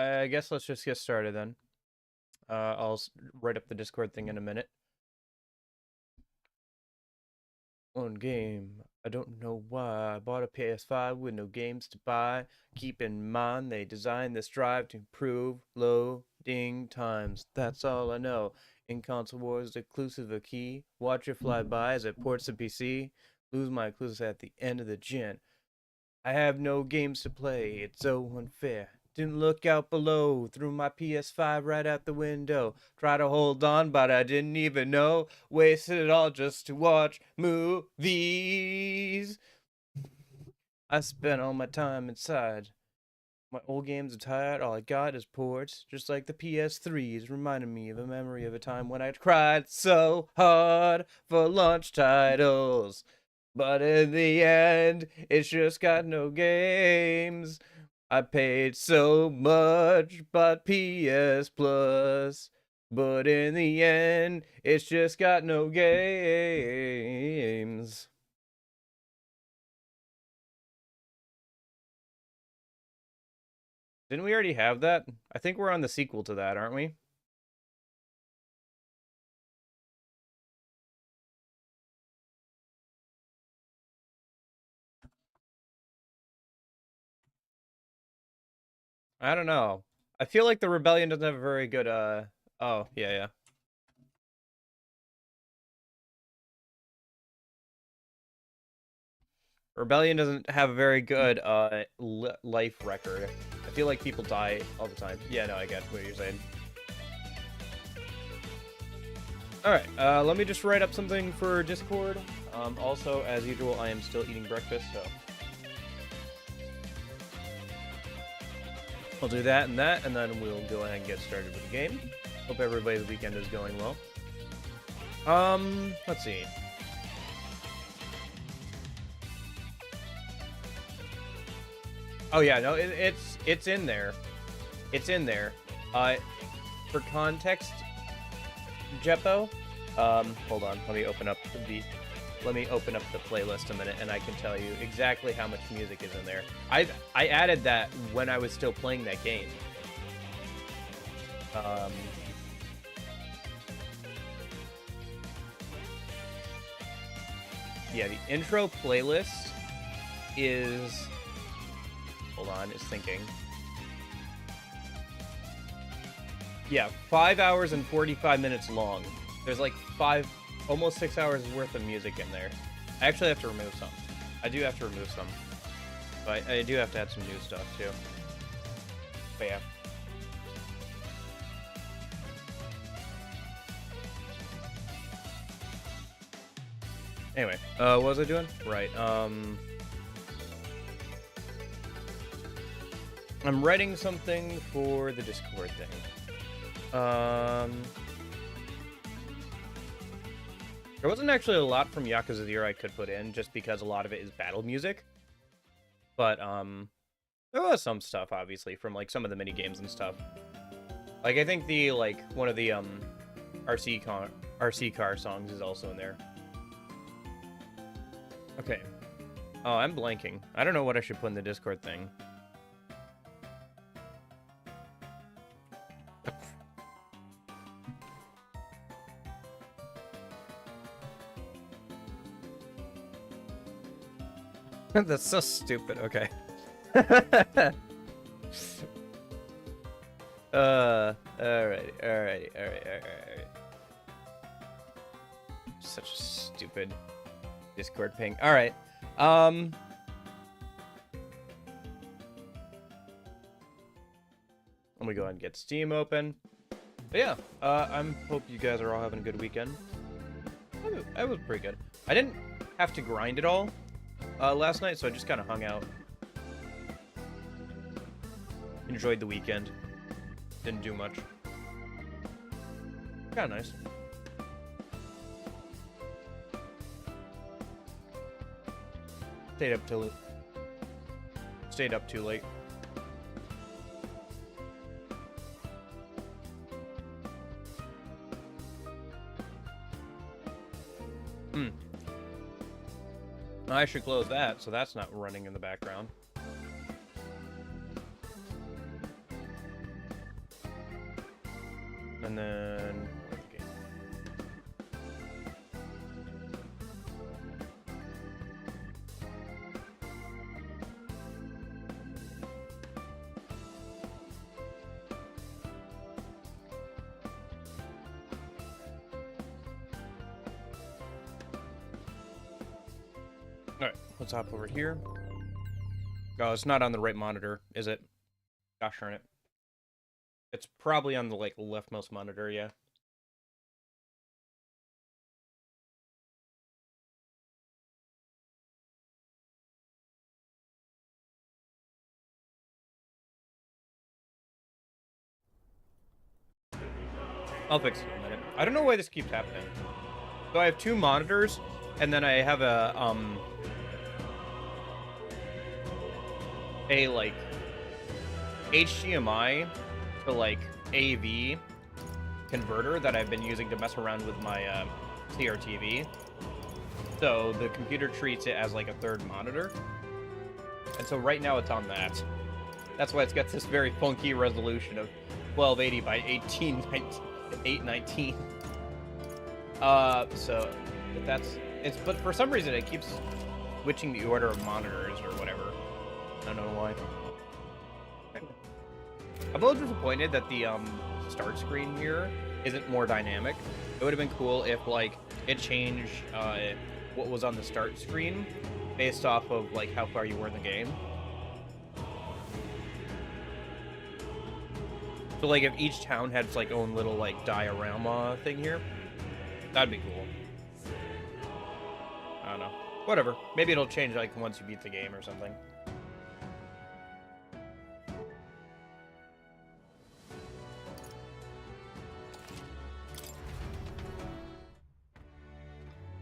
I guess let's just get started then. I'll write up the Discord thing in a minute. One game. I don't know why I bought a PS5 with no games to buy. Keep in mind they designed this drive to improve loading times. That's all I know. In console wars, exclusive a key. Watch it fly by as it ports to PC. Lose my clues at the end of the gen. I have no games to play. It's so unfair. Didn't look out below. Threw my PS5 right out the window. Tried to hold on, but I didn't even know. Wasted it all just to watch movies. I spent all my time inside. My old games are tired. All I got is ports. Just like the PS3s. Reminded me of a memory of a time when I cried so hard for launch titles. But in the end, it's just got no games. I paid so much, but PS Plus. But in the end, it's just got no games. Didn't we already have that? I think we're on the sequel to that, aren't we? I don't know. I feel like the Rebellion doesn't have a very good, Oh, yeah. Rebellion doesn't have a very good, life record. I feel like people die all the time. Yeah, no, I get what you're saying. Alright, let me just write up something for Discord. Also, as usual, I am still eating breakfast, so... I'll do that, and then we'll go ahead and get started with the game. Hope everybody's weekend is going well. Let's see. Oh yeah, no, it's in there. It's in there. For context, Jeppo, hold on, let me open up the playlist a minute, and I can tell you exactly how much music is in there. I added that when I was still playing that game. Yeah, the intro playlist is... Hold on, it's thinking. Yeah, 5 hours and 45 minutes long. There's like almost 6 hours worth of music in there. I actually have to remove some. I do have to remove some. But I do have to add some new stuff too. But yeah. Anyway, what was I doing? Right, I'm writing something for the Discord thing. There wasn't actually a lot from Yakuza 0 I could put in, just because a lot of it is battle music. But, there was some stuff, obviously, from, like, some of the mini-games and stuff. Like, I think the, like, one of the, RC car songs is also in there. Okay. Oh, I'm blanking. I don't know what I should put in the Discord thing. That's so stupid. Okay. Alrighty. Such a stupid Discord ping. Alright. Let me go ahead and get Steam open. But yeah, I hope you guys are all having a good weekend. I was pretty good. I didn't have to grind it all last night, so I just kind of hung out. Enjoyed the weekend. Didn't do much. Kind of nice. Stayed up too late. I should close that, so that's not running in the background. And then... okay. Alright, let's hop over here. Oh, it's not on the right monitor, is it? Gosh darn it. It's probably on the, like, leftmost monitor, yeah. I'll fix it in a minute. I don't know why this keeps happening. So I have two monitors, and then I have like HDMI to like AV converter that I've been using to mess around with my CRTV. So the computer treats it as like a third monitor. And so right now it's on that. That's why it's got this very funky resolution of 1280 by 819. So but for some reason it keeps switching the order of monitors or whatever. I don't know why. I'm a little disappointed that the start screen here isn't more dynamic. It would have been cool if like it changed what was on the start screen based off of like how far you were in the game. So like if each town had its like own little like diorama thing here, that'd be cool. I don't know. Whatever. Maybe it'll change like once you beat the game or something.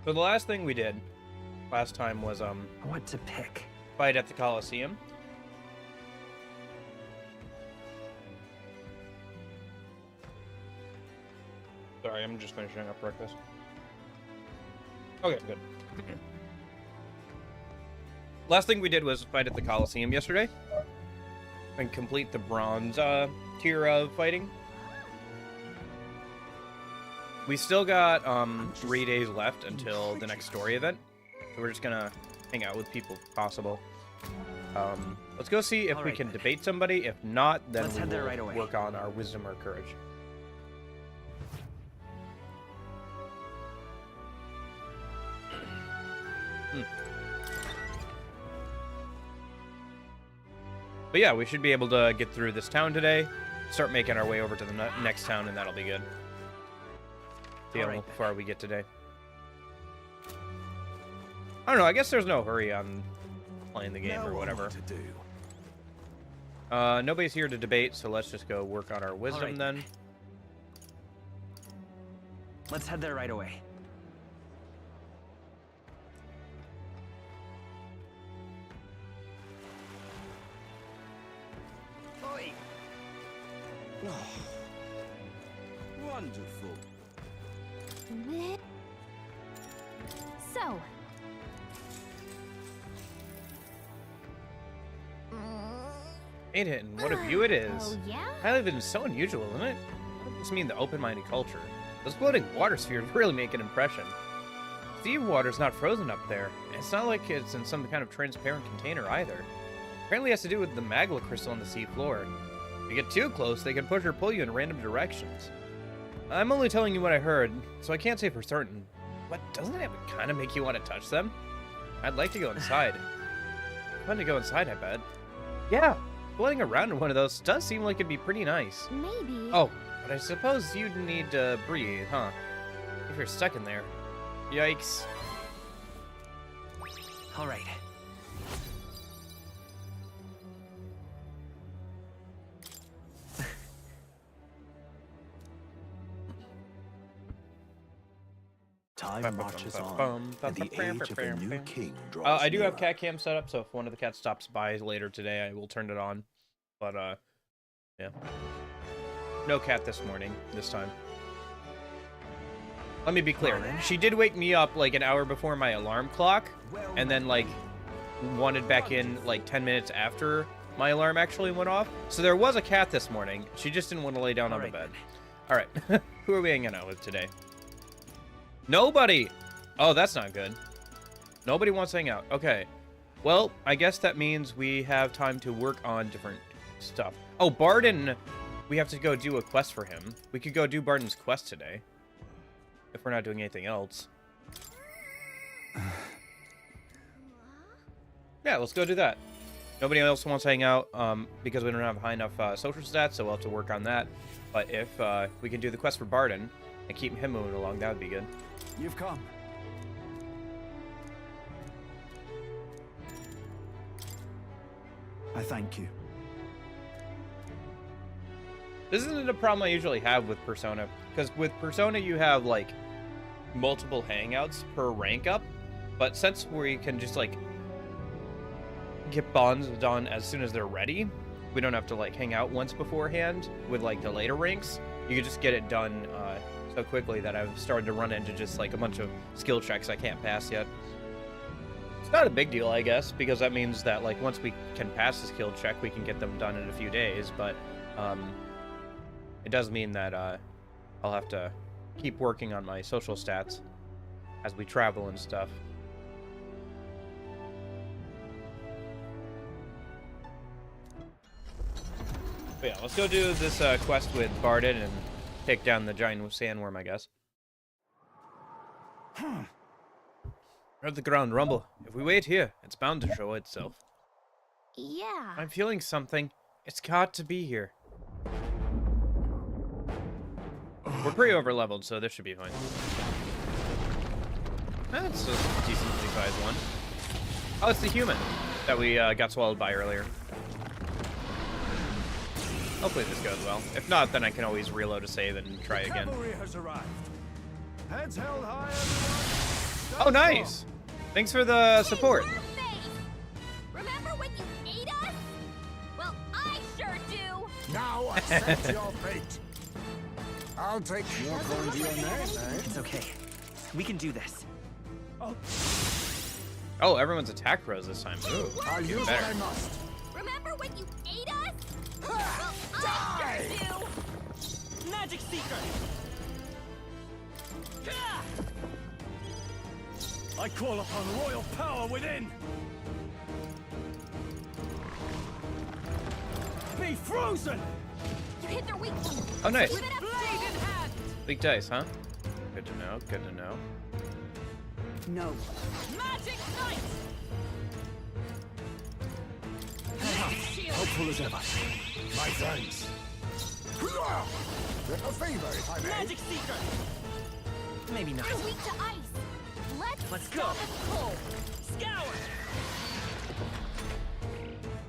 So the last thing we did last time was what to pick? Fight at the Coliseum. Sorry, I'm just finishing up breakfast. Okay, good. Last thing we did was fight at the Coliseum yesterday and complete the bronze tier of fighting. We still got 3 days left until the next story event, so we're just gonna hang out with people if possible. Let's go see if we can debate somebody. If not, then we will work on our wisdom or courage. But yeah, we should be able to get through this town today, start making our way over to the next town, and that'll be good. See how far we get today. I don't know, I guess there's no hurry on playing the game or whatever. Nobody's here to debate, so let's just go work on our wisdom then. Let's head there right away. Wonderful. So. Ain't it? And what a view it is. Oh, yeah? Highland is so unusual, isn't it? What does this mean, the open-minded culture? Those floating water spheres really make an impression. Sea water's not frozen up there. It's not like it's in some kind of transparent container either. Apparently it has to do with the magma crystal on the sea floor. If you get too close, they can push or pull you in random directions. I'm only telling you what I heard, so I can't say for certain. But doesn't it kind of make you want to touch them? I'd like to go inside. Fun to go inside, I bet. Yeah, floating around in one of those does seem like it'd be pretty nice. Maybe. Oh, but I suppose you'd need to breathe, huh? If you're stuck in there. Yikes. All right. Time marches on, and the age of a new king draws I do have nearer. cat cam set up, so if one of the cats stops by later today, I will turn it on. But, yeah. No cat this morning, this time. Let me be clear. She did wake me up, like, an hour before my alarm clock, and then, like, wanted back in, like, 10 minutes after my alarm actually went off. So there was a cat this morning. She just didn't want to lay down on the bed. All right. Who are we hanging out with today? Nobody. Oh, that's not good. Nobody wants to hang out. Okay. Well, I guess that means we have time to work on different stuff. Oh, Barden. We have to go do a quest for him. We could go do Barden's quest today. If we're not doing anything else. Yeah, let's go do that. Nobody else wants to hang out because we don't have high enough social stats, so we'll have to work on that. But if we can do the quest for Barden and keep him moving along, that would be good. You've come. I thank you. This isn't a problem I usually have with Persona, because with Persona you have, like, multiple hangouts per rank up, but since we can just, like, get bonds done as soon as they're ready, we don't have to, like, hang out once beforehand with, like, the later ranks. You can just get it done so quickly that I've started to run into just, like, a bunch of skill checks I can't pass yet. It's not a big deal, I guess, because that means that, like, once we can pass the skill check, we can get them done in a few days, but, it does mean that, I'll have to keep working on my social stats as we travel and stuff. But yeah, let's go do this, quest with Barden and take down the giant sandworm, I guess. Heard the ground rumble. If we wait here, it's bound to show itself. Yeah. I'm feeling something. It's got to be here. We're pretty over-leveled, so this should be fine. That's a decently sized one. Oh, it's the human that we got swallowed by earlier. Hopefully this goes well. If not, then I can always reload a save and try again. Cavalry has arrived. Heads held high, everyone. Oh, nice! Thanks for the support. Hey, remember when you ate us? Well, I sure do. Now accept your fate. I'll take your coin to your name, eh? It's okay. We can do this. Oh, everyone's attack rose this time. Ooh, I'll use what better. I must. Remember when you ate us? Well, I sure do. Magic Seeker! I call upon royal power within. Be frozen. You hit their weak point. Oh, nice. Live it up. Blade in hand! Big dice, huh? Good to know, good to know. No. Magic Knight! Hopeful as ever. My friends. A favor, if I may. Magic Seeker! Maybe not. You're weak to ice. Let's go. stop it cold. Scour!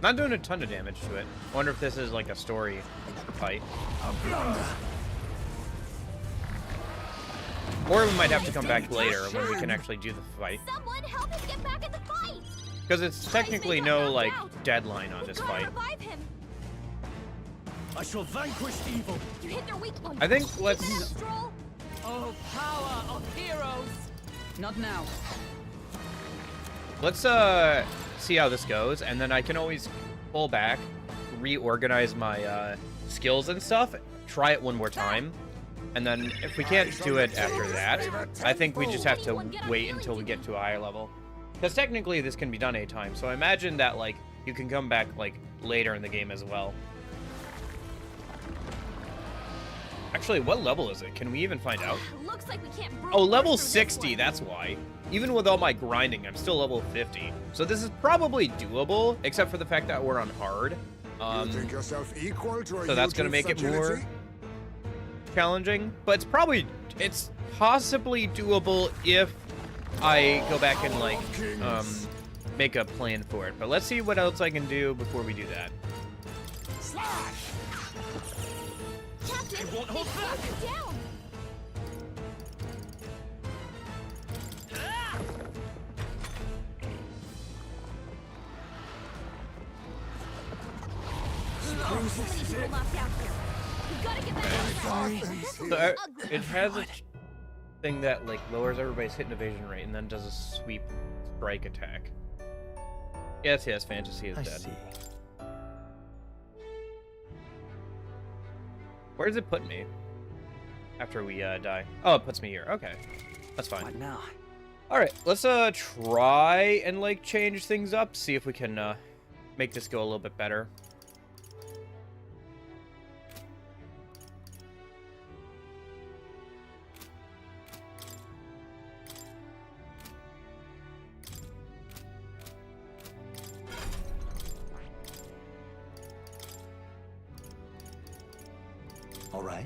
Not doing a ton of damage to it. I wonder if this is like a story fight. Or we might have to come back later when we can actually do the fight. Someone help him get back in the fight. Because it's technically no, like, deadline on this Gotta fight. revive him. I shall vanquish evil. You hit their weak point. I think Keep it let's... up, Stroll. Oh, power of heroes! Not now. Let's, see how this goes, and then I can always pull back, reorganize my, skills and stuff, try it one more time, and then if we can't do it after that, I think we just have to wait until we get to a higher level. Because technically this can be done anytime, so I imagine that, like, you can come back, like, later in the game as well. Actually, what level is it? Can we even find out? Looks like we can't break Oh, level through this 60, one. that's why. Even with all my grinding, I'm still level 50. So this is probably doable, except for the fact that we're on hard. You think yourself equal to a So that's gonna huge make it more fragility? challenging. But it's possibly doable if I go back and, like, make a plan for it. But let's see what else I can do before we do that. Slash! Captain, won't hold they back. slowed you down. So many people knocked out here. We gotta get that So it has a thing that, like, lowers everybody's hit and evasion rate and then does a sweep strike attack. Yes, fantasy is I dead. see. Where does it put me? After we die. Oh, it puts me here. Okay. That's fine. What now? Alright, let's try and like change things up. See if we can make this go a little bit better. All right.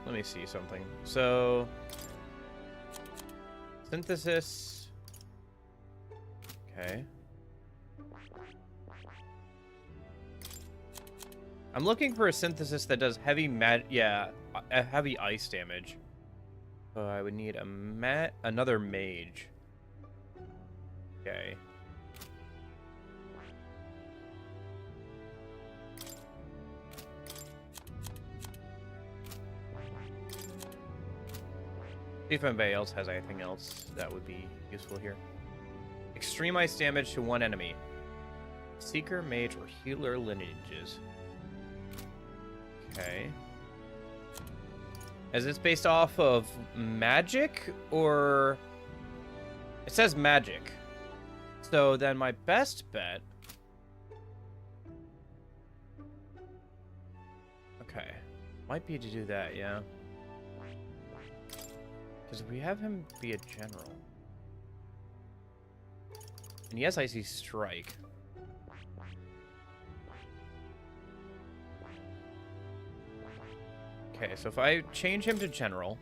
Let me see something. So, synthesis. Okay. I'm looking for a synthesis that does heavy heavy ice damage. So I would need another mage. Okay. See if anybody else has anything else that would be useful here. Extreme ice damage to one enemy. Seeker, mage, or healer lineages. Okay. Is this based off of magic, or... It says magic. So then my best bet... Okay. Might be to do that, yeah. Because if we have him be a general... And yes, I see strike. Okay, so if I change him to general...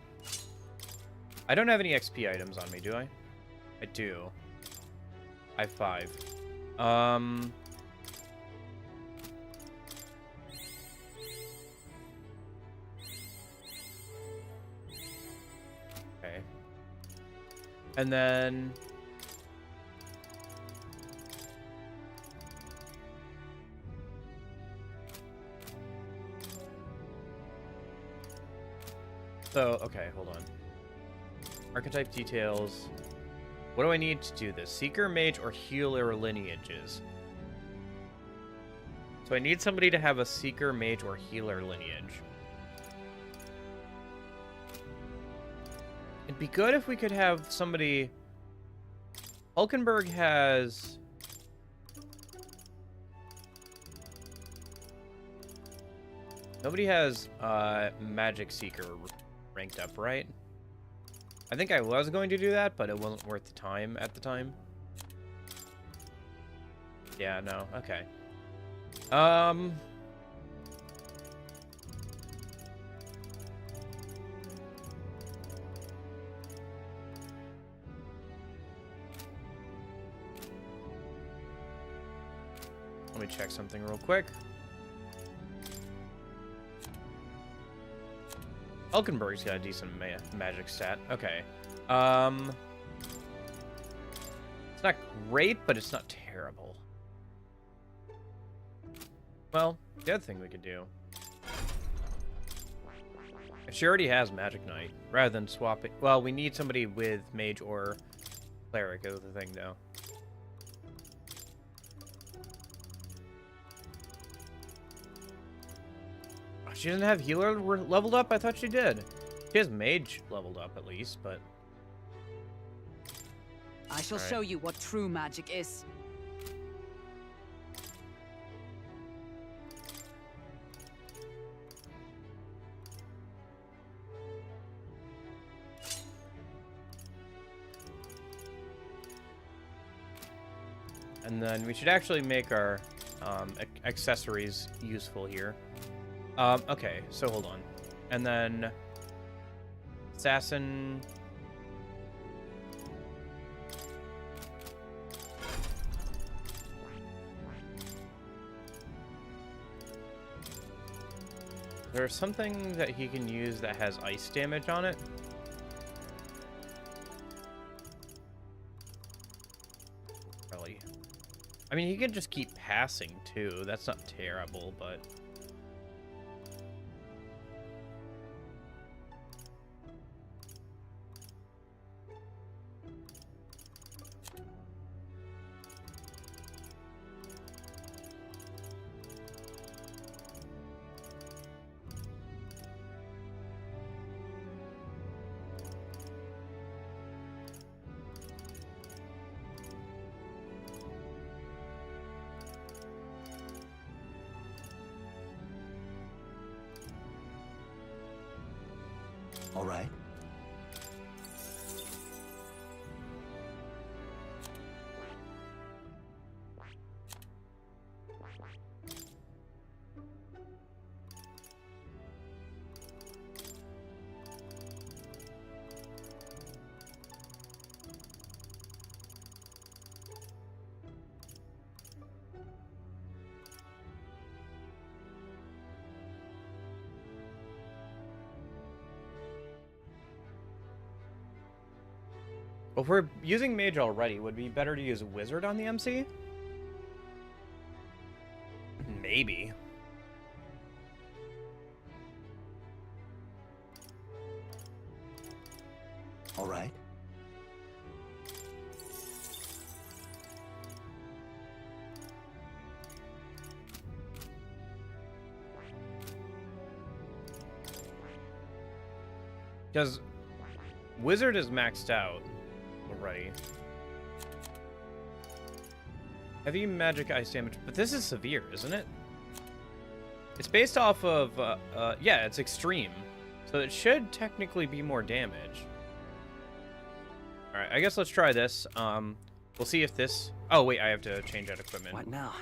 I don't have any XP items on me, do I? I do. I have 5. Okay. And then... So, okay, hold on. Archetype details. What do I need to do this? Seeker, mage, or healer lineages? So I need somebody to have a seeker, mage, or healer lineage. It'd be good if we could have somebody... Hulkenberg has... Nobody has Magic Seeker ranked up, right? I think I was going to do that, but it wasn't worth the time at the time. Yeah, no, okay. Let me check something real quick. Hulkenberg's got a decent magic stat. Okay. It's not great, but it's not terrible. Well, the other thing we could do... She already has Magic Knight, rather than swapping... Well, we need somebody with Mage or Cleric is the thing, though. She doesn't have healer leveled up? I thought she did. She has mage leveled up at least, but... I shall show you what true magic is. And then we should actually make our accessories useful here. Okay, so hold on. And then... Assassin... There's something that he can use that has ice damage on it. Really. I mean, he can just keep passing, too. That's not terrible, but... All right. Well, if we're using Mage already, would it be better to use Wizard on the MC? Maybe. All right. Because Wizard is maxed out already. Heavy magic ice damage, but this is severe, isn't it? It's based off of, yeah, it's extreme. So it should technically be more damage. Alright, I guess let's try this. We'll see if this... Oh, wait, I have to change out equipment. What now?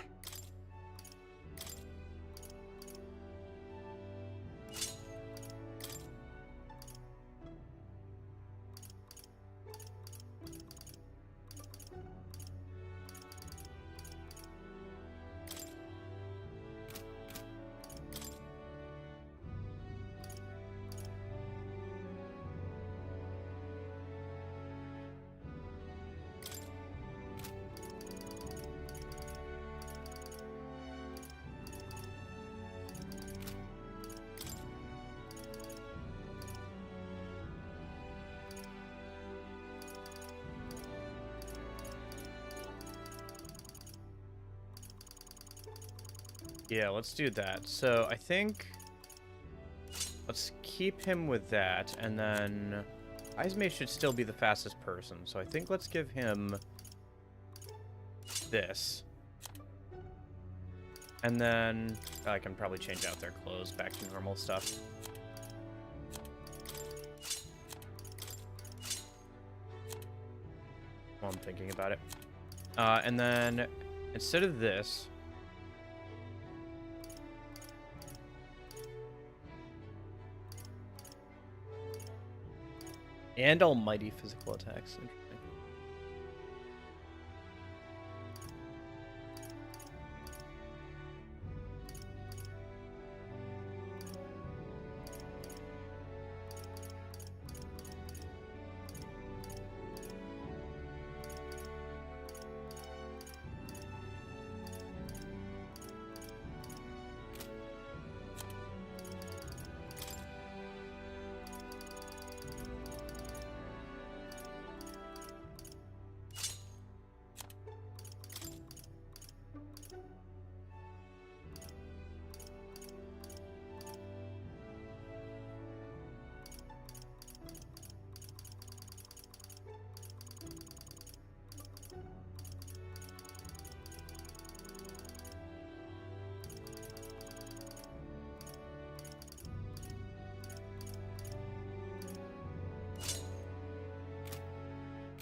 Yeah, let's do that. So I think let's keep him with that, and then Izme should still be the fastest person. So I think let's give him this. And then I can probably change out their clothes back to normal stuff. While I'm thinking about it. And then instead of this, and almighty physical attacks. Interesting.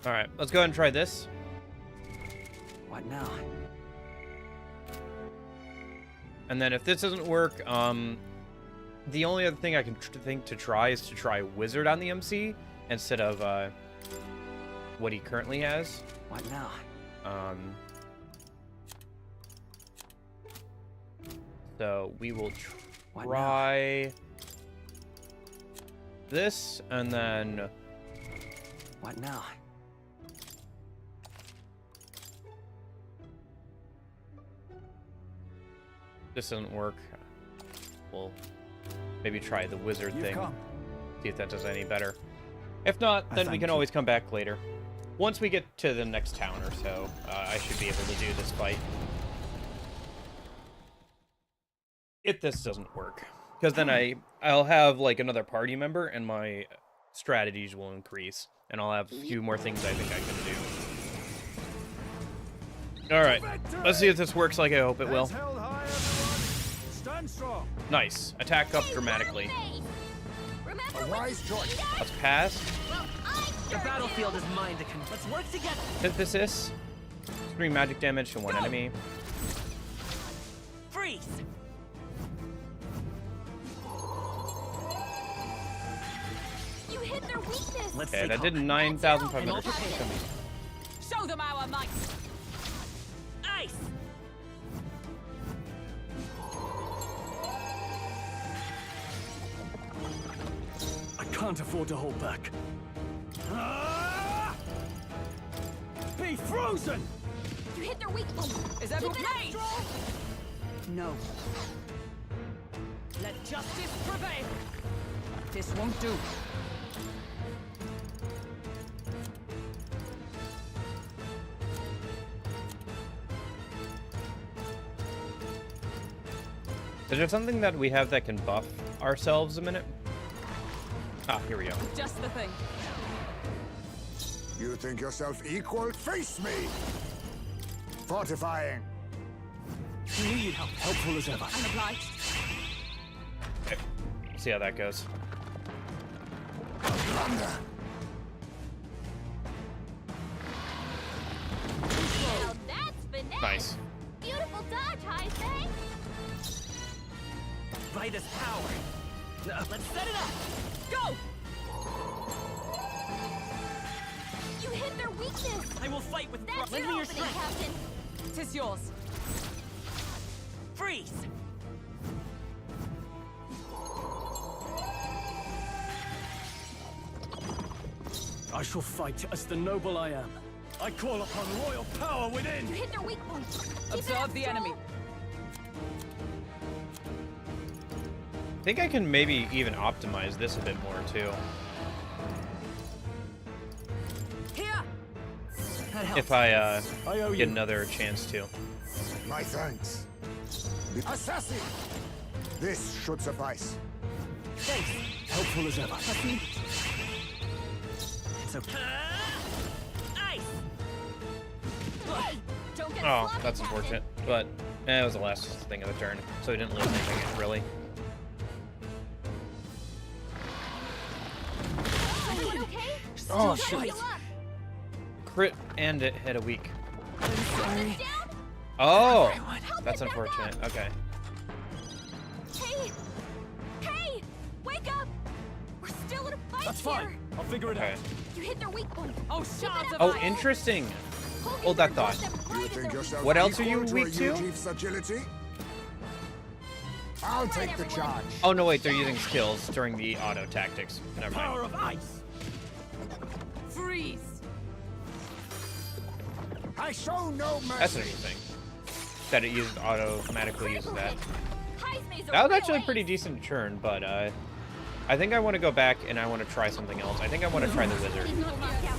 All right, let's go ahead and try this. What now? And then if this doesn't work, the only other thing I can think to try is to try Wizard on the MC instead of what he currently has. What now? So we will try this, and then what now? This doesn't work. We'll maybe try the Wizard thing. See if that does any better. If not, then we can always come back later. Once we get to the next town or so, I should be able to do this fight. If this doesn't work. Because then I'll have, like, another party member, and my strategies will increase. And I'll have a few more things I think I can do. Alright, let's see if this works like I hope it will. Stand strong. Nice. Attack up dramatically. Remember A wise choice. Let's pass. Well, I The sure battlefield do. is mine to control. Let's work together. Synthesis. 3 magic damage to one Go. enemy. Freeze. You hit their weakness. Let's Okay, see that did how- 9,500. And all prepared. Show them our might. Ice. I can't afford to hold back. Ah! Be frozen! You hit their weak point. Is Keep everyone it up, paid? Stroll. No. Let justice prevail. This won't do. Is there something that we have that can buff ourselves a minute? Ah, here we go. Just the thing. You think yourself equal? Face me! Fortifying. We need help. Helpful as ever. I'm obliged. Okay. See how that goes. Thunder. Now that's finesse. Nice. Beautiful dodge, Heisei. By this power. Let's set it up. Go! You hit their weakness. I will fight with That's Lend your me your opening, strength. Captain. Tis yours. Freeze. I shall fight as the noble I am. I call upon royal power within! You hit their weak point. Keep it Observe up, the Stroll. enemy. I think I can maybe even optimize this a bit more too. Here. That helps. If I I owe get you. another chance to. My thanks. Assassin! This should suffice. Thanks. Helpful as ever. That's me. It's okay. Ice. Hey, don't get Oh, sloppy, that's Captain. unfortunate. But it was the last thing of the turn, so we didn't lose anything really. Everyone okay? Oh, Try to shit. heal up. Crit and it hit a weak. I'm sorry. This down? Oh, Help that's it back unfortunate. up. Okay. Hey! Hey! Wake up! We're still in a fight That's here. fine. I'll figure it Okay. out. You hit their weak point. Oh, Keep it shards up. of Oh, ice. interesting. Focus Hold that on thought. them right You in think their yourself What else are equal you to weak a to? Yuji's agility? I'll take the everyone. charge. Oh no, wait, they're using skills during the auto tactics. Never mind. Power of ice! Freeze. I show no mercy. That's interesting. That it uses automatically uses that. Heisei's a That was real actually a ace. pretty decent turn, but I think I want to go back and I want to try something else. I think I want to try the wizard. He's not knocked out.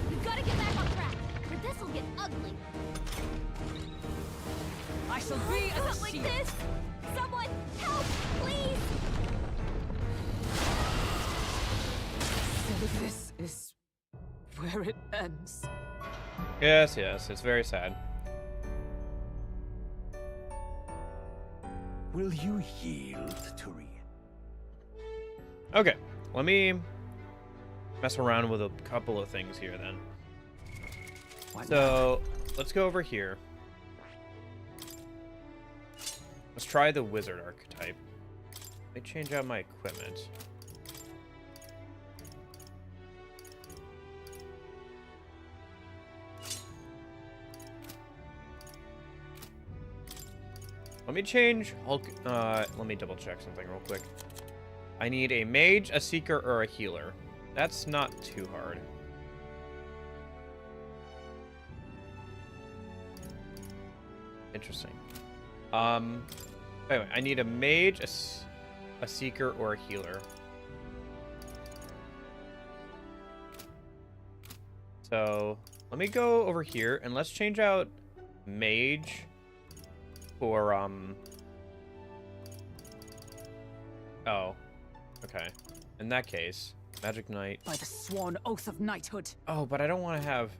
We've got to get back on track, or this will get ugly. I shall be Not as a like shield. this. Someone help, please. So this is where it ends. Yes, yes, it's very sad. Will you yield to Re? Okay, let me mess around with a couple of things here then. So let's go over here. Let's try the wizard archetype. Let me change out my equipment. Let me change Hulk. Let me double check something real quick. I need a mage, a seeker, or a healer. That's not too hard. Interesting. Anyway, I need a mage, a seeker, or a healer. So let me go over here and let's change out mage for oh, okay. In that case, Magic Knight. By the sworn oath of knighthood. Oh, but I don't want to have.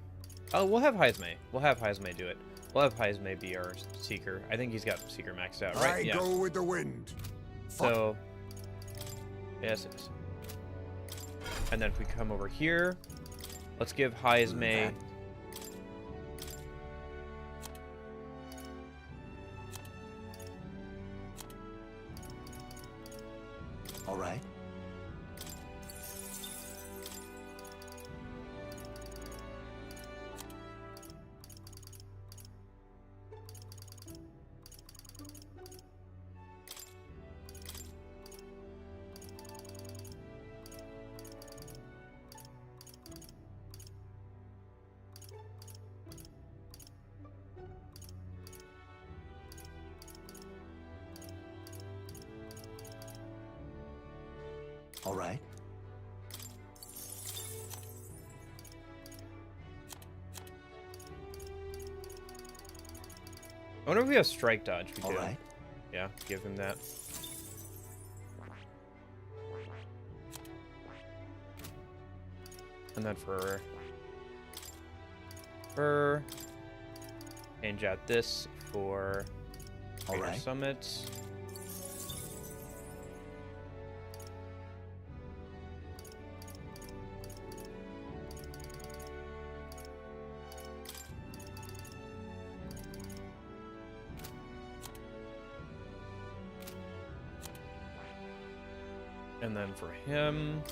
Oh, we'll have Heisei. We'll have Heisei do it. We'll have Heisei be our seeker. I think he's got seeker maxed out, right? I Yeah. go with the wind. So, yes, yes. And then if we come over here, let's give Heismay. All right. All right. I wonder if we have strike dodge. We All do. right. Yeah, give him that. And then for change out this for All Greater right. Summits. And then for him,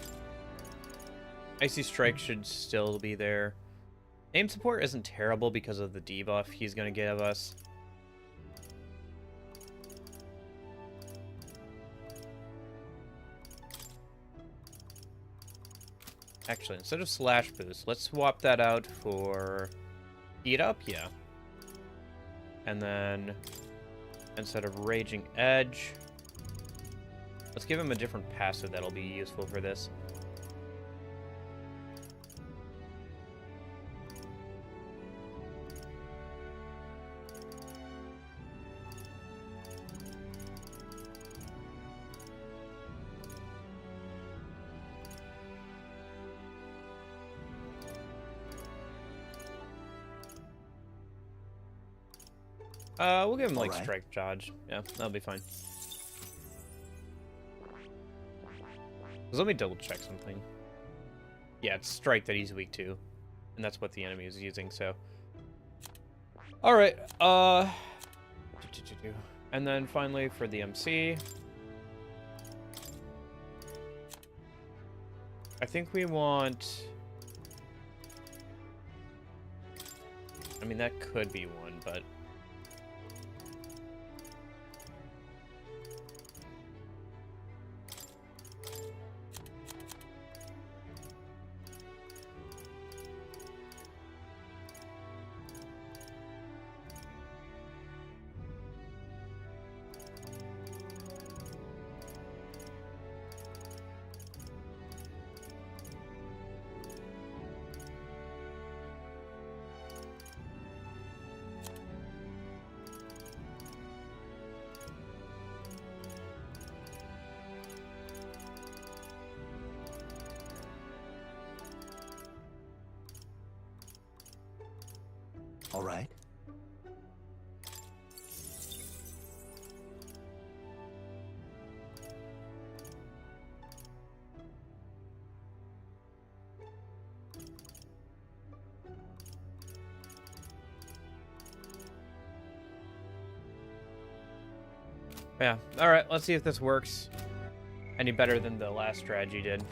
Icy Strike should still be there. Aim support isn't terrible because of the debuff he's going to give us. Actually, instead of Slash Boost, let's swap that out for Eat Up, yeah. And then, instead of Raging Edge, let's give him a different passive that'll be useful for this. We'll give him like Alright. Strike Dodge. Yeah, that'll be fine. Let me double check something. Yeah, it's Strike that he's weak to. And that's what the enemy is using, so. Alright, and then finally for the MC. I think we want... I mean, that could be one, but... All right. Yeah, alright, let's see if this works any better than the last strategy did.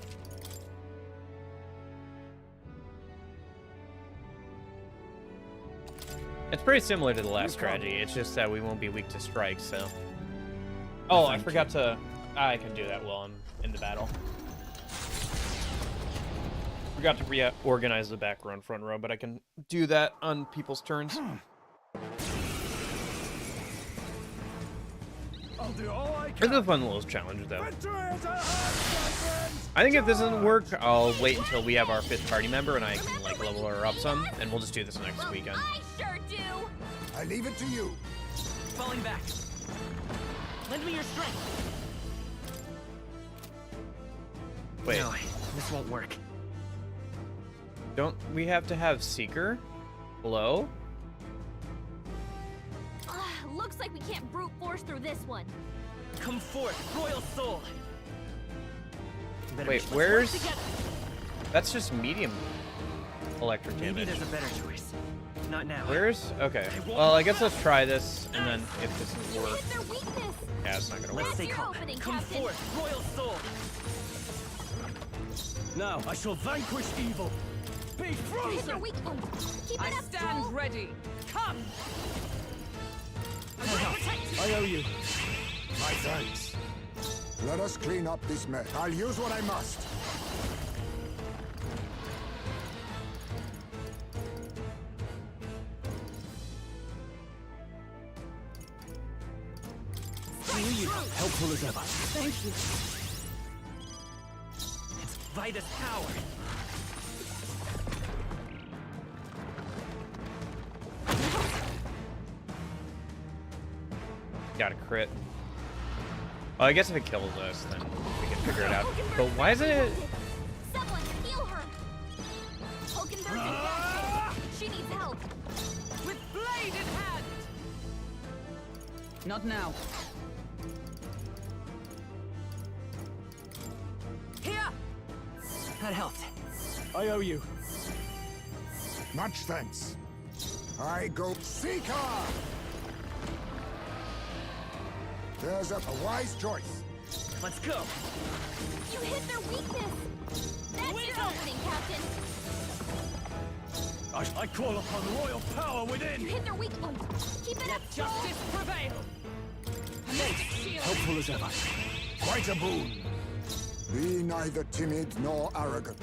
It's pretty similar to the last strategy, it's just that we won't be weak to strikes, so... Oh, I forgot to... I can do that while I'm in the battle. Forgot to reorganize the back row and front row, but I can do that on people's turns. I'll do all I It's can. a fun little challenge, though. Victory is at hand, my friends. I think if this doesn't work, I'll wait until we have our 5th party member and I can, like, level her up some, and we'll just do this next Well, weekend. I sure do. I leave it to you. Falling back. Lend me your strength. Wait, No, this won't work. don't we have to have Seeker? Hello? Looks like we can't brute force through this one. Come forth, royal soul. Better Wait, let's work where's... together. That's just medium electric Maybe damage. there's a better choice. Not now. Where's? Okay. Well, I guess let's try this, and then if this doesn't You work, hit their weakness. yeah, it's not gonna Let's work. stay Your calm. opening, Come Captain. forth, royal soul. Now I shall vanquish evil. Be You hit their frozen. weak point. Keep I it up, stand Joel. ready. Come! I will protect you. I owe you. My thanks. Let us clean up this mess. I'll use what I must. I knew you'd helpful as ever. Thank you. It's Vitus power. Got a crit. Well, I guess if it kills us, then we can figure it out. But why isn't it? Someone heal her. Hulkenberg's in bad shape. She needs help. With blade in hand. Not now. Here! That helped. I owe you. Much thanks. I go Seeker! There's a wise choice. Let's go. You hit their weakness. That's your opening, Captain. I call upon royal power You within. hit their weak point. Keep it up, Joel. Justice prevail. Shield. Helpful as ever. Quite a boon. Be neither timid nor arrogant.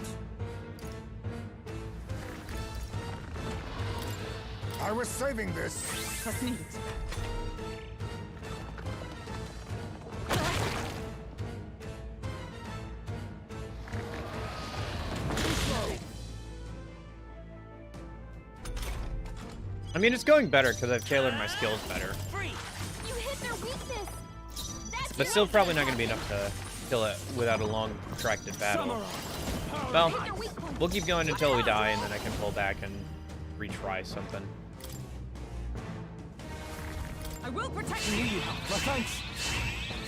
I was saving this. Proceed. I mean, it's going better because I've tailored my skills better. Free. You hit their weakness. That's But your still, probably not opening, going to be enough to kill it without a long, protracted battle. Samurai. Well, Hit their weak point. we'll keep going until we die, and then I can pull back and retry something. I will protect I knew you. you'd help. My thanks.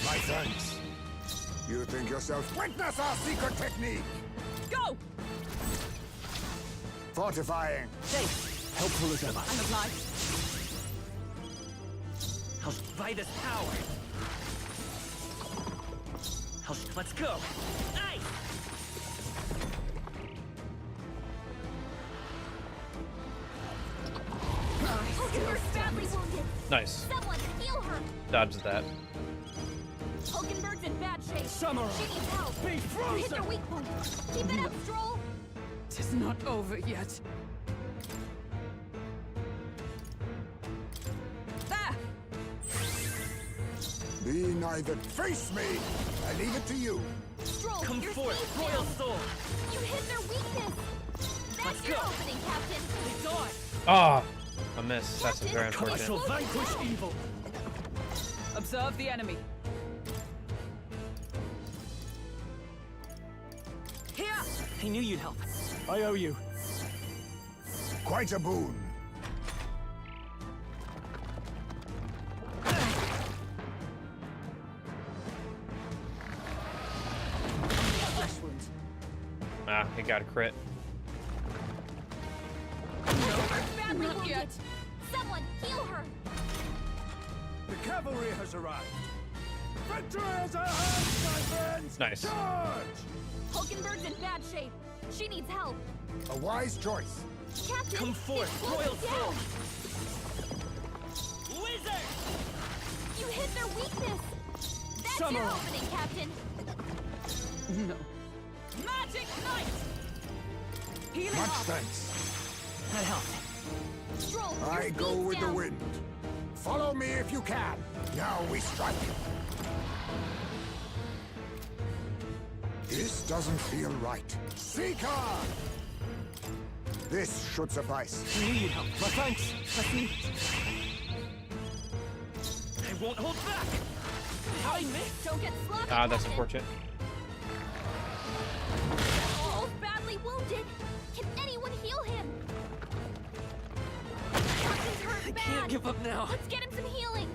My thanks. You think yourself witness our secret technique. Go! Fortifying. Thanks. Helpful as ever. I'm obliged. How's Vitus power? Let's go. Nice. Hulkenberg's badly wounded. Nice. Someone heal her. Dodged that. Hulkenberg's in bad shape. Samurai. She needs help. Be You hit frozen. their weak point. Keep it up, Stroll. Tis not over yet. There! Be neither. Face me. I leave it to you. Stroll, Come you're forth, safe royal now. soul. You hit their weakness. That's Let's your go. opening, Captain. They die. Ah, a miss. That's very I unfortunate. shall vanquish evil. Observe the enemy. Here! I knew you'd help. I owe you. Quite a boon. Flesh wound. Ah, he got a crit. Badly Not wounded. yet. Someone heal her. The cavalry has arrived. Victory is at hand, my friends. Nice. Charge! Hulkenberg's in bad shape. She needs help. A wise choice. Captain, Come forth, slow royal them soul. down. Wizard. You hit their weakness. That's your Samurai. opening, Captain. No. Magic Knight! Healing Much up. thanks. That helped. Stroll, I your go speed's with the down. wind. Follow me if you can. Now we strike. This doesn't feel right. Seeker! This should suffice. I knew you'd help. My thanks. Proceed. I won't hold back. Behind me. Don't get sloppy, Ah, that's Captain. unfortunate. Stroll's badly wounded. Can anyone heal him? Captain's hurt I bad. can't give up now. Let's get him some healing.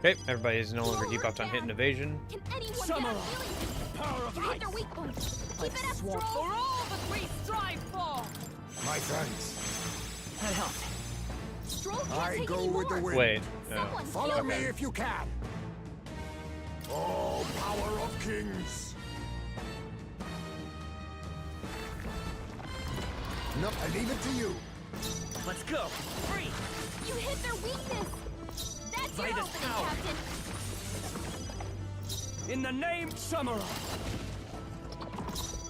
Okay, everybody's no longer debuffed on hit and evasion. Can anyone Samurai. get a feeling? Power of You hit ice. their weak points. Keep it up, swamp. Stroll. For all that we strive for! My thanks. That helped. Stroll can't I take go any with the more. wind. Wait, no. Someone Follow heal me him. if you can. Oh, power of kings. No, I leave it to you. Let's go. Free. You hit their weakness. That's your Vitus opening, power. Captain. In the name Samurai.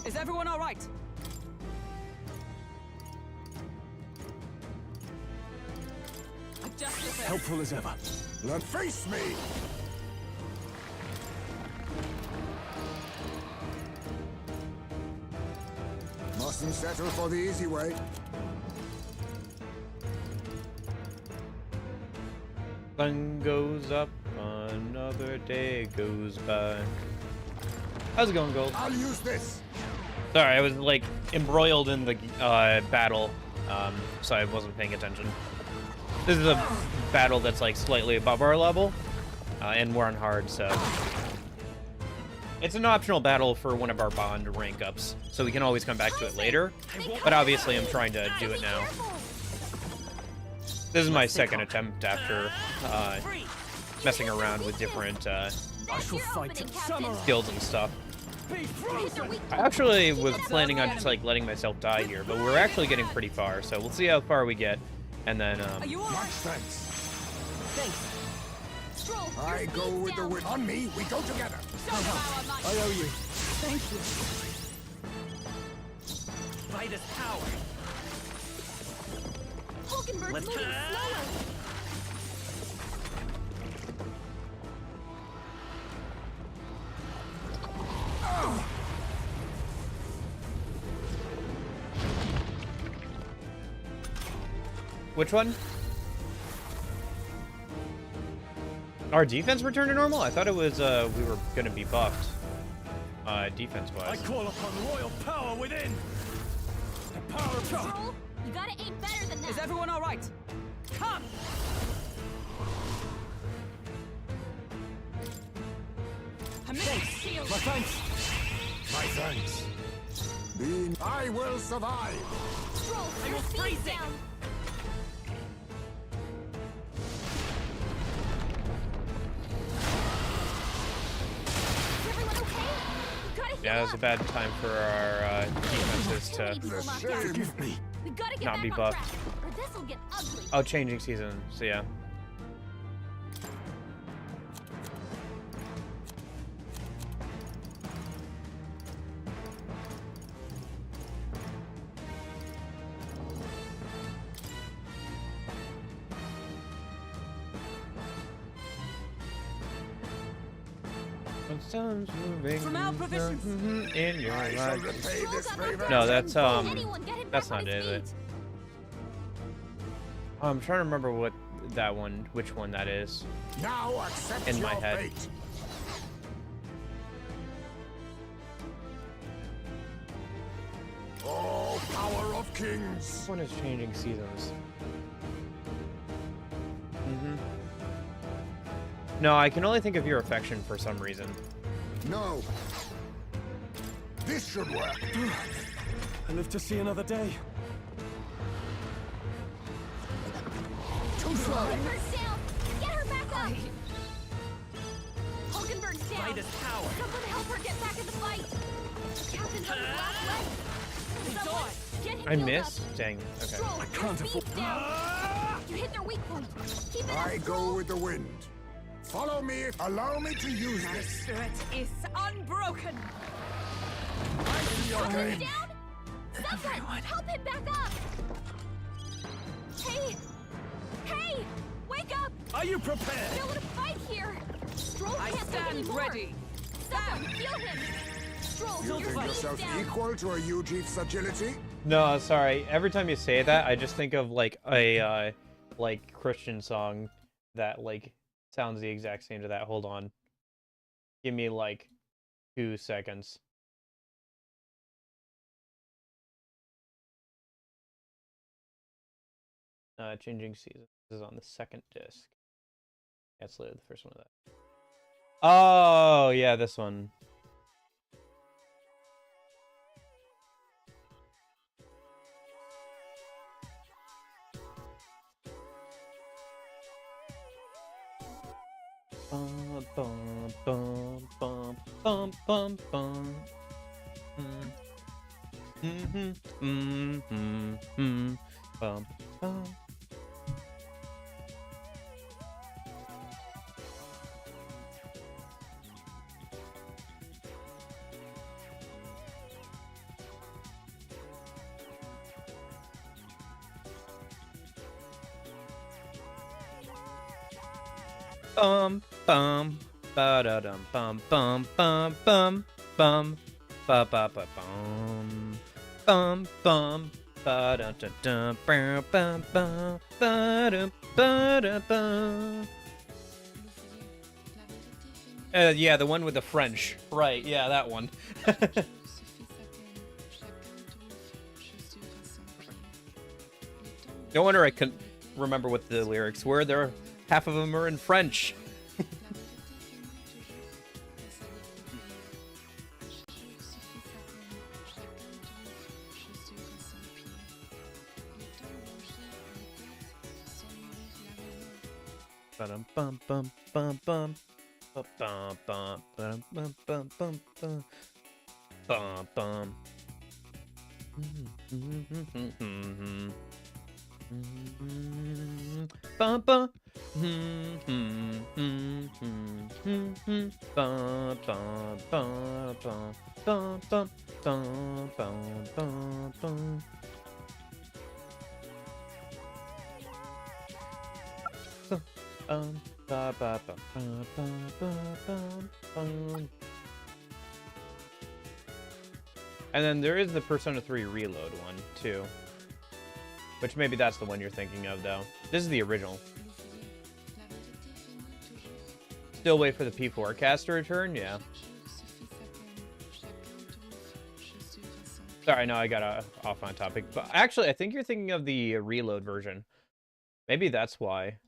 Is everyone all right? Adjust yourself. Helpful as ever. Let face me. Mustn't settle for the easy way. Sun goes up, another day goes by. How's it going, Gold? I'll use this. Sorry, I was like embroiled in the battle, so I wasn't paying attention. This is a battle that's like slightly above our level, and we're on hard, so it's an optional battle for one of our bond rank ups, so we can always come back to it later. But obviously, I'm trying to do it now. This is my second attempt after Free. messing around with different I That's shall your fight opening, it. Captain. Samurai. skills and stuff. Be You hit their frozen. weak I points. actually was planning on just like letting myself die here, but we're actually getting pretty far, so we'll see how far we get, and then Are you all Much right? thanks. Thanks. Stroll, your I go speed's with the down. wind. On me, we go together. Show them our might! I owe you. Thank you. Vitus power. Hulkenberg's Let's moving slower. which one? Our defense returned to normal? I thought it was we were gonna be buffed. Defense I wise. call upon royal power within. The power of God. Stroll, you gotta aim better than that. Is everyone all right? Come! A minute shield! My thanks. My thanks. I will survive. Stroll, I your will speed's freeze it. down. Is everyone okay? You gotta heal Yeah, it was up. a bad time for our defenses Too many to people The knocked out. shame. Forgive me. We gotta get not back be on buffed. track, or this'll get ugly. Oh, changing season. So yeah. When sun's moving From our provisions. in your I shall life. repay this favor. No, that's Anyone get him that's back on not his it, is it? feet. I'm trying to remember what that one, which one that is. Now accept In your my head. fate. Oh, power of kings. This one is changing seasons. No, I can only think of your affection for some reason. No. This should work. I live to see another day. Too slow. Hulkenberg's down. Get her back up. Hulkenberg's down. Vitus power. Someone help her get back in the fight. Captain's on his last leg. Someone get him I healed missed? up. Dang. Okay. Stroll, your can't speed's afford- down. You hit their weak point. Keep it I up, go Stroll. with the wind. Follow me. Allow me to use My this. spirit is unbroken! Okay. Down? Someone help him back up. Hey. Hey. Wake up. Are you prepared? Still in a fight here. Stroll I can't take stand anymore. ready! Someone heal him. Stroll, You your think speed's yourself down. equal to a UG's agility? No, sorry. Every time you say that, I just think of like a like Christian song that like sounds the exact same to that. Hold on. Give me like 2 seconds. Changing seasons is on the second disc. That's the first one of that. Oh, yeah, this one. Bum, bum, bum, bum, bum, bum, bum. Bum, bum. Bum bum ba da dum bum bum bum bum bum ba ba ba bum bum bum ba da da dum bum bum bum ba da ba da bum. Yeah, the one with the French. Right, yeah, that one. No wonder I couldn't remember what the lyrics were. There, half of them are in French. Bum bum bum bum bum bum bum bum bum bum bum bum bum bum. Bum bum. Bum bum bum bum bum bum bum bum bum. Ba, ba, ba, ba, ba, ba, bum. And then there is the Persona 3 Reload one, too. Which maybe that's the one you're thinking of, though. This is the original. Still wait for the P4 cast to return? Yeah. Sorry, no, I got off on topic. But actually, I think you're thinking of the Reload version. Maybe that's why.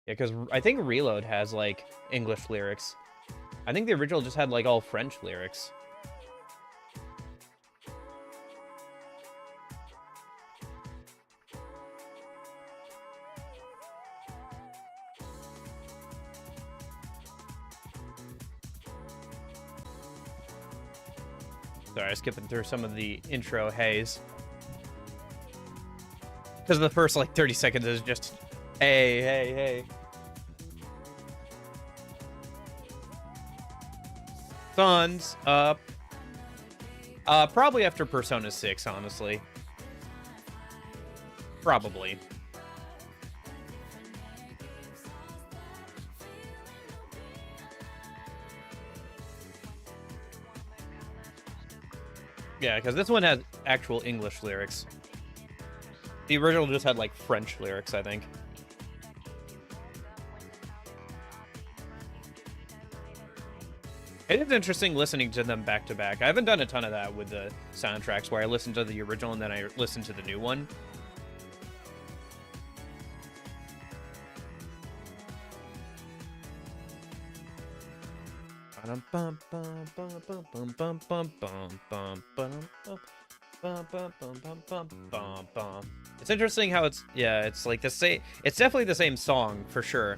Yeah, because I think Reload has, like, English lyrics. I think the original just had, like, all French lyrics. Sorry, skipping through some of the intro haze. Because the first, like, 30 seconds is just, hey, hey, hey. Thumbs up. Probably after Persona 6, honestly. Probably. Yeah, because this one has actual English lyrics. The original just had, like, French lyrics, I think. It is interesting listening to them back to back. I haven't done a ton of that with the soundtracks, where I listen to the original and then I listen to the new one. It's interesting how it's like the same. It's definitely the same song for sure.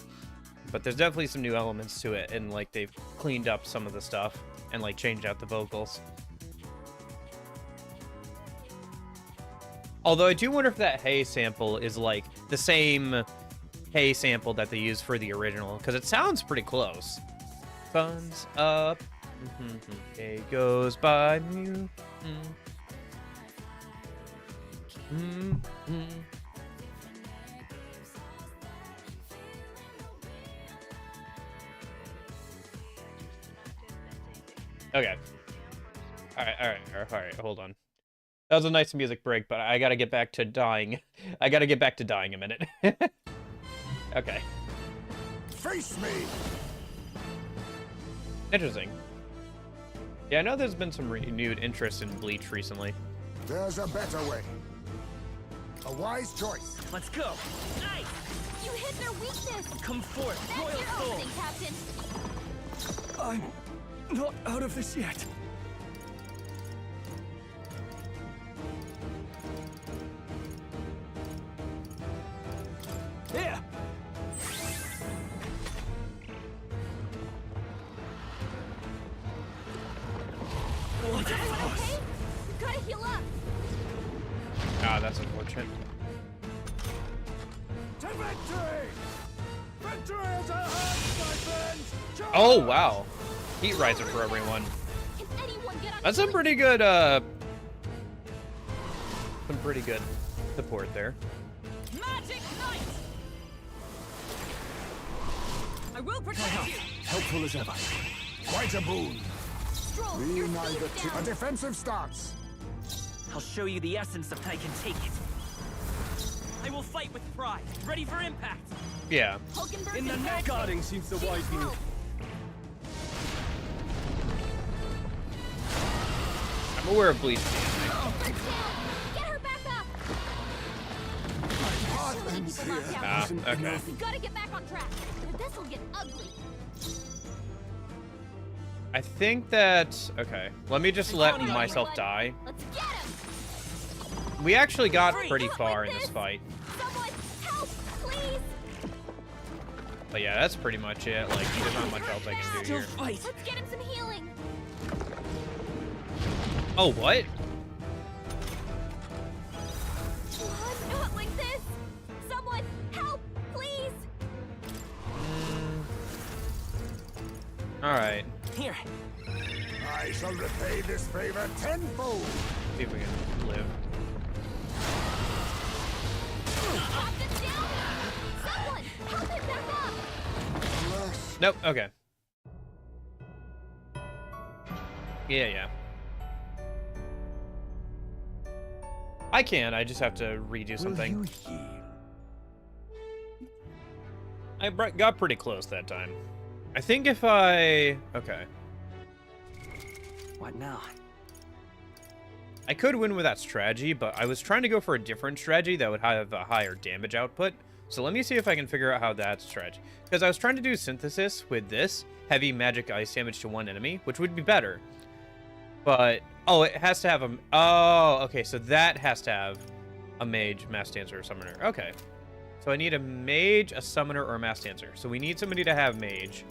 But there's definitely some new elements to it, and, like, they've cleaned up some of the stuff and, like, changed out the vocals. Although I do wonder if that Hey sample is, like, the same Hey sample that they used for the original, because it sounds pretty close. Thumbs up. Hey goes by you. Okay. All right, hold on. That was a nice music break, but I gotta get back to dying. I gotta get back to dying a minute. Okay. Face me! Interesting. Yeah, I know there's been some renewed interest in Bleach recently. There's a better way. A wise choice. Let's go. Nice! You hit the your weakness. Come forth, That's Royal your Soul! opening, Captain. I'm not out of this yet. Here! What Everyone okay? We've got to heal up. Ah, that's unfortunate. To victory! Victory is at hand, my friends! Oh, wow. Heat riser for everyone. Can anyone get on That's some pretty good, some pretty good support there. Magic Knight! I will protect you! Helpful as ever. Quite a boon. Stroll, your Reunite speed the is two. A down. defensive stance. I'll show you the essence of I can take it. I will fight with pride, ready for impact. Yeah. Hulkenberg In the is neck back. guarding seems the She wise needs move. help. I'm aware of bleach. Hulkenberg's down. Get her back up. So many people knocked out. Ah, Isn't okay. enough. We gotta get back on track, or this'll get ugly. I think that... Okay. Let me just let myself die. Let's get him. We actually got Free. pretty Do it far with in this this. fight. Someone help, please. But yeah, that's pretty much it. Like, there's not much else I can do Still here. fight. Let's get him some healing. Oh, what? What? Not like this. Someone help, please. Alright. Here. I shall repay this favor tenfold. See if we can live. Captain's down. Someone help him back up. Nope, okay. Yeah. I can, I just have to redo something. Will you heal? I got pretty close that time. I think if I... Okay. What now? I could win with that strategy, but I was trying to go for a different strategy that would have a higher damage output. So let me see if I can figure out how that strategy... Because I was trying to do synthesis with this, heavy magic ice damage to one enemy, which would be better. But... Oh, it has to have a... Oh, okay, so that has to have a mage, mass dancer, or summoner. Okay. So I need a mage, a summoner, or a mass dancer. So we need somebody to have mage,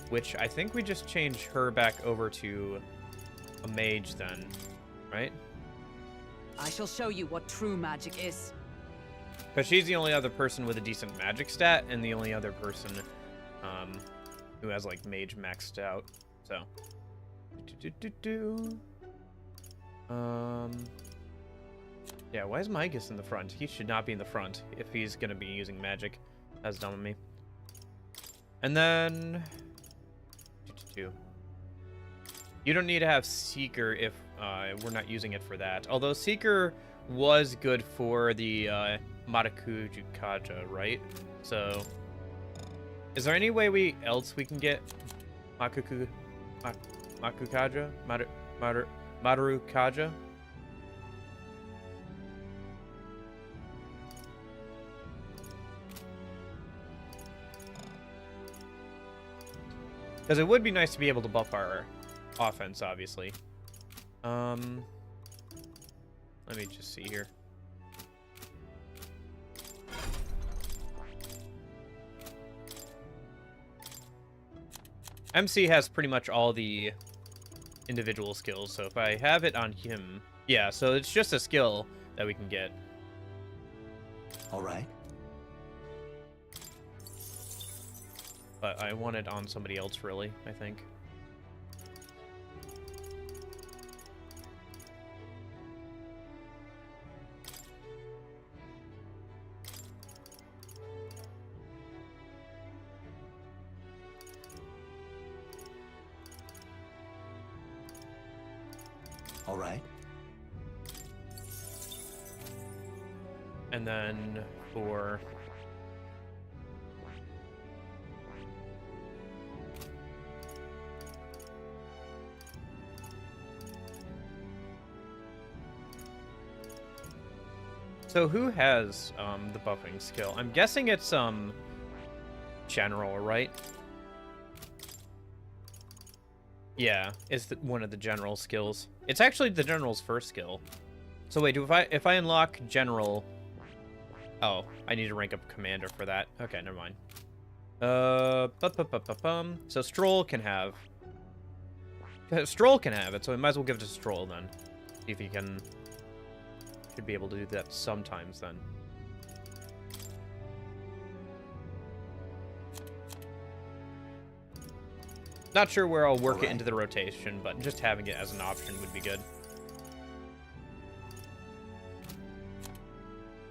which I think we just change her back over to a mage then, right? I shall show you what true magic is. Because she's the only other person with a decent magic stat, and the only other person who has, like, mage maxed out. So. Yeah, why is Migas in the front? He should not be in the front if he's going to be using magic. That's dumb of me. And then... You don't need to have Seeker if we're not using it for that. Although Seeker was good for the Marakujukaja, right? So, is there any way else we can get Makukaja? Marukaja? Because it would be nice to be able to buff our offense, obviously. Let me just see here. MC has pretty much all the individual skills, so if I have it on him... Yeah, so it's just a skill that we can get. All right. But I want it on somebody else, really, I think. All right. And then for... So who has the buffing skill? I'm guessing it's general, right? Yeah, it's one of the general skills. It's actually the general's first skill. So wait, if I unlock general... Oh, I need to rank up commander for that. Okay, never mind. So Stroll can have... Stroll can have it, so we might as well give it to Stroll then. See if he can... Should be able to do that sometimes then. Not sure where I'll work it into the rotation, but just having it as an option would be good.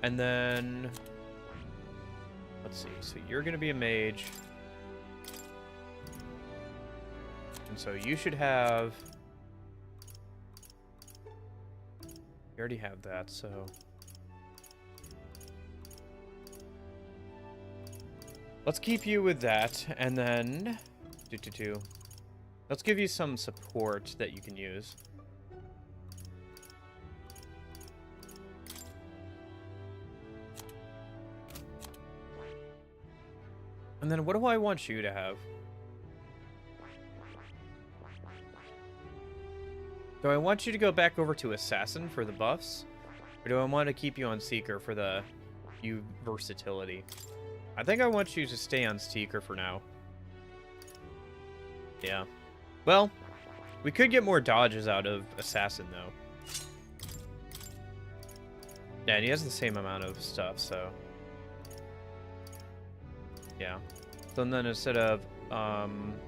And then... Let's see. So you're going to be a mage. And so you should have... You already have that, so... Let's keep you with that, and then... Let's give you some support that you can use. And then what do I want you to have? Do I want you to go back over to Assassin for the buffs? Or do I want to keep you on Seeker for the versatility? I think I want you to stay on Seeker for now. Yeah. Well, we could get more dodges out of Assassin, though. Yeah, and he has the same amount of stuff, so... Yeah. So then instead of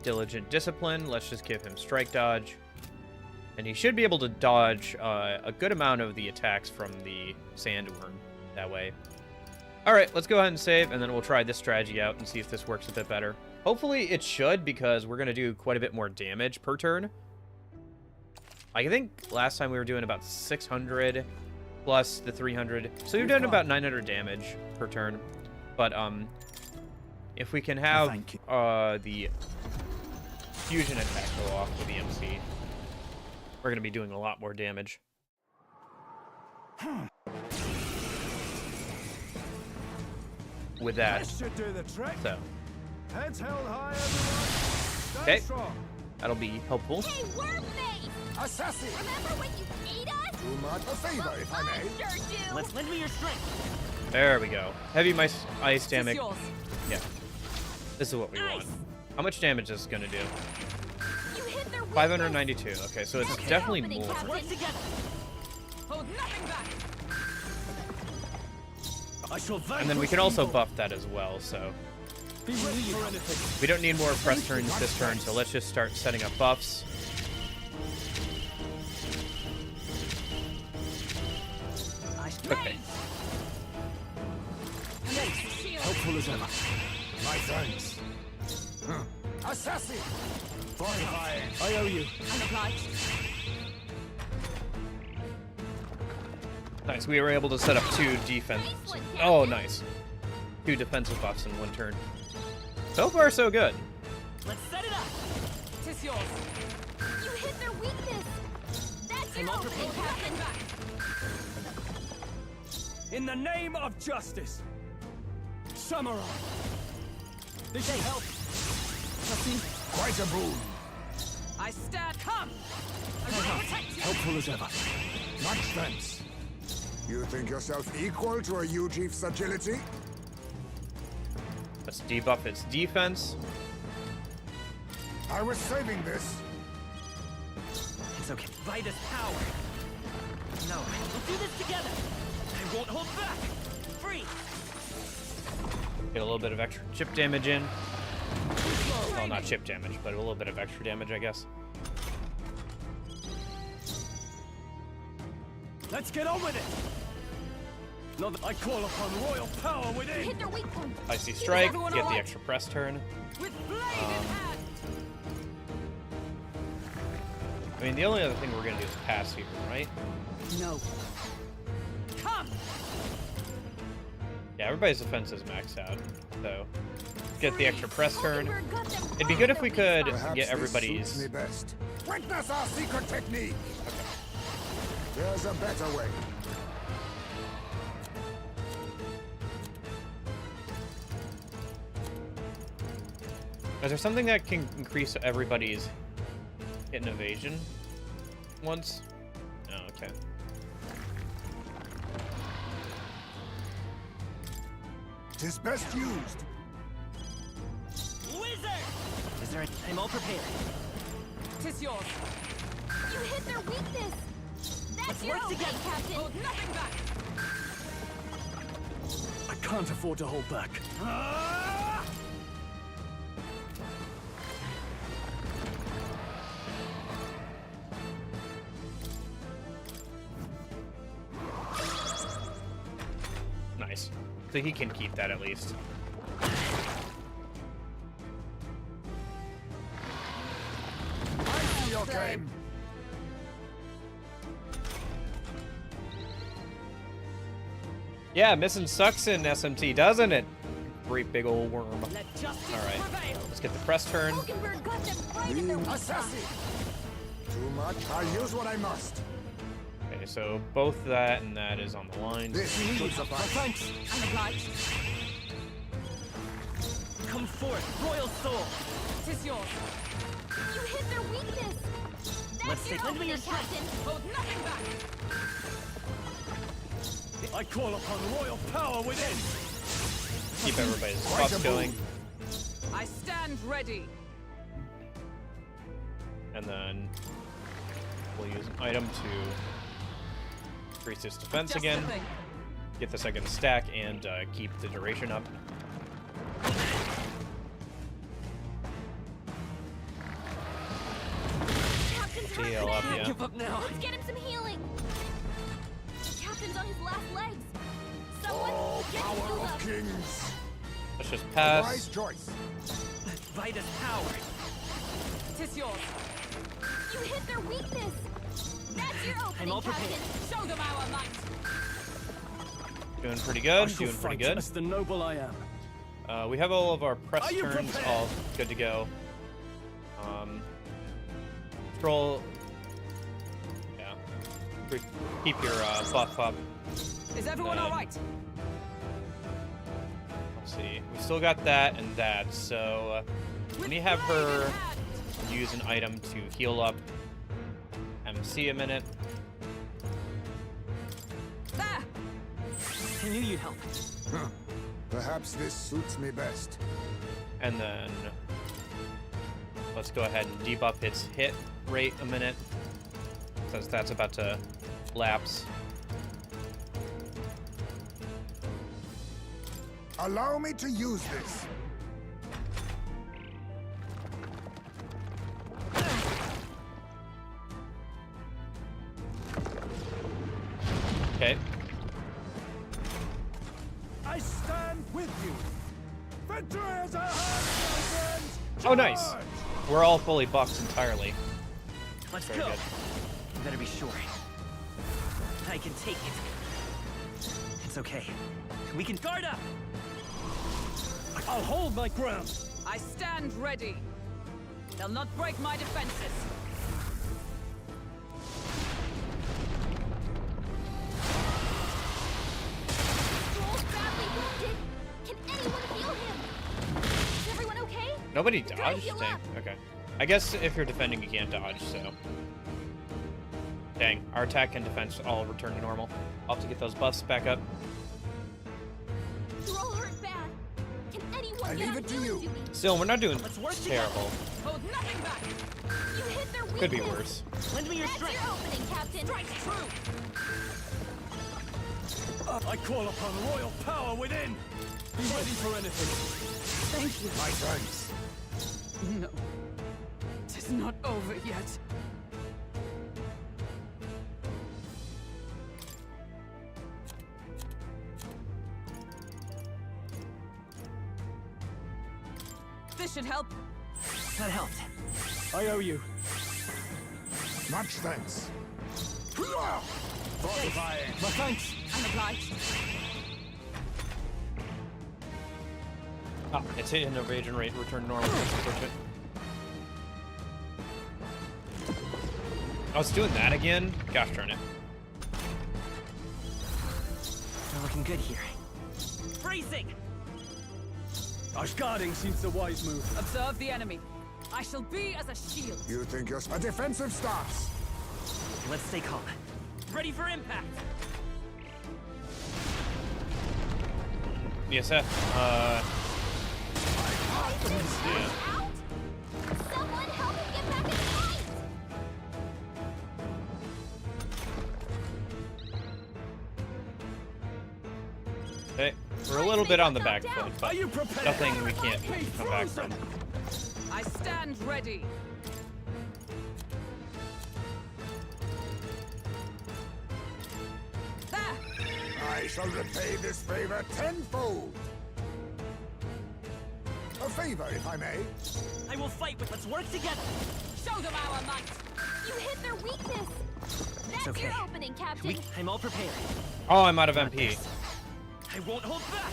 Diligent Discipline, let's just give him Strike Dodge. And he should be able to dodge a good amount of the attacks from the Sandworm that way. Alright, let's go ahead and save, and then we'll try this strategy out and see if this works a bit better. Hopefully it should, because we're going to do quite a bit more damage per turn. I think last time we were doing about 600 plus the 300. So we've done about 900 damage per turn. But if we can have the fusion attack go off with the MC, we're going to be doing a lot more damage. With that. Should do the trick. So. Heads held high, everyone. Okay. Strong. That'll be helpful. Hey, Wormface! Assassin! Remember when you ate us? Do not a favor, if I may. I sure do! Let's lend me your strength. There we go. Heavy ice It's damage. yours. Yeah. This is what we want. How much damage is this going to do? You hit their weakness. 592. Okay, so it's That's definitely opening, more. Captain. Work together. Hold nothing back. I shall And then we can also buff that as well, so... be ready for anything. We don't need more press turns this turn, so let's just start setting up buffs. Okay. Helpful as ever. My thanks. Assassin! Fortifying. I owe you. I'm obliged. Nice, we were able to set up 2 defense... Oh, nice. 2 defensive buffs in 1 turn. So far, so good. Let's set it up. Tis yours. You hit their weakness. That's I'm your all opening, prepared. Captain. Back. In the name of justice. Samurai. This should help. Quite a boon. I stand. Come. I will protect you. Helpful as ever. Much thanks. You think yourself equal to a Ujief's agility? Let's debuff its defense. I was saving this. It's okay. Vitus power. No, we'll do this together. I won't hold back. Free. Get a little bit of extra chip damage in. Well, not chip damage, but a little bit of extra damage, I guess. Let's get on with it. Not that I call upon royal power You within. hit their weak point. Icy Strike, everyone get the alright? extra press turn. With blade in hand. I mean, the only other thing we're going to do is pass here, right? No. Come. Yeah, everybody's defense is maxed out, so get the extra press turn. Mockingbird got them It'd be all good if that we we could found. Perhaps get this everybody's... suits me best. Witness our secret technique. There's a better way. Is there something that can increase everybody's hit and evasion once? Oh, okay. Tis best used. Wizard! Is there a... I'm all prepared. Tis yours. You hit their weakness. That's Let's your work opening, together. Captain. Hold nothing back. I can't afford to hold back. Ah! Nice. So he can keep that at least. I see your game. Yeah, missing sucks in SMT, doesn't it? Great big old worm. Let justice All right. prevail! Let's get the press turn. Hulkenberg got them right in their Being weak spot. assassin. Too much. I'll use what I must. Okay, so both that and that is on the line. This should suffice. Thanks. I'm obliged. Come forth, royal soul! Tis yours. You hit their weakness. Let's That's your take- lend me opening, your strength. Captain. Hold nothing back. I call upon royal power within. Keep everybody's Quite buffs a going. I stand ready. And then we'll use an item to increase its defense Just again. the thing. Get the second stack and keep the duration up. Captain's hurt DL up, now. yeah. Give up now! Let's get him some healing. Captain's on his last legs. Someone Oh, get him power healed of up. kings. Let's just Wise pass. choice. Vitus power! Tis yours. You hit their weakness. That's your opening, all prepared. Captain. Show them our might. Doing pretty I good. shall Doing pretty fight good. as the noble I am. We have all of our press Are you turns prepared? all good to go. Scroll. Yeah. Keep your buff up. Is everyone Then- all right? Let's see. We still got that and that, so let me have her use an item to heal up MC a minute. There. I knew you'd help. Huh. Perhaps this suits me best. And then let's go ahead and debuff its hit rate a minute, since that's about to lapse. Allow me to use this. Okay. I stand with you. Victory is our hand, my friends. Oh, nice. Charge! We're all fully buffed entirely. Let's Very go! good. You better be sure. I can take it. It's okay. We can guard up! I'll hold my ground. I stand ready. They'll not break my defenses. Joel's badly wounded. Can anyone heal him? Is everyone okay? Nobody Try to dodged? heal Dang. up. Okay. I guess if you're defending, you can't dodge, so. Dang. Our attack and defense all return to normal. I'll have to get those buffs back up. You're all hurt bad. Can anyone I get leave on it to healing you. duty? Still, we're not doing Let's work together. terrible. Hold nothing back. You hit their weakness. Could be worse. Lend me your That's strength! your opening, Captain. Strike true. I call upon royal power within. Be ready for anything. Thank you. My thanks. No. Tis not over yet. This should help. That helped. I owe you. Much thanks. Fortifying. My thanks. I'm obliged. Ah, its hit and evasion rate return to normal. That's unfortunate. I was doing that again? Gosh darn it. We're looking good here. Bracing! Guarding seems the wise move. Observe the enemy. I shall be as a shield. You think you're a defensive stance? Let's stay calm. Ready for impact! Yes, sir. Out? Someone help him get back in fight! Okay, we're a little bit on the back foot, Are but you prepared? nothing we can't come back from. I stand ready. There! I shall repay this favor tenfold. A favor, if I may. I will fight with. Let's work together. Show them our might. You hit their weakness! That's okay. your opening, Captain. I'm all prepared. Oh, I'm out of MP. I won't hold back.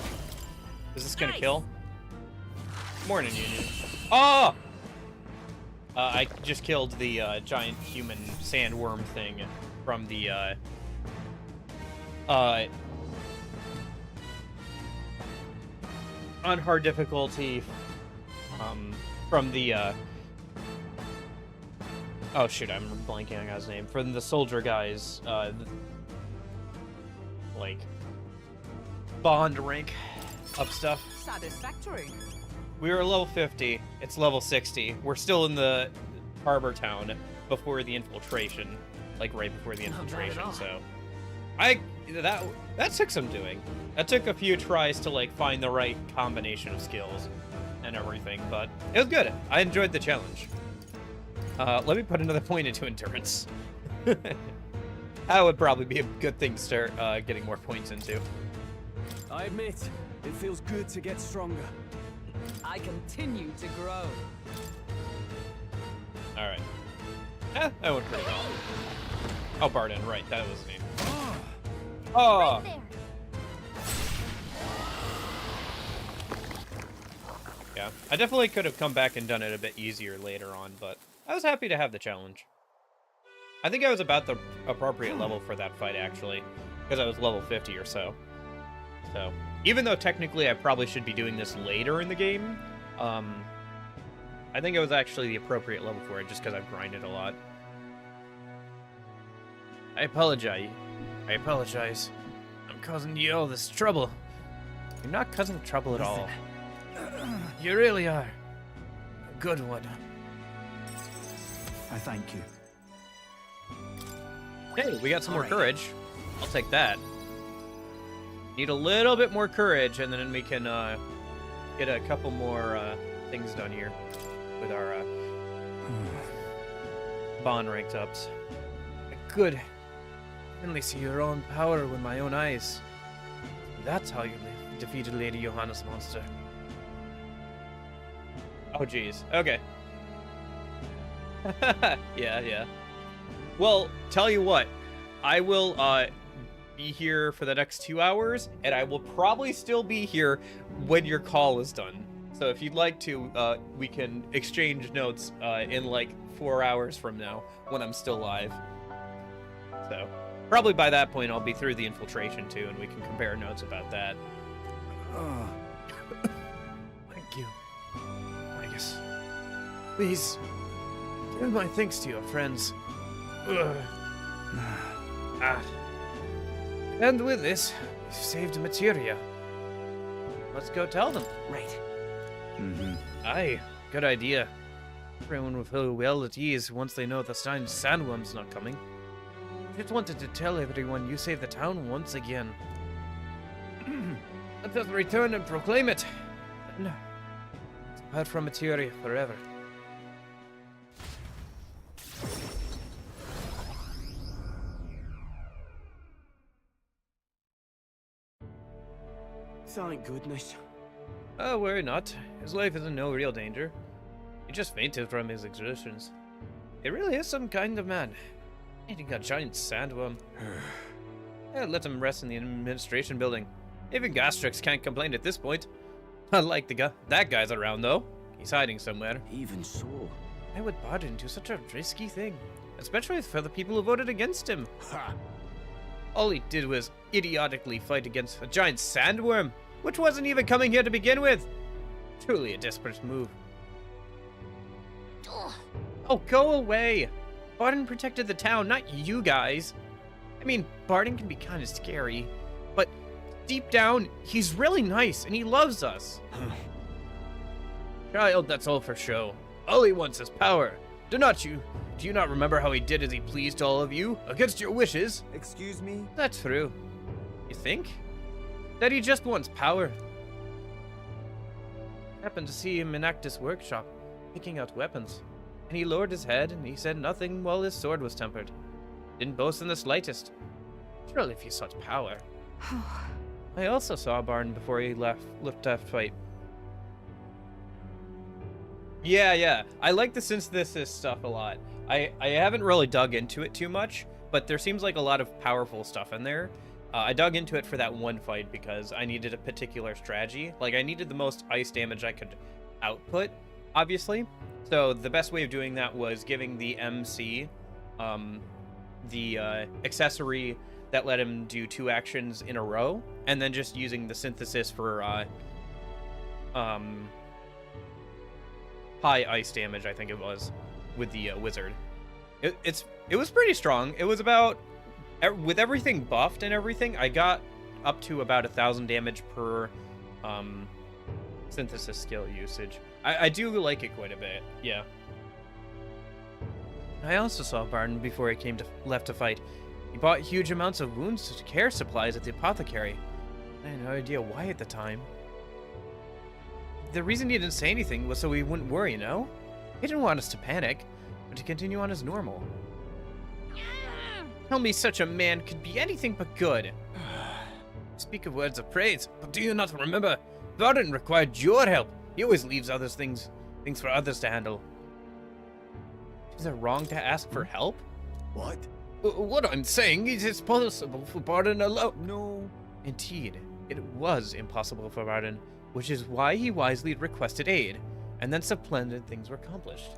Is this gonna Nice. kill? Morning, Union. Oh! I just killed the giant human sandworm thing from the on hard difficulty from the oh shoot, I'm blanking on his name. From the soldier guys like bond rank up stuff. Satisfactory. We were level 50. It's level 60. We're still in the harbor town before the infiltration, like right before the Not bad at infiltration. all. So, that took some doing. That took a few tries to like find the right combination of skills and everything, but it was good. I enjoyed the challenge. Let me put another point into endurance. That would probably be a good thing to start getting more points into. I admit, it feels good to get stronger. I continue to grow. All right. That went pretty well. Oh, Barden, right? That was his name. Oh. Right there. Yeah, I definitely could have come back and done it a bit easier later on, but I was happy to have the challenge. I think I was about the appropriate level for that fight, actually, because I was level 50 or so. So, even though technically I probably should be doing this later in the game, I think it was actually the appropriate level for it, just because I've grinded a lot. I apologize. I'm causing you all this trouble. You're not causing trouble at all. You really are. A good one. I thank you. Hey, we got some more Alright. courage. I'll take that. Need a little bit more courage, and then we can get a couple more things done here with our bond ranked ups. I could finally see your own power with my own eyes. That's how you defeated Lady Johannes Monster. Oh, jeez. Okay. Yeah. Well, tell you what. I will be here for the next 2 hours, and I will probably still be here when your call is done. So if you'd like to, we can exchange notes in like 4 hours from now when I'm still live. So probably by that point I'll be through the infiltration too, and we can compare notes about that. Thank you. I guess. Please, give my thanks to your friends. And with this, we've saved materia. Let's go tell them. Right. Aye, good idea. Everyone will feel well at ease once they know the sandworm's not coming. Just wanted to tell everyone you saved the town once again. Let us return and proclaim it. And depart from materia forever. Thank goodness. Oh, worry not. His life is in no real danger. He just fainted from his exertions. He really is some kind of man. Eating a giant sandworm. Let him rest in the administration building. Even Gastrix can't complain at this point. Unlike that guy's around, though. He's hiding somewhere. Even so. I would pardon to such a risky thing. Especially for the people who voted against him. Ha! All he did was idiotically fight against a giant sandworm, which wasn't even coming here to begin with. Truly a desperate move. Ugh. Oh, go away! Barton protected the town, not you guys. I mean, Barton can be kind of scary, but deep down, he's really nice and he loves us. Child, that's all for show. All he wants is power. Do you not remember how he did as he pleased all of you, against your wishes? Excuse me? That's true. You think? That he just wants power. Happened to see him in Actus' workshop, picking out weapons. And he lowered his head and he said nothing while his sword was tempered. Didn't boast in the slightest. Surely if he sought power. I also saw Barton before he left to fight. Yeah. I like the synthesis stuff a lot. I haven't really dug into it too much, but there seems like a lot of powerful stuff in there. I dug into it for that one fight because I needed a particular strategy. Like, I needed the most ice damage I could output, obviously. So the best way of doing that was giving the MC the accessory that let him do 2 actions in a row, and then just using the synthesis for high ice damage, I think it was, with the wizard. It was pretty strong. It was about, with everything buffed and everything, I got up to about 1,000 damage per synthesis skill usage. I do like it quite a bit, yeah. I also saw Barton before he left to fight. He bought huge amounts of wounds care supplies at the apothecary. I had no idea why at the time. The reason he didn't say anything was so we wouldn't worry, you know? He didn't want us to panic, but to continue on as normal. Tell me such a man could be anything but good. Speak of words of praise, but do you not remember? Barton required your help. He always leaves things for others to handle. Is it wrong to ask for help? What? What I'm saying is it's possible for Barton alone. No. Indeed, it was impossible for Barton, which is why he wisely requested aid, and then splendid things were accomplished.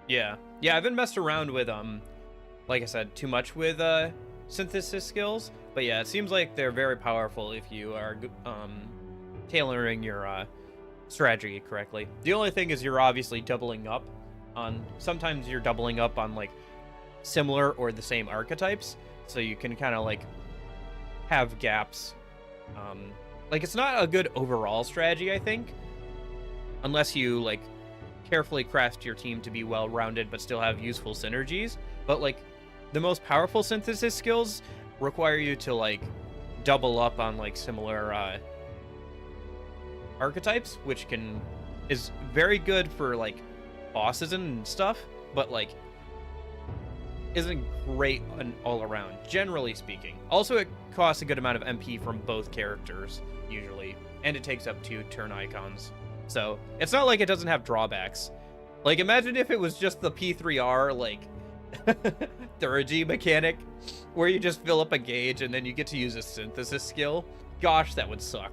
Yeah, I haven't messed around with, like I said, too much with, synthesis skills, but yeah, it seems like they're very powerful if you are, tailoring your, strategy correctly. The only thing is you're obviously doubling up on, sometimes you're doubling up on, like, similar or the same archetypes, so you can kind of, like, have gaps. Like, it's not a good overall strategy, I think, unless you, like, carefully craft your team to be well-rounded but still have useful synergies. But, like, the most powerful synthesis skills require you to, like, double up on, like, similar archetypes, which is very good for, like, bosses and stuff, but, like, isn't great all around, generally speaking. Also, it costs a good amount of MP from both characters, usually, and it takes up 2 turn icons. So, it's not like it doesn't have drawbacks. Like, imagine if it was just the P3R, like, Thurgy mechanic, where you just fill up a gauge and then you get to use a synthesis skill. Gosh, that would suck.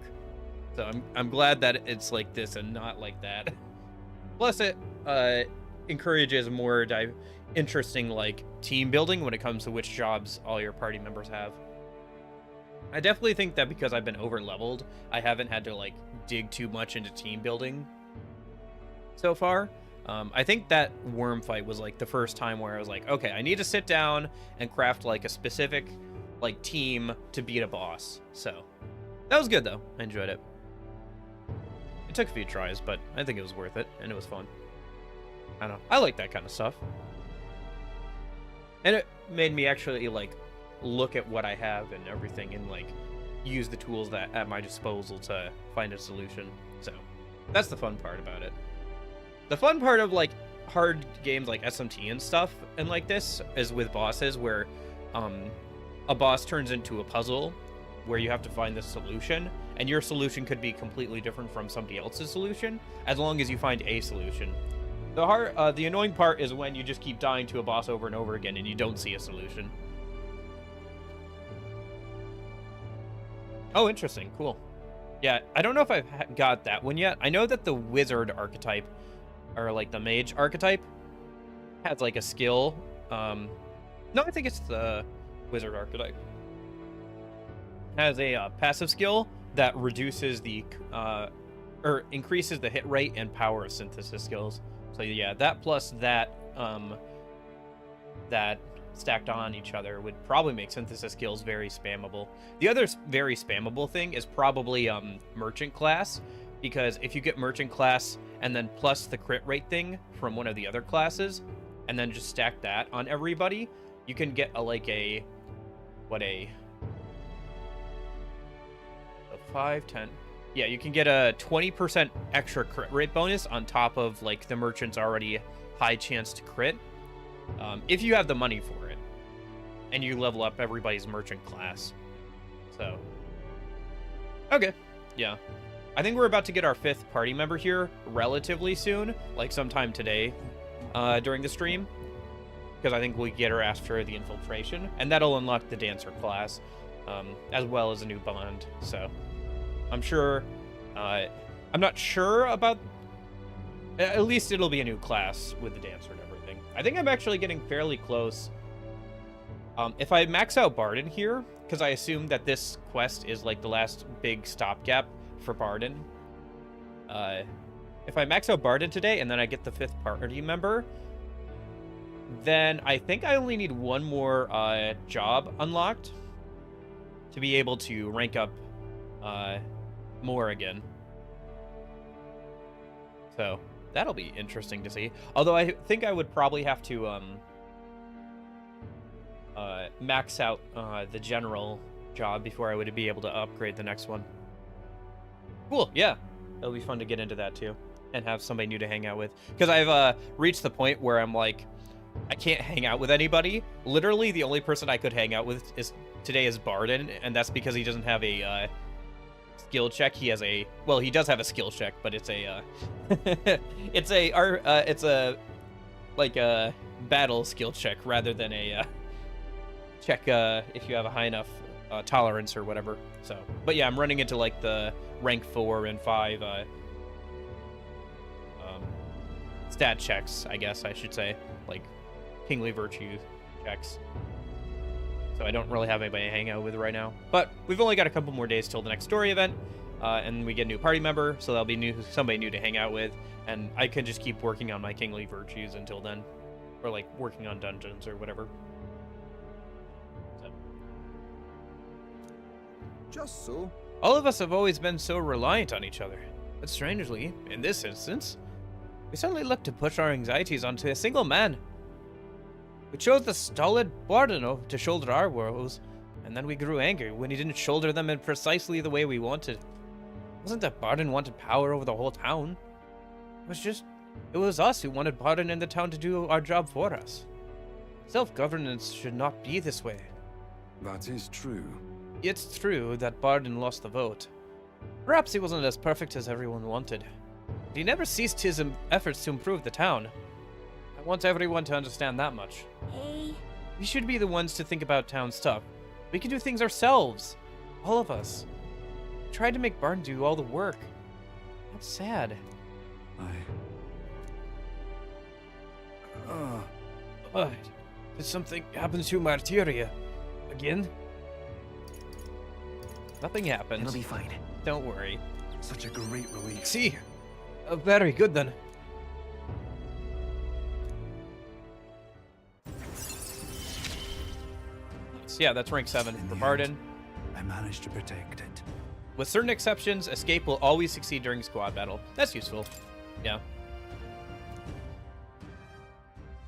So, I'm glad that it's like this and not like that. Plus, it encourages more interesting, like, team building when it comes to which jobs all your party members have. I definitely think that because I've been over-leveled, I haven't had to, like, dig too much into team building so far. I think that worm fight was, like, the first time where I was like, okay, I need to sit down and craft, like, a specific, like, team to beat a boss. So, that was good, though. I enjoyed it. It took a few tries, but I think it was worth it, and it was fun. I don't know. I like that kind of stuff. And it made me actually, like, look at what I have and everything and, like, use the tools that at my disposal to find a solution. So, that's the fun part about it. The fun part of, like, hard games like SMT and stuff and like this is with bosses where a boss turns into a puzzle where you have to find the solution, and your solution could be completely different from somebody else's solution, as long as you find a solution. The annoying part is when you just keep dying to a boss over and over again and you don't see a solution. Oh, interesting. Cool. Yeah, I don't know if I've got that one yet. I know that the wizard archetype, or like the mage archetype, has like a skill. No, I think it's the wizard archetype. has a passive skill that reduces the or increases the hit rate and power of synthesis skills. So yeah, that plus that that stacked on each other would probably make synthesis skills very spammable. The other very spammable thing is probably merchant class, because if you get merchant class and then plus the crit rate thing from one of the other classes, and then just stack that on everybody, you can get a 5, 10. Yeah, you can get a 20% extra crit rate bonus on top of like the merchant's already high chance to crit, if you have the money for it, and you level up everybody's merchant class. So, okay, yeah. I think we're about to get our 5th party member here relatively soon, like sometime today during the stream, because I think we get her after the infiltration, and that'll unlock the dancer class, as well as a new bond. So I'm sure, I'm not sure about, at least it'll be a new class with the dancer and everything. I think I'm actually getting fairly close. If I max out Barden here, because I assume that this quest is like the last big stopgap for Barden. If I max out Barden today and then I get the 5th party member, then I think I only need one more job unlocked to be able to rank up more again. So that'll be interesting to see. Although I think I would probably have to max out the general job before I would be able to upgrade the next one. Cool, yeah. It'll be fun to get into that too, and have somebody new to hang out with. Because I've reached the point where I'm like, I can't hang out with anybody. Literally, the only person I could hang out with today is Barden, and that's because he doesn't have a skill check. He has a, well, he does have a skill check, but it's a it's a like a battle skill check rather than a check if you have a high enough tolerance or whatever. So, but yeah, I'm running into like the rank 4 and 5 stat checks, I guess I should say, like kingly virtue checks. So I don't really have anybody to hang out with right now. But we've only got a couple more days till the next story event, and we get a new party member, so that'll be somebody new to hang out with, and I can just keep working on my kingly virtues until then, or like working on dungeons or whatever. So. Just so. All of us have always been so reliant on each other, but strangely, in this instance, we suddenly looked to push our anxieties onto a single man. We chose the stolid Bardeno to shoulder our woes, and then we grew angry when he didn't shoulder them in precisely the way we wanted. It wasn't that Barden wanted power over the whole town. It was us who wanted Barden in the town to do our job for us. Self-governance should not be this way. That is true. It's true that Barden lost the vote. Perhaps he wasn't as perfect as everyone wanted, but he never ceased his efforts to improve the town. I want everyone to understand that much. Hey. We should be the ones to think about town stuff. We can do things ourselves. All of us. We tried to make Barden do all the work. That's sad. What? Did something happen to Martyria? Again? Nothing happened. It'll be fine. Don't worry. Such a great relief. See? Very good then. Yeah, that's rank 7 for Barden. I managed to protect it. With certain exceptions, escape will always succeed during squad battle. That's useful. Yeah.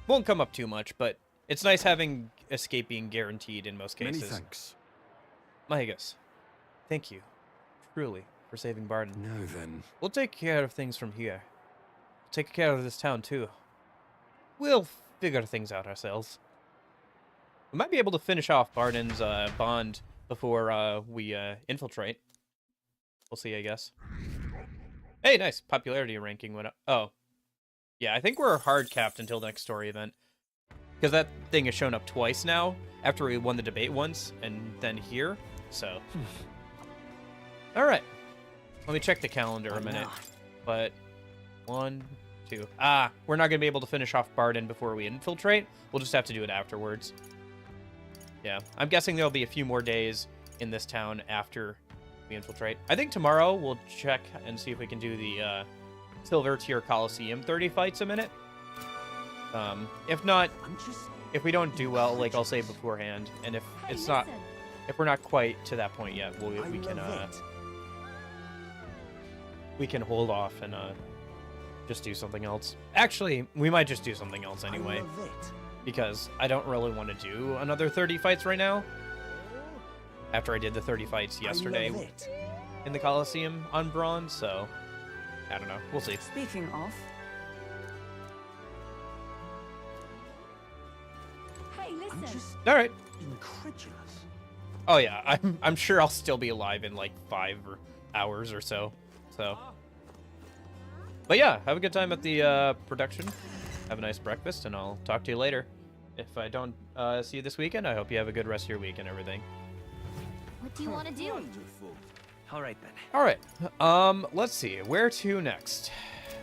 Won't come up too much, but it's nice having escape being guaranteed in most cases. Many thanks. Magus, thank you, truly, for saving Barden. Now then. We'll take care of things from here. Take care of this town, too. We'll figure things out ourselves. We might be able to finish off Barden's bond before we infiltrate. We'll see, I guess. Hey, nice. Popularity ranking went up. Oh. Yeah, I think we're hard capped until the next story event. Because that thing has shown up twice now, after we won the debate once, and then here. So. Alright. Let me check the calendar a minute. But 1, 2. We're not going to be able to finish off Barden before we infiltrate. We'll just have to do it afterwards. Yeah, I'm guessing there'll be a few more days in this town after we infiltrate. I think tomorrow we'll check and see if we can do the Silver Tier Coliseum 30 fights a minute. If not, if we don't do well, like I'll say beforehand, and if Hey, it's not, listen. if we're not quite to that point yet, we can hold off and just do something else. Actually, we might just do something else anyway, because I don't really want to do another 30 fights right now. After I did the 30 fights yesterday in the Coliseum on bronze, so I don't know. We'll see. Speaking of, Hey, listen. All right. Incredulous. Oh yeah, I'm sure I'll still be alive in like 5 hours or so. So, but yeah, have a good time at the production. Have a nice breakfast, and I'll talk to you later. If I don't see you this weekend, I hope you have a good rest of your week and everything. What do you want to do? All right then. All right. Let's see. Where to next?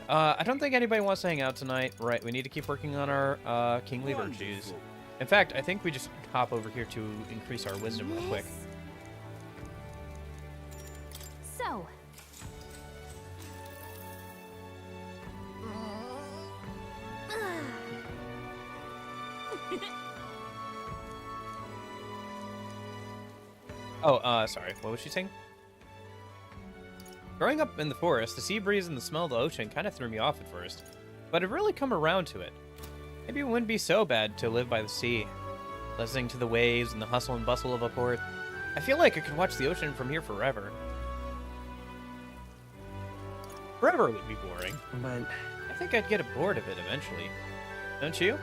I don't think anybody wants to hang out tonight. Right. We need to keep working on our kingly virtues. In fact, I think we just hop over here to increase our wisdom real quick. So. Oh, sorry. What was she saying? Growing up in the forest, the sea breeze and the smell of the ocean kind of threw me off at first, but I've really come around to it. Maybe it wouldn't be so bad to live by the sea, listening to the waves and the hustle and bustle of a port. I feel like I could watch the ocean from here forever. Forever would be boring, but I think I'd get bored of it eventually. Don't you?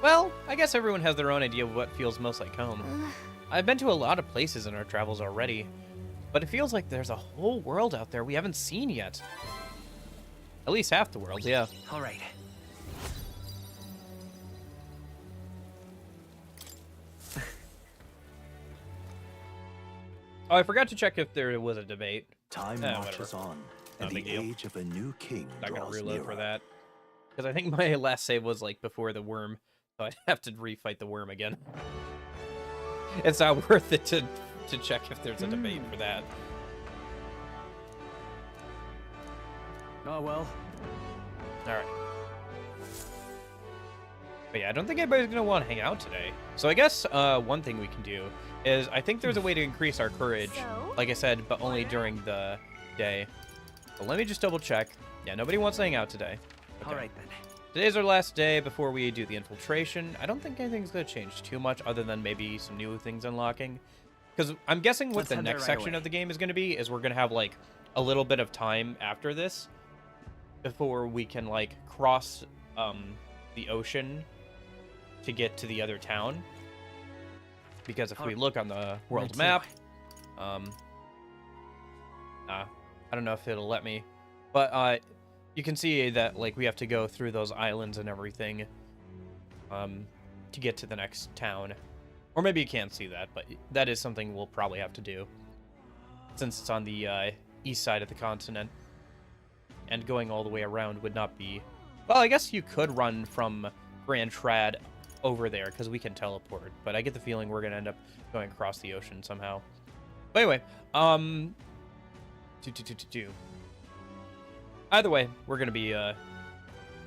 Well, I guess everyone has their own idea of what feels most like home. I've been to a lot of places in our travels already, but it feels like there's a whole world out there we haven't seen yet. At least half the world, yeah. All right. Oh, I forgot to check if there was a debate. Time marches on, Not and a big the deal. age of a new king Not gonna draws reload for nearer. that. Because I think my last save was like before the worm, so I'd have to refight the worm again. It's not worth it to check if there's a debate for that. Oh well. Alright. But yeah, I don't think anybody's gonna want to hang out today. So I guess one thing we can do is I think there's a way to increase our courage, So? like I said, but only during the day. But let me just double check. Yeah, nobody wants to hang out today. All right then. Today's our last day before we do the infiltration. I don't think anything's going to change too much other than maybe some new things unlocking. Because I'm guessing what Let's the head there next right section away. of the game is going to be is we're going to have like a little bit of time after this before we can like cross the ocean to get to the other town. Because if we look on the world too. map, I don't know if it'll let me, but you can see that like we have to go through those islands and everything to get to the next town. Or maybe you can't see that, but that is something we'll probably have to do since it's on the east side of the continent. And going all the way around would not be... Well, I guess you could run from Grand Trad over there because we can teleport, but I get the feeling we're going to end up going across the ocean somehow. But anyway, either way, we're gonna be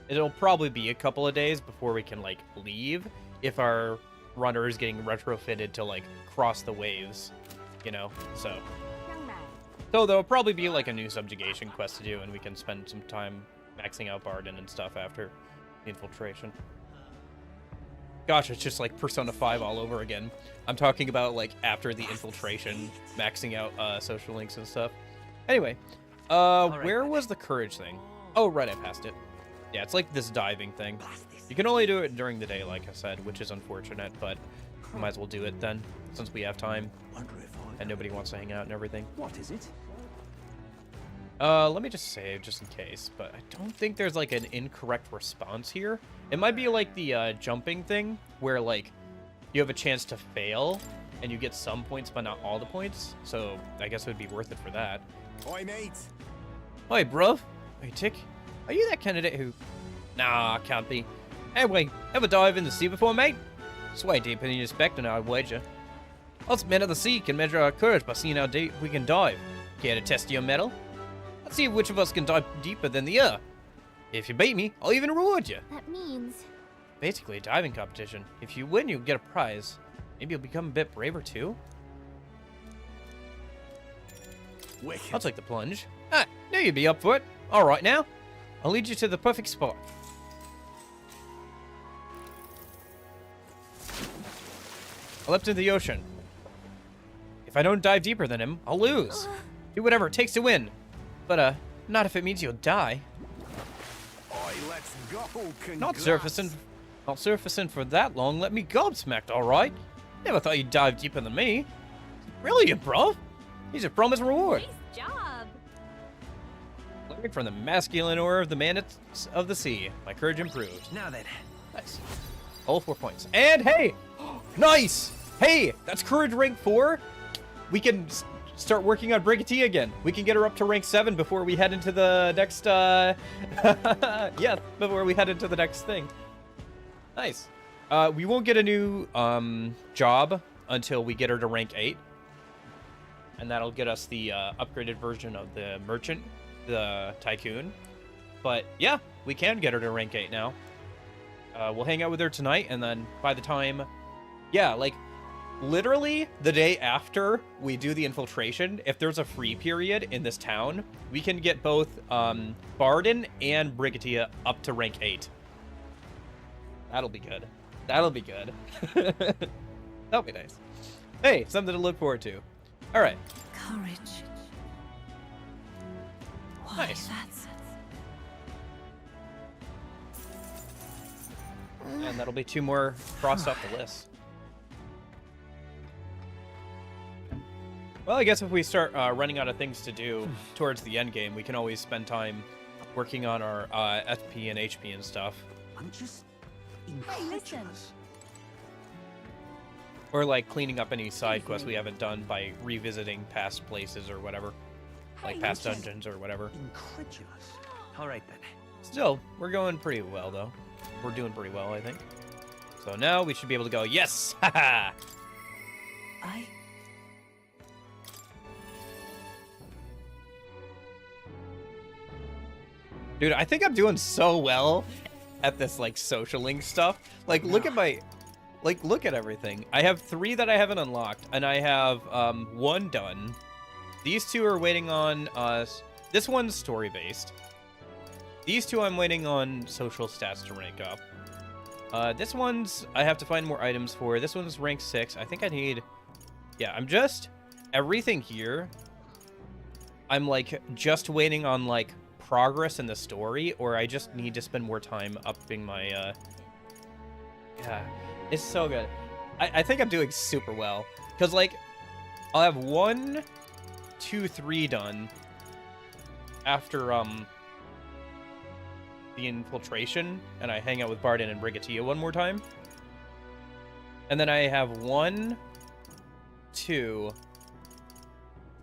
it'll probably be a couple of days before we can like leave if our runner is getting retrofitted to like cross the waves, you know. So there'll probably be like a new subjugation quest to do, and we can spend some time maxing out Barden and stuff after the infiltration. Gosh, it's just like Persona 5 all over again. I'm talking about like after the infiltration, maxing out social links and stuff. Anyway, where was the courage thing? Oh, right, I passed it. Yeah, it's like this diving thing. You can only do it during the day, like I said, which is unfortunate, but we might as well do it then, since we have time and nobody wants to hang out and everything. What is it? Let me just save just in case, but I don't think there's like an incorrect response here. It might be like the jumping thing, where like you have a chance to fail and you get some points but not all the points, so I guess it would be worth it for that. Oi, mate. Hi, bruv. Hey, Tick. Are you that candidate who... Nah, can't be. Anyway, ever dive in the sea before, mate? It's way deeper than you expect, and I'd wager. Us men of the sea can measure our courage by seeing how deep we can dive. Care to test your mettle? Let's see which of us can dive deeper than the other. If you beat me, I'll even reward you. That means... Basically a diving competition. If you win, you'll get a prize. Maybe you'll become a bit braver too. Wicked. I'll take the plunge. Ah, knew you'd be up for it. All right now, I'll lead you to the perfect spot. I leapt into the ocean. If I don't dive deeper than him, I'll lose. Do whatever it takes to win. But, not if it means you'll die. Oi, let's go. Not surfacing for that long. Let me gobsmacked, all right? Never thought you'd dive deeper than me. Brilliant, bro. Here's your promised reward. Nice job. Learning from the masculine aura of the man of the sea. My courage improved. Now then. Nice. All 4 points. And hey! Nice! Hey, that's courage rank 4. We can start working on Brigatia again. We can get her up to rank 7 before we head into the next, yeah, before we head into the next thing. Nice. We won't get a new, job until we get her to rank 8. And that'll get us the, upgraded version of the merchant, the tycoon. But, yeah, we can get her to rank 8 now. We'll hang out with her tonight, and then by the time... Yeah, like, literally the day after we do the infiltration, if there's a free period in this town, we can get both Barden and Brigatia up to rank 8. That'll be good. That'll be good. That'll be nice. Hey, something to look forward to. All right. Courage. Why Nice. that's... And that'll be 2 more crossed off the list. Well, I guess if we start running out of things to do towards the end game, we can always spend time working on our FP and HP and stuff. I'm just Hey, listen. incredulous. Or like cleaning up any side quests we haven't done by revisiting past places or whatever. Like past dungeons or whatever. Incredulous. All right then. Still, we're going pretty well though. We're doing pretty well, I think. So now we should be able to go, yes! Haha! I... Dude, I think I'm doing so well at this, like, socialing stuff. Like, look at my... Like, look at everything. I have 3 that I haven't unlocked, and I have 1 done. These 2 are waiting on... this one's story-based. These 2 I'm waiting on social stats to rank up. This one's... I have to find more items for. This one's rank 6. I think I need... Yeah, I'm just... Everything here... I'm, like, just waiting on, like... progress in the story, or I just need to spend more time upping my yeah, it's so good. I think I'm doing super well, because like I'll have 1, 2, 3 done after the infiltration, and I hang out with Barden and Brigatia one more time, and then I have 1, 2,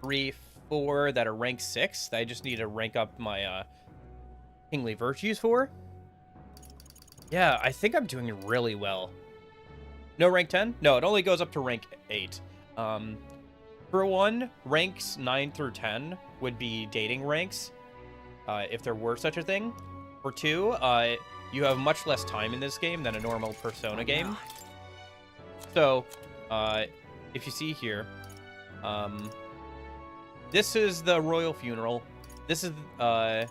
3, 4 that are rank 6 that I just need to rank up my kingly virtues for. Yeah, I think I'm doing really well. No rank 10? No, it only goes up to rank 8. For 1, ranks 9 through 10 would be dating ranks, if there were such a thing. For 2, you have much less time in this game than a normal Persona game. So, if you see here, this is the royal funeral. This is, I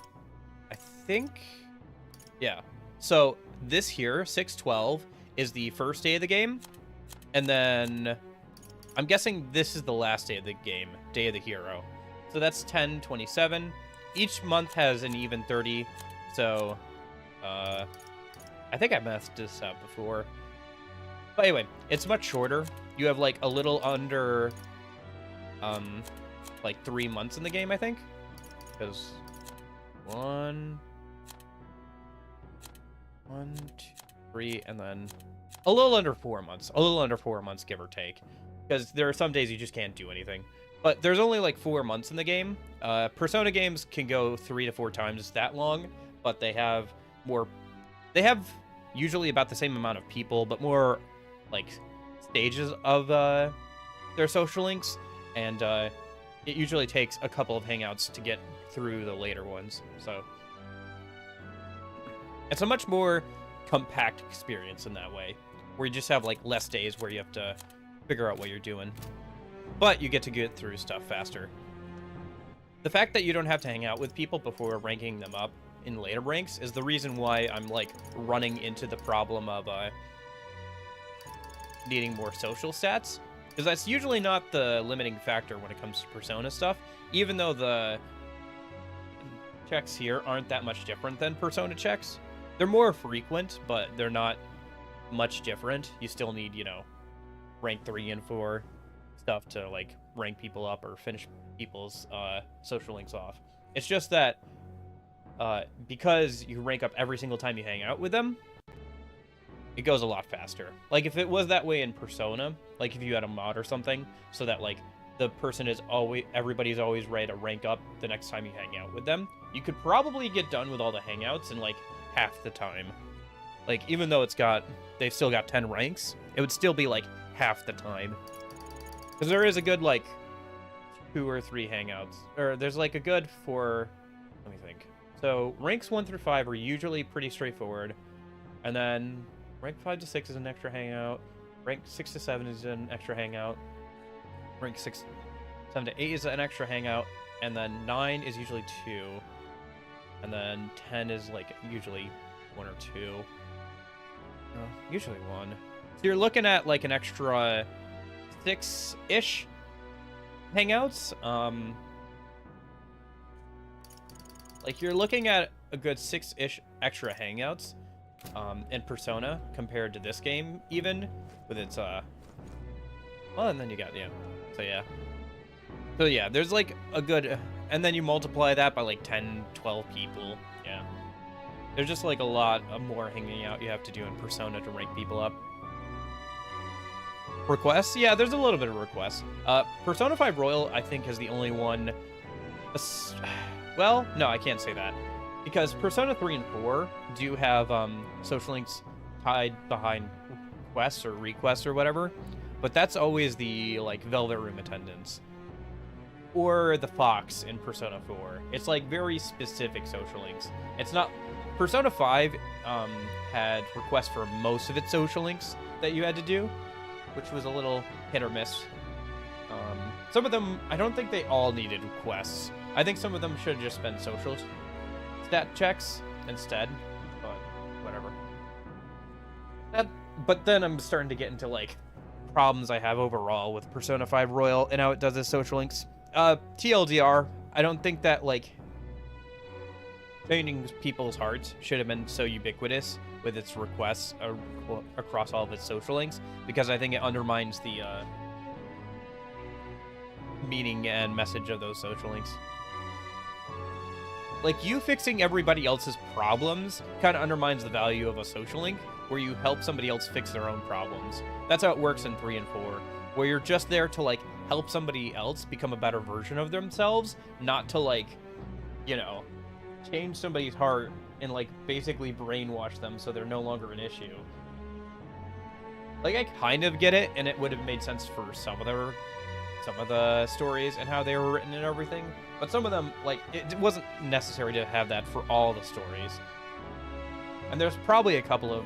think, yeah. So this here, 6/12, is the first day of the game. And then I'm guessing this is the last day of the game, Day of the Hero. So that's 10/27. Each month has an even 30. So, I think I messed this up before. But anyway, it's much shorter. You have like a little under, like 3 months in the game, I think. Because 1, 2, 3, and then a little under 4 months. A little under 4 months, give or take. Because there are some days you just can't do anything. But there's only like 4 months in the game. Persona games can go 3 to 4 times that long, but they have more... They have usually about the same amount of people, but more like stages of their social links, and it usually takes a couple of hangouts to get through the later ones. So it's a much more compact experience in that way, where you just have like less days where you have to figure out what you're doing, but you get to get through stuff faster. The fact that you don't have to hang out with people before ranking them up in later ranks is the reason why I'm like running into the problem of needing more social stats, because that's usually not the limiting factor when it comes to Persona stuff, even though the checks here aren't that much different than Persona checks. They're more frequent, but they're not much different. You still need, you know, rank 3 and 4 stuff to like rank people up or finish people's social links off. It's just that because you rank up every single time you hang out with them, it goes a lot faster. Like if it was that way in Persona, like if you had a mod or something, so that like the person is always, everybody's always ready to rank up the next time you hang out with them, you could probably get done with all the hangouts in like half the time. Like even though they've still got 10 ranks, it would still be like half the time. Because there is a good like 2 or 3 hangouts, or there's like a good 4, let me think. So ranks 1 through 5 are usually pretty straightforward, and then rank 5 to 6 is an extra hangout, rank 6 to 7 is an extra hangout, rank 7 to 8 is an extra hangout, and then 9 is usually 2, and then 10 is like usually 1 or 2. Usually 1. So you're looking at like an extra 6-ish hangouts. Like you're looking at a good 6-ish extra hangouts in Persona compared to this game, even with its well, and then you got so yeah, there's like a good, and then you multiply that by like 10, 12 people. Yeah, there's just like a lot of more hanging out you have to do in Persona to rank people up. Requests? Yeah, there's a little bit of requests. Persona 5 Royal, I think, is the only one. Well, no, I can't say that, because Persona 3 and 4 do have social links tied behind quests or requests or whatever, but that's always the like Velvet Room attendants or the Fox in Persona 4. It's like very specific social links. It's not. Persona 5 had requests for most of its social links that you had to do, which was a little hit or miss. Some of them, I don't think they all needed quests. I think some of them should have just been social stat checks instead, but whatever. But then I'm starting to get into like problems I have overall with Persona 5 Royal and how it does its social links. TLDR, I don't think that like changing people's hearts should have been so ubiquitous with its requests across all of its social links, because I think it undermines the meaning and message of those social links. Like, you fixing everybody else's problems kind of undermines the value of a social link, where you help somebody else fix their own problems. That's how it works in 3 and 4, where you're just there to, like, help somebody else become a better version of themselves, not to, like, you know, change somebody's heart and, like, basically brainwash them so they're no longer an issue. Like, I kind of get it, and it would have made sense for some of the stories and how they were written and everything, but some of them, like, it wasn't necessary to have that for all the stories. And there's probably a couple of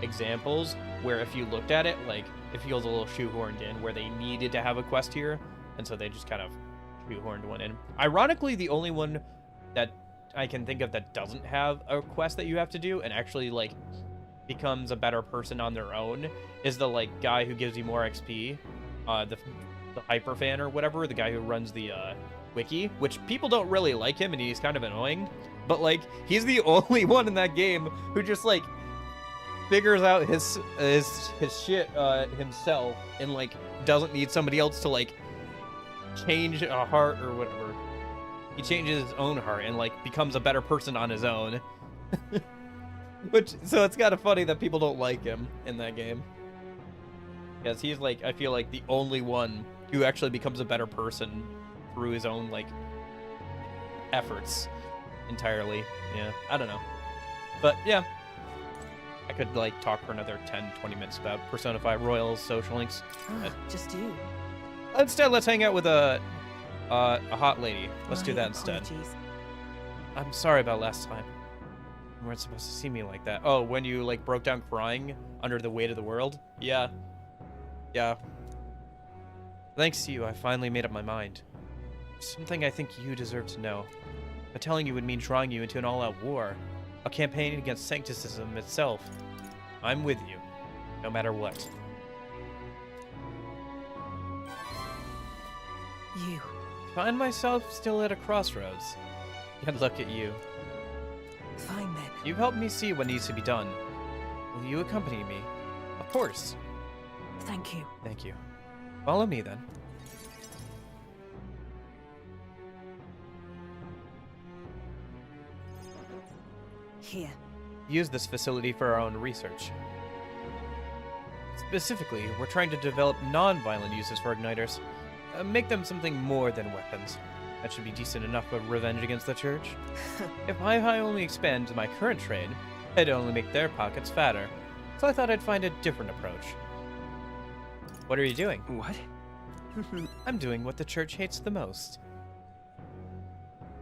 examples where if you looked at it, like, it feels a little shoehorned in, where they needed to have a quest here, and so they just kind of shoehorned one in. Ironically, the only one that I can think of that doesn't have a quest that you have to do and actually, like, becomes a better person on their own is the, like, guy who gives you more XP, the hyperfan or whatever, the guy who runs the wiki, which people don't really like him and he's kind of annoying, but, like, he's the only one in that game who just, like, figures out his shit himself and, like, doesn't need somebody else to, like, change a heart or whatever. He changes his own heart and, like, becomes a better person on his own. So it's kind of funny that people don't like him in that game, because he's, like, I feel like the only one who actually becomes a better person through his own, like, efforts entirely. Yeah, I don't know. But, yeah. I could, like, talk for another 10-20 minutes about Persona 5 Royal's social links. Just do. Instead, let's hang out with a hot lady. Let's do My that instead. apologies. I'm sorry about last time. You weren't supposed to see me like that. Oh, when you, like, broke down crying under the weight of the world? Yeah. Yeah. Thanks to you, I finally made up my mind. Something I think you deserve to know. But telling you would mean drawing you into an all-out war. A campaign against sancticism itself. I'm with you, no matter what. You. Find myself still at a crossroads. And look at you. Fine then. You've helped me see what needs to be done. Will you accompany me? Of course. Thank you. Thank you. Follow me then. Here. Use this facility for our own research. Specifically, we're trying to develop non-violent uses for igniters. Make them something more than weapons. That should be decent enough of revenge against the church. If I only expand my current trade, it'd only make their pockets fatter. So I thought I'd find a different approach. What are you doing? What? I'm doing what the church hates the most.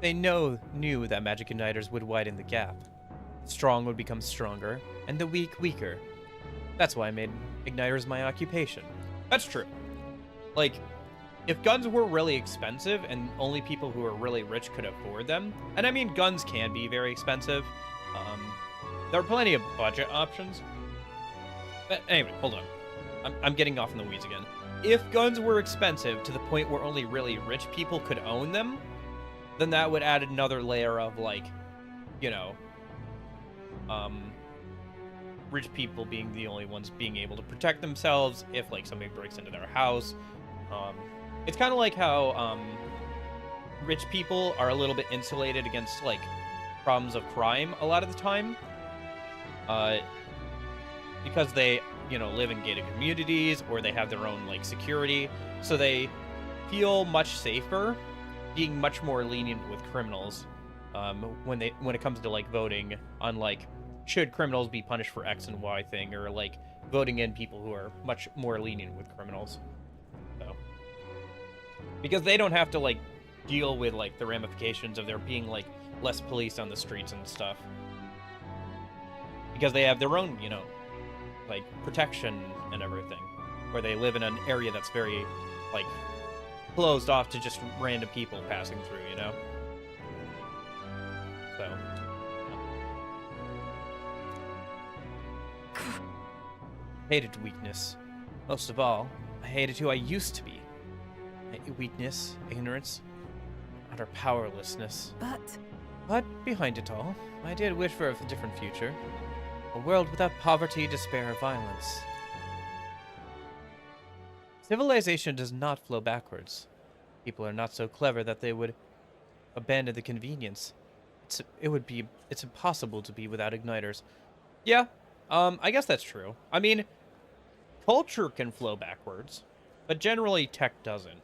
They knew that magic igniters would widen the gap. The strong would become stronger, and the weak weaker. That's why I made igniters my occupation. That's true. Like, if guns were really expensive and only people who are really rich could afford them, and I mean guns can be very expensive, there are plenty of budget options. But anyway, hold on. I'm getting off in the weeds again. If guns were expensive to the point where only really rich people could own them, then that would add another layer of, like, you know, rich people being the only ones being able to protect themselves if, like, somebody breaks into their house. It's kind of like how rich people are a little bit insulated against, like, problems of crime a lot of the time. Because they, you know, live in gated communities or they have their own, like, security. So they feel much safer being much more lenient with criminals when it comes to, like, voting on, like, should criminals be punished for X and Y thing, or, like, voting in people who are much more lenient with criminals. So, because they don't have to, like, deal with, like, the ramifications of there being, like, less police on the streets and stuff. Because they have their own, you know, like, protection and everything, where they live in an area that's very, like, closed off to just random people passing through, you know? So. Hated weakness. Most of all, I hated who I used to be. Weakness, ignorance, utter powerlessness. But behind it all, I did wish for a different future. A world without poverty, despair, or violence. Civilization does not flow backwards. People are not so clever that they would abandon the convenience. It's impossible to be without igniters. Yeah, I guess that's true. I mean, culture can flow backwards, but generally tech doesn't.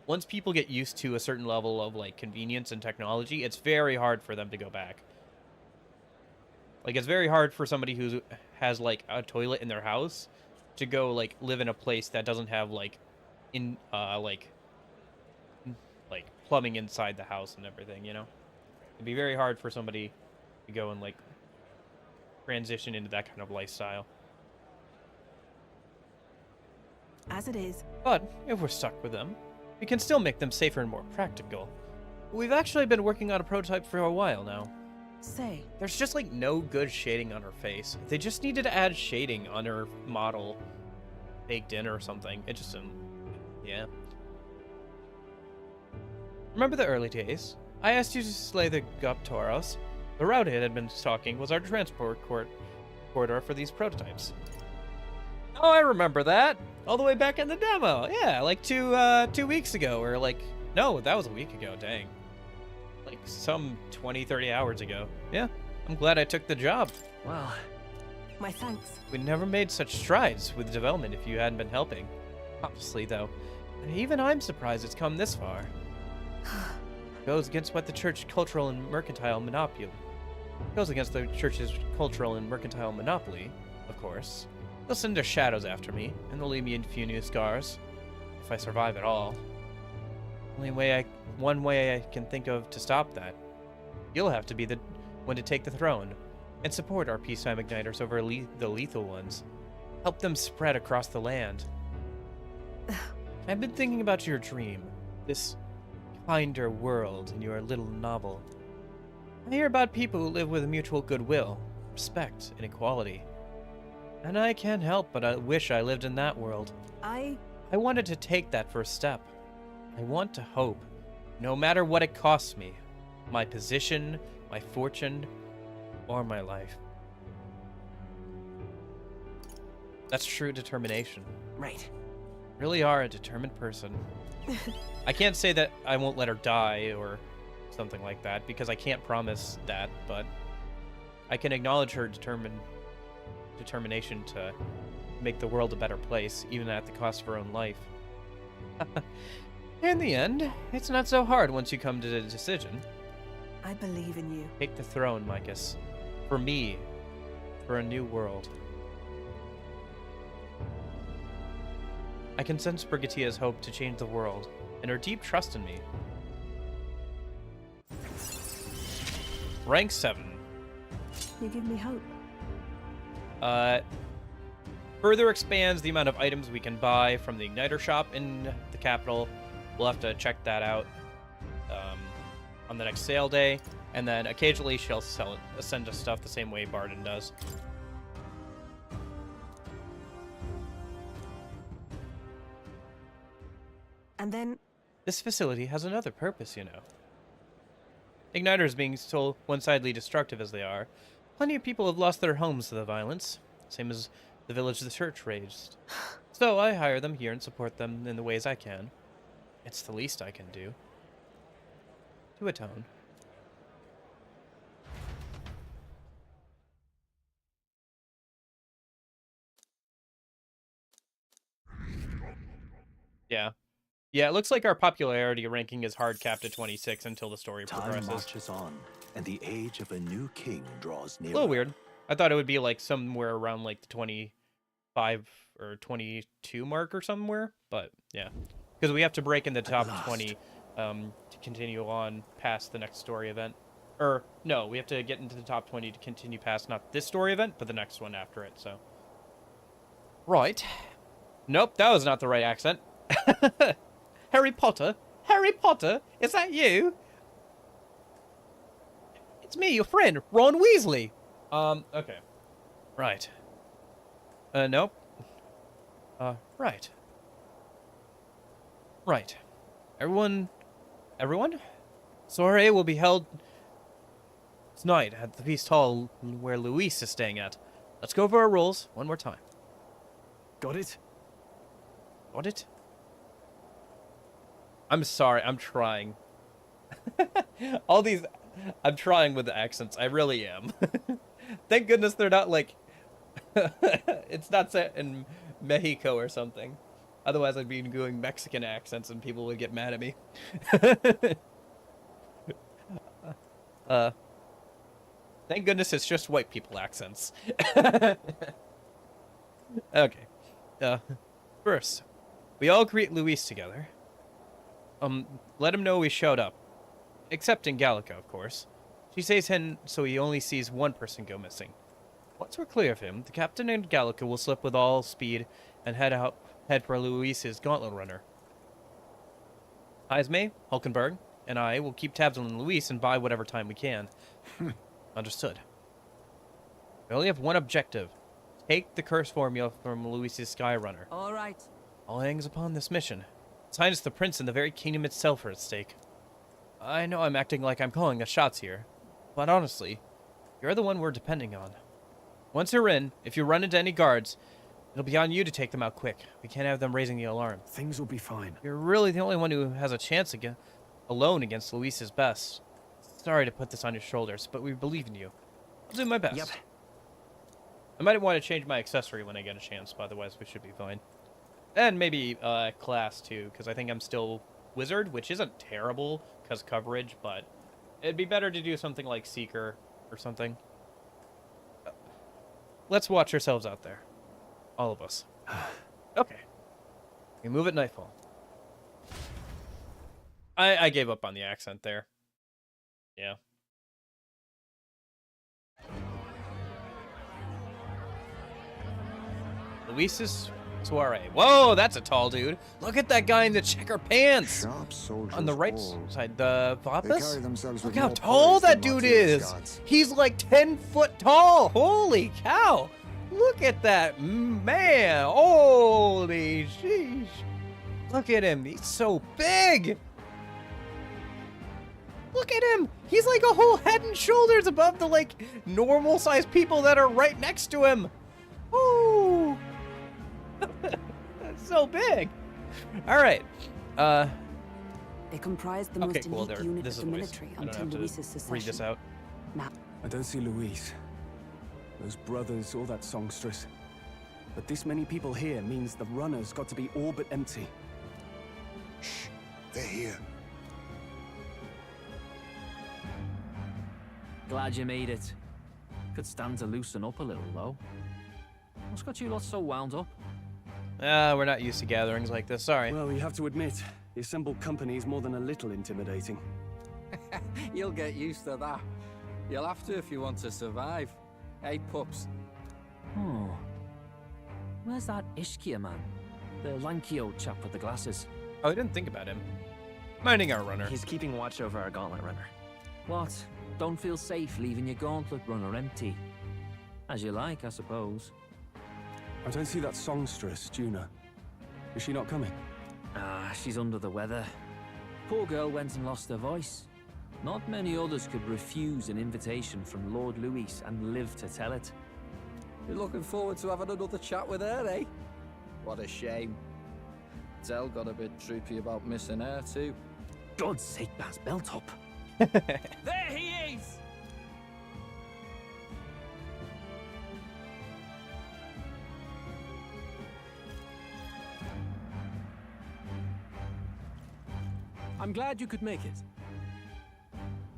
Once people get used to a certain level of, like, convenience and technology, it's very hard for them to go back. Like, it's very hard for somebody who has, like, a toilet in their house to go, like, live in a place that doesn't have, like, plumbing inside the house and everything, you know? It'd be very hard for somebody to go and, like, transition into that kind of lifestyle. As it is. But if we're stuck with them, we can still make them safer and more practical. We've actually been working on a prototype for a while now. Say. There's just, like, no good shading on her face. They just needed to add shading on her model baked in or something. It just didn't. Yeah. Remember the early days? I asked you to slay the Guptoros. The route it had been stalking was our transport corridor for these prototypes. Oh, I remember that. All the way back in the demo. Yeah, like 2 weeks ago, or like, no, that was a week ago. Dang. Like some 20, 30 hours ago. Yeah, I'm glad I took the job. Well, My thanks. We'd never made such strides with development if you hadn't been helping. Honestly, though, even I'm surprised it's come this far. Goes against what the church's cultural and mercantile monopoly. Goes against the church's cultural and mercantile monopoly, of course. They'll send their shadows after me, and they'll leave me a few new scars. if I survive at all. One way I can think of to stop that. You'll have to be the one to take the throne, and support our peacetime igniters over the lethal ones. Help them spread across the land. I've been thinking about your dream, this kinder world in your little novel. I hear about people who live with mutual goodwill, respect, and equality. And I can't help but I wish I lived in that world. I wanted to take that first step. I want to hope, no matter what it costs me, my position, my fortune, or my life. That's true determination. Right. Really are a determined person. I can't say that I won't let her die or something like that, because I can't promise that, but I can acknowledge her determination to make the world a better place, even at the cost of her own life. In the end, it's not so hard once you come to the decision. I believe in you. Take the throne, Micus. For me. For a new world. I can sense Brigittia's hope to change the world, and her deep trust in me. Rank 7. You give me hope. Further expands the amount of items we can buy from the Igniter shop in the capital. We'll have to check that out on the next sale day. And then occasionally she'll send us stuff the same way Barden does. And then... This facility has another purpose, you know. Igniters being so one-sidedly destructive as they are, plenty of people have lost their homes to the violence, same as the village the church raised. So I hire them here and support them in the ways I can. It's the least I can do. To atone. Yeah. Yeah, it looks like our popularity ranking is hard capped at 26 until the story Time progresses. marches on, and the age of a new king draws nearer. A little weird. I thought it would be like somewhere around like the 25 or 22 mark or somewhere, but yeah. Because we have to break in the top 20 to continue on past the next story event. Or, no, we have to get into the top 20 to continue past not this story event, but the next one after it, so. Right. Nope, that was not the right accent. Harry Potter? Harry Potter? Is that you? It's me, your friend, Ron Weasley. Okay. Right. Nope. Right. Right. Everyone? Soiree will be held tonight at the Feast Hall where Luis is staying at. Let's go over our rules one more time. Got it? Got it? I'm sorry, I'm trying. I'm trying with the accents, I really am. Thank goodness they're not like, it's not set in Mexico or something. Otherwise I'd be doing Mexican accents and people would get mad at me. Thank goodness it's just white people accents. Okay. First, we all greet Luis together. Let him know we showed up. Excepting Gallica, of course. She stays hidden, so he only sees one person go missing. Once we're clear of him, the captain and Gallica will slip with all speed and head for Luis's gauntlet runner. Esme, Hulkenberg, and I will keep tabs on Luis and buy whatever time we can. Understood. We only have one objective. Take the curse formula from Luis's Skyrunner. All right. All hangs upon this mission. His Highness the Prince and the very kingdom itself are at stake. I know I'm acting like I'm calling the shots here, but honestly, you're the one we're depending on. Once you're in, if you run into any guards, it'll be on you to take them out quick. We can't have them raising the alarm. Things will be fine. You're really the only one who has a chance alone against Luis's best. Sorry to put this on your shoulders, but we believe in you. I'll do my best. Yep. I might want to change my accessory when I get a chance, but otherwise we should be fine. And maybe class too, because I think I'm still Wizard, which isn't terrible because coverage, but it'd be better to do something like Seeker or something. Let's watch ourselves out there. All of us. Okay. We move at nightfall. I gave up on the accent there. Yeah. Luis's soiree. Whoa, that's a tall dude. Look at that guy in the checker pants. Sharp soldiers On the right all. side, the They Vapus? carry themselves Look with how more tall poise than that dude Martyr's is. gods. He's like 10 foot tall. Holy cow. Look at that man. Holy sheesh. Look at him. He's so big. Look at him. He's like a whole head and shoulders above the like normal sized people that are right next to him. Ooh. That's so big. All right. They comprised the Okay, most cool. elite There. unit This of is the Luis. military I don't until have to Luis's secession. read this out. Now, I don't see Louise, those brothers, or that songstress. But this many people here means the runner's got to be all but empty. Shh, they're here. Glad you made it. Could stand to loosen up a little, though. What's got you lot so wound up? We're not used to gatherings like this. Sorry. Well, you have to admit, the assembled company is more than a little intimidating. You'll get used to that. You'll have to if you want to survive. Hey, pups. Oh. Where's that Ishkia man? The lanky old chap with the glasses. Oh, I didn't think about him. Minding our runner. He's keeping watch over our gauntlet runner. What? Don't feel safe leaving your gauntlet runner empty? As you like, I suppose. I don't see that songstress, Juna. Is she not coming? Ah, she's under the weather. Poor girl went and lost her voice. Not many others could refuse an invitation from Lord Louis and live to tell it. You're looking forward to having another chat with her, eh? What a shame. Zell got a bit droopy about missing her, too. God's sake, Baz, belt up. There he is! I'm glad you could make it.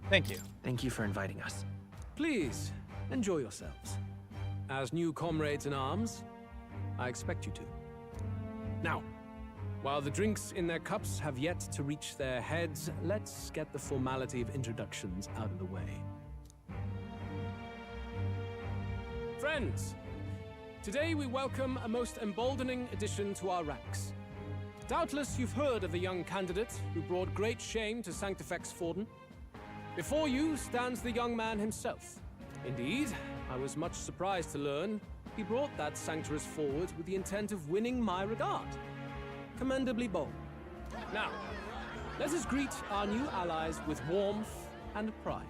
Thank you. Thank you for inviting us. Please, enjoy yourselves. As new comrades in arms, I expect you to. Now, while the drinks in their cups have yet to reach their heads, let's get the formality of introductions out of the way. Friends, today we welcome a most emboldening addition to our ranks. Doubtless you've heard of the young candidate who brought great shame to Sanctifex Forden. Before you stands the young man himself. Indeed, I was much surprised to learn he brought that sanctuarist forward with the intent of winning my regard. Commendably bold. Now, let us greet our new allies with warmth and pride.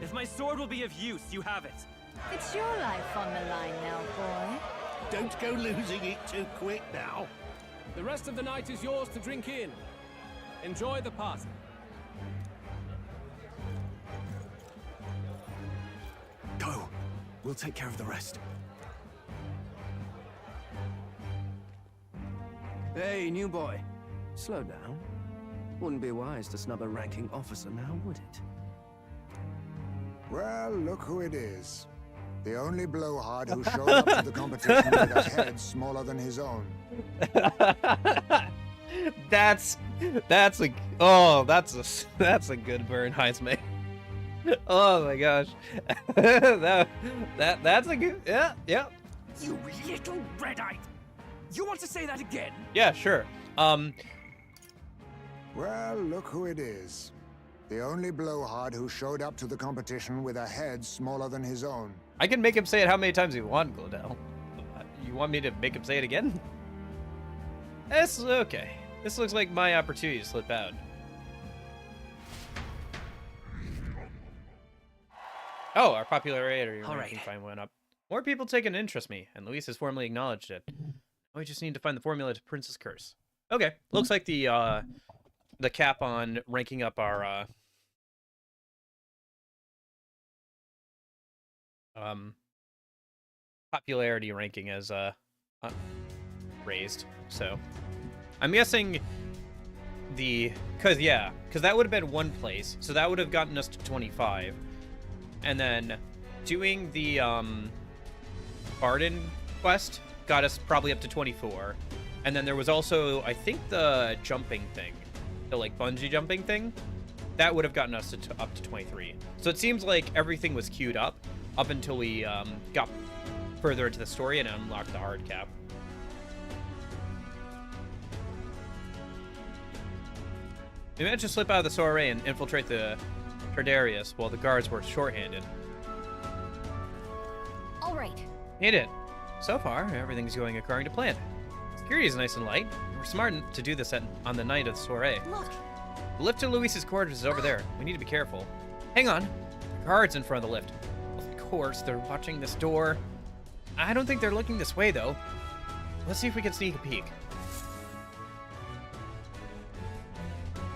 If my sword will be of use, you have it. It's your life on the line now, boy. Don't go losing it too quick now. The rest of the night is yours to drink in. Enjoy the party. Go. We'll take care of the rest. Hey, new boy. Slow down. Wouldn't be wise to snub a ranking officer now, would it? Well, look who it is. The only blowhard who showed up to the competition with a head smaller than his own. that's a good burn, Heisman. Oh my gosh. that's a good, yeah. You little red-eyed! You want to say that again? Yeah, sure. Well, look who it is. The only blowhard who showed up to the competition with a head smaller than his own. I can make him say it how many times you want, Glodell. You want me to make him say it again? It's okay. This looks like my opportunity to slip out. Oh, our popularity ranking finally went up. More people take an interest in me, and Luis has formally acknowledged it. We just need to find the formula to Princess Curse. Okay, looks like the cap on ranking up our popularity ranking is raised. So I'm guessing because that would have been one place, so that would have gotten us to 25, and then doing the Barden quest got us probably up to 24. And then there was also, I think, the jumping thing. The, like, bungee jumping thing. That would have gotten us up to 23. So it seems like everything was queued up until we got further into the story and unlocked the hard cap. We managed to slip out of the soiree and infiltrate the Tardarius while the guards were shorthanded. All right. Hit it. So far, everything's going according to plan. Security is nice and light. We're smart to do this on the night of the soiree. Look. The lift to Luis's quarters is over there. We need to be careful. Hang on. The guards in front of the lift. Of course, they're watching this door. I don't think they're looking this way, though. Let's see if we can sneak a peek.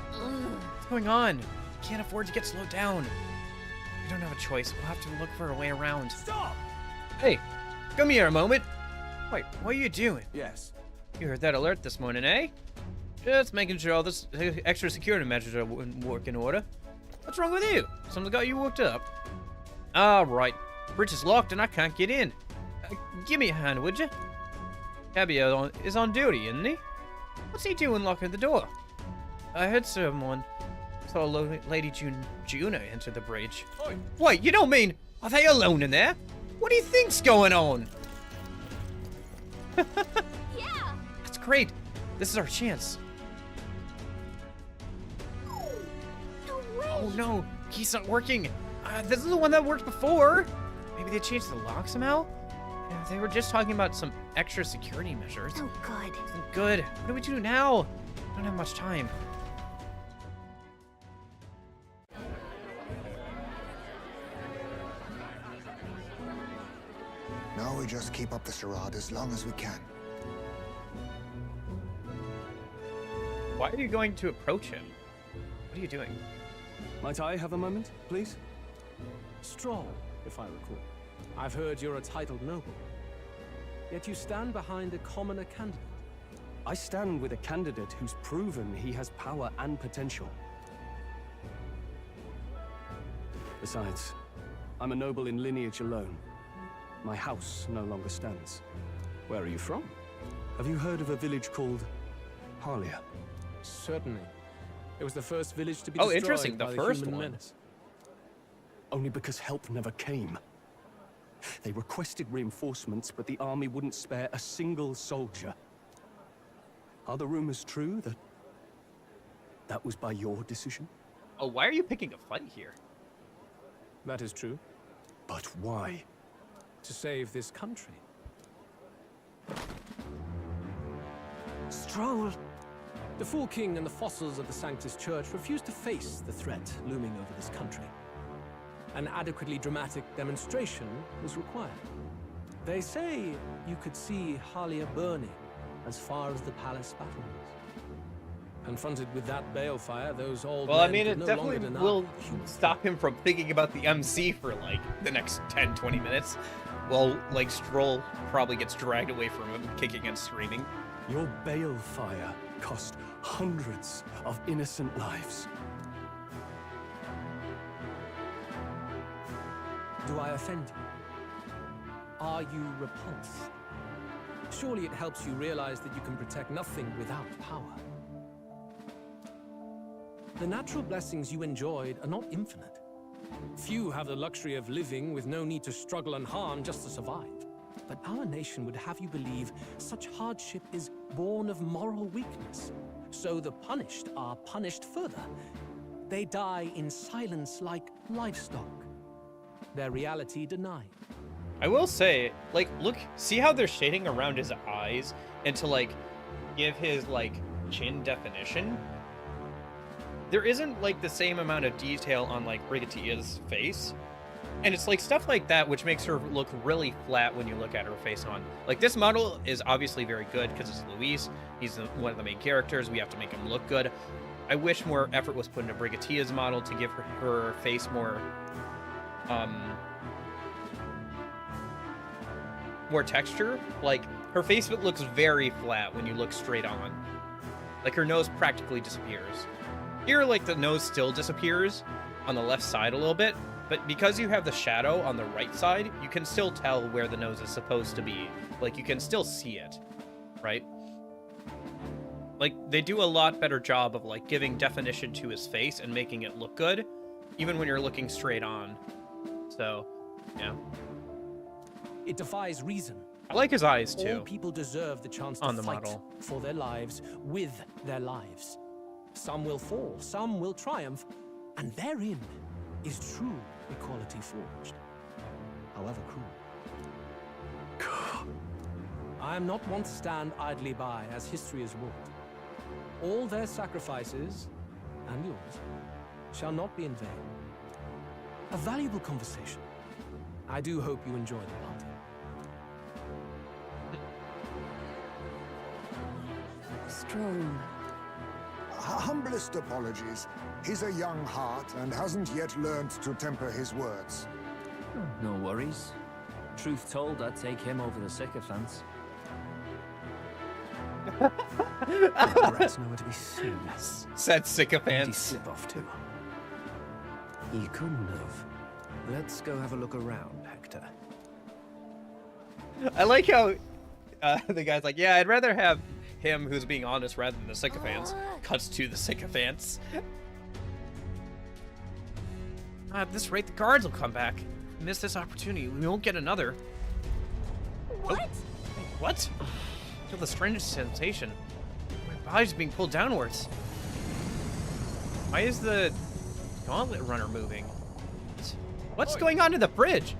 What's going on? Can't afford to get slowed down. We don't have a choice. We'll have to look for a way around. Stop! Hey, come here a moment. Wait, what are you doing? Yes. You heard that alert this morning, eh? Just making sure all this extra security measures are in order. What's wrong with you? Something got you worked up? Ah, right. Bridge is locked and I can't get in. Give me a hand, would you? Cabio is on duty, isn't he? What's he doing locking the door? I heard someone saw Lady Juno enter the bridge. Oi. Wait, you don't mean... Are they alone in there? What do you think's going on? Yeah. That's great. This is our chance. No way. Oh no, key's not working. This is the one that worked before. Maybe they changed the lock somehow? Yeah, they were just talking about some extra security measures. Oh, good. Good. What do we do now? Don't have much time. Now we just keep up the charade as long as we can. Why are you going to approach him? What are you doing? Might I have a moment, please? Stroll, if I recall. I've heard you're a titled noble. Yet you stand behind a commoner candidate. I stand with a candidate who's proven he has power and potential. Besides, I'm a noble in lineage alone. My house no longer stands. Where are you from? Have you heard of a village called Harlia? Certainly. It was the first village to be Oh, destroyed interesting, the by first human one. menace. Only because help never came. They requested reinforcements, but the army wouldn't spare a single soldier. Are the rumors true that was by your decision? Oh, why are you picking a fight here? That is true. But why? To save this country. Stroll. The Fool King and the fossils of the Sanctus Church refused to face the threat looming over this country. An adequately dramatic demonstration was required. They say you could see Harlia burning as far as the palace battlements. Confronted with that balefire, those old Well, I men mean, could it no definitely longer deny will human stop him from thinking about the MC for, like, the next 10, 20 minutes. While, like, Stroll probably gets dragged away from him, kicking and screaming. Your balefire cost hundreds of innocent lives. Do I offend you? Are you repulsed? Surely it helps you realize that you can protect nothing without power. The natural blessings you enjoyed are not infinite. Few have the luxury of living with no need to struggle and harm just to survive. But our nation would have you believe such hardship is born of moral weakness. So the punished are punished further. They die in silence like livestock. Their reality denied. I will say, like, look, see how they're shading around his eyes and to, like, give his, like, chin definition? There isn't, like, the same amount of detail on, like, Brigatilla's face. And it's, like, stuff like that which makes her look really flat when you look at her face on. Like, this model is obviously very good because it's Luis. He's one of the main characters. We have to make him look good. I wish more effort was put into Brigatilla's model to give her face more texture. Like, her face looks very flat when you look straight on. Like, her nose practically disappears. Here, like, the nose still disappears on the left side a little bit, but because you have the shadow on the right side, you can still tell where the nose is supposed to be. Like, you can still see it, right? Like, they do a lot better job of, like, giving definition to his face and making it look good, even when you're looking straight on. So, yeah. It defies reason. I like his eyes, too. All people deserve the chance to on the fight model. for their lives with their lives. Some will fall, some will triumph, and therein is true equality forged, however cruel. I am not one to stand idly by as history is wrought. All their sacrifices, and yours, shall not be in vain. A valuable conversation. I do hope you enjoy the party. Strong. Humblest apologies. He's a young heart and hasn't yet learned to temper his words. No worries. Truth told, I'd take him over the sycophants. Rats nowhere to be seen. Said Where'd he sycophants. slip off to? He couldn't have. Let's go have a look around, Hector. I like how the guy's like, yeah, I'd rather have him who's being honest rather than the sycophants. Cuts to the sycophants. At this rate, the guards will come back. If we miss this opportunity, we won't get another. What? Oh, wait, what? I feel the strangest sensation. My body's being pulled downwards. Why is the gauntlet runner moving? What's going on in the bridge?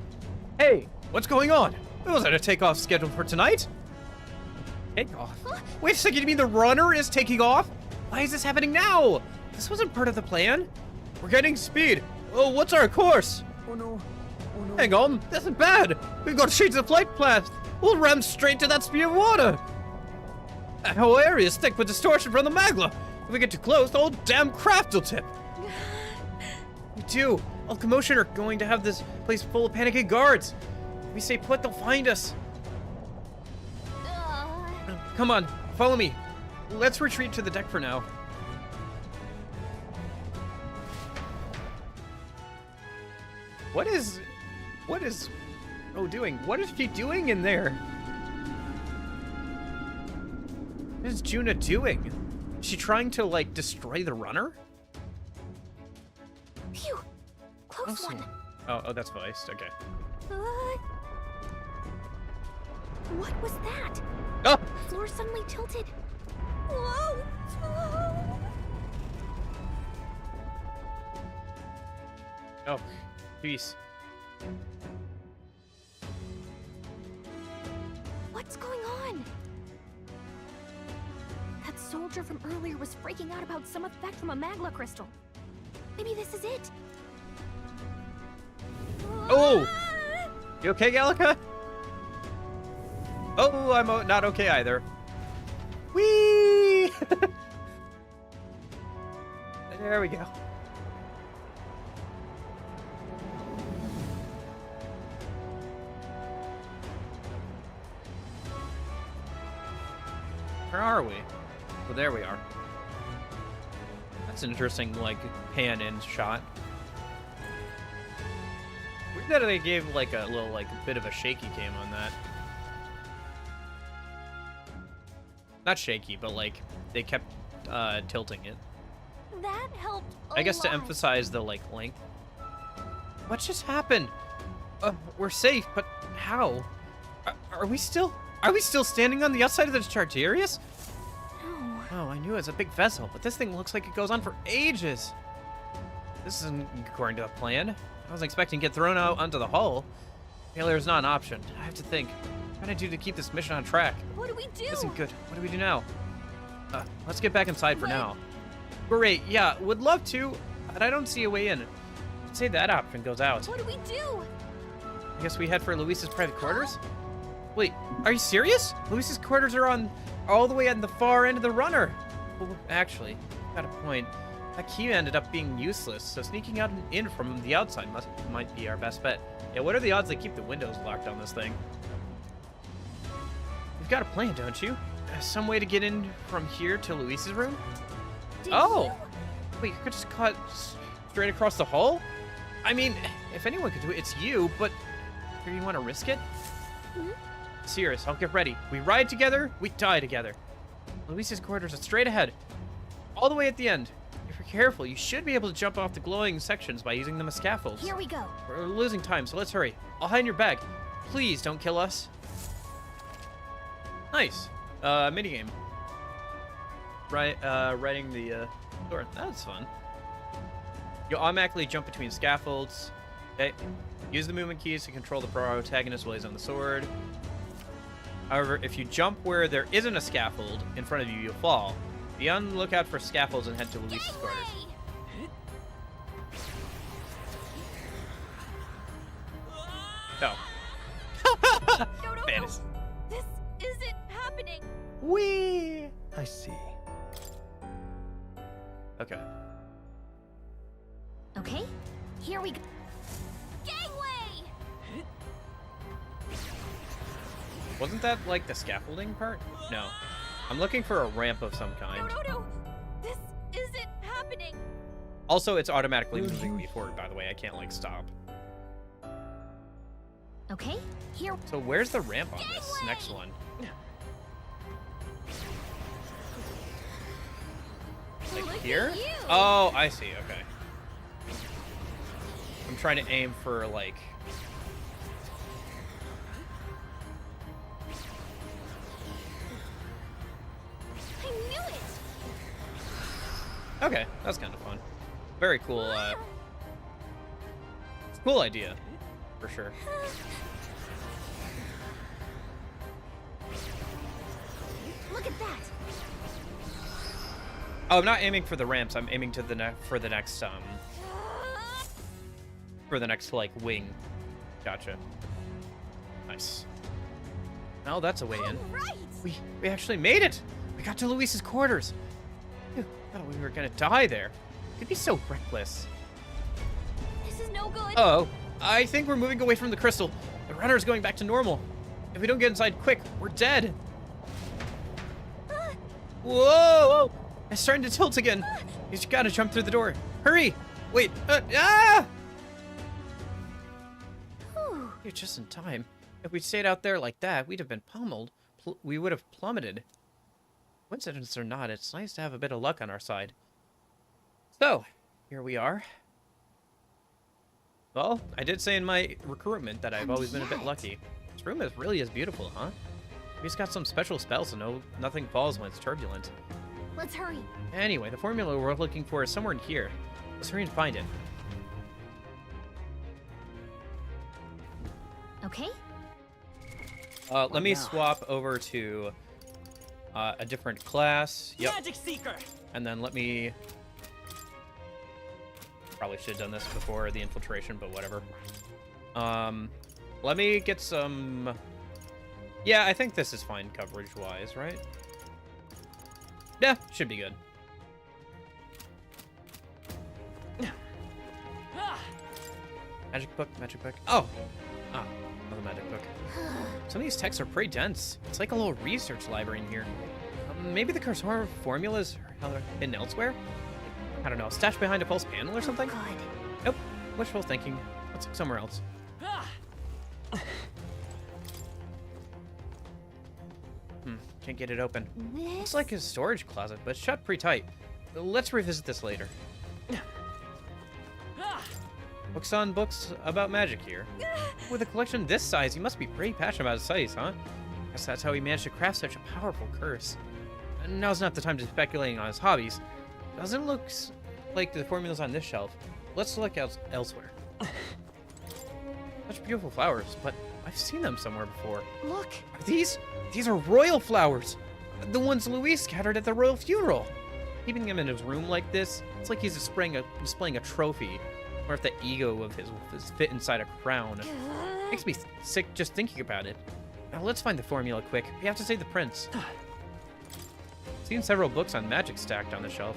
Hey, what's going on? Was that a takeoff scheduled for tonight? Takeoff? Wait a second, you mean the runner is taking off? Why is this happening now? This wasn't part of the plan. We're getting speed. Oh, what's our course? Oh no. Oh no. Hang on, this is bad. We've got to change the flight plan. We'll ram straight to that speed of water. That whole area is thick with distortion from the magma. If we get too close, the whole damn craft will tip. We do. All commotion are going to have this place full of panicking guards. If we stay put, they'll find us. Come on, follow me. Let's retreat to the deck for now. What is Ro doing? What is she doing in there? What is Juna doing? Is she trying to, like, destroy the runner? Phew. Close one. Oh, that's voiced. Okay. What was that? Oh! The floor suddenly tilted. Whoa! Oh, jeez. What's going on? That soldier from earlier was freaking out about some effect from a magma crystal. Maybe this is it. Oh! You okay, Gallica? Oh, I'm not okay either. Whee! There we go. Where are we? Well, there we are. That's an interesting, like, pan-in shot. Weird that they gave, like, a little, like, a bit of a shaky cam on that. Not shaky, but, like, they kept tilting it. That helped I guess to emphasize the, like, length. What just happened? We're safe, but how? Are we still standing on the outside of the Charterius? No. Oh, I knew it was a big vessel, but this thing looks like it goes on for ages. This isn't according to the plan. I was expecting to get thrown out onto the hull. Failure is not an option. I have to think. What can I do to keep this mission on track? What do we do? Isn't good. What do we do now? Let's get back inside for now. Great, yeah, would love to, but I don't see a way in. I'd say that option goes out. What do we do? I guess we head for Luis's private quarters? Wait, are you serious? Luis's quarters are all the way on the far end of the runner. Well, actually, got a point. That key ended up being useless, so sneaking out and in from the outside might be our best bet. Yeah, what are the odds they keep the windows locked on this thing? You've got a plan, don't you? Some way to get in from here to Luis's room? Did Oh! you? Wait, you could just cut straight across the hull? I mean, if anyone could do it, it's you, but do you want to risk it? Serious, I'll get ready. We ride together, we die together. Luis's quarters are straight ahead, all the way at the end. If you're careful, you should be able to jump off the glowing sections by using them as scaffolds. Here we go. We're losing time, so let's hurry. I'll hide in your bag. Please don't kill us. Nice. Minigame. Riding the sword. That's fun. You'll automatically jump between scaffolds. Okay. Use the movement keys to control the protagonist while he's on the sword. However, if you jump where there isn't a scaffold in front of you, you'll fall. Be on the lookout for scaffolds and head to Luis's quarters. Oh. No, Fantasy. this isn't happening. Whee! I see. Okay. Okay, here we go. Gangway! Wasn't that like the scaffolding part? No. I'm looking for a ramp of some kind. No. This isn't happening. Also, it's automatically moving me forward, by the way. I can't, like, stop. Okay, here. So where's the ramp on this next one? Like Look here? at you. Oh, I see. Okay. I'm trying to aim for, like... I knew it. Okay, that's kind of fun. Very cool, cool idea, for sure. Look at that. Oh, I'm not aiming for the ramps. I'm aiming to for the next like wing. Gotcha. Nice. Oh, that's a way in. Right. We actually made it. We got to Luis's quarters. Phew, I thought we were gonna die there. Could be so reckless. This is no good. Oh, I think we're moving away from the crystal. The runner's going back to normal. If we don't get inside quick, we're dead. Whoa! It's starting to tilt again. You just gotta jump through the door. Hurry! Wait. You're just in time. If we'd stayed out there like that, we'd have been pummeled. We would have plummeted. Coincidence or not, it's nice to have a bit of luck on our side. So, here we are. Well, I did say in my recruitment that I've always been a bit lucky. This room really is beautiful, huh? He's got some special spells so nothing falls when it's turbulent. Let's hurry. Anyway, the formula we're looking for is somewhere in here. Let's hurry and find it. Okay. Let me swap over to a different class. Yep. Magic Seeker. And then let me... Probably should have done this before the infiltration, but whatever. Let me get some... Yeah, I think this is fine coverage-wise, right? Yeah, should be good. Magic book, magic book. Oh! Ah, another magic book. Some of these texts are pretty dense. It's like a little research library in here. Maybe the cursor formulas are hidden elsewhere? I don't know, stashed behind a false panel or something? God. Nope, wishful thinking. Let's look somewhere else. Can't get it open. Looks like a storage closet, but shut pretty tight. Let's revisit this later. Books on books about magic here. With a collection this size, he must be pretty passionate about his studies, huh? Guess that's how he managed to craft such a powerful curse. And now's not the time to be speculating on his hobbies. Doesn't look like the formulas on this shelf. Let's look elsewhere. Such beautiful flowers, but I've seen them somewhere before. Look. Are these are royal flowers. The ones Luis scattered at the royal funeral. Keeping them in his room like this, it's like he's displaying a trophy. Or if the ego of his fit inside a crown. Makes me sick just thinking about it. Now let's find the formula quick. We have to save the prince. Seen several books on magic stacked on the shelf.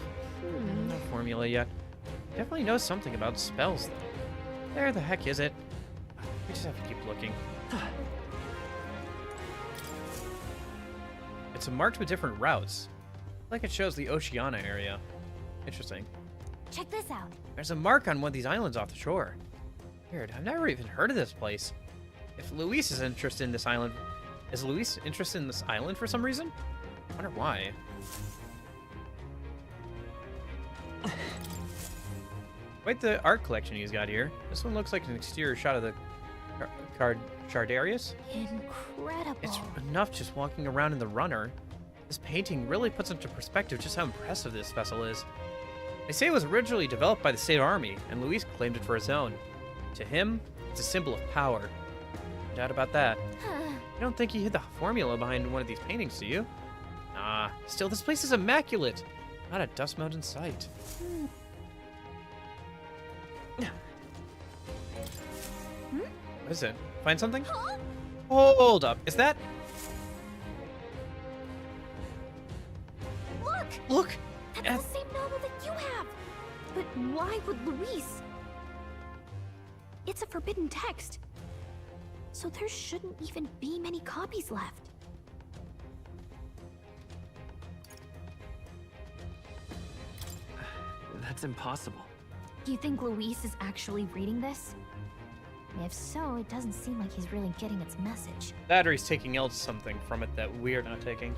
No formula yet. Definitely knows something about spells though. Where the heck is it? We just have to keep looking. It's marked with different routes. Like it shows the Oceania area. Interesting. Check this out. There's a mark on one of these islands off the shore. Weird. I've never even heard of this place. If Luis is interested in this island, is Luis interested in this island for some reason? I wonder why. Quite the art collection he's got here. This one looks like an exterior shot of the Chardarius. Incredible. It's enough just walking around in the runner. This painting really puts into perspective just how impressive this vessel is. They say it was originally developed by the State Army, and Luis claimed it for his own. To him, it's a symbol of power. No doubt about that. I don't think he hid the formula behind one of these paintings, do you? Nah, still, this place is immaculate. Not a dust mote in sight. What is it? Find something? Huh? Hold up. Is that... Look! Look! That's the same novel that you have! But why would Luis? It's a forbidden text. So there shouldn't even be many copies left. That's impossible. Do you think Luis is actually reading this? If so, it doesn't seem like he's really getting its message. That or he's taking else something from it that we're not taking.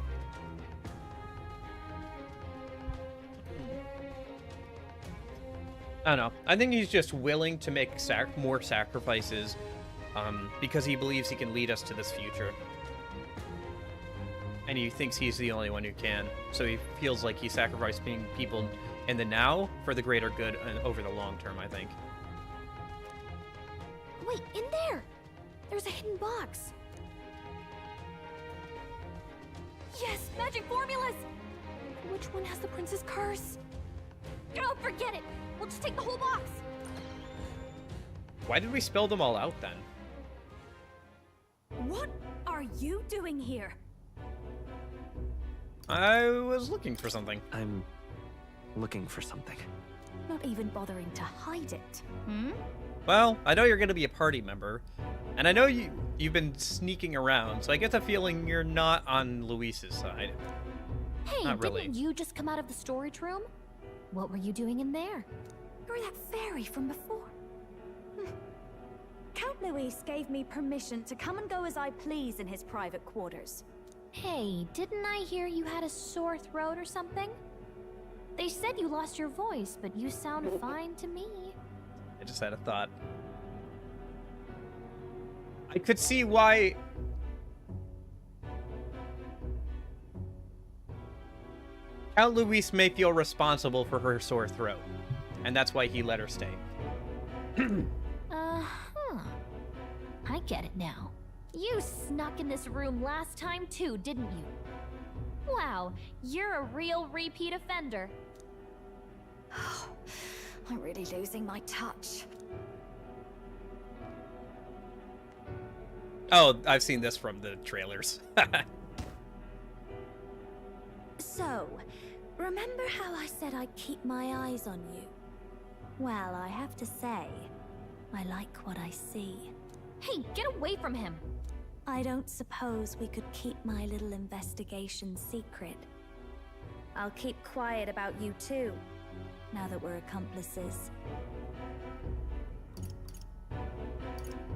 I don't know. I think he's just willing to make more sacrifices because he believes he can lead us to this future. And he thinks he's the only one who can. So he feels like he's sacrificing people in the now for the greater good and over the long term, I think. Wait, in there! There's a hidden box. Yes, magic formulas! Which one has the prince's curse? Oh, forget it! We'll just take the whole box! Why did we spell them all out then? What are you doing here? I was looking for something. I'm looking for something. Not even bothering to hide it. Well, I know you're going to be a party member, and I know you've been sneaking around, so I get the feeling you're not on Luis's side. Hey, Not really. Didn't you just come out of the storage room? What were you doing in there? You're that fairy from before. Count Luis gave me permission to come and go as I please in his private quarters. Hey, didn't I hear you had a sore throat or something? They said you lost your voice, but you sound fine to me. I just had a thought. I could see why... Count Luis may feel responsible for her sore throat, and that's why he let her stay. I get it now. You snuck in this room last time too, didn't you? Wow, you're a real repeat offender. I'm really losing my touch. Oh, I've seen this from the trailers. So, remember how I said I'd keep my eyes on you? Well, I have to say, I like what I see. Hey, get away from him! I don't suppose we could keep my little investigation secret. I'll keep quiet about you too, now that we're accomplices.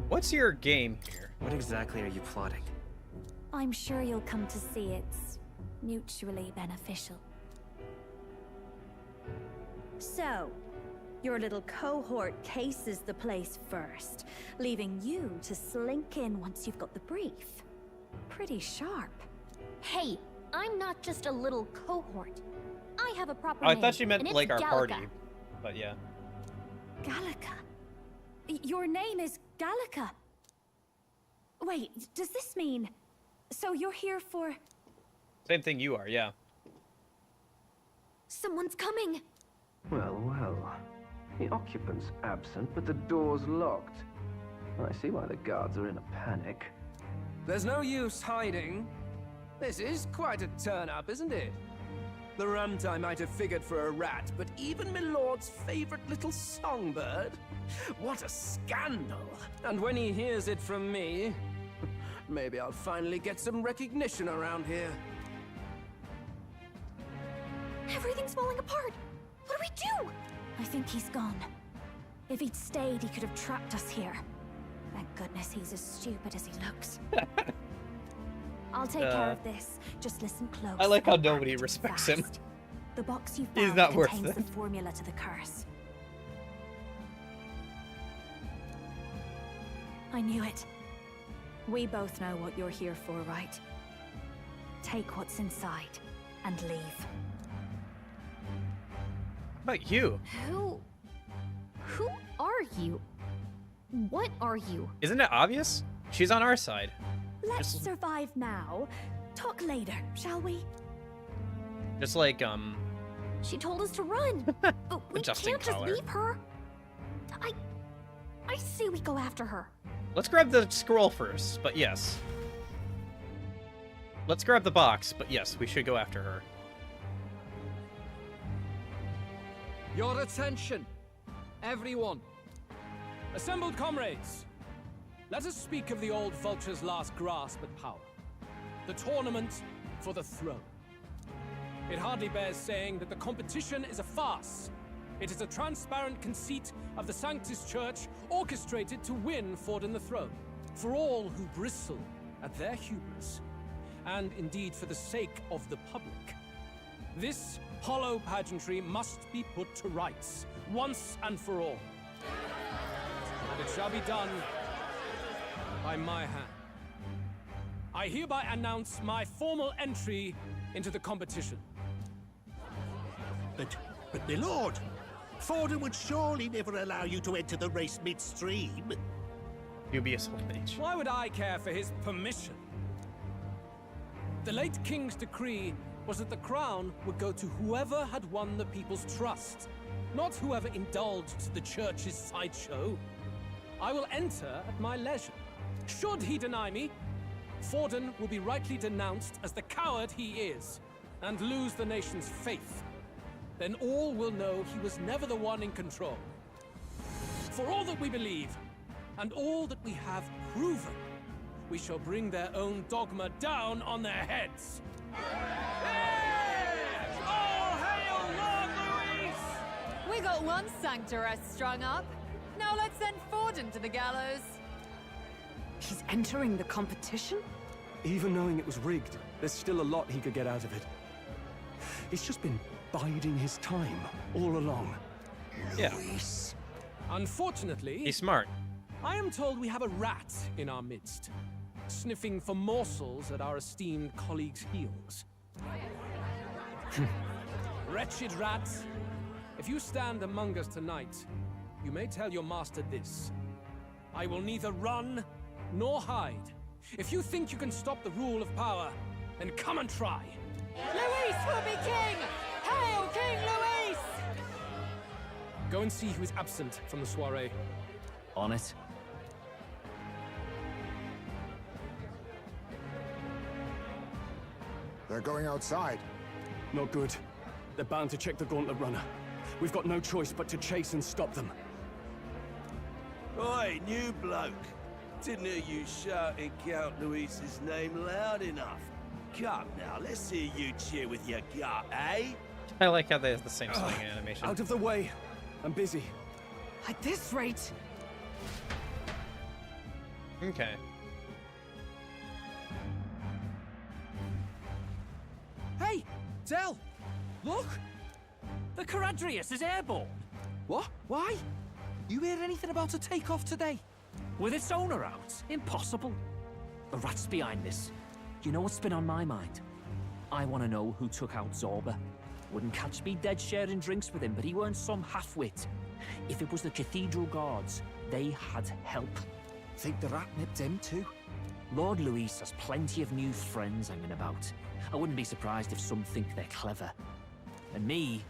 What's your game here? What exactly are you plotting? I'm sure you'll come to see it's mutually beneficial. So, your little cohort cases the place first, leaving you to slink in once you've got the brief. Pretty sharp. Hey, I'm not just a little cohort. I have a proper Oh, I name, thought she and meant it's like our Gallica. party, but yeah. Gallica? Your name is Gallica? Wait, does this mean... So you're here for... Same thing you are, yeah. Someone's coming! Well, well. The occupant's absent, but the door's locked. I see why the guards are in a panic. There's no use hiding. This is quite a turn-up, isn't it? The runt I might have figured for a rat, but even Milord's favorite little songbird? What a scandal! And when he hears it from me, maybe I'll finally get some recognition around here. Everything's falling apart! What do we do? I think he's gone. If he'd stayed, he could have trapped us here. Thank goodness he's as stupid as he looks. I'll take care of this. Just listen close. I like how and nobody act respects fast. him. The box you He's found not worth contains it. the formula to the curse. I knew it. We both know what you're here for, right? Take what's inside and leave. How about you? Who are you? What are you? Isn't it obvious? She's on our side. Let's survive now. Talk later, shall we? Just like, She told us to run, but we adjusting can't just color. leave her. I say we go after her. Let's grab the scroll first, but yes. Let's grab the box, but yes, we should go after her. Your attention, everyone. Assembled comrades, let us speak of the old vulture's last grasp at power. The tournament for the throne. It hardly bears saying that the competition is a farce. It is a transparent conceit of the Sanctus Church orchestrated to win Forden the throne. For all who bristle at their hubris, and indeed for the sake of the public. This hollow pageantry must be put to rights, once and for all. And it shall be done by my hand. I hereby announce my formal entry into the competition. But my lord, Forden would surely never allow you to enter the race midstream. Dubious old mage. Why would I care for his permission? The late king's decree was that the crown would go to whoever had won the people's trust, not whoever indulged the church's sideshow. I will enter at my leisure. Should he deny me, Forden will be rightly denounced as the coward he is, and lose the nation's faith. Then all will know he was never the one in control. For all that we believe, and all that we have proven, we shall bring their own dogma down on their heads. All hail Lord Luis! We got one sanctoress strung up. Now let's send Forden to the gallows. He's entering the competition? Even knowing it was rigged, there's still a lot he could get out of it. He's just been biding his time all along. Yeah. Unfortunately, He's smart. I am told we have a rat in our midst, sniffing for morsels at our esteemed colleagues' heels. Wretched rat, if you stand among us tonight, you may tell your master this. I will neither run nor hide. If you think you can stop the rule of power, then come and try. Luis will be king! Hail King Luis! Go and see who is absent from the soiree. On it. They're going outside. Not good. They're bound to check the gauntlet runner. We've got no choice but to chase and stop them. Oi, new bloke. Didn't hear you shouting Count Luis's name loud enough. Come now, let's hear you cheer with your gut, eh? I like how they have the same swing animation. Out of the way. I'm busy. At this rate... Okay. Hey, Del! Look! The Caradrius is airborne! What? Why? You hear anything about a takeoff today? With its owner out? Impossible. The rat's behind this. You know what's been on my mind? I want to know who took out Zorba. Wouldn't catch me dead sharing drinks with him, but he weren't some half-wit. If it was the Cathedral Guards, they had help. Think the rat nipped him too? Lord Luis has plenty of new friends hanging about. I wouldn't be surprised if some think they're clever. And me,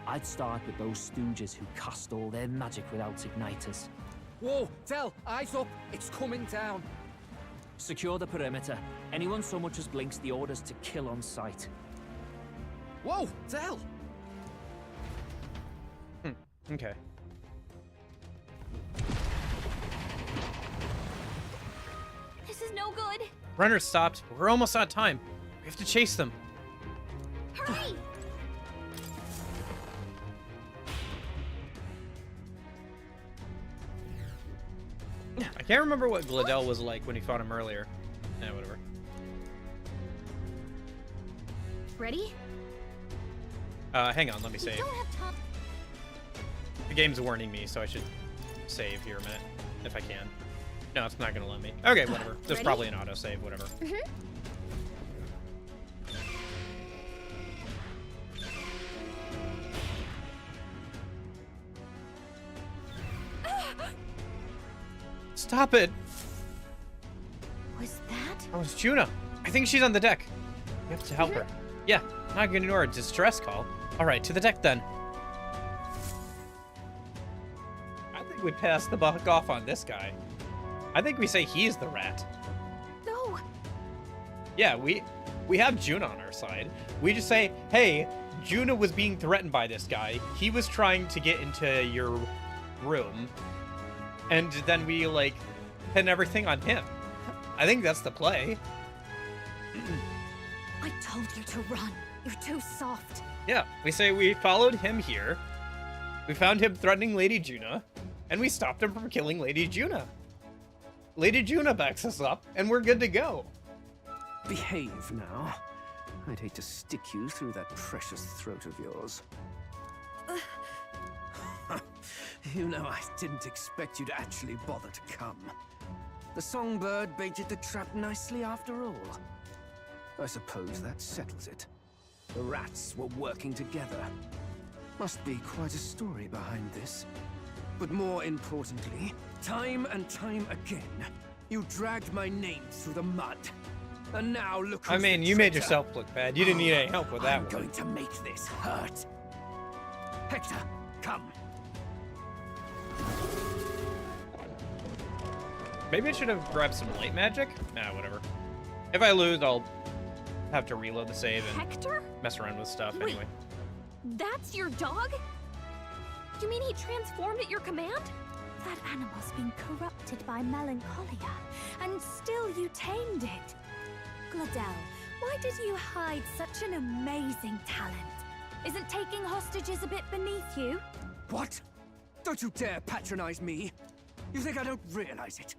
I'd start with those stooges who cast all their magic without igniters. Whoa, Del, eyes up! It's coming down! Secure the perimeter. Anyone so much as blinks, the orders to kill on sight. Whoa, Del! Okay. This is no good. Runner stopped. We're almost out of time. We have to chase them. Hurry! I can't remember what Gladel was like when he fought him earlier. Yeah, whatever. Ready? Hang on, let me save. Don't have time. The game's warning me, so I should save here a minute, if I can. No, it's not gonna let me. Okay, whatever. There's Ready? probably an autosave, whatever. Stop it! Was that? Oh, it's Juna. I think she's on the deck. You have to help her. Yeah, not gonna ignore a distress call. All right, to the deck then. I think we pass the buck off on this guy. I think we say he's the rat. No. Yeah, we have Juna on our side. We just say, hey, Juna was being threatened by this guy. He was trying to get into your room. And then we, like, pin everything on him. I think that's the play. I told you to run. You're too soft. Yeah, we say we followed him here. We found him threatening Lady Juna. And we stopped him from killing Lady Juna. Lady Juna backs us up, and we're good to go. Behave now. I'd hate to stick you through that precious throat of yours. You know, I didn't expect you to actually bother to come. The songbird baited the trap nicely after all. I suppose that settles it. The rats were working together. Must be quite a story behind this. But more importantly, time and time again, you dragged my name through the mud. And now look who's I mean, the you made traitor. yourself look bad. You didn't need any help with that I'm one. going to make this hurt. Hector, come. Maybe I should have grabbed some light magic? Nah, whatever. If I lose, I'll have to reload the save and Hector? mess around with stuff Wait. anyway. That's your dog? You mean he transformed at your command? That animal's been corrupted by melancholia, and still you tamed it. Gladel, why did you hide such an amazing talent? Isn't taking hostages a bit beneath you? What? Don't you dare patronize me. You think I don't realize it?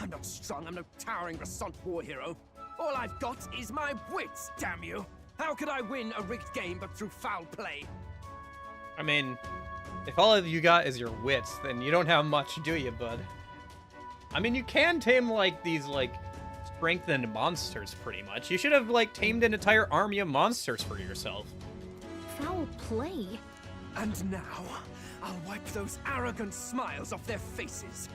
I'm not strong, I'm no towering Rassant war hero. All I've got is my wits, damn you. How could I win a rigged game but through foul play? I mean, if all of you got is your wits, then you don't have much, do you, bud? I mean, you can tame, like, these, like, strengthened monsters, pretty much. You should have, like, tamed an entire army of monsters for yourself. Foul play? And now, I'll wipe those arrogant smiles off their faces.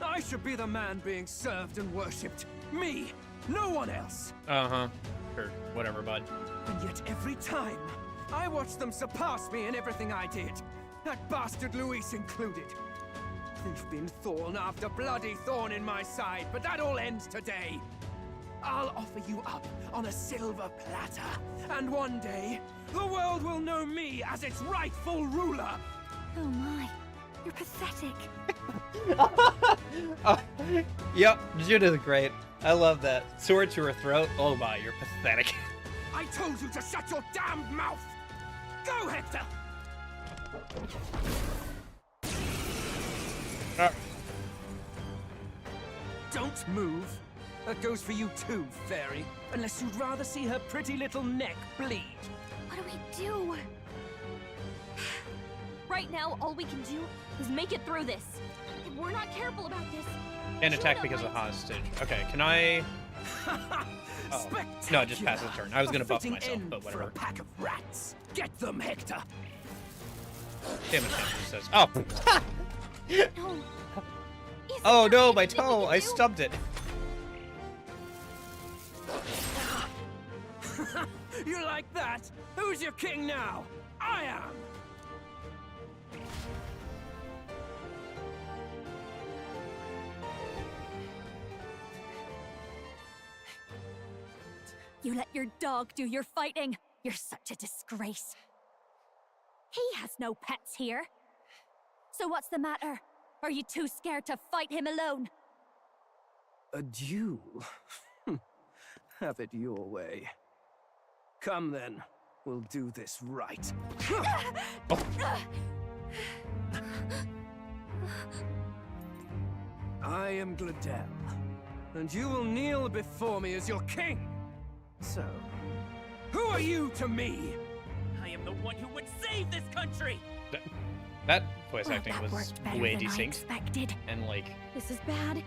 I should be the man being served and worshipped. Me, no one else. Uh-huh. Sure, whatever, bud. And yet every time, I watch them surpass me in everything I did. That bastard Luis included. They've been thorn after bloody thorn in my side, but that all ends today. I'll offer you up on a silver platter, and one day, the world will know me as its rightful ruler. Oh my, you're pathetic. Yep, Juna's great. I love that. Sword to her throat. Oh my, you're pathetic. I told you to shut your damned mouth! Go, Hector! Don't move. That goes for you too, fairy. Unless you'd rather see her pretty little neck bleed. What do we do? Right now, all we can do is make it through this. If we're not careful about this... Can't attack because of hostage. Okay, can I... Oh. No, just pass the turn. I was gonna buff myself, but whatever. For a pack of rats. Get them, Hector! Damage says. Oh! No. Oh no, my toe! I stubbed it. You like that? Who's your king now? I am! You let your dog do your fighting. You're such a disgrace. He has no pets here. So what's the matter? Are you too scared to fight him alone? A duel? Have it your way. Come then, we'll do this right. I am Gladel, and you will kneel before me as your king. So, who are you to me? I am the one who would save this country! That voice Well, acting that was worked better way than I desynced. expected. And like, This is bad.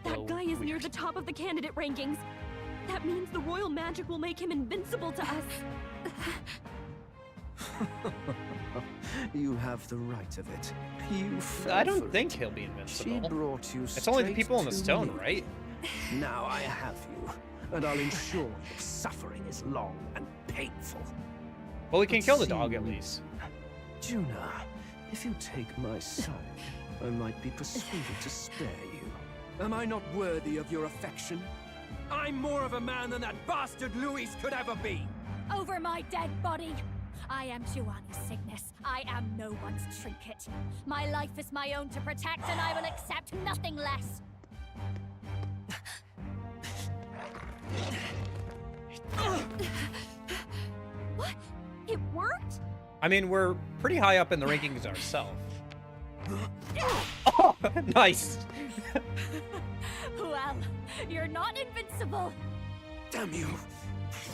That Well, guy is near weird. the top of the candidate rankings. That means the royal magic will make him invincible to us. You have the right of it. You fell I for don't it. think he'll be She invincible. brought you It's only the straight people in the to stone, me. right? Now I have you, and I'll ensure your suffering is long and painful. Well, we can But kill the see dog at you- least. Juna, if you take my side, I might be persuaded to spare you. Am I not worthy of your affection? I'm more of a man than that bastard Luis could ever be! Over my dead body! I am Giovanni's sickness. I am no one's trinket. My life is my own to protect, and I will accept nothing less. What? It worked? I mean, we're pretty high up in the rankings ourselves. Oh, nice. Well, you're not invincible. Damn you!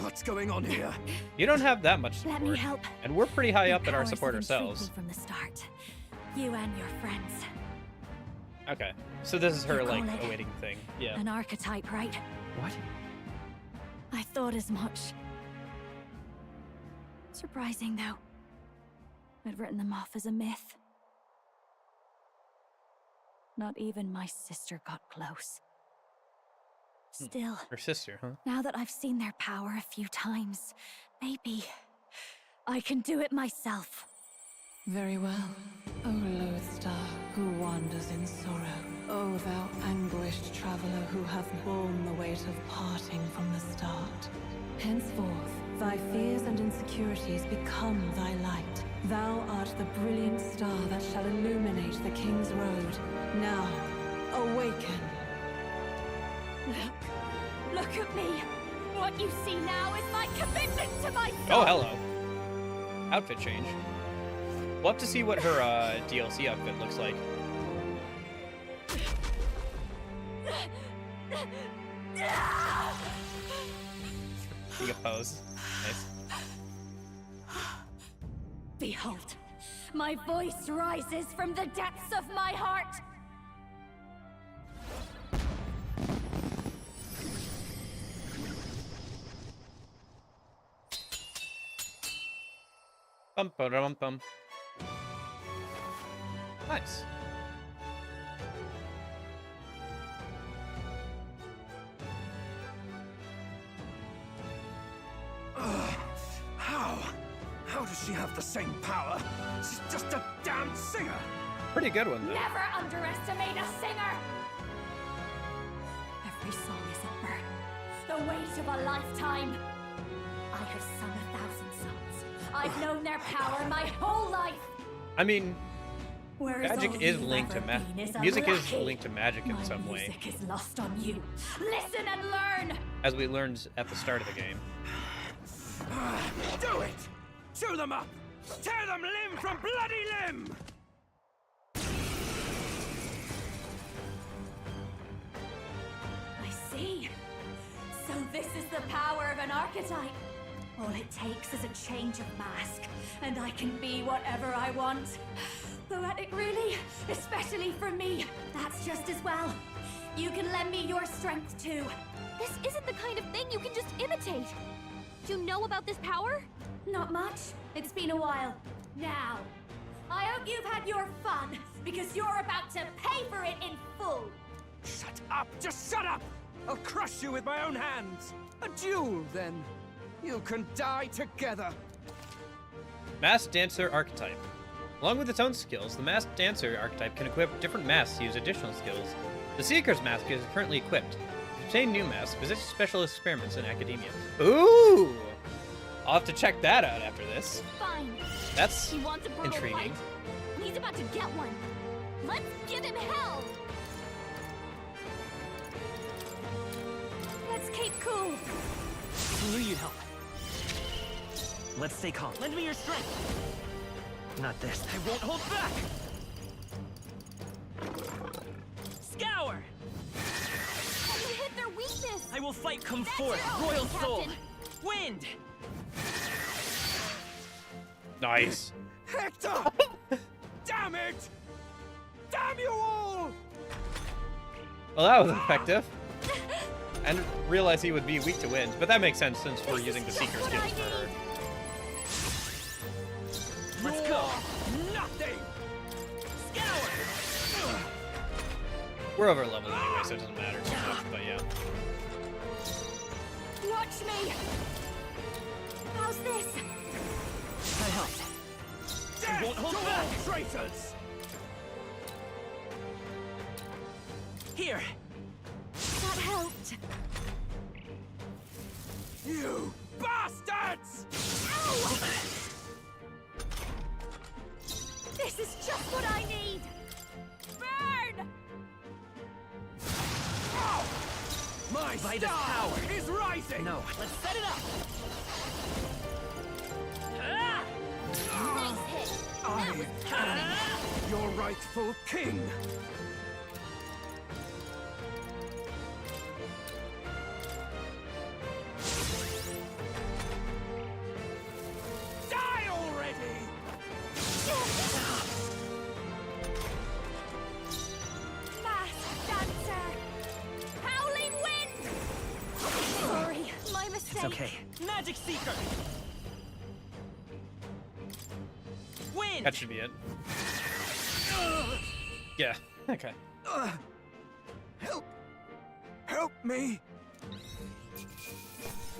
What's going on here? You don't have that much support. Let me help. And we're pretty high up in our Powers support that intrigued ourselves. me from the start. You and your friends. Okay. So this is her, You like, call it awaiting thing. Yeah. An archetype, right? What? I thought as much. Surprising, though. I'd written them off as a myth. Not even my sister got close. Still, Her sister, huh? now that I've seen their power a few times, maybe I can do it myself. Very well, O Lodestar, who wanders in sorrow. O thou anguished traveler who hath borne the weight of parting from the start. Henceforth, thy fears and insecurities become thy light. Thou art the brilliant star that shall illuminate the King's Road. Now, awaken. Look at me! What you see now is my commitment to myself! Oh, hello. Outfit change. We'll have to see what her DLC outfit looks like. You can pose. Nice. Behold, my voice rises from the depths of my heart! Bum ba dum bum. Nice. How does she have the same power? She's just a damn singer! Pretty good one, though. Never underestimate a singer! Every song is a burden, the weight of a lifetime. I have sung 1,000 songs. I've known their power my whole life. I mean, Whereas magic all is you've linked to ever been is a music is lackey. linked to magic in My some way, music is lost on you. Listen and learn. as we learned at the start of the game. Do it! Chew them up! Tear them limb from bloody limb! I see. So this is the power of an archetype. All it takes is a change of mask, and I can be whatever I want. Poetic, really? Especially for me. That's just as well. You can lend me your strength, too. This isn't the kind of thing you can just imitate. Do you know about this power? Not much. It's been a while. Now, I hope you've had your fun, because you're about to pay for it in full. Shut up! Just shut up! I'll crush you with my own hands! A duel, then. You can die together. Masked Dancer Archetype. Along with its own skills, the Masked Dancer archetype can equip different masks to use additional skills. The Seeker's Mask is currently equipped. To obtain new masks, visit special experiments in academia. Ooh! I'll have to check that out after this. Fine. That's He wants a brutal intriguing. fight. He's about to get one. Let's give him hell. Let's keep cool. I knew you'd help. Let's stay calm. Lend me your strength. Not this. I won't hold back. Scour! I will fight come forth, royal soul. Wind! Nice. Hector! Damn it! Damn you all! Well, that was effective. I didn't realize he would be weak to wind, but that makes sense since we're using the Seeker skills for her. Let's go. Nothing! Scour! We're over leveled anyway, so it doesn't matter too much, but yeah. Watch me! How's this? I helped. Death won't hold to back. all traitors! Here. That helped. You bastards! Ow! This is just what I need! Burn! Oh! My By the star power. is rising! No, let's set it up. Nice hit! I am your rightful king! Die already! Masked dancer! Howling wind! Sorry, my mistake. It's okay. Magic Seeker! Wind! That should be it. Yeah, okay. Help! Help me!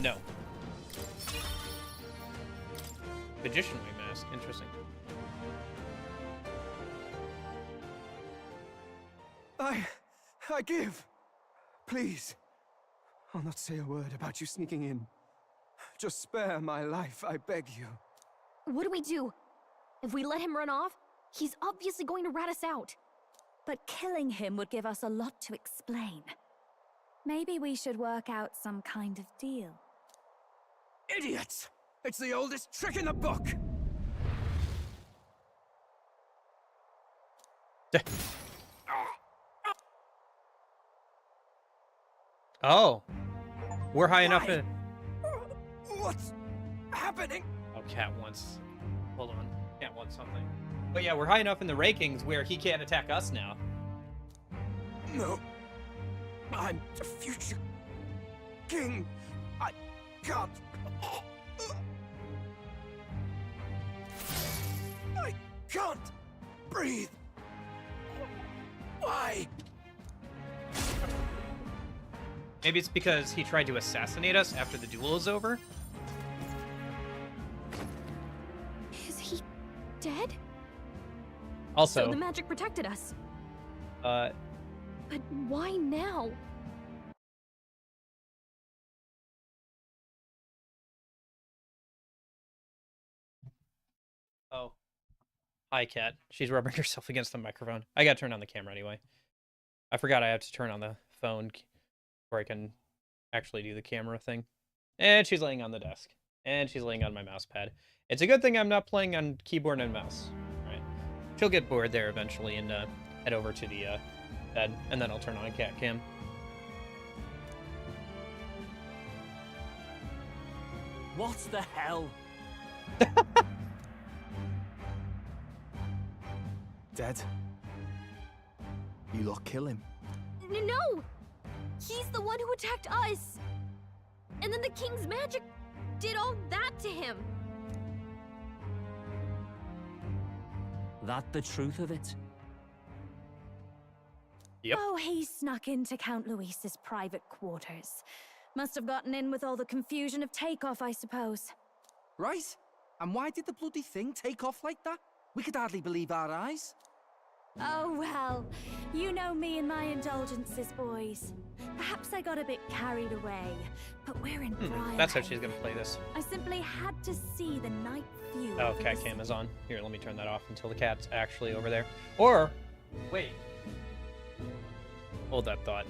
No. Magician Wing Mask, interesting. I give. Please. I'll not say a word about you sneaking in. Just spare my life, I beg you. What do we do? If we let him run off, he's obviously going to rat us out. But killing him would give us a lot to explain. Maybe we should work out some kind of deal. Idiots! It's the oldest trick in the book! Oh. We're high enough in... What's happening? Oh, Cat wants... Hold on. Cat wants something. But yeah, we're high enough in the rankings where he can't attack us now. No. I'm the future king. I can't. I can't breathe. Why? Maybe it's because he tried to assassinate us after the duel is over? Is he dead? Also... So the magic protected us. But why now? Oh. Hi, Cat. She's rubbing herself against the microphone. I gotta turn on the camera anyway. I forgot I have to turn on the phone before I can actually do the camera thing. And she's laying on the desk. And she's laying on my mouse pad. It's a good thing I'm not playing on keyboard and mouse. Right? She'll get bored there eventually and head over to the bed. And then I'll turn on a cat cam. What the hell? Dead. You lot kill him. No! He's the one who attacked us! And then the king's magic did all that to him! That the truth of it? Yep. Oh, he snuck into Count Luis's private quarters. Must have gotten in with all the confusion of takeoff, I suppose. Right? And why did the bloody thing take off like that? We could hardly believe our eyes. Oh, well, you know me and my indulgences, boys. Perhaps I got a bit carried away, but we're in Briar. That's how she's gonna play this. I simply had to see the night view. Oh, cat cam is on. Here, let me turn that off until the cat's actually over there. Or, wait. Hold that thought.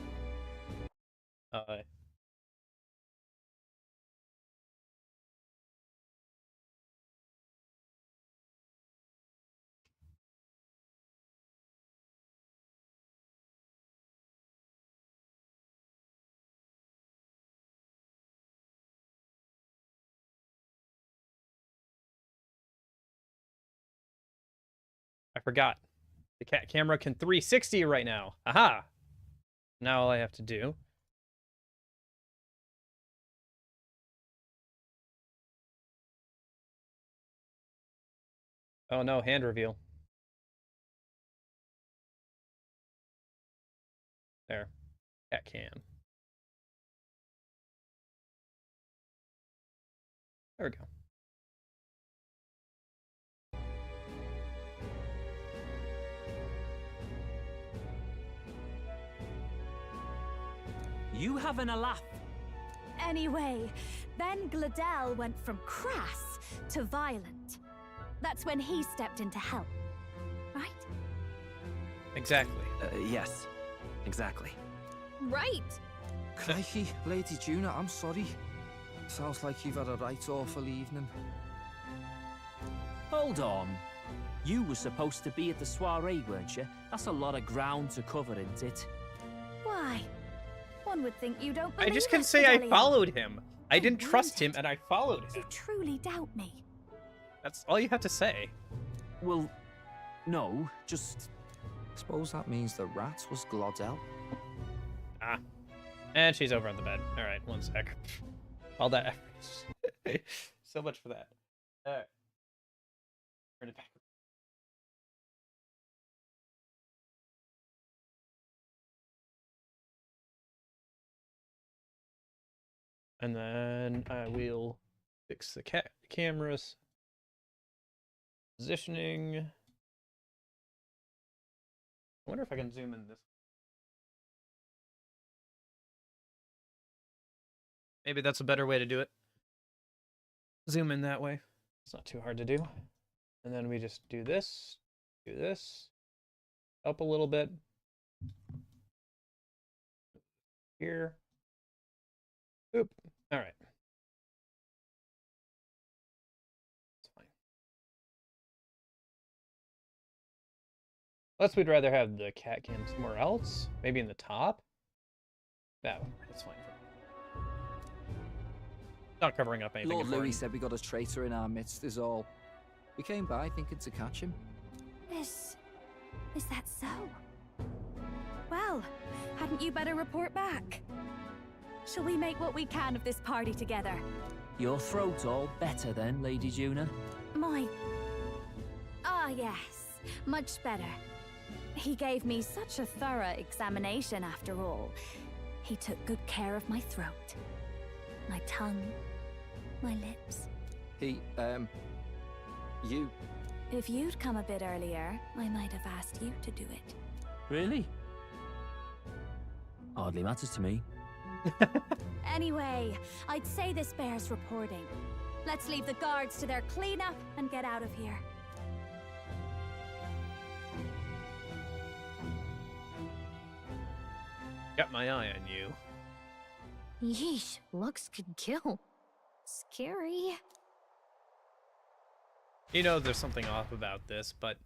forgot. The camera can 360 right now. Aha! Now all I have to do... Oh no, hand reveal. There. Cat cam. There we go. You having a laugh? Anyway, then Gladel went from crass to violent. That's when he stepped in to help, right? Exactly. Yes. Exactly. Right! Crikey, Lady Juna, I'm sorry. Sounds like you've had a right awful evening. Hold on. You were supposed to be at the soiree, weren't you? That's a lot of ground to cover, isn't it? Why? One would think you don't I believe just can us, say I Fidelia. followed him. I didn't trust him, and I followed him. You truly doubt me. That's all you have to say. Well, no, just... Suppose that means the rat was Glodell. Ah. And she's over on the bed. Alright, one sec. All that effort. So much for that. Alright. Turn it back. And then I will fix the cameras. Positioning. I wonder if I can zoom in this. Maybe that's a better way to do it. Zoom in that way. It's not too hard to do. And then we just do this, up a little bit. Here. Oop. All right. That's fine. Unless we'd rather have the cat cam somewhere else. Maybe in the top. That's fine. Not covering up anything. Lord important. Louis said we got a traitor in our midst is all. We came by thinking to catch him. Is that so? Well, hadn't you better report back? Shall we make what we can of this party together? Your throat all better then, Lady Juna? Yes, much better. He gave me such a thorough examination after all. He took good care of my throat, my tongue, my lips. You... If you'd come a bit earlier, I might have asked you to do it. Really? Hardly matters to me. Anyway, I'd say this bears reporting. Let's leave the guards to their cleanup and get out of here. Got my eye on you. Yeesh, looks could kill. Scary. You know there's something off about this, but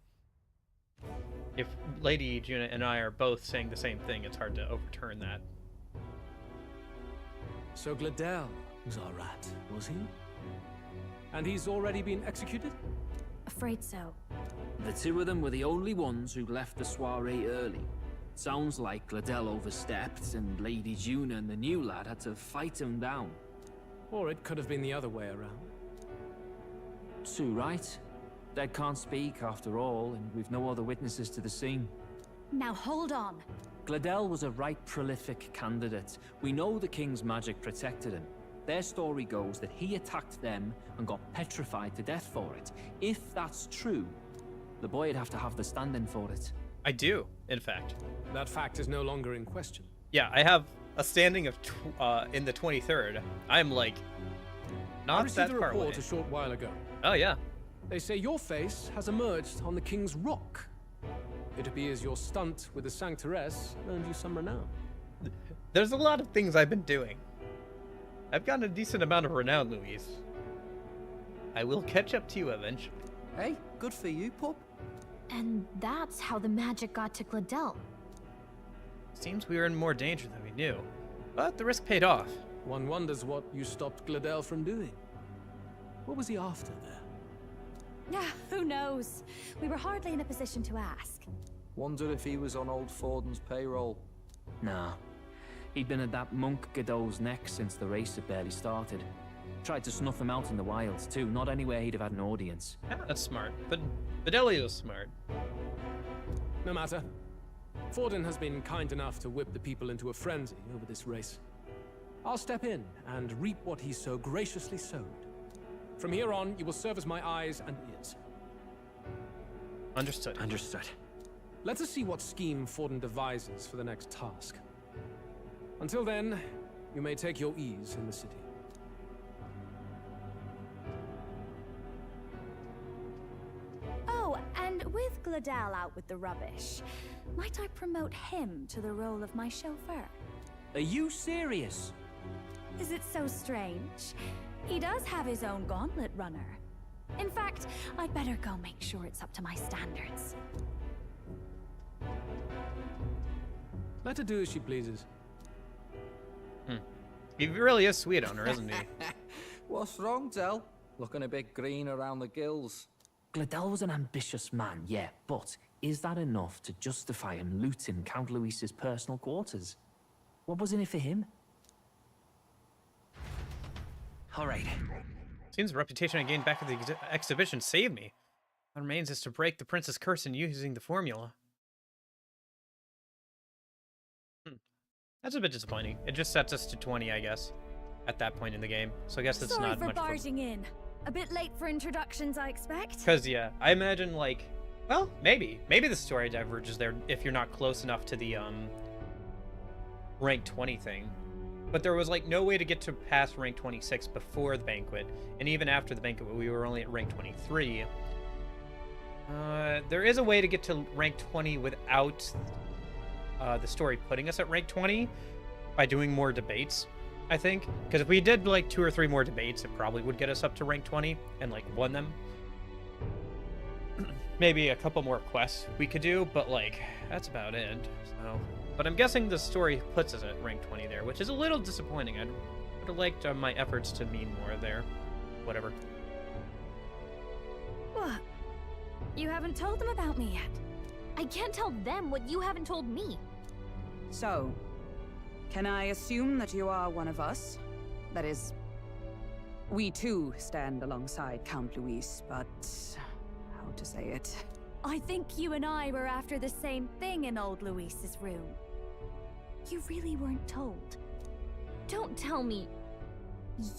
if Lady Juna and I are both saying the same thing, it's hard to overturn that. So Gladel was our rat, was he? And he's already been executed? Afraid so. The two of them were the only ones who left the soiree early. Sounds like Gladel overstepped, and Lady Juna and the new lad had to fight him down. Or it could have been the other way around. Too right. Dead can't speak, after all, and we've no other witnesses to the scene. Now hold on. Gladel was a right prolific candidate. We know the king's magic protected him. Their story goes that he attacked them and got petrified to death for it. If that's true, the boy'd have to have the stand-in for it. I do, in fact. That fact is no longer in question. Yeah, I have a standing of in the 23rd. I'm like not I received that a far report away. a short while ago. Oh yeah. They say your face has emerged on the King's Rock. It appears your stunt with the Sanctoress earned you some renown. There's a lot of things I've been doing. I've gotten a decent amount of renown, Louise. I will catch up to you eventually. Hey, good for you, pup. And that's how the magic got to Gladel. Seems we were in more danger than we knew, but the risk paid off. One wonders what you stopped Gladel from doing. What was he after there? Yeah, who knows? We were hardly in a position to ask. Wonder if he was on old Forden's payroll. Nah. He'd been at that monk Godot's neck since the race had barely started. Tried to snuff him out in the wilds, too. Not anywhere he'd have had an audience. Yeah, that's smart. But Fidelio's smart. No matter. Forden has been kind enough to whip the people into a frenzy over this race. I'll step in and reap what he so graciously sowed. From here on, you will serve as my eyes and ears. Understood. Understood. Let us see what scheme Forden devises for the next task. Until then, you may take your ease in the city. Oh, and with Gladel out with the rubbish, might I promote him to the role of my chauffeur? Are you serious? Is it so strange? He does have his own gauntlet runner. In fact, I'd better go make sure it's up to my standards. Let her do as she pleases. He really is sweet on her, isn't he? What's wrong, Del? Looking a bit green around the gills. Gladel was an ambitious man, yeah, but is that enough to justify him looting Count Luis's personal quarters? What was in it for him? All right. Seems the reputation I gained back at the exhibition saved me. What remains is to break the prince's curse in using the formula. That's a bit disappointing. It just sets us to 20, I guess, at that point in the game. So I guess it's Sorry not for much. barging in. A bit late for introductions, I expect. Because, yeah, I imagine, like, well, maybe the story diverges there if you're not close enough to the, rank 20 thing. But there was, like, no way to get to past rank 26 before the banquet. And even after the banquet, we were only at rank 23. There is a way to get to rank 20 without the story putting us at rank 20 by doing more debates, I think. Because if we did, like, 2 or 3 more debates, it probably would get us up to rank 20 and, like, won them. Maybe a couple more quests we could do, but, like, that's about it. So, but I'm guessing the story puts us at rank 20 there, which is a little disappointing. I would have liked my efforts to mean more there. Whatever. What? You haven't told them about me yet. I can't tell them what you haven't told me. So, can I assume that you are one of us? That is, we too stand alongside Count Luis, but how to say it? I think you and I were after the same thing in old Luis's room. You really weren't told. Don't tell me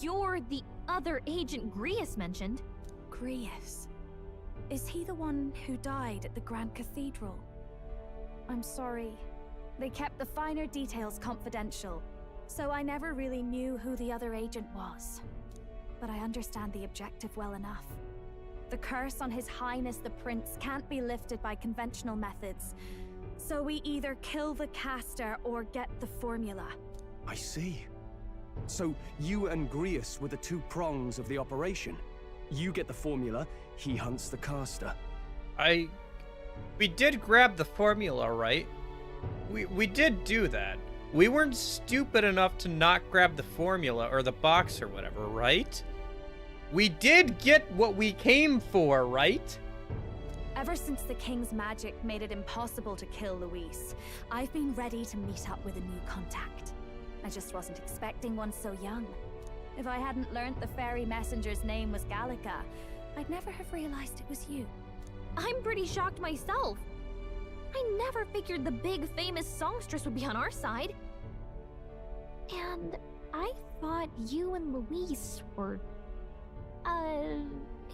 you're the other agent Grius mentioned. Grius? Is he the one who died at the Grand Cathedral? I'm sorry. They kept the finer details confidential, so I never really knew who the other agent was. But I understand the objective well enough. The curse on His Highness the Prince can't be lifted by conventional methods, so we either kill the caster or get the formula. I see. So you and Grius were the 2 prongs of the operation. You get the formula, he hunts the caster. We did grab the formula, right? We did do that. We weren't stupid enough to not grab the formula or the box or whatever, right? We did get what we came for, right? Ever since the King's magic made it impossible to kill Luis, I've been ready to meet up with a new contact. I just wasn't expecting one so young. If I hadn't learnt the fairy messenger's name was Gallica, I'd never have realized it was you. I'm pretty shocked myself. I never figured the big famous songstress would be on our side. And I thought you and Luis were...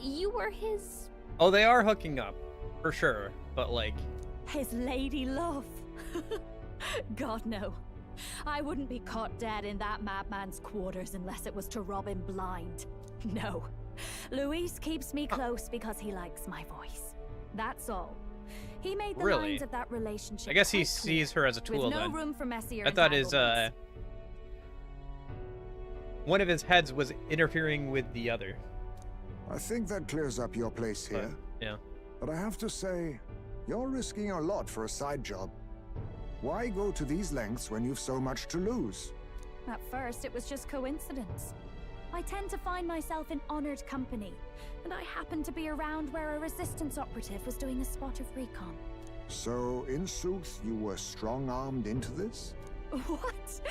you were his... Oh, they are hooking up, for sure, but like... His lady love. God, no. I wouldn't be caught dead in that madman's quarters unless it was to rob him blind. No. Luis keeps me close because he likes my voice. That's all. He made the lines of that relationship. I guess he sees her as a tool, with no then. room for messier I thought his, entanglements. one of his heads was interfering with the other. I think that clears up your place here. Yeah. But I have to say, you're risking a lot for a side job. Why go to these lengths when you've so much to lose? At first, it was just coincidence. I tend to find myself in honored company, and I happened to be around where a resistance operative was doing a spot of recon. So, in sooth, you were strong-armed into this? What?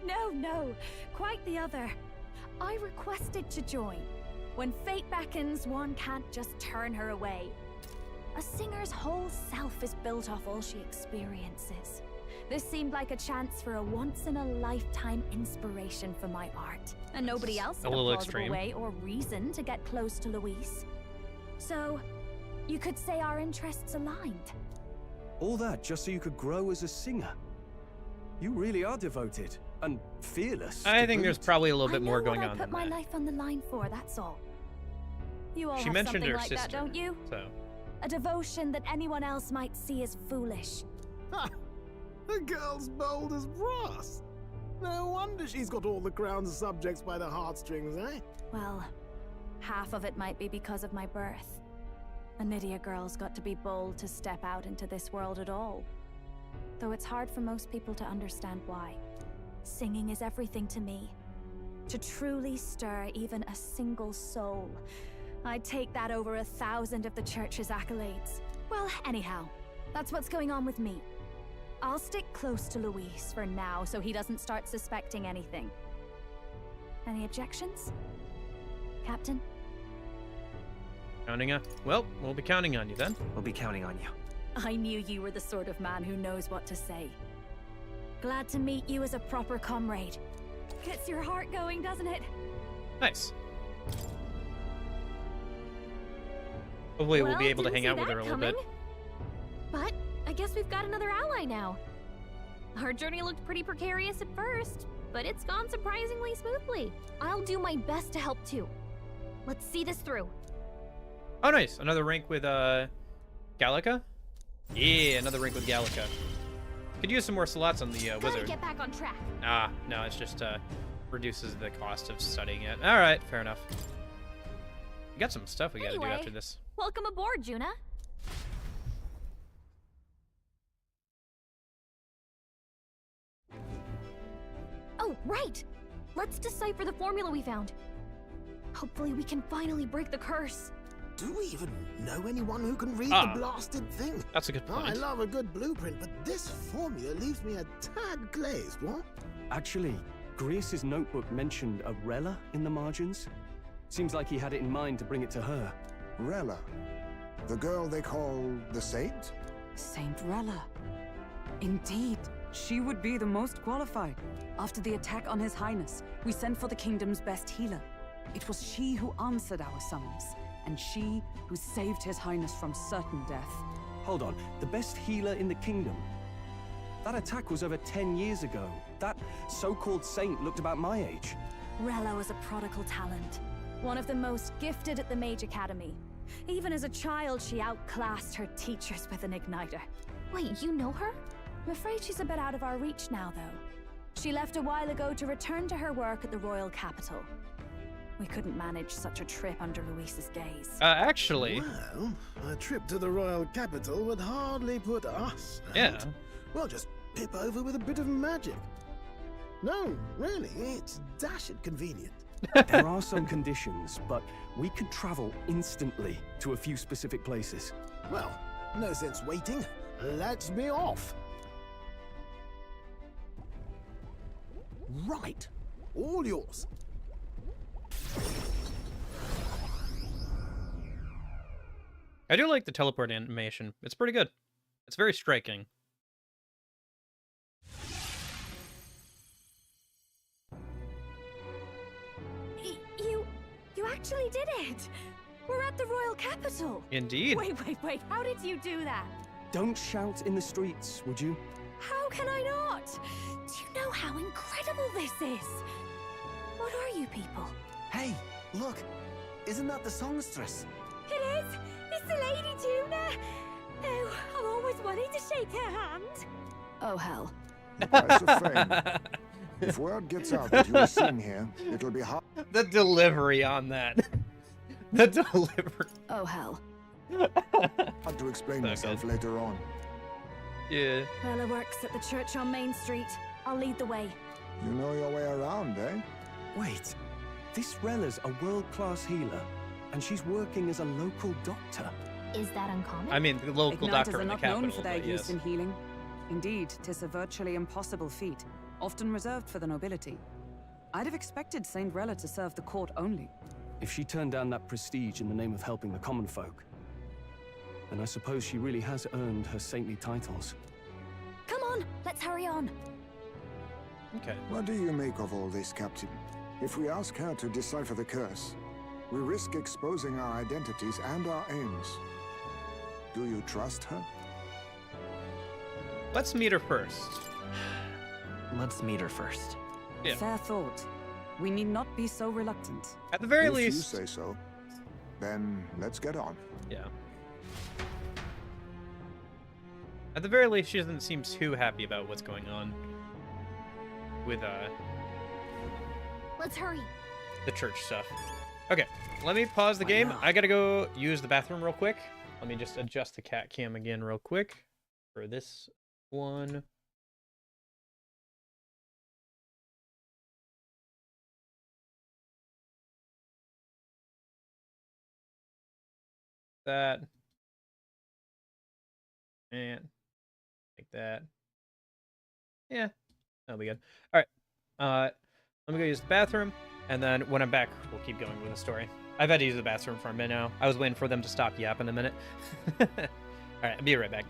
No, quite the other. I requested to join. When fate beckons, one can't just turn her away. A singer's whole self is built off all she experiences. This seemed like a chance for a once-in-a-lifetime inspiration for my art. And nobody else had a plausible way or reason to get close to Louise. So, you could say our interests aligned. All that just so you could grow as a singer? You really are devoted and fearless. I think there's probably a little bit more going on I put than my that. life on the line for, that's all. You all She have mentioned something her like sister, that, don't you? so. A devotion that anyone else might see as foolish. The girl's bold as brass. No wonder she's got all the crown's subjects by the heartstrings, eh? Well, half of it might be because of my birth. A Nydia girl's got to be bold to step out into this world at all. Though it's hard for most people to understand why. Singing is everything to me. To truly stir even a single soul, I'd take that over 1,000 of the church's accolades. Well, anyhow, that's what's going on with me. I'll stick close to Luis for now so he doesn't start suspecting anything. Any objections? Captain? Counting on. Well, we'll be counting on you then. We'll be counting on you. I knew you were the sort of man who knows what to say. Glad to meet you as a proper comrade. Gets your heart going, doesn't it? Nice. Hopefully we'll be able to didn't hang see out with her that a little bit. coming. But I guess we've got another ally now. Our journey looked pretty precarious at first, but it's gone surprisingly smoothly. I'll do my best to help too. Let's see this through. Oh, nice. Another rank with, Gallica? Yeah, another rank with Gallica. Could use some more slots on the, Gotta wizard. get back on track. Ah, no, it's just, reduces the cost of studying it. Alright, fair enough. We got some stuff we gotta do after this. Welcome aboard, Juna. Oh, right! Let's decipher the formula we found. Hopefully we can finally break the curse. Do we even know anyone who can read Ah, the blasted thing? that's a good I point. love a good blueprint, but this formula leaves me a tad glazed, what? Actually, Grius's notebook mentioned a Rella in the margins. Seems like he had it in mind to bring it to her. Rella? The girl they call the Saint? Saint Rella. Indeed, she would be the most qualified. After the attack on His Highness, we sent for the kingdom's best healer. It was she who answered our summons, and she who saved His Highness from certain death. Hold on, the best healer in the kingdom? That attack was over 10 years ago. That so-called saint looked about my age. Rella was a prodigal talent. One of the most gifted at the Mage Academy. Even as a child, she outclassed her teachers with an igniter. Wait, you know her? I'm afraid she's a bit out of our reach now, though. She left a while ago to return to her work at the royal capital. We couldn't manage such a trip under Luis's gaze. Actually... Well, a trip to the royal capital would hardly put us out. Yeah. We'll just pip over with a bit of magic. No, really, it's dashed convenient. There are some conditions, but we could travel instantly to a few specific places. Well, no sense waiting. Let's be off. Right. All yours. I do like the teleport animation. It's pretty good. It's very striking. You actually did it! We're at the royal capital! Indeed. Wait, how did you do that? Don't shout in the streets, would you? How can I not? Do you know how incredible this is? What are you people? Hey, look! Isn't that the songstress? It is! It's the Lady Juna! Oh, I've always wanted to shake her hand. Oh, hell. The price of fame. If word gets out that you sing here, it'll be hard. The delivery on that. The delivery. Oh, hell. Hard to explain myself later on. Yeah. Rella works at the church on Main Street. I'll lead the way. You know your way around, eh? Wait, This Rella's a world-class healer, and she's working as a local doctor. Is that uncommon? I mean, the local Igniters doctor are in the not known capital, for their but use yes. in healing. Indeed, 'tis a virtually impossible feat, often reserved for the nobility. I'd have expected Saint Rella to serve the court only. If she turned down that prestige in the name of helping the common folk, then I suppose she really has earned her saintly titles. Come on, let's hurry on. Okay. What do you make of all this, Captain? If we ask her to decipher the curse, we risk exposing our identities and our aims. Do you trust her? Let's meet her first. Let's meet her first. Yeah. Fair thought. We need not be so reluctant. At the very If least... you say so, then let's get on. Yeah. At the very least, she doesn't seem too happy about what's going on with, Let's hurry. the church stuff. Okay, let me pause the game. I gotta go use the bathroom real quick. Let me just adjust the cat cam again real quick for this one. That. And like that. Yeah, that'll be good. All right. Let me go use the bathroom, and then when I'm back, we'll keep going with the story. I've had to use the bathroom for a minute now. I was waiting for them to stop yapping a minute. All right, I'll be right back.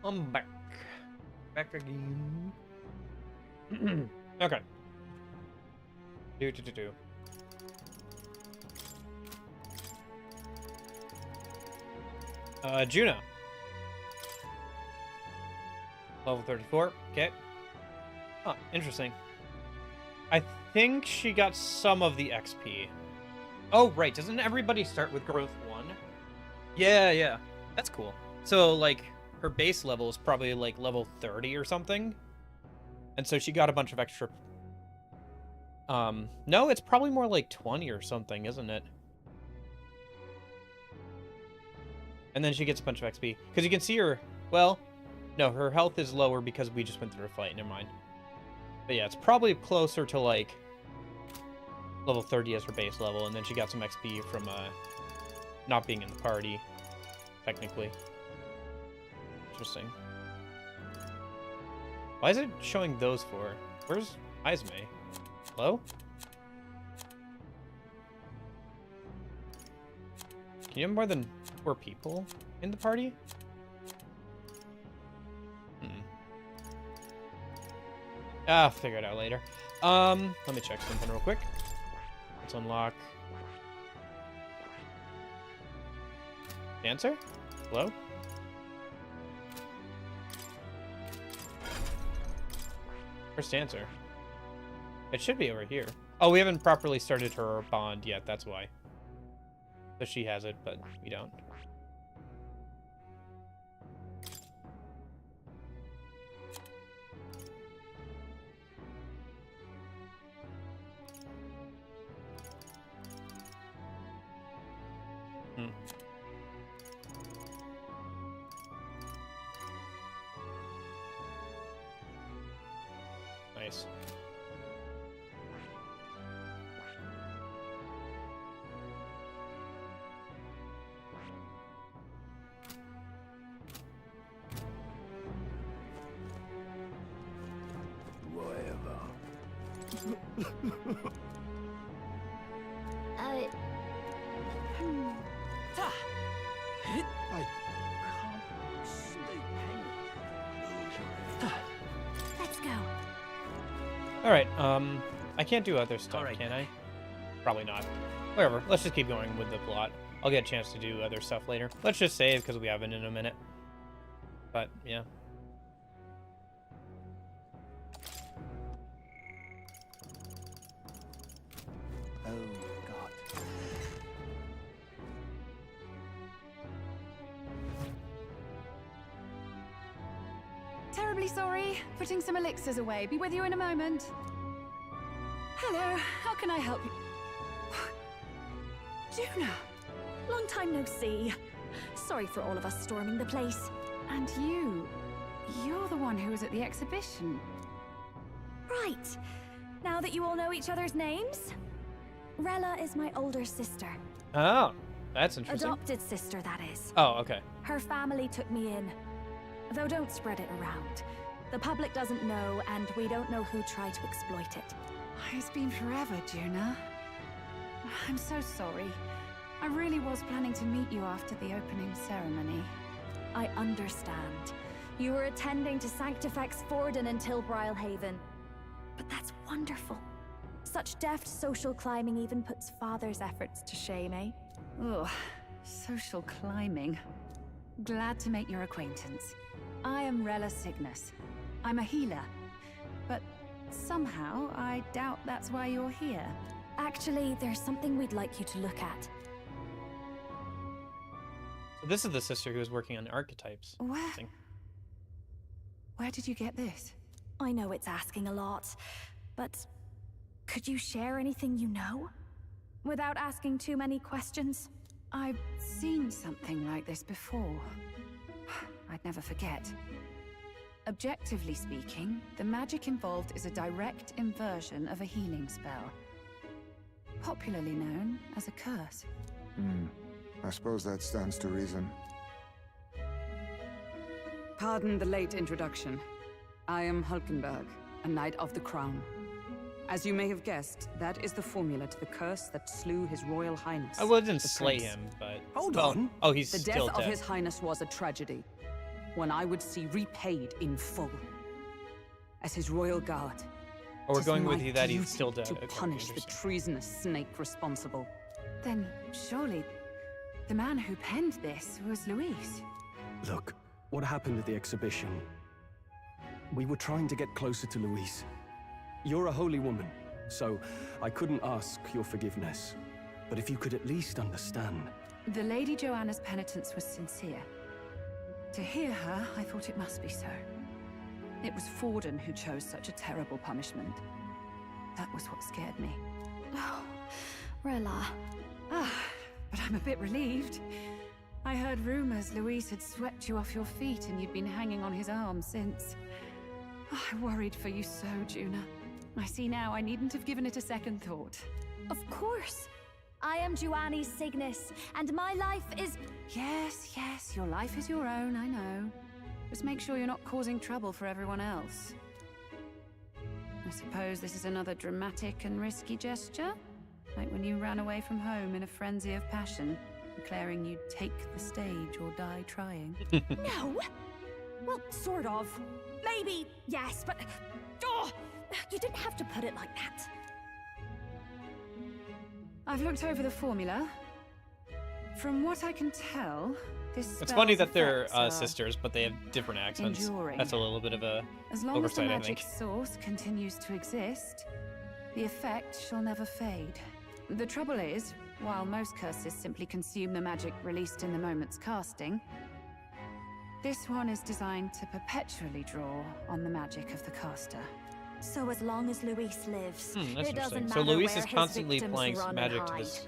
I'm back. Back again. Okay. Do. Juno. Level 34. Okay. Huh, interesting. I think she got some of the XP. Oh, right. Doesn't everybody start with growth 1? Yeah. That's cool. So, like, her base level is probably, like, level 30 or something. And so she got a bunch of extra... No, it's probably more like 20 or something, isn't it? And then she gets a bunch of XP. Because you can see her... Well, no, her health is lower because we just went through a fight. Never mind. But yeah, it's probably closer to, like, level 30 as her base level. And then she got some XP from, not being in the party, technically. Interesting. Why is it showing those for? Where's Isme? Hello? Can you have more than 4 people in the party? I'll figure it out later. Let me check something real quick. Let's unlock... Dancer? Hello? Where's Dancer? It should be over here. Oh, we haven't properly started her bond yet, that's why. So she has it, but we don't. Nice. Let's go. Alright, I can't do other stuff, can I? Probably not. Whatever, let's just keep going with the plot. I'll get a chance to do other stuff later. Let's just save, because we haven't in a minute. But, yeah. Oh, God. Terribly sorry. Putting some elixirs away. Be with you in a moment. Hello. How can I help you? Juna! Long time no see. Sorry for all of us storming the place. And you're the one who was at the exhibition. Right. Now that you all know each other's names, Rella is my older sister. Oh, that's interesting. Adopted sister, that is. Oh, okay. Her family took me in. Though don't spread it around. The public doesn't know, and we don't know who tried to exploit it. It's been forever, Juna. I'm so sorry. I really was planning to meet you after the opening ceremony. I understand. You were attending to Sanctifex Forden until Brilhaven. But that's wonderful. Such deft social climbing even puts Father's efforts to shame, eh? Ugh, social climbing. Glad to make your acquaintance. I am Rella Cygnus. I'm a healer. But somehow, I doubt that's why you're here. Actually, there's something we'd like you to look at. So this is the sister who was working on archetypes. Where did you get this? I know it's asking a lot, but could you share anything you know? Without asking too many questions? I've seen something like this before. I'd never forget. Objectively speaking, the magic involved is a direct inversion of a healing spell. Popularly known as a curse. I suppose that stands to reason. Pardon the late introduction. I am Hulkenberg, a Knight of the Crown. As you may have guessed, that is the formula to the curse that slew His Royal Highness. I wouldn't the slay Prince. him, but... Hold on! Oh, he's the still death dead. of His Highness was a tragedy, one I would see repaid in full. As His Royal Guard, Oh, we're 'tis going my with you that he's duty still dead. to Okay, punish the interesting. treasonous snake responsible. Then surely the man who penned this was Luis. Look, what happened at the exhibition? We were trying to get closer to Louise. You're a holy woman, so I couldn't ask your forgiveness. But if you could at least understand... The Lady Joanna's penitence was sincere. To hear her, I thought it must be so. It was Forden who chose such a terrible punishment. That was what scared me. Oh, Rella. Ah, but I'm a bit relieved. I heard rumors Luis had swept you off your feet and you'd been hanging on his arm since. Oh, I worried for you so, Juna. I see now I needn't have given it a second thought. Of course. I am Joannis Cygnus, and my life is... Yes, yes, your life is your own, I know. Just make sure you're not causing trouble for everyone else. I suppose this is another dramatic and risky gesture? Like when you ran away from home in a frenzy of passion, declaring you'd take the stage or die trying. No! Well, sort of. Maybe, yes, but... Oh, you didn't have to put it like that. I've looked over the formula. From what I can tell, this It's funny spell's that they're effects are sisters, but they have different accents. enduring. That's a little bit of a As long oversight, as the I magic think. source continues to exist, the effect shall never fade. The trouble is, while most curses simply consume the magic released in the moment's casting, this one is designed to perpetually draw on the magic of the caster. So as long as Luis lives, That's it doesn't interesting. matter So Luis where is his constantly victims playing run magic and to hide. this.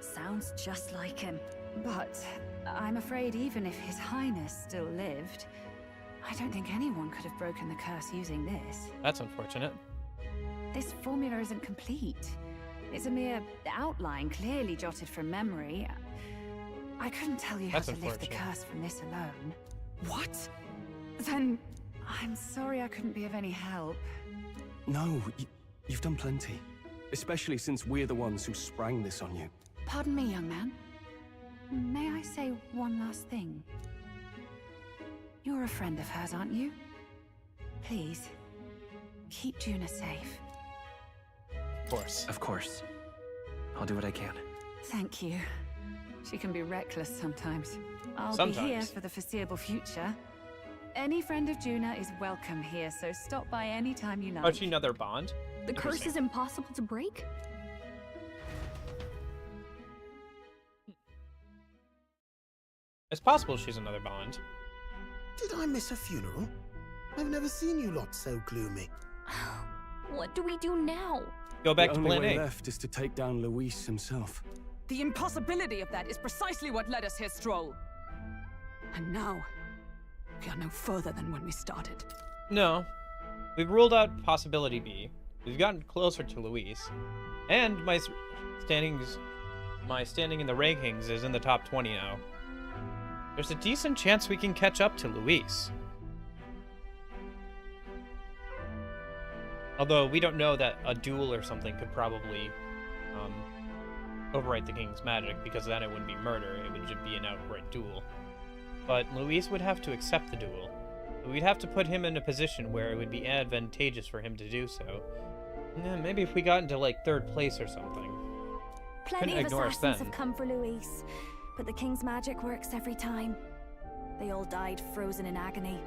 Sounds just like him. But I'm afraid even if His Highness still lived, I don't think anyone could have broken the curse using this. That's unfortunate. This formula isn't complete. It's a mere outline, clearly jotted from memory. I couldn't tell you how That's to lift the unfortunate. curse from this alone. What? Then I'm sorry I couldn't be of any help. No, you've done plenty. Especially since we're the ones who sprang this on you. Pardon me, young man. May I say one last thing? You're a friend of hers, aren't you? Please, keep Juna safe. Of course. Of course. I'll do what I can. Thank you. She can be reckless sometimes. I'll be here Sometimes. for the foreseeable future. Any friend of Juna is welcome here, so stop by any time you like. Oh, is she another Bond? The curse is impossible to break? It's possible she's another Bond. Did I miss a funeral? I've never seen you lot so gloomy. What do we do now? Go back the to only plan way A. left is to take down Luis himself. The impossibility of that is precisely what led us here, Stroll. And now, we are no further than when we started. No. We've ruled out possibility B. We've gotten closer to Luis. And my standing in the rankings is in the top 20 now. There's a decent chance we can catch up to Luis. Although we don't know that a duel or something could probably overwrite the king's magic, because then it wouldn't be murder, it would just be an outright duel. But Luis would have to accept the duel. We'd have to put him in a position where it would be advantageous for him to do so. Yeah, maybe if we got into like 3rd place or something. Plenty Couldn't of ignore us assassins then. have come for Luis, but the king's magic works every time. They all died frozen in agony.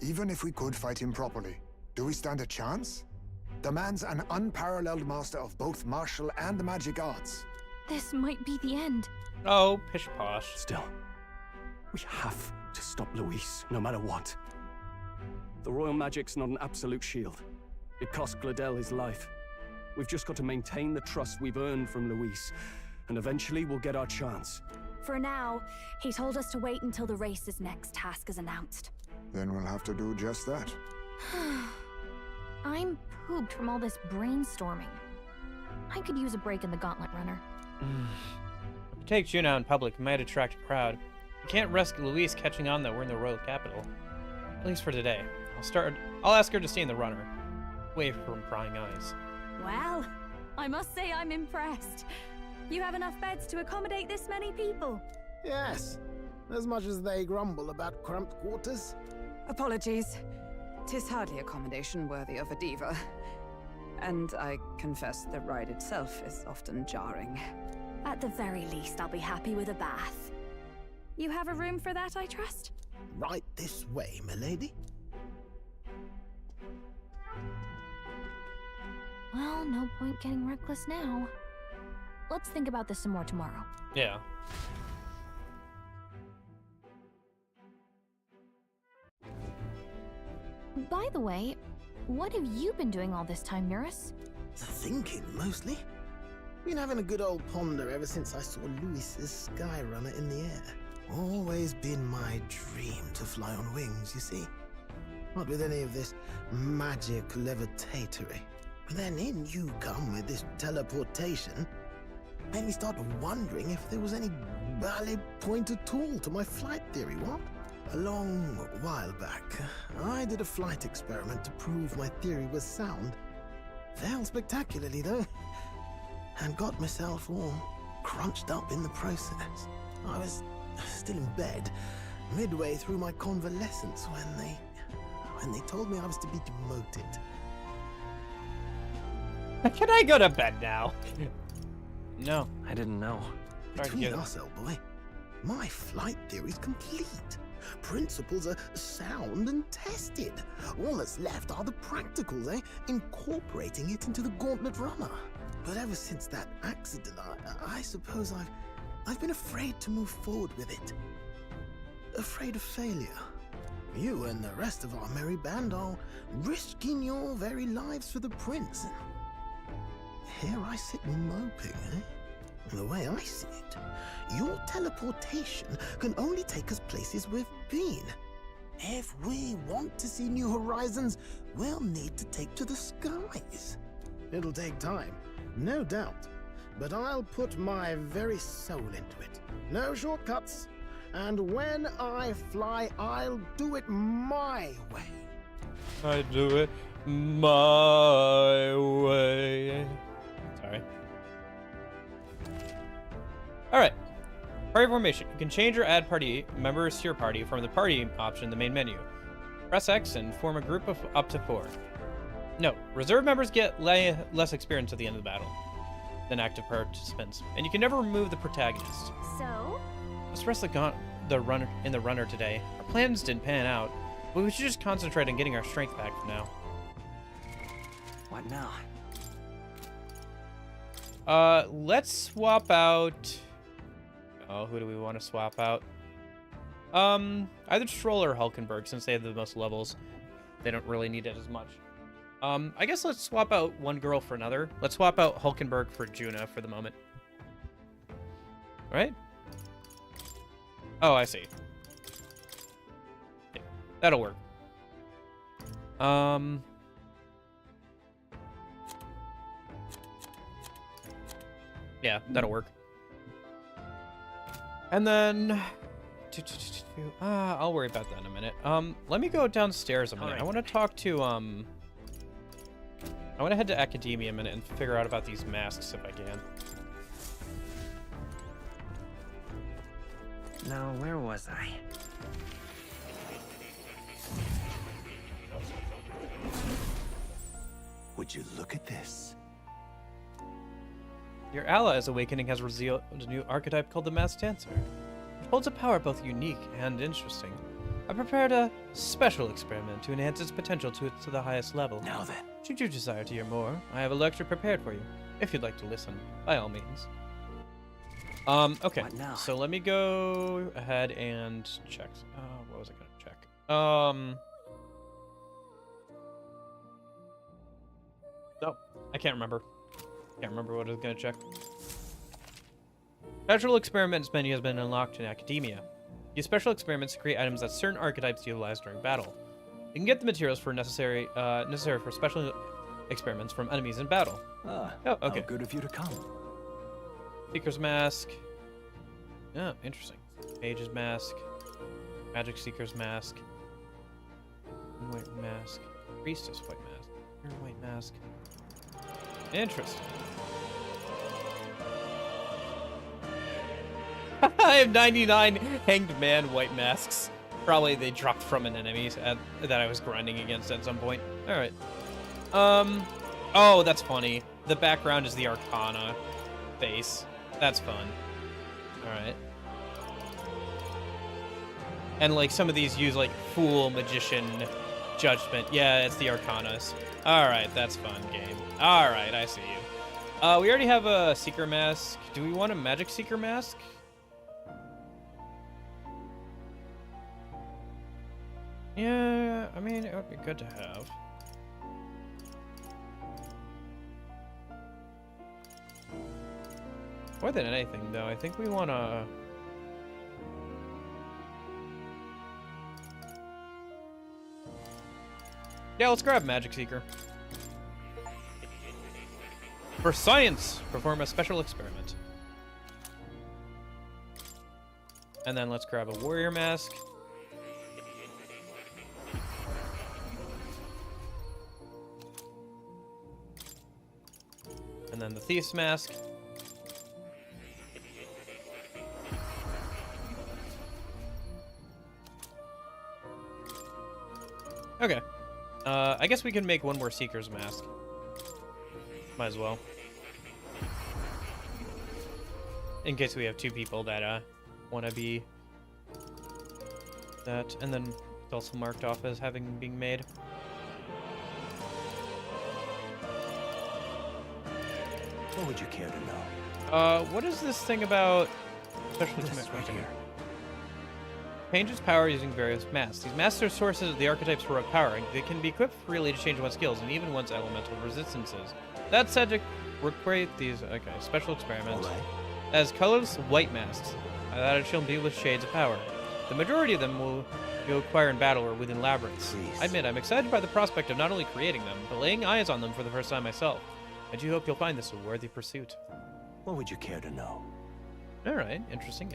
Even if we could fight him properly, do we stand a chance? The man's an unparalleled master of both martial and magic arts. This might be the end. Oh, pish posh. Still, we have to stop Luis, no matter what. The royal magic's not an absolute shield. It cost Gladel his life. We've just got to maintain the trust we've earned from Luis, and eventually we'll get our chance. For now, he told us to wait until the race's next task is announced. Then we'll have to do just that. I'm pooped from all this brainstorming. I could use a break in the gauntlet runner. If we take Juna in public, we might attract a crowd. We can't risk Luis catching on that we're in the royal capital. At least for today. I'll ask her to stay in the runner, away from prying eyes. Well, I must say I'm impressed. You have enough beds to accommodate this many people? Yes, as much as they grumble about cramped quarters. Apologies. 'Tis hardly accommodation worthy of a diva. And I confess the ride itself is often jarring. At the very least, I'll be happy with a bath. You have a room for that, I trust? Right this way, milady. Well, no point getting reckless now. Let's think about this some more tomorrow. Yeah. By the way, what have you been doing all this time, Eurus? Thinking, mostly. Been having a good old ponder ever since I saw Luis's Skyrunner in the air. Always been my dream to fly on wings, you see. Not with any of this magic levitatory. But then in you come with this teleportation. Made me start wondering if there was any valid point at all to my flight theory, what? A long while back, I did a flight experiment to prove my theory was sound. Failed spectacularly, though, and got myself all crunched up in the process. I was still in bed, midway through my convalescence, when they told me I was to be demoted. Can I go to bed now? No. I didn't know. Sorry to Between hear that. us, old boy, my flight theory's complete. Principles are sound and tested. All that's left are the practicals, eh? Incorporating it into the gauntlet runner. But ever since that accident, I suppose I've been afraid to move forward with it. Afraid of failure. You and the rest of our merry band are risking your very lives for the prince. Here I sit moping, eh? The way I see it, your teleportation can only take us places we've been. If we want to see new horizons, we'll need to take to the skies. It'll take time, no doubt, but I'll put my very soul into it. No shortcuts. And when I fly, I'll do it my way. I do it my way. Sorry. Alright. Party formation. You can change or add party members to your party from the party option in the main menu. Press X and form a group of up to 4. No, reserve members get less experience at the end of the battle than active participants, and you can never remove the protagonist. So? Let's rest the runner today. Our plans didn't pan out, but we should just concentrate on getting our strength back for now. What now? Let's swap out. Oh, who do we want to swap out? Either Stroll or Hulkenberg, since they have the most levels. They don't really need it as much. I guess let's swap out one girl for another. Let's swap out Hulkenberg for Juna for the moment. All right? Oh, I see. Yeah, that'll work. Yeah, that'll work. And then... I'll worry about that in a minute. Let me go downstairs a minute. I want to talk to, I want to head to Academia a minute and figure out about these masks if I can. Now, where was I? Would you look at this? Your ally's awakening has revealed a new archetype called the Masked Dancer. It holds a power both unique and interesting. I prepared a special experiment to enhance its potential to the highest level. Now then. Should you desire to hear more, I have a lecture prepared for you. If you'd like to listen, by all means. Okay, so let me go ahead and check. What was I gonna check? Oh, I can't remember. Can't remember what I was gonna check. Special experiments menu has been unlocked in Academia. Use special experiments to create items that certain archetypes utilize during battle. You can get the materials for necessary for special experiments from enemies in battle. Ah, oh, okay. How good of you to come. Seeker's Mask. Yeah, interesting. Mage's Mask. Magic Seeker's Mask. White Mask. Priestess White Mask. White Mask. Interesting. I have 99 Hanged Man White Masks. Probably they dropped from an enemy that I was grinding against at some point. Alright. Oh, that's funny. The background is the Arcana face. That's fun. Alright. And, like, some of these use, like, Fool, Magician, Judgment. Yeah, it's the Arcanas. Alright, that's fun, game. Alright, I see you. We already have a Seeker Mask. Do we want a Magic Seeker Mask? Yeah, I mean, it would be good to have. More than anything, though, I think we want to... Yeah, let's grab Magic Seeker. For science, perform a special experiment. And then let's grab a Warrior Mask. And then the Thief's Mask. Okay. I guess we can make one more Seeker's Mask. Might as well. In case we have two people that want to be That, and then it's also marked off as having been made. What would you care to know? What is this thing about special This right here. Changes power using various masks. These masks are sources of the archetypes for power. They can be equipped freely to change one's skills and even one's elemental resistances. That said, to recreate these special experiments as colorless white masks that are shown with shades of power. The majority of them will you acquire in battle or within labyrinths. I admit, I'm excited by the prospect of not only creating them, but laying eyes on them for the first time myself. I do hope you'll find this a worthy pursuit. What would you care to know? All right, interesting.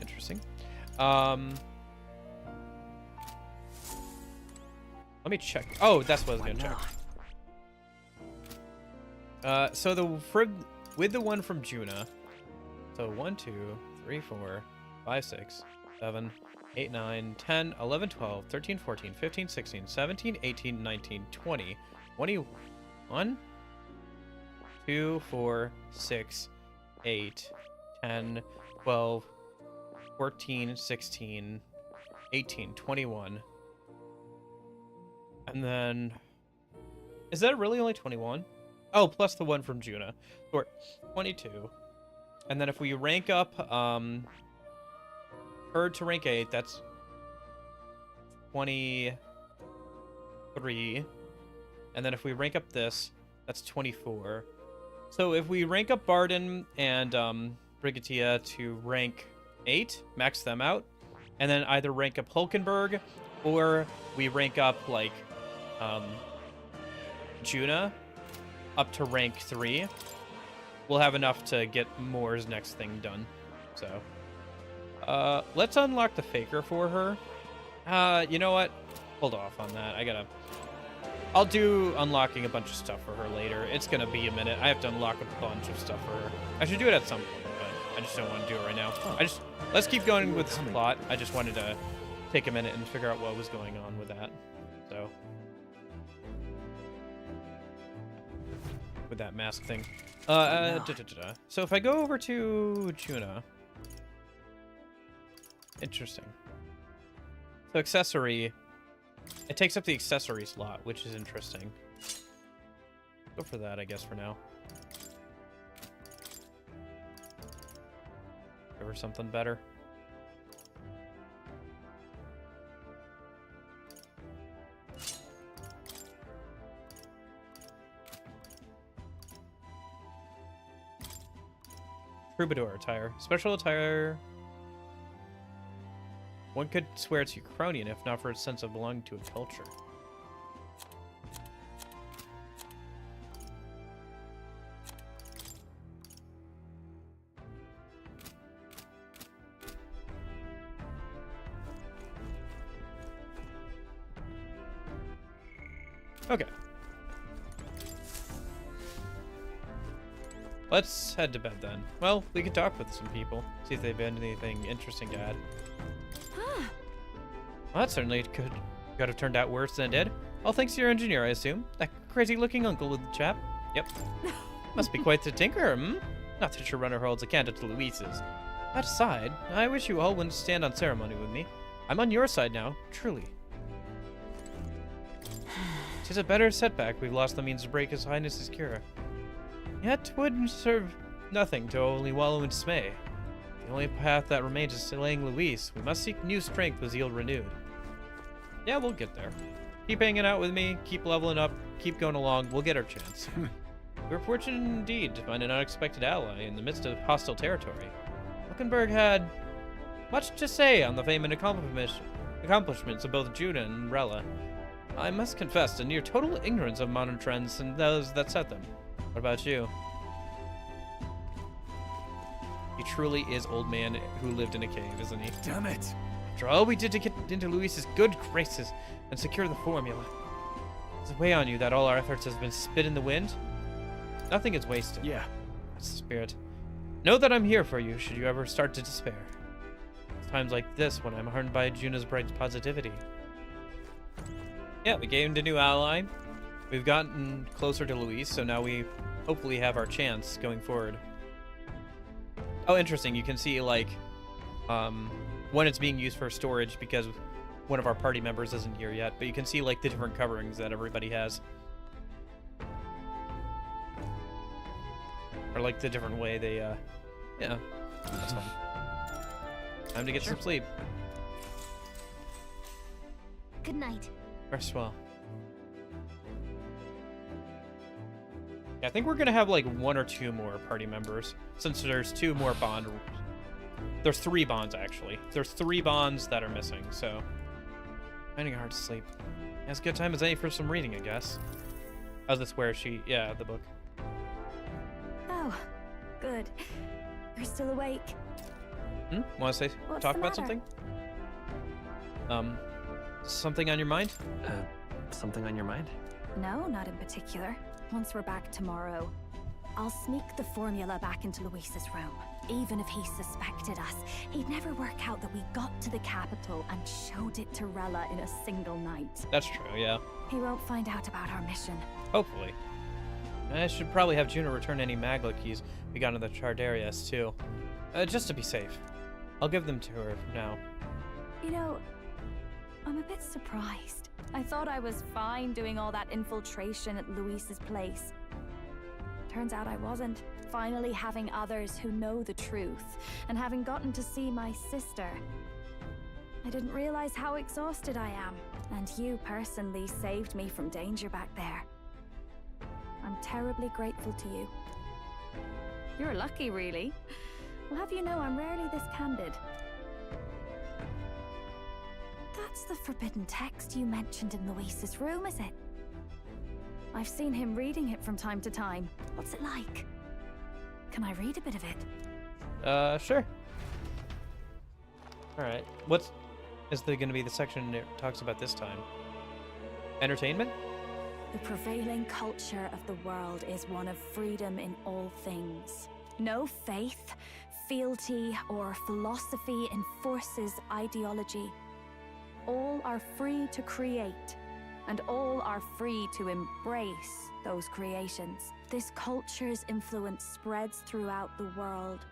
Let me check. Oh, that's what I was gonna check. So with the one from Juna. So 1, 2, 3, 4, 5, 6, 7, 8, 9, 10, 11, 12, 13, 14, 15, 16, 17, 18, 19, 20, 21, 2, 4, 6, 8, 10, 12, 14, 16, 18, 21. And then... Is that really only 21? Oh, plus the one from Juna. Or 22. And then if we rank up her to rank 8, that's 23. And then if we rank up this, that's 24. So if we rank up Barden and Brigatia to rank 8, max them out, and then either rank up Hulkenberg or we rank up like Juna up to rank 3, we'll have enough to get Moore's next thing done. So let's unlock the Faker for her. You know what? Hold off on that. I'll do unlocking a bunch of stuff for her later. It's gonna be a minute. I have to unlock a bunch of stuff for her. I should do it at some point, but I just don't want to do it right now. Let's keep going with this plot. I just wanted to take a minute and figure out what was going on with that. So with that mask thing. So if I go over to Juna. Interesting. So accessory. It takes up the accessory slot, which is interesting. Go for that, I guess, for now. Give her something better. Troubadour attire. Special attire. One could swear it's Ukrainian if not for its sense of belonging to a culture. Okay. Let's head to bed then. Well, we can talk with some people, see if they've had anything interesting to add. Well, that certainly could have turned out worse than it did. All thanks to your engineer, I assume. That crazy-looking uncle with the chap. Yep. Must be quite the tinker, hmm? Not that your runner holds a candle to Luis's. That aside, I wish you all wouldn't stand on ceremony with me. I'm on your side now, truly. 'Tis a better setback we've lost the means to break His Highness's cure. Yet would serve nothing to only wallow in dismay. The only path that remains is slaying Luis. We must seek new strength with zeal renewed. Yeah, we'll get there. Keep hanging out with me, keep leveling up, keep going along, we'll get our chance. We're fortunate indeed to find an unexpected ally in the midst of hostile territory. Hulkenberg had much to say on the fame and accomplishments of both Juna and Rella. I must confess to near total ignorance of modern trends and those that set them. What about you? He truly is old man who lived in a cave, isn't he? Damn it! After all we did to get into Luis's good graces and secure the formula. Does it weigh on you that all our efforts have been spit in the wind? Nothing is wasted. Yeah. That's the spirit. Know that I'm here for you should you ever start to despair. It's times like this when I'm hardened by Juna's bright positivity. Yeah, we gained a new ally. We've gotten closer to Luis, so now we hopefully have our chance going forward. Oh, interesting. You can see, like, when it's being used for storage, because one of our party members isn't here yet, but you can see like the different coverings that everybody has. Or like the different way they, yeah, that's fine. Time to get some sleep. Good night. Rest well. Yeah, I think we're gonna have like 1 or 2 more party members, since there's 2 more bond. There's 3 bonds actually. There's 3 bonds that are missing, so finding it hard to sleep. As good time as any for some reading, I guess. How's this where she? Yeah, the book. Oh, good. You're still awake. Want to say? What's Talk the about matter? something? Something on your mind? Something on your mind? No, not in particular. Once we're back tomorrow, I'll sneak the formula back into Luis's room. Even if he suspected us, he'd never work out that we got to the capital and showed it to Rella in a single night. That's true, yeah. He won't find out about our mission. Hopefully. I should probably have Juno return any Magla keys we got in the Chardarius, too. Just to be safe. I'll give them to her now. You know, I'm a bit surprised. I thought I was fine doing all that infiltration at Luis's place. Turns out I wasn't. Finally having others who know the truth, and having gotten to see my sister. I didn't realize how exhausted I am, and you personally saved me from danger back there. I'm terribly grateful to you. You're lucky, really. I'll have you know I'm rarely this candid. That's the forbidden text you mentioned in Luis's room, is it? I've seen him reading it from time to time. What's it like? Can I read a bit of it? Sure. Alright. Is there gonna be the section it talks about this time? Entertainment? The prevailing culture of the world is one of freedom in all things. No faith, fealty, or philosophy enforces ideology. All are free to create, and all are free to embrace those creations. This culture's influence spreads throughout the world.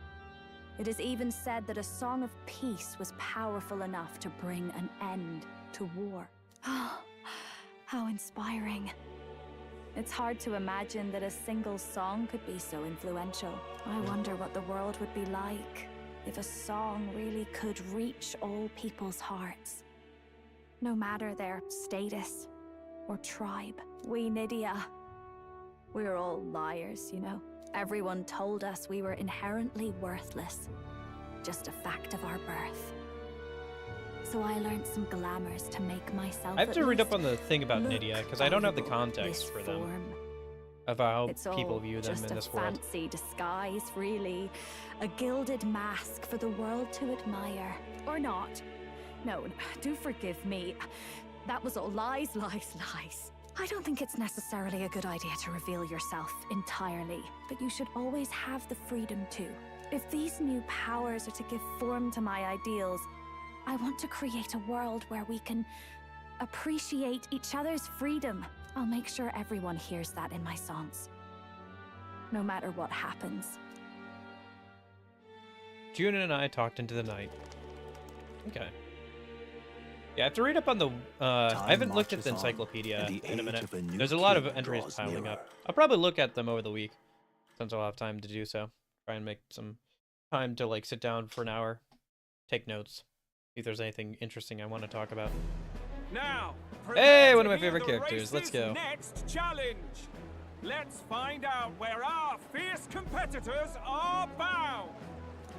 It is even said that a song of peace was powerful enough to bring an end to war. Oh, how inspiring. It's hard to imagine that a single song could be so influential. I wonder what the world would be like if a song really could reach all people's hearts. No matter their status or tribe. We Nydia, we're all liars, you know. Everyone told us we were inherently worthless. Just a fact of our birth. So I learned some glamours to make myself I have to read up on the thing about Nydia, because I don't have the context for them. Of how people view them in this world. It's all just a fancy disguise, really. A gilded mask for the world to admire. Or not. No, do forgive me. That was all lies, lies, lies. I don't think it's necessarily a good idea to reveal yourself entirely, but you should always have the freedom to. If these new powers are to give form to my ideals, I want to create a world where we can appreciate each other's freedom. I'll make sure everyone hears that in my songs. No matter what happens. June and I talked into the night. Okay. Yeah, I have to read up on the, I haven't looked at the encyclopedia in a minute. There's a lot of entries piling up. I'll probably look at them over the week, since I'll have time to do so. Try and make some time to, like, sit down for an hour, take notes, see if there's anything interesting I want to talk about. Now, hey, one of my favorite characters. Let's go. Next challenge. Let's find out where our fierce competitors are bound.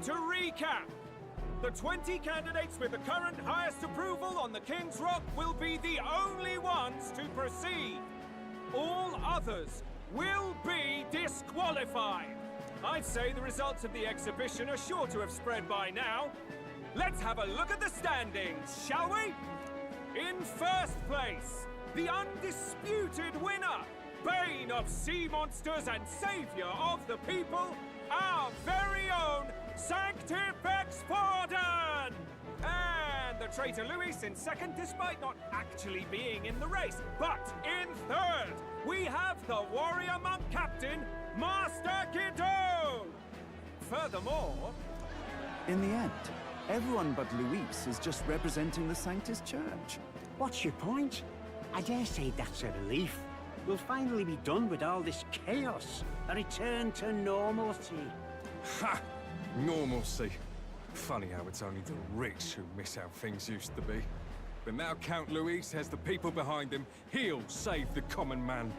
To recap, the 20 candidates with the current highest approval on the King's Rock will be the only ones to proceed. All others will be disqualified. I'd say the results of the exhibition are sure to have spread by now. Let's have a look at the standings, shall we? In first place, the undisputed winner, Bane of Sea Monsters and Savior of the People, our very own Sanctifex Forden! And the traitor Luis in second, despite not actually being in the race. But in third, we have the warrior monk captain, Master Guido! Furthermore... In the end, Everyone but Luis is just representing the Sanctus Church. What's your point? I dare say that's a relief. We'll finally be done with all this chaos. A return to normalcy. Ha! Normalcy. Funny how it's only the rich who miss how things used to be. But now Count Luis has the people behind him. He'll save the common man.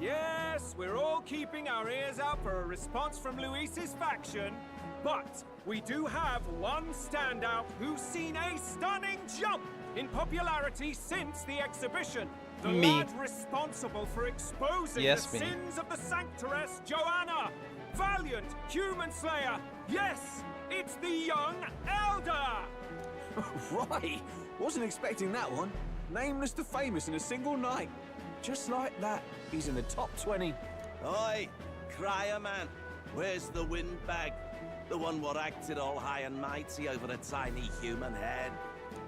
Yes, we're all keeping our ears out for a response from Luis's faction. But we do have one standout who's seen a stunning jump in popularity since the exhibition. The lad responsible for exposing the sins of the Sanctoress Joanna. Valiant human slayer. Yes, it's the young Elder. Right. Wasn't expecting that one. Nameless to famous in a single night. Just like that, he's in the top 20. Oi, crier man. Where's the windbag? The one what acted all high and mighty over a tiny human head.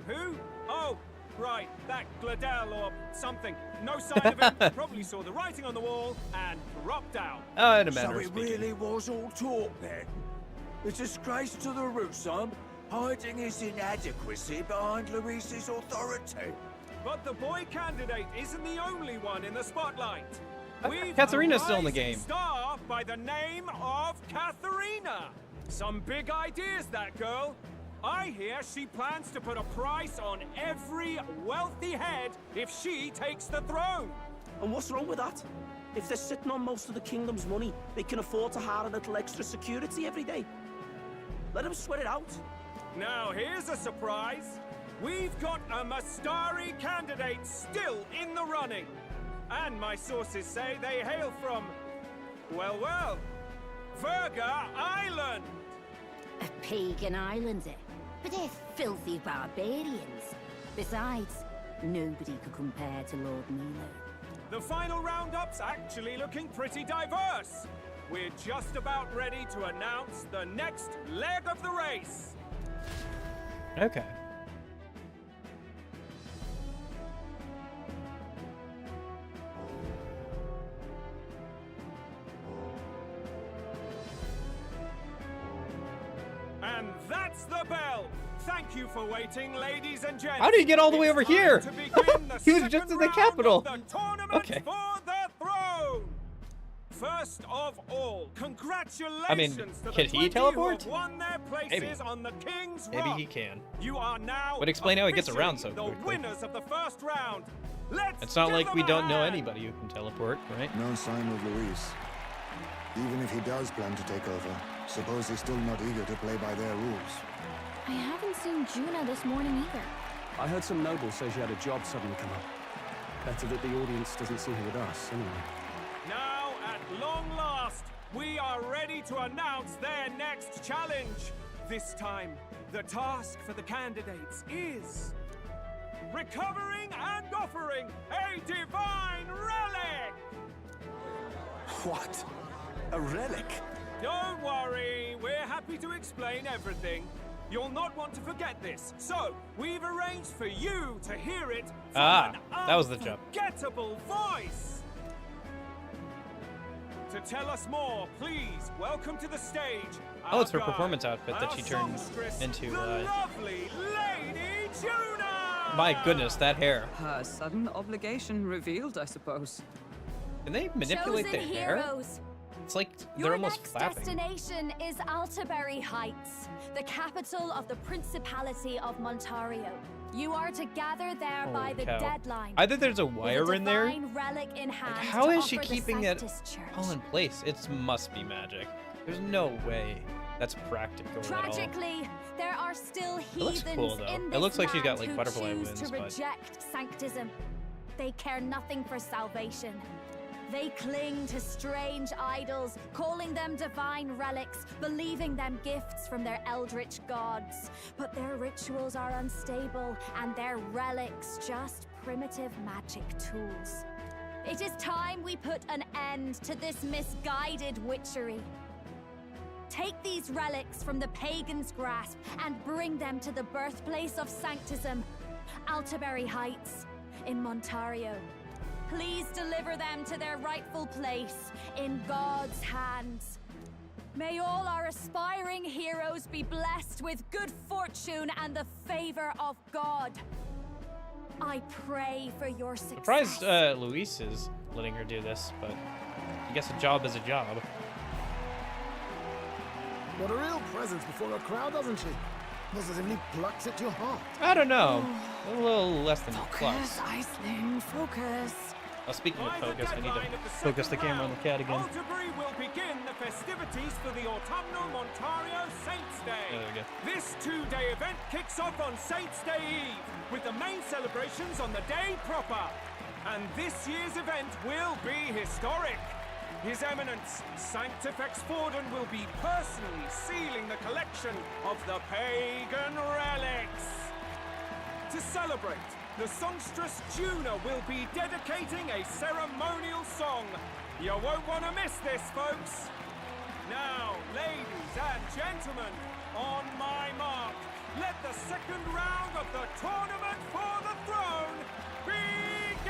Who? Oh, right, that Gladel or something. No sign of him. Probably saw the writing on the wall and dropped out. Oh, in a matter So of it speaking. really was all talk then? A disgrace to the Rusum, hiding his inadequacy behind Luis's authority. But the boy candidate isn't the only one in the spotlight. We've Katharina's still in the a rising game. Star by the name of Katharina. Some big ideas, that girl. I hear she plans to put a price on every wealthy head if she takes the throne. And what's wrong with that? If they're sitting on most of the kingdom's money, they can afford to hire a little extra security every day. Let them sweat it out. Now here's a surprise. We've got a Mastari candidate still in the running. And my sources say they hail from, well, Verga Island. A pagan island, eh? But they're filthy barbarians. Besides, nobody could compare to Lord Milo. The final roundup's actually looking pretty diverse. We're just about ready to announce the next leg of the race. Okay. And that's the bell. Thank you for waiting, ladies and gents. How did he get all the way over It's time here? to begin the He was second just in the round capital. of the tournament Okay. for the throne. First of all, congratulations I mean, to the can 20 he teleport? who have won their places Maybe. on the King's Maybe Rock. he can. You are now Would explain how he gets around officially so the quickly. winners of the first round. Let's It's not give like them we a don't know hand. anybody who can teleport, right? No sign of Luis. Even if he does plan to take over, suppose he's still not eager to play by their rules. I haven't seen Juna this morning either. I heard some nobles say she had a job suddenly come up. Better that the audience doesn't see her with us, anyway. Now, at long last, we are ready to announce their next challenge. This time, the task for the candidates is recovering and offering a divine relic. What? A relic? Don't worry, we're happy to explain everything. You'll not want to forget this, so we've arranged for you to hear it from an that was the jump. unforgettable voice. To tell us more, please welcome to the stage. Oh, it's her our guide, performance outfit that our she turned songstress, into. the lovely Lady Juna. My goodness, that hair. Her sudden obligation revealed, I suppose. Can they manipulate Chosen their hair? heroes. It's like they're Your almost next flapping. destination is Altaberry Heights, the capital of the Principality of Montario. You are to gather there by the cow. deadline. Either there's a with wire in there. divine relic in hand How to is she offer the keeping it Sanctus Church. all in place? It must be magic. There's no way that's practical at all. Tragically, there are still looks heathens cool, though. in It this looks like she's got, land like, who butterfly choose wings, to but- reject sanctism. They care nothing for salvation. They cling to strange idols, calling them divine relics, believing them gifts from their eldritch gods. But their rituals are unstable, and their relics just primitive magic tools. It is time we put an end to this misguided witchery. Take these relics from the pagan's grasp and bring them to the birthplace of sanctism, Altaberry Heights in Montario. Please deliver them to their rightful place in God's hands. May all our aspiring heroes be blessed with good fortune and the favor of God. I pray for your success. Surprised Luis is letting her do this, but I guess a job is a job. What a real presence before a crowd, doesn't she? Positively plucks at your heart. I don't know. A little less than Focus, plus. Iceland, focus. Speaking of focus, I need to focus the camera on the cat again. Alderbury will begin the festivities for the Autumnal Montario Saints Day. There we go. This two-day event kicks off on Saints Day Eve, with the main celebrations on the day proper. And this year's event will be historic. His Eminence, Sanctifex Forden, will be personally sealing the collection of the pagan relics. To celebrate, the songstress Juna will be dedicating a ceremonial song. You won't want to miss this, folks. Now, ladies and gentlemen, on my mark, let the second round of the Tournament for the Throne begin!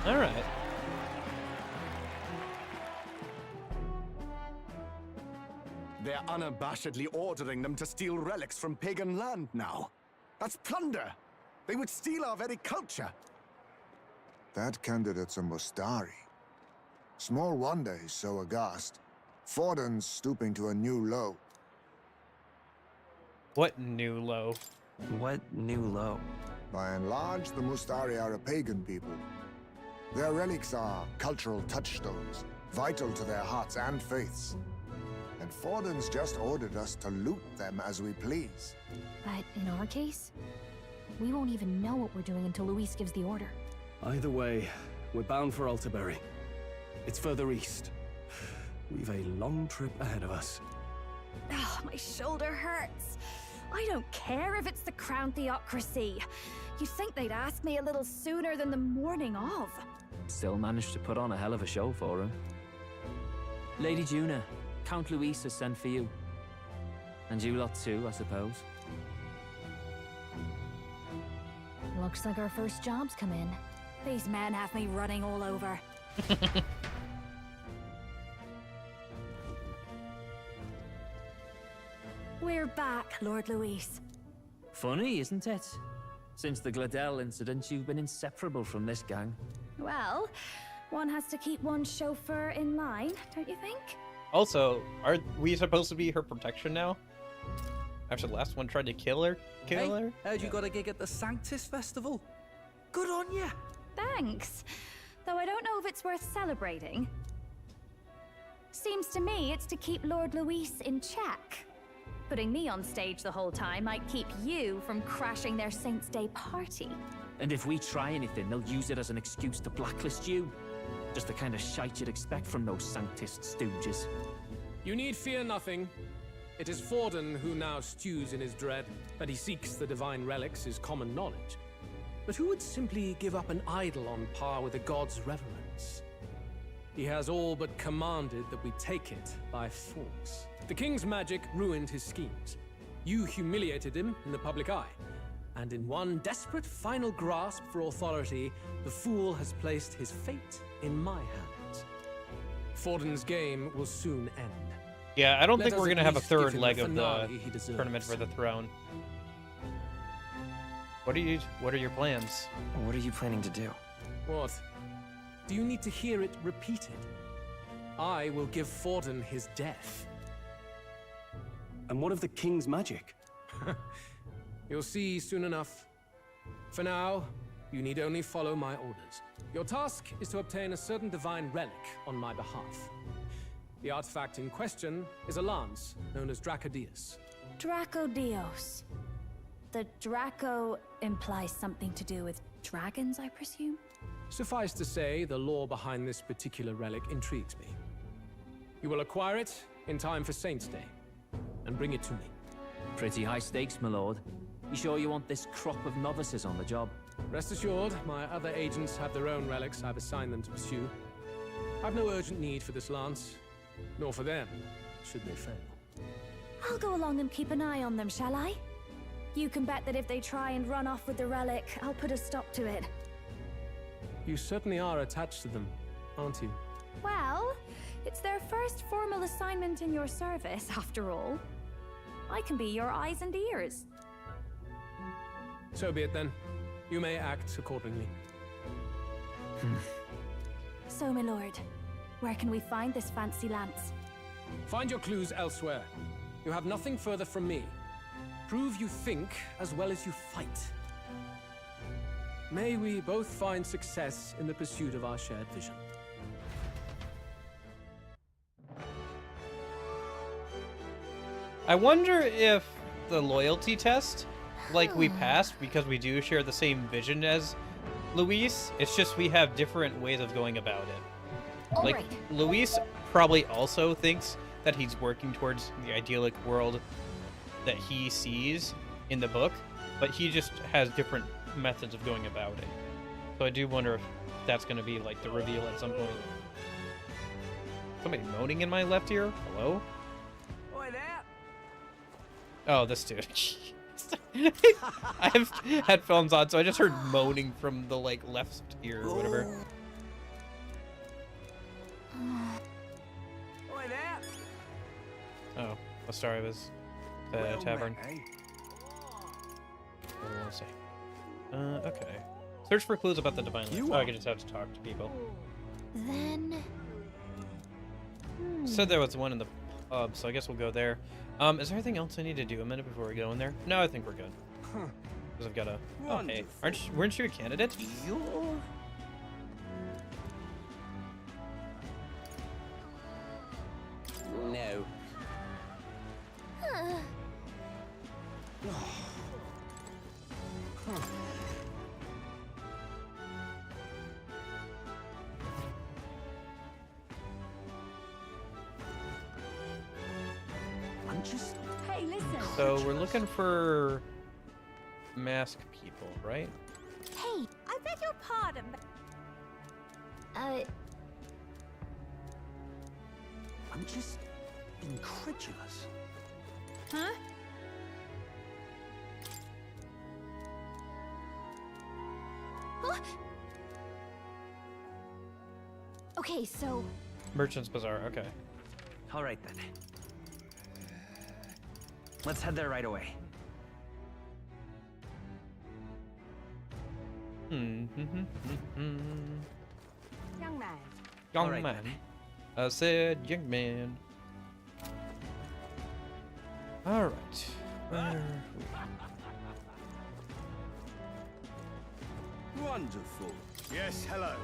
All right. They're unabashedly ordering them to steal relics from pagan land now. That's plunder. They would steal our very culture. That candidate's a Mustari. Small wonder he's so aghast. Forden's stooping to a new low. What new low? What new low? By and large, the Mustari are a pagan people. Their relics are cultural touchstones, vital to their hearts and faiths. And Forden's just ordered us to loot them as we please. But in our case, we won't even know what we're doing until Luis gives the order. Either way, we're bound for Alderbury. It's further east. We've a long trip ahead of us. Oh, my shoulder hurts. I don't care if it's the Crown Theocracy. You'd think they'd ask me a little sooner than the morning of. Still managed to put on a hell of a show for him. Lady Juna, Count Luis has sent for you. And you lot too, I suppose. Looks like our first job's come in. These men have me running all over. We're back, Lord Luis. Funny, isn't it? Since the Gladell incident, you've been inseparable from this gang. Well, one has to keep one chauffeur in line, don't you think? Also, are we supposed to be her protection now? After the last one tried to kill her? Heard you got a gig at the Sanctus Festival? Good on ya! Thanks. Though I don't know if it's worth celebrating. Seems to me it's to keep Lord Luis in check. Putting me on stage the whole time might keep you from crashing their Saints' Day party. And if we try anything, they'll use it as an excuse to blacklist you. Just the kind of shite you'd expect from those Sanctist stooges. You need fear nothing. It is Forden who now stews in his dread. That he seeks the divine relics is common knowledge. But who would simply give up an idol on par with a god's reverence? He has all but commanded that we take it by force. The king's magic ruined his schemes. You humiliated him in the public eye. And in one desperate final grasp for authority, the fool has placed his fate in my hands. Forden's game will soon end. Yeah, I don't Let think us we're at gonna have a least give third him leg the of the finale he deserves. tournament for the throne. What are your plans? What are you planning to do? What? Do you need to hear it repeated? I will give Forden his death. And what of the king's magic? You'll see soon enough. For now, you need only follow my orders. Your task is to obtain a certain divine relic on my behalf. The artifact in question is a lance known as Dracodius. Dracodios. The Draco implies something to do with dragons, I presume? Suffice to say, the lore behind this particular relic intrigues me. You will acquire it in time for Saints' Day, and bring it to me. Pretty high stakes, my lord. You sure you want this crop of novices on the job? Rest assured, my other agents have their own relics I've assigned them to pursue. I've no urgent need for this lance, nor for them, should they fail. I'll go along and keep an eye on them, shall I? You can bet that if they try and run off with the relic, I'll put a stop to it. You certainly are attached to them, aren't you? Well, it's their first formal assignment in your service, after all. I can be your eyes and ears. So be it then. You may act accordingly. So, my lord, where can we find this fancy lance? Find your clues elsewhere. You have nothing further from me. Prove you think as well as you fight. May we both find success in the pursuit of our shared vision. I wonder if the loyalty test, like, we passed because we do share the same vision as Luis. It's just we have different ways of going about it. Like, Luis probably also thinks that he's working towards the idyllic world that he sees in the book, but he just has different methods of going about it. So I do wonder if that's going to be like the reveal at some point. Somebody moaning in my left ear? Hello? Oi there! Oh, this dude. I have headphones on, so I just heard moaning from the like left ear or whatever. Oi there! Oh, sorry, it was the tavern. Let's see. Okay. Search for clues about the divine life. Oh, I can just have to talk to people. Then... Said there was one in the pub, so I guess we'll go there. Is there anything else I need to do a minute before we go in there? No, I think we're good. Because I've got a... Oh, hey. Weren't you a candidate? No. Hey, listen. So we're looking for mask people, right? Hey, I beg your pardon. I'm just incredulous. Huh? Huh? Okay, so... Merchant's Bazaar, okay. All right, then. Let's head there right away. Young man. Young All right, man. then. I said young man. Alright. Wonderful. Yes, hello.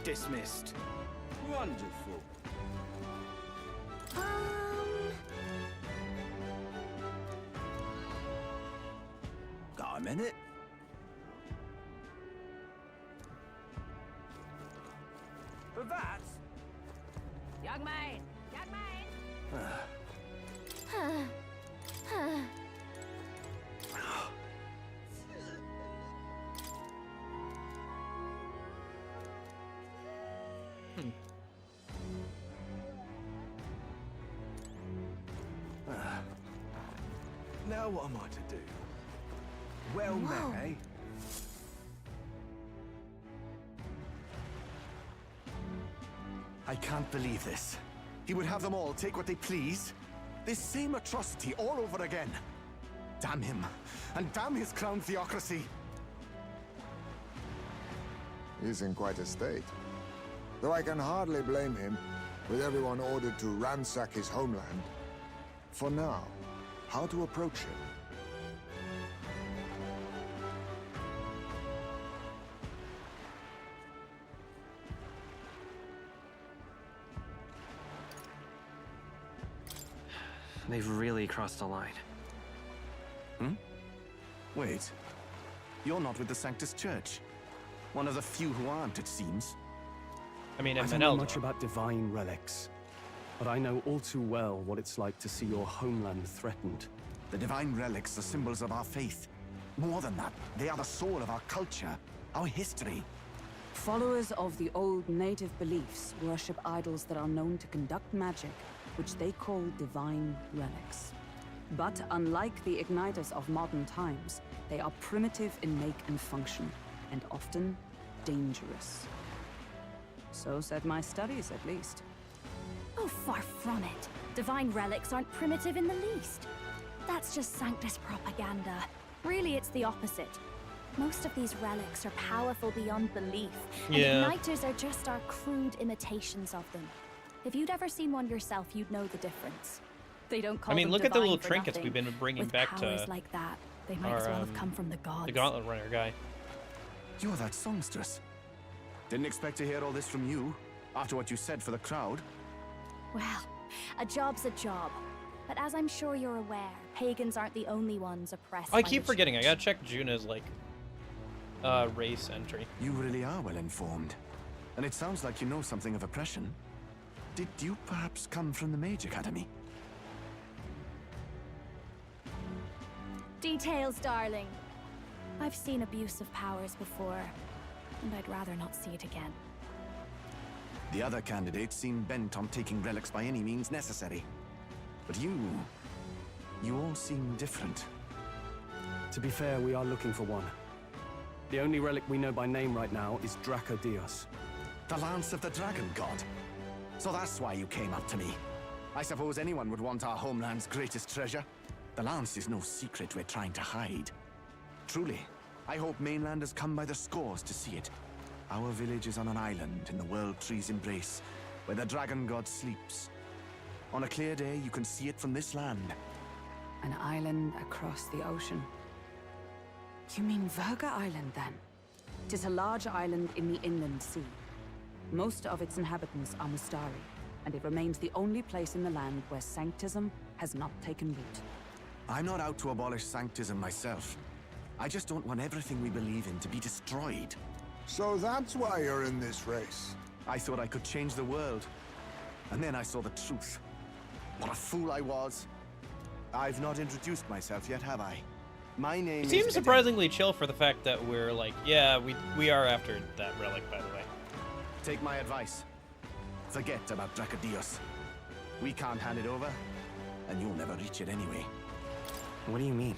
Dismissed. Wonderful. Got a minute? For that? Young man. Young man. Now what am I to do? Well met, eh? I can't believe this. He would have them all take what they please. This same atrocity all over again. Damn him. And damn his crown theocracy. He's in quite a state. Though I can hardly blame him, with everyone ordered to ransack his homeland. For now, how to approach him? They've really crossed the line. Wait. You're not with the Sanctus Church. One of the few who aren't, it seems. I mean, I don't know much about divine relics, but I know all too well what it's like to see your homeland threatened. The divine relics are symbols of our faith. More than that, they are the soul of our culture, our history. Followers of the old native beliefs worship idols that are known to conduct magic, which they call divine relics. But unlike the igniters of modern times, they are primitive in make and function, and often dangerous. So said my studies, at least. Oh, far from it. Divine relics aren't primitive in the least. That's just Sanctus propaganda. Really, it's the opposite. Most of these relics are powerful beyond belief, and igniters are just our crude imitations of them. If you'd ever seen one yourself, you'd know the difference. They don't call them look at the divine little for trinkets nothing. we've been bringing With back powers to like that, they might as well have come from the gods. the Gauntlet Runner guy. You're that songstress. Didn't expect to hear all this from you, after what you said for the crowd. Well, a job's a job. But as I'm sure you're aware, pagans aren't the only ones oppressed. I by keep the forgetting. I gotta check Juna's, like, race entry. You really are well informed. And it sounds like you know something of oppression. Did you perhaps come from the Mage Academy? Details, darling. I've seen abuse of powers before, and I'd rather not see it again. The other candidates seem bent on taking relics by any means necessary. But you all seem different. To be fair, we are looking for one. The only relic we know by name right now is Dracodios. The Lance of the Dragon God. So that's why you came up to me. I suppose anyone would want our homeland's greatest treasure. The Lance is no secret we're trying to hide. Truly, I hope mainlanders come by the scores to see it. Our village is on an island in the World Tree's embrace, where the Dragon God sleeps. On a clear day, you can see it from this land. An island across the ocean. You mean Verga Island, then? It is a large island in the inland sea. Most of its inhabitants are Mustari, and it remains the only place in the land where Sanctism has not taken root. I'm not out to abolish Sanctism myself. I just don't want everything we believe in to be destroyed. So that's why you're in this race. I thought I could change the world. And then I saw the truth. What a fool I was. I've not introduced myself yet, have I? My name He is... seems surprisingly chill for the fact that we're like, yeah, we are after that relic, by the way. Take my advice. Forget about Dracodios. We can't hand it over, and you'll never reach it anyway. What do you mean?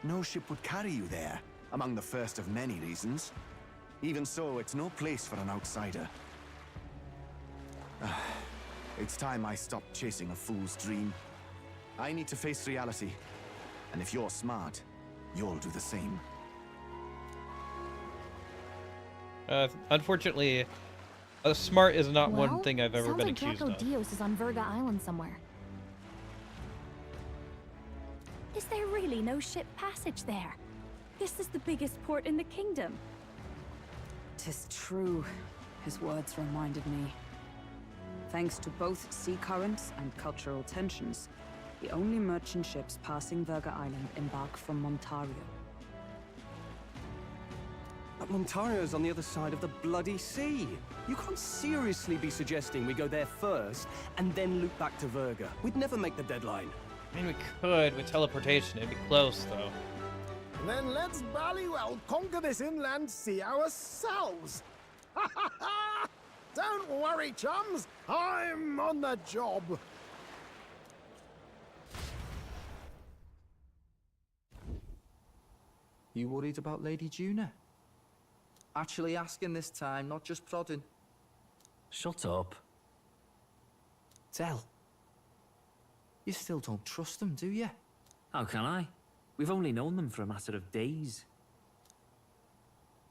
No ship would carry you there, among the first of many reasons. Even so, it's no place for an outsider. It's time I stopped chasing a fool's dream. I need to face reality. And if you're smart, you'll do the same. Unfortunately, smart is not one thing I've ever sounds been like accused of. Dracodios is on Verga Island somewhere. Is there really no ship passage there? This is the biggest port in the kingdom. 'Tis true. His words reminded me. Thanks to both sea currents and cultural tensions, the only merchant ships passing Verga Island embark from Montario. But Montario's on the other side of the bloody sea. You can't seriously be suggesting we go there first and then loop back to Verga. We'd never make the deadline. I mean, we could with teleportation. It'd be close, though. Then let's bally well conquer this inland sea ourselves. Ha ha ha! Don't worry, chums. I'm on the job. You worried about Lady Juna? Actually asking this time, not just prodding. Shut up. Tell. You still don't trust them, do you? How can I? We've only known them for a matter of days.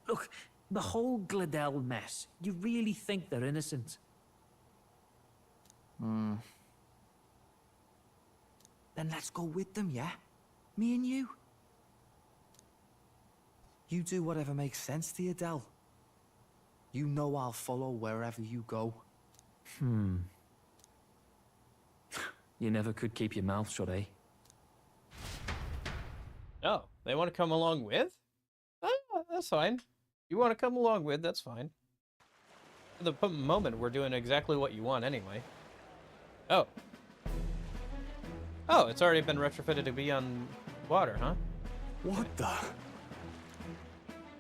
Look, the whole Gladell mess, you really think they're innocent? Then let's go with them, yeah? Me and you. You do whatever makes sense to you, Del. You know I'll follow wherever you go. You never could keep your mouth shut, eh? Oh, they want to come along with? Oh, that's fine. You want to come along with, that's fine. For the moment, we're doing exactly what you want anyway. Oh. Oh, it's already been retrofitted to be on water, huh? What the?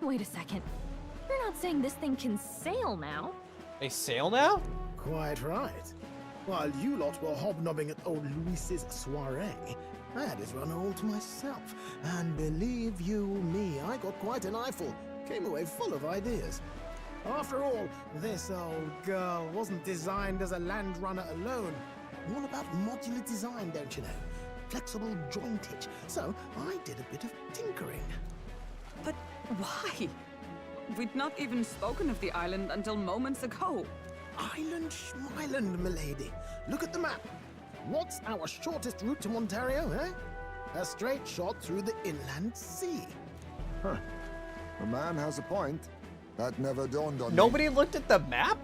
Wait a second. You're not saying this thing can sail now? They sail now? Quite right. While you lot were hobnobbing at old Luis's soiree, I had his runner all to myself. And believe you me, I got quite an eyeful. Came away full of ideas. After all, this old girl wasn't designed as a land runner alone. All about modular design, don't you know? Flexible jointage. So I did a bit of tinkering. But why? We'd not even spoken of the island until moments ago. Island Schmyland, milady. Look at the map. What's our shortest route to Ontario, eh? A straight shot through the inland sea. Huh. The man has a point. That never dawned on me. Nobody looked at the map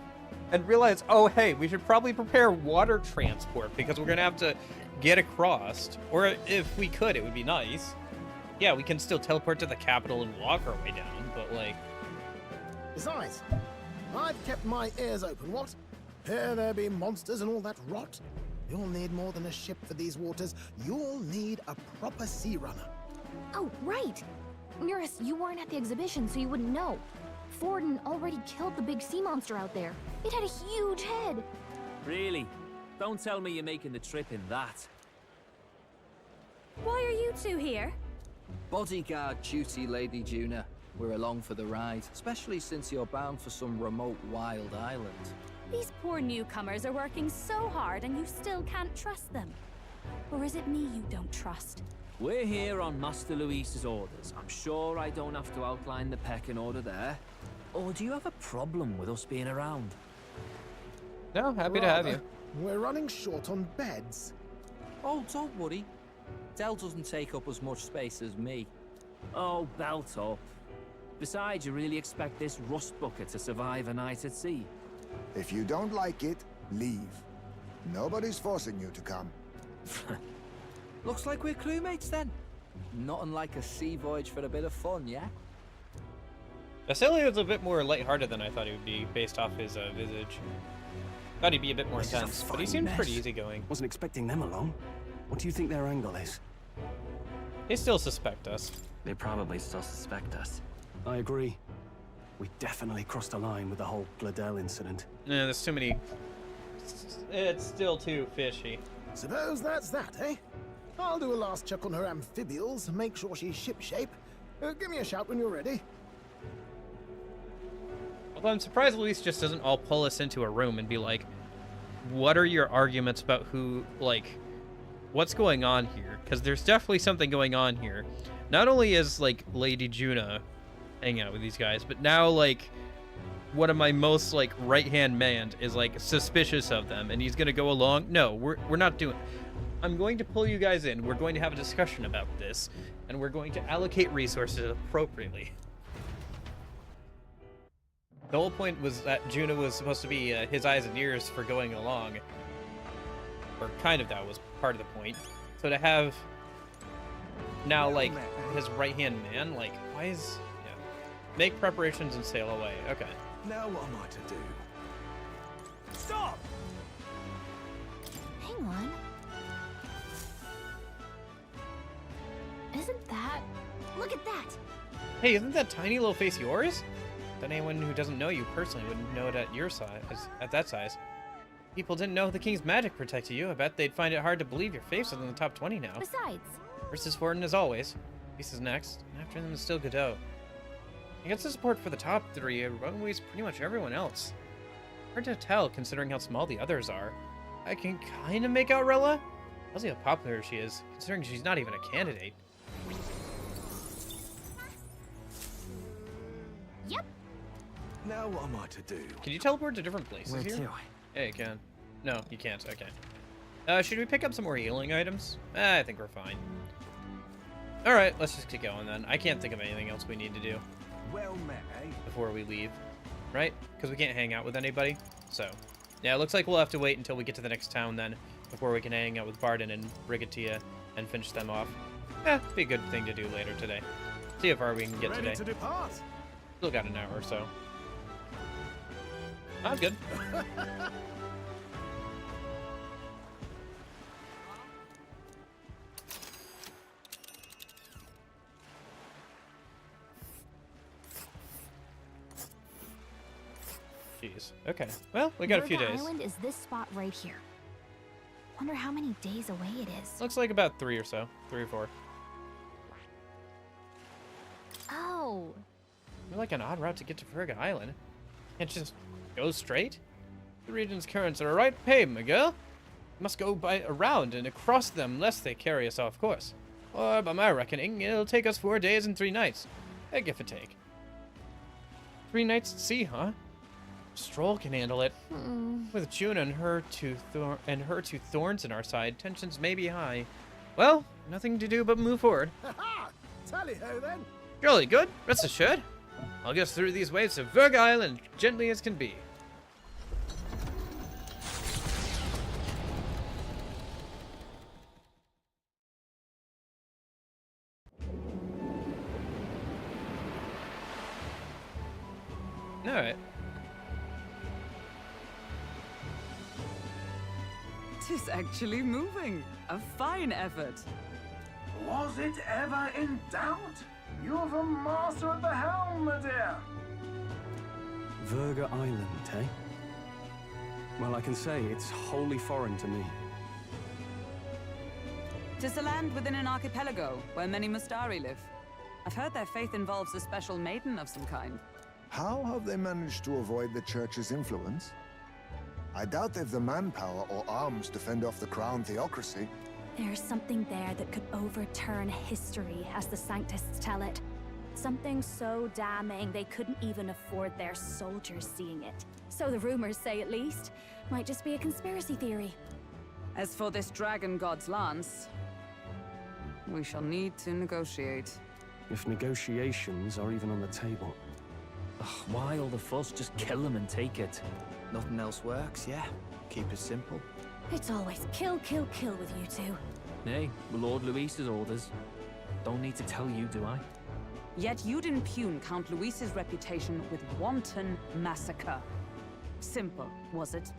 and realized, oh, hey, we should probably prepare water transport because we're going to have to get across. Or if we could, it would be nice. Yeah, we can still teleport to the capital and walk our way down, but like... Besides, I've kept my ears open, what? Here there be monsters and all that rot. You'll need more than a ship for these waters. You'll need a proper sea runner. Oh, right! Nearest, you weren't at the exhibition, so you wouldn't know. Forden already killed the big sea monster out there. It had a huge head. Really? Don't tell me you're making the trip in that. Why are you two here? Bodyguard duty, Lady Juna. We're along for the ride, especially since you're bound for some remote wild island. These poor newcomers are working so hard and you still can't trust them. Or is it me you don't trust? We're here on Master Luis's orders. I'm sure I don't have to outline the pecking order there. Or do you have a problem with us being around? No, happy to have you. We're running short on beds. Oh, don't worry. Del doesn't take up as much space as me. Oh, belt up. Besides, you really expect this rust bucket to survive a night at sea? If you don't like it, leave. Nobody's forcing you to come. Looks like we're crewmates then. Not unlike a sea voyage for a bit of fun, yeah? Basilio's a bit more lighthearted than I thought he would be, based off his visage. Thought he'd be a bit more intense, but he seemed pretty easygoing. Wasn't expecting them along. What do you think their angle is? They still suspect us. They probably still suspect us. I agree. We definitely crossed a line with the whole Gladell incident. Yeah, there's too many... It's still too fishy. Suppose that's that, eh? I'll do a last check on her amphibials and make sure she's shipshape. Give me a shout when you're ready. Although I'm surprised Luis just doesn't all pull us into a room and be like, what are your arguments about who, like, what's going on here? Because there's definitely something going on here. Not only is, like, Lady Juna hanging out with these guys, but now, like, one of my most, like, right-hand man is, like, suspicious of them, and he's gonna go along. No, we're not doing... I'm going to pull you guys in. We're going to have a discussion about this, and we're going to allocate resources appropriately. The whole point was that Juna was supposed to be his eyes and ears for going along. Or kind of that was part of the point. So to have now, like, his right-hand man, like, why is... Yeah. Make preparations and sail away. Okay. Now what am I to do? Stop! Hang on. Isn't that... Look at that! Hey, isn't that tiny little face yours? That anyone who doesn't know you personally wouldn't know it at your size, at that size. People didn't know the king's magic protected you. I bet they'd find it hard to believe your face is in the top 20 now. Besides... Versus Forden as always. Beast is next, and after them is still Godot. He gets the support for the top 3, outweighs pretty much everyone else. Hard to tell considering how small the others are. I can kind of make out Rella. I'll see how popular she is, considering she's not even a candidate. Yep. Now what am I to do? Can you teleport to different places Where here? to? Yeah, you can. No, you can't. Okay. Should we pick up some more healing items? I think we're fine. Alright, let's just get going then. I can't think of anything else we need to do. Well met, eh? Before we leave. Right? Because we can't hang out with anybody. So, yeah, it looks like we'll have to wait until we get to the next town then, before we can hang out with Barden and Brigatia and finish them off. Be a good thing to do later today. See how far we can get Ready today. to depart. Still got an hour or so. I'm good. Jeez. Okay. Well, we got a few days. The island is this spot right here. Wonder how many days away it is. Looks like about 3 or so. 3 or 4. Oh. You're like an odd route to get to Verga Island. Can't just go straight? The region's currents are a right pain, my girl. Must go around and across them lest they carry us off course. Or, by my reckoning, it'll take us 4 days and 3 nights. A give or take. 3 nights at sea, huh? Stroll can handle it. With June and her two thorns in our side, tensions may be high. Well, nothing to do but move forward. Ha-ha! Tally-ho then! Jolly good, rest assured. I'll get through these waves of Verga Island gently as can be. Alright. Tis actually moving. A fine effort. Was it ever in doubt? You're the master at the helm, my dear. Verga Island, eh? Well, I can say it's wholly foreign to me. 'Tis a land within an archipelago where many Mustari live. I've heard their faith involves a special maiden of some kind. How have they managed to avoid the church's influence? I doubt they've the manpower or arms to fend off the crown theocracy. There's something there that could overturn history, as the Sanctists tell it. Something so damning they couldn't even afford their soldiers seeing it. So the rumors say, at least. Might just be a conspiracy theory. As for this dragon god's lance, we shall need to negotiate. If negotiations are even on the table. Ugh, why all the fuss? Just kill them and take it. Nothing else works, yeah. Keep it simple. It's always kill, kill, kill with you two. Nay, Lord Luis's orders. Don't need to tell you, do I? Yet you'd impugn Count Luis's reputation with wanton massacre. Simple, was it?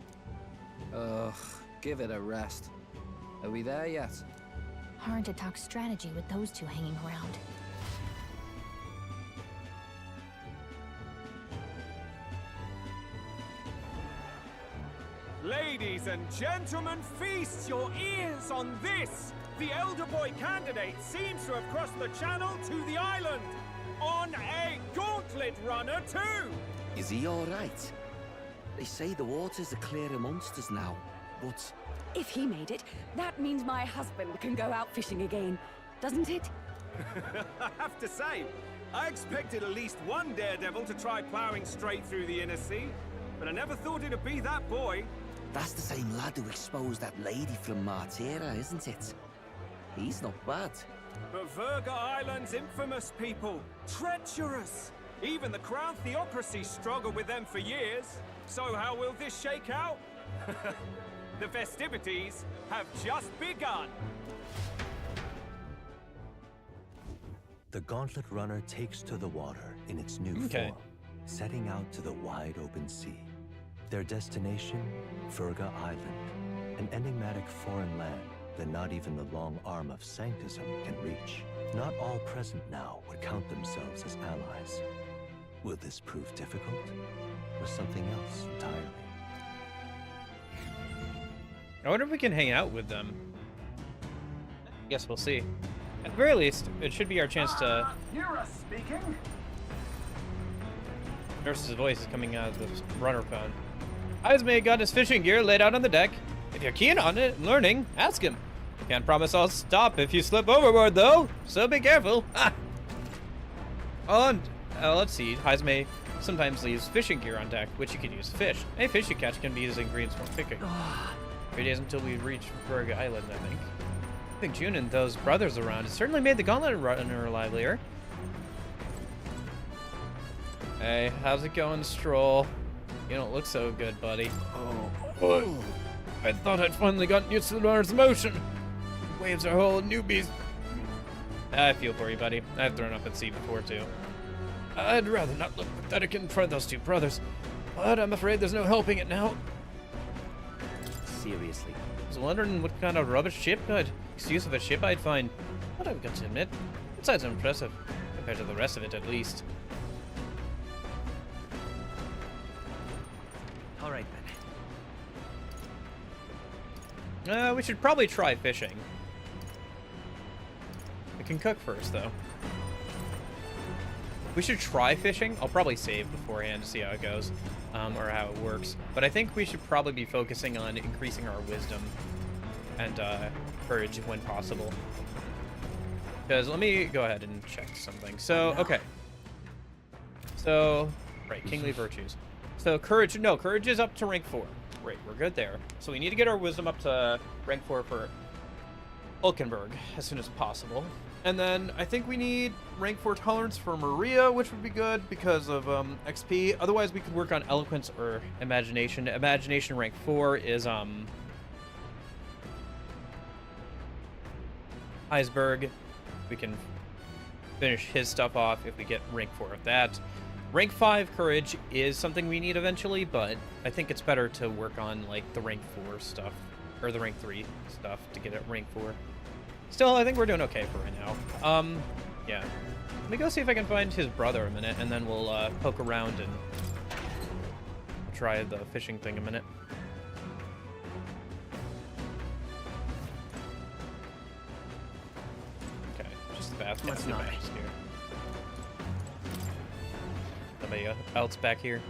Ugh, give it a rest. Are we there yet? Hard to talk strategy with those two hanging around. Ladies and gentlemen, feast your ears on this! The elder boy candidate seems to have crossed the channel to the island! On a gauntlet runner too! Is he alright? They say the waters are clear amongst us now, but... If he made it, that means my husband can go out fishing again, doesn't it? I have to say, I expected at least one daredevil to try plowing straight through the inner sea, but I never thought it'd be that boy. That's the same lad who exposed that lady from Martira, isn't it? He's not bad. But Verga Island's infamous people. Treacherous! Even the Crown Theocracy struggled with them for years. So how will this shake out? The festivities have just begun. The Gauntlet Runner takes to the water in its new form, setting out to the wide open sea. Their destination, Verga Island, an enigmatic foreign land that not even the long arm of Sanctism can reach. Not all present now would count themselves as allies. Will this prove difficult, or something else entirely? I wonder if we can hang out with them. Guess we'll see. At the very least, it should be our chance to... You're speaking? Nurse's voice is coming out of the runner phone. Ismay got his fishing gear laid out on the deck. If you're keen on it and learning, ask him. Can't promise I'll stop if you slip overboard, though, so be careful. Ah. Oh, and let's see. Ismay sometimes leaves fishing gear on deck, which you can use to fish. Any fish you catch can be used as ingredients for cooking. 3 days until we reach Verga Island, I think. I think June and those brothers around has certainly made the Gauntlet Runner livelier. Hey, how's it going, Stroll? You don't look so good, buddy. Oh, I thought I'd finally gotten used to the runner's motion. Waves are whole newbies. I feel for you, buddy. I've thrown up at sea before, too. I'd rather not look pathetic in front of those two brothers, but I'm afraid there's no helping it now. Seriously. I was wondering what kind of rubbish ship excuse of a ship I'd find, but I've got to admit, it sounds impressive, compared to the rest of it, at least. All right, We should probably try fishing. We can cook first, though. We should try fishing. I'll probably save beforehand to see how it goes, or how it works. But I think we should probably be focusing on increasing our wisdom and courage when possible. Because let me go ahead and check something. So, okay. So, right, kingly virtues. So courage, no, courage is up to rank 4. Great, we're good there. So we need to get our wisdom up to rank 4 for Ulkenberg as soon as possible. And then I think we need rank 4 tolerance for Maria, which would be good because of XP. Otherwise, we could work on eloquence or imagination. Imagination rank 4 is Iceberg. We can finish his stuff off if we get rank 4 of that. Rank 5 courage is something we need eventually, but I think it's better to work on like the rank 4 stuff or the rank 3 stuff to get it rank 4. Still, I think we're doing okay for right now. Yeah. Let me go see if I can find his brother a minute, and then we'll poke around and try the fishing thing a minute. Okay, just the bathroom. Let's not. Here. Somebody else back here.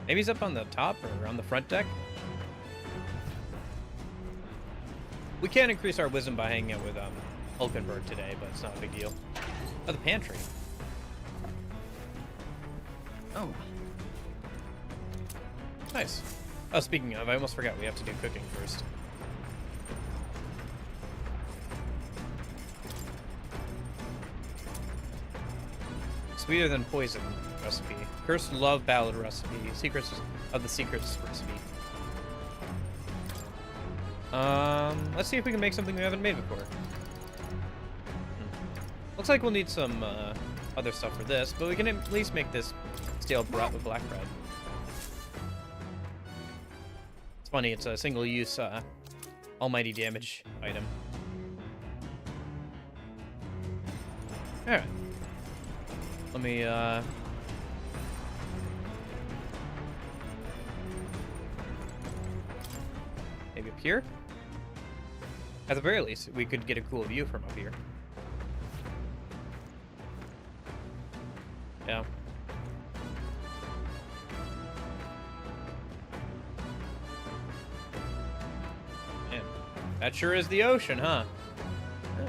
Maybe he's up on the top or on the front deck. We can increase our wisdom by hanging out with Ulkenberg today, but it's not a big deal. Oh, the pantry. Oh. Nice. Oh, speaking of, I almost forgot we have to do cooking first. Sweeter than poison recipe. Cursed love ballad recipe. Secrets of the secrets recipe. Let's see if we can make something we haven't made before. Looks like we'll need some other stuff for this, but we can at least make this stale brat with black bread. It's funny, it's a single-use almighty damage item. Alright. Let me maybe up here? At the very least, we could get a cool view from up here. Yeah. Man, that sure is the ocean, huh?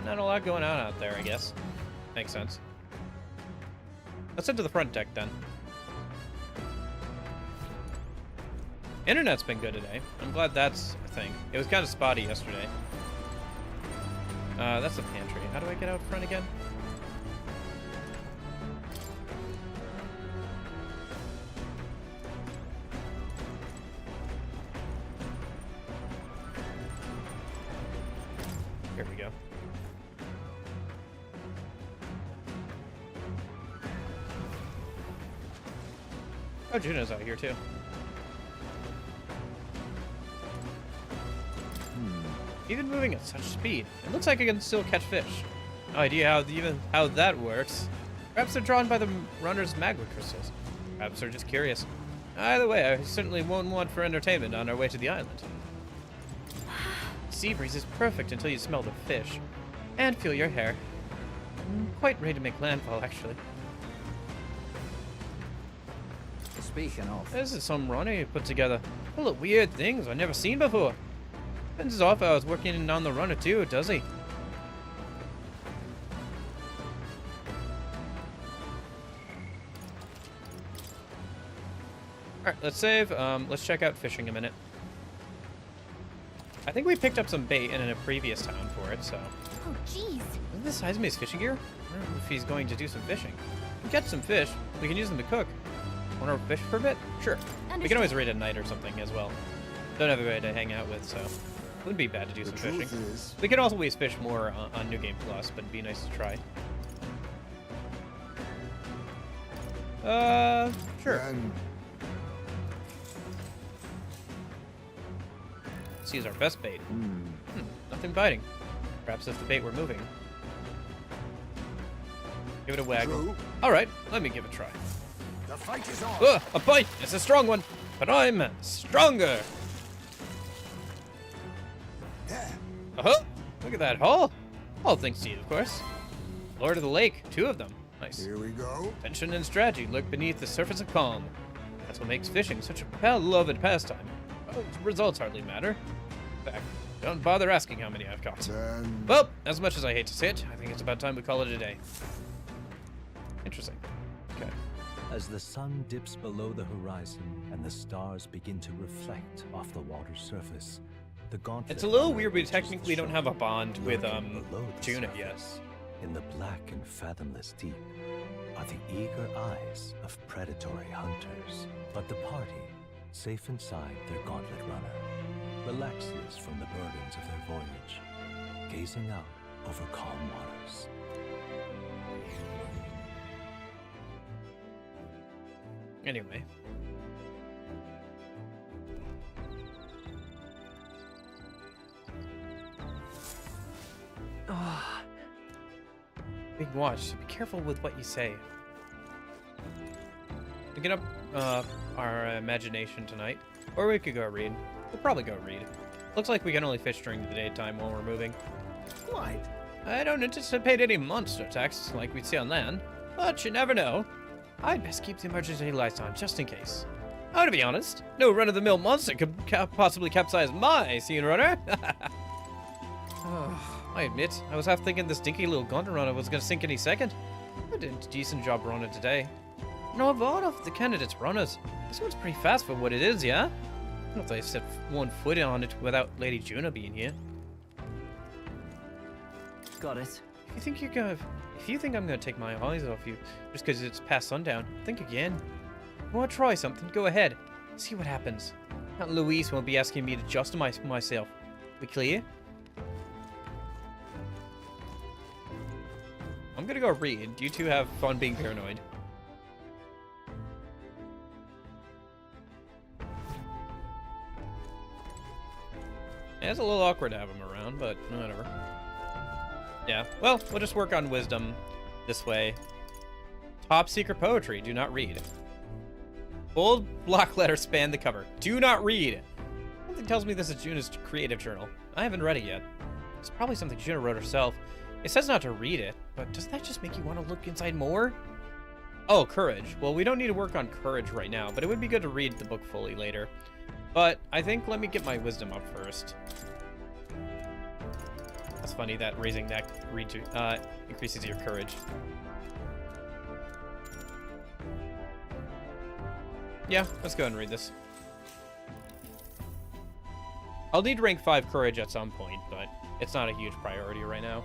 Not a lot going on out there, I guess. Makes sense. Let's head to the front deck, then. Internet's been good today. I'm glad that's a thing. It was kind of spotty yesterday. That's the pantry. How do I get out front again? Here we go. Oh, Juno's out here too. Even moving at such speed, it looks like I can still catch fish. No idea how that works. Perhaps they're drawn by the runner's magma crystals. Perhaps they're just curious. Either way, I certainly won't want for entertainment on our way to the island. Sea breeze is perfect until you smell the fish and feel your hair. I'm quite ready to make landfall, actually. Speaking of, this is some runner you put together, full of weird things I've never seen before. Depends off I was working on the runner too, does he? Alright, let's save. Let's check out fishing a minute. I think we picked up some bait in a previous town for it, so. Oh, jeez. Isn't this Seismi's fishing gear? I don't know if he's going to do some fishing. We catch some fish. We can use them to cook. Want to fish for a bit? Sure. We can always raid at night or something as well. Don't have anybody to hang out with, so wouldn't be bad to do some fishing. We could also always fish more on New Game Plus, but it'd be nice to try. Sure. Let's use our best bait. Nothing biting. Perhaps if the bait were moving. Give it a waggle. Alright, let me give it a try. The fight is on. A bite! It's a strong one, but I'm stronger! Oh, look at that haul. All thanks to you, of course. Lord of the Lake, 2 of them. Nice. Here we go. Tension and strategy lurk beneath the surface of calm. That's what makes fishing such a beloved pastime. Well, results hardly matter. In fact, don't bother asking how many I've caught. Well, as much as I hate to say it, I think it's about time we call it a day. Interesting. Okay. As the sun dips below the horizon and the stars begin to reflect off the water's surface, the gauntlet... It's a little weird we technically don't have a bond with Juna yet. In the black and fathomless deep are the eager eyes of predatory hunters. But the party, safe inside their gauntlet runner, relaxes from the burdens of their voyage, gazing out over calm waters. Anyway. Big watch, so be careful with what you say. We get up our imagination tonight, or we could go read. We'll probably go read. Looks like we can only fish during the daytime while we're moving. Quite. I don't anticipate any monster attacks like we'd see on land, but you never know. I'd best keep the emergency lights on just in case. Oh, to be honest, no run-of-the-mill monster could possibly capsize my scene runner. I admit, I was half thinking this dinky little gauntlet runner was gonna sink any second. I did a decent job running today. No, of all of the candidates runners, this one's pretty fast for what it is, yeah? Not that I set one foot on it without Lady Juna being here. Got it. If you think I'm gonna take my eyes off you just because it's past sundown, think again. You wanna try something? Go ahead. See what happens. Aunt Louise won't be asking me to justify myself. We clear? I'm gonna go read. You two have fun being paranoid. Yeah, it's a little awkward to have him around, but whatever. Yeah, well, we'll just work on wisdom this way. Top secret poetry, do not read. Bold block letters span the cover. Do not read. Something tells me this is Juna's creative journal. I haven't read it yet. It's probably something Juna wrote herself. It says not to read it, but doesn't that just make you want to look inside more? Oh, courage. Well, we don't need to work on courage right now, but it would be good to read the book fully later. But I think let me get my wisdom up first. That's funny that raising that increases your courage. Yeah, let's go ahead and read this. I'll need rank 5 courage at some point, but it's not a huge priority right now.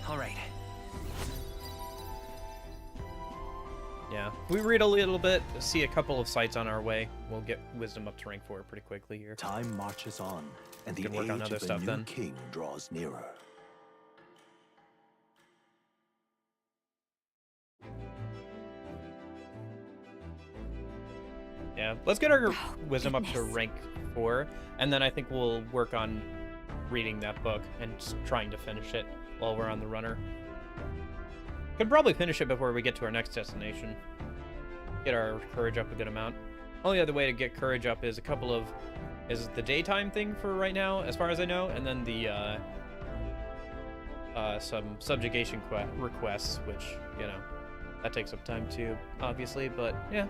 All right. Yeah, we read a little bit, see a couple of sites on our way. We'll get wisdom up to rank 4 pretty quickly here. Time marches on, and the work on age other of stuff a new then. king draws nearer. Yeah, let's get our wisdom up to rank 4, and then I think we'll work on reading that book and just trying to finish it while we're on the runner. Could probably finish it before we get to our next destination. Get our courage up a good amount. Only other way to get courage up is is the daytime thing for right now, as far as I know, and then the some subjugation requests, which, you know, that takes up time too, obviously, but yeah,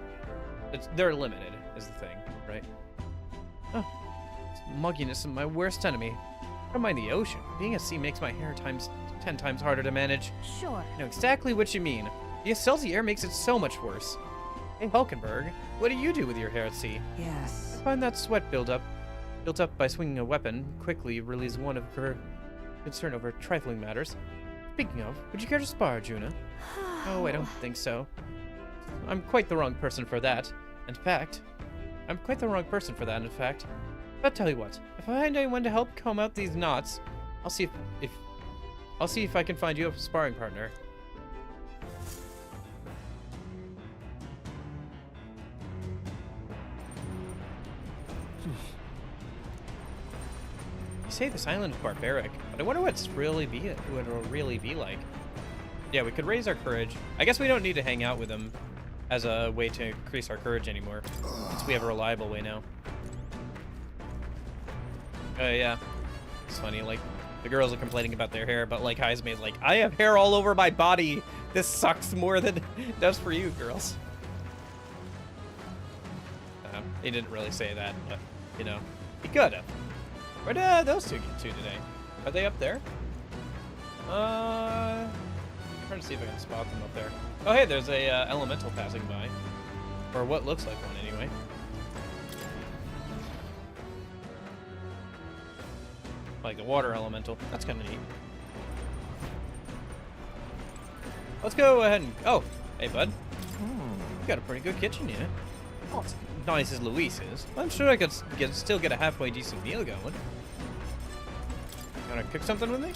they're limited is the thing, right? Oh, mugginess is my worst enemy. I don't mind the ocean. Being at sea makes my hair 10 times harder to manage. Sure. I know exactly what you mean. The Excelsior makes it so much worse. Hey, Hulkenberg, what do you do with your hair at sea? Yes. I find that sweat built up by swinging a weapon, quickly relieves one of her concern over trifling matters. Speaking of, would you care to spar, Juna? Oh, I don't think so. I'm quite the wrong person for that. In fact, But tell you what, if I find anyone to help comb out these knots, I'll see if I can find you a sparring partner. You say this island is barbaric, but I wonder what it'll really be like. Yeah, we could raise our courage. I guess we don't need to hang out with them as a way to increase our courage anymore, since we have a reliable way now. Yeah. It's funny, like, the girls are complaining about their hair, but, like, Haizme's like, I have hair all over my body. This sucks more than it does for you, girls. He didn't really say that, but, you know, he could have. Where did those two get to today? Are they up there? I'm trying to see if I can spot them up there. Oh, hey, there's a elemental passing by. Or what looks like one, anyway. Like a water elemental. That's kind of neat. Let's go ahead and... Oh, hey, bud. You got a pretty good kitchen here. Not as nice as Luis's. I'm sure I could still get a halfway decent meal going. Wanna cook something with me?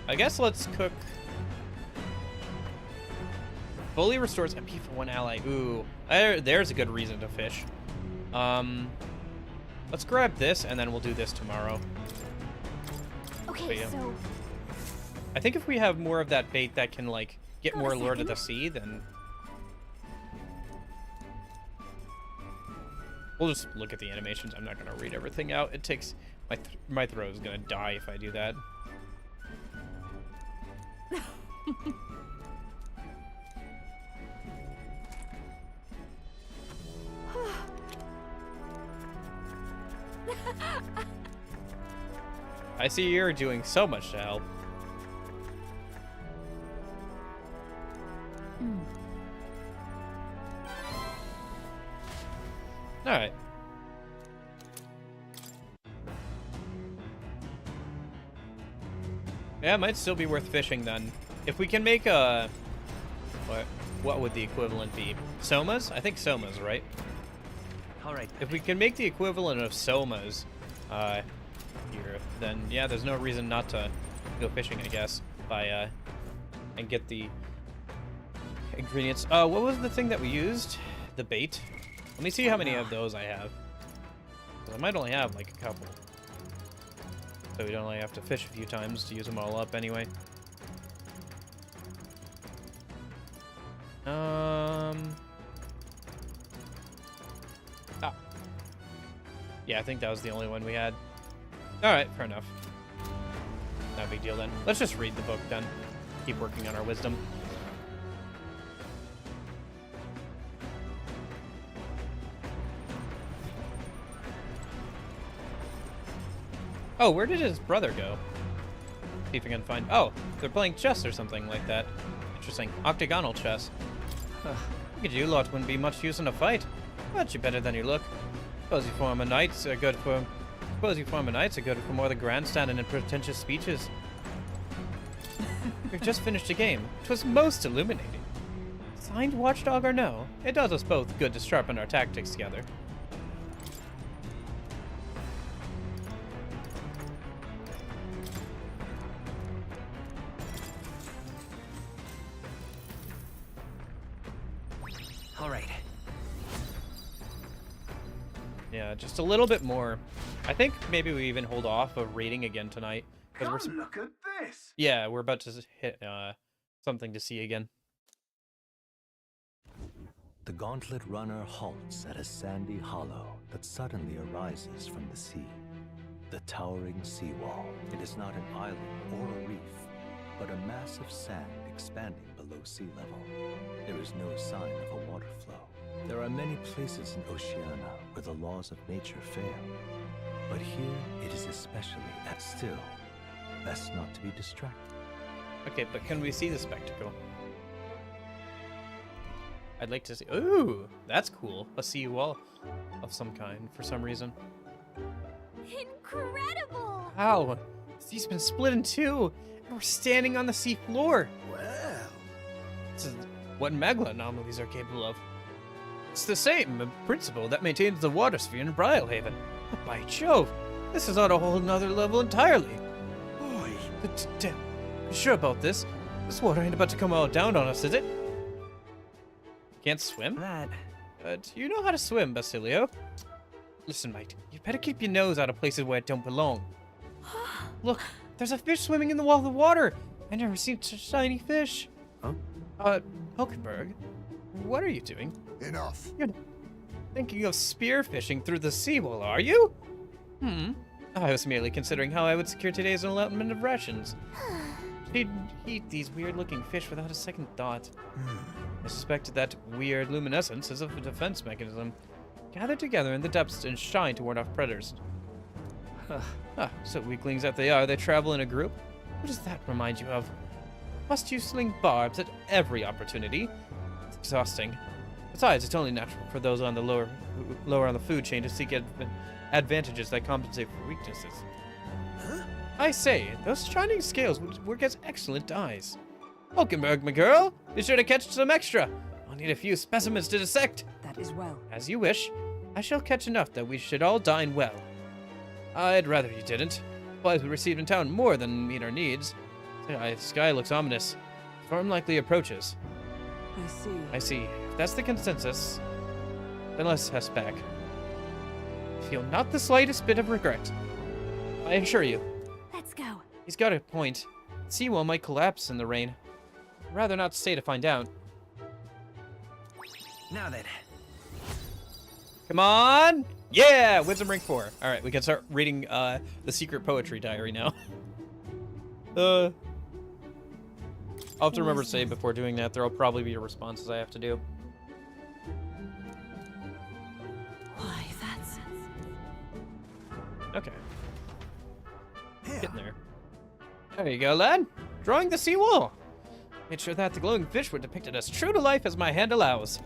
I guess let's cook. Fully restores MP for one ally. Ooh, there's a good reason to fish. Let's grab this and then we'll do this tomorrow. Okay, yeah. so I think if we have more of that bait that can like get more lure to the sea, then we'll just look at the animations. I'm not gonna read everything out. It takes my throat is gonna die if I do that. I see you're doing so much to help. All right. Yeah, it might still be worth fishing then. If we can make a... What would the equivalent be? Somas? I think somas, right? Alright. If we can make the equivalent of somas here, then yeah, there's no reason not to go fishing, I guess, by and get the ingredients. What was the thing that we used? The bait? Let me see how many of those I have. 'Cause I might only have like a couple. So we don't only have to fish a few times to use them all up anyway. Yeah, I think that was the only one we had. Alright, fair enough. Not a big deal then. Let's just read the book then. Keep working on our wisdom. Oh, where did his brother go? See if we can find... Oh, they're playing chess or something like that. Interesting. Octagonal chess. Look at you lot, wouldn't be much use in a fight. But you're better than you look. Suppose you former knights are good for more than grandstanding and pretentious speeches. We've just finished a game. It was most illuminating. Signed watchdog or no, it does us both good to sharpen our tactics together. All right. Yeah, just a little bit more. I think maybe we even hold off of raiding again tonight. Come look at this. Yeah, we're about to hit something to see again. The gauntlet runner halts at a sandy hollow that suddenly arises from the sea. The towering seawall. It is not an island or a reef, but a mass of sand expanding below sea level. There is no sign of a water flow. There are many places in Oceania where the laws of nature fail, but here it is especially at still. Best not to be distracted. Okay, but can we see the spectacle? I'd like to see... Ooh, that's cool. A seawall of some kind, for some reason. incredible! Wow, the sea's been split in two, and we're standing on the sea floor. Well... This is what Magla anomalies are capable of. It's the same principle that maintains the water sphere in Brylehaven. But by Jove, this is on a whole nother level entirely. Boy. Damn, you sure about this? This water ain't about to come all down on us, is it? Can't swim? Do you know how to swim, Basilio? Listen, mate, you better keep your nose out of places where it don't belong. Look, there's a fish swimming in the wall of the water. I never seen such a tiny fish. Huh? Hulkenberg, What are you doing? Enough. You're thinking of spearfishing through the seawall, are you? I was merely considering how I would secure today's allotment of rations. He'd eat these weird-looking fish without a second thought. I suspected that weird luminescence is a defense mechanism. Gathered together in the depths and shine to ward off predators. So weaklings that they are, they travel in a group? What does that remind you of? Must you sling barbs at every opportunity? It's exhausting. Besides, it's only natural for those on the lower on the food chain to seek advantages that compensate for weaknesses. I say, those shining scales would work as excellent dyes. Hulkenberg, my girl, be sure to catch some extra. I'll need a few specimens to dissect. That is well. As you wish. I shall catch enough that we should all dine well. I'd rather you didn't. Supplies we received in town more than meet our needs. The sky looks ominous. Storm likely approaches. I see. If that's the consensus, then let's head back. Feel not the slightest bit of regret. I assure you. Let's go. He's got a point. The seawall might collapse in the rain. I'd rather not stay to find out. Now then. Come on! Yeah! Wisdom rank 4. Alright, we can start reading the secret poetry diary now. I'll have to remember to say before doing that, there'll probably be responses I have to do. Why, that's... Okay. Getting there. There you go, lad. Drawing the seawall. Made sure that the glowing fish were depicted as true to life as my hand allows.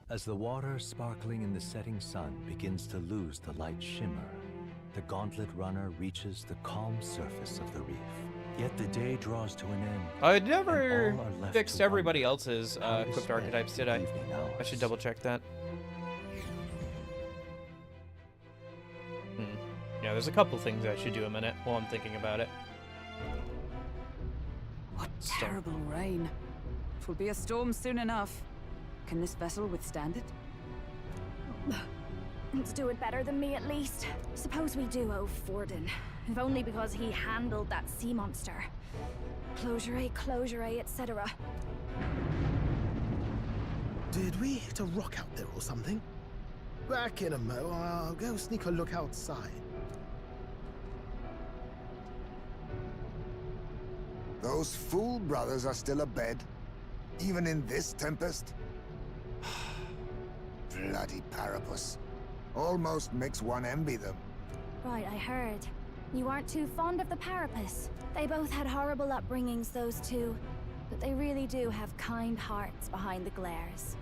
As the water sparkling in the setting sun begins to lose the light shimmer, the gauntlet runner reaches the calm surface of the reef. Yet the day draws to an end. I never fixed everybody else's equipped archetypes, did I? I should double check that. Yeah, there's a couple things I should do a minute while I'm thinking about it. What terrible rain. It will be a storm soon enough. Can this vessel withstand it? Let's do it better than me, at least. Suppose we do owe Forden, if only because he handled that sea monster. Closure, etc. Did we hit a rock out there or something? Back in a mo, I'll go sneak a look outside. Those fool brothers are still abed, even in this tempest. Bloody Parapus. Almost makes one envy them. Right, I heard. You aren't too fond of the Parapus. They both had horrible upbringings, those two. But they really do have kind hearts behind the glares.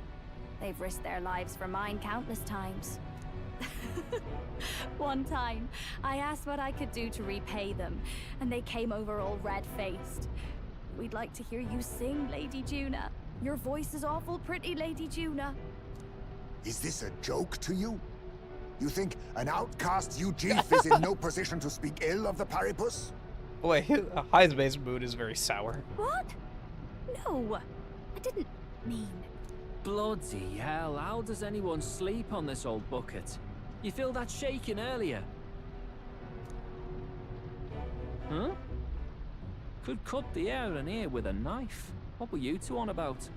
They've risked their lives for mine countless times. One time, I asked what I could do to repay them, and they came over all red-faced. We'd like to hear you sing, Lady Juna. Your voice is awful pretty, Lady Juna. Is this a joke to you? You think an outcast Eugene is in no position to speak ill of the Parapus? Boy, Heisman's mood is very sour. What? No, I didn't mean... Bloody hell, how does anyone sleep on this old bucket? You feel that shaking earlier? Huh? Could cut the air in here with a knife. What were you two on about?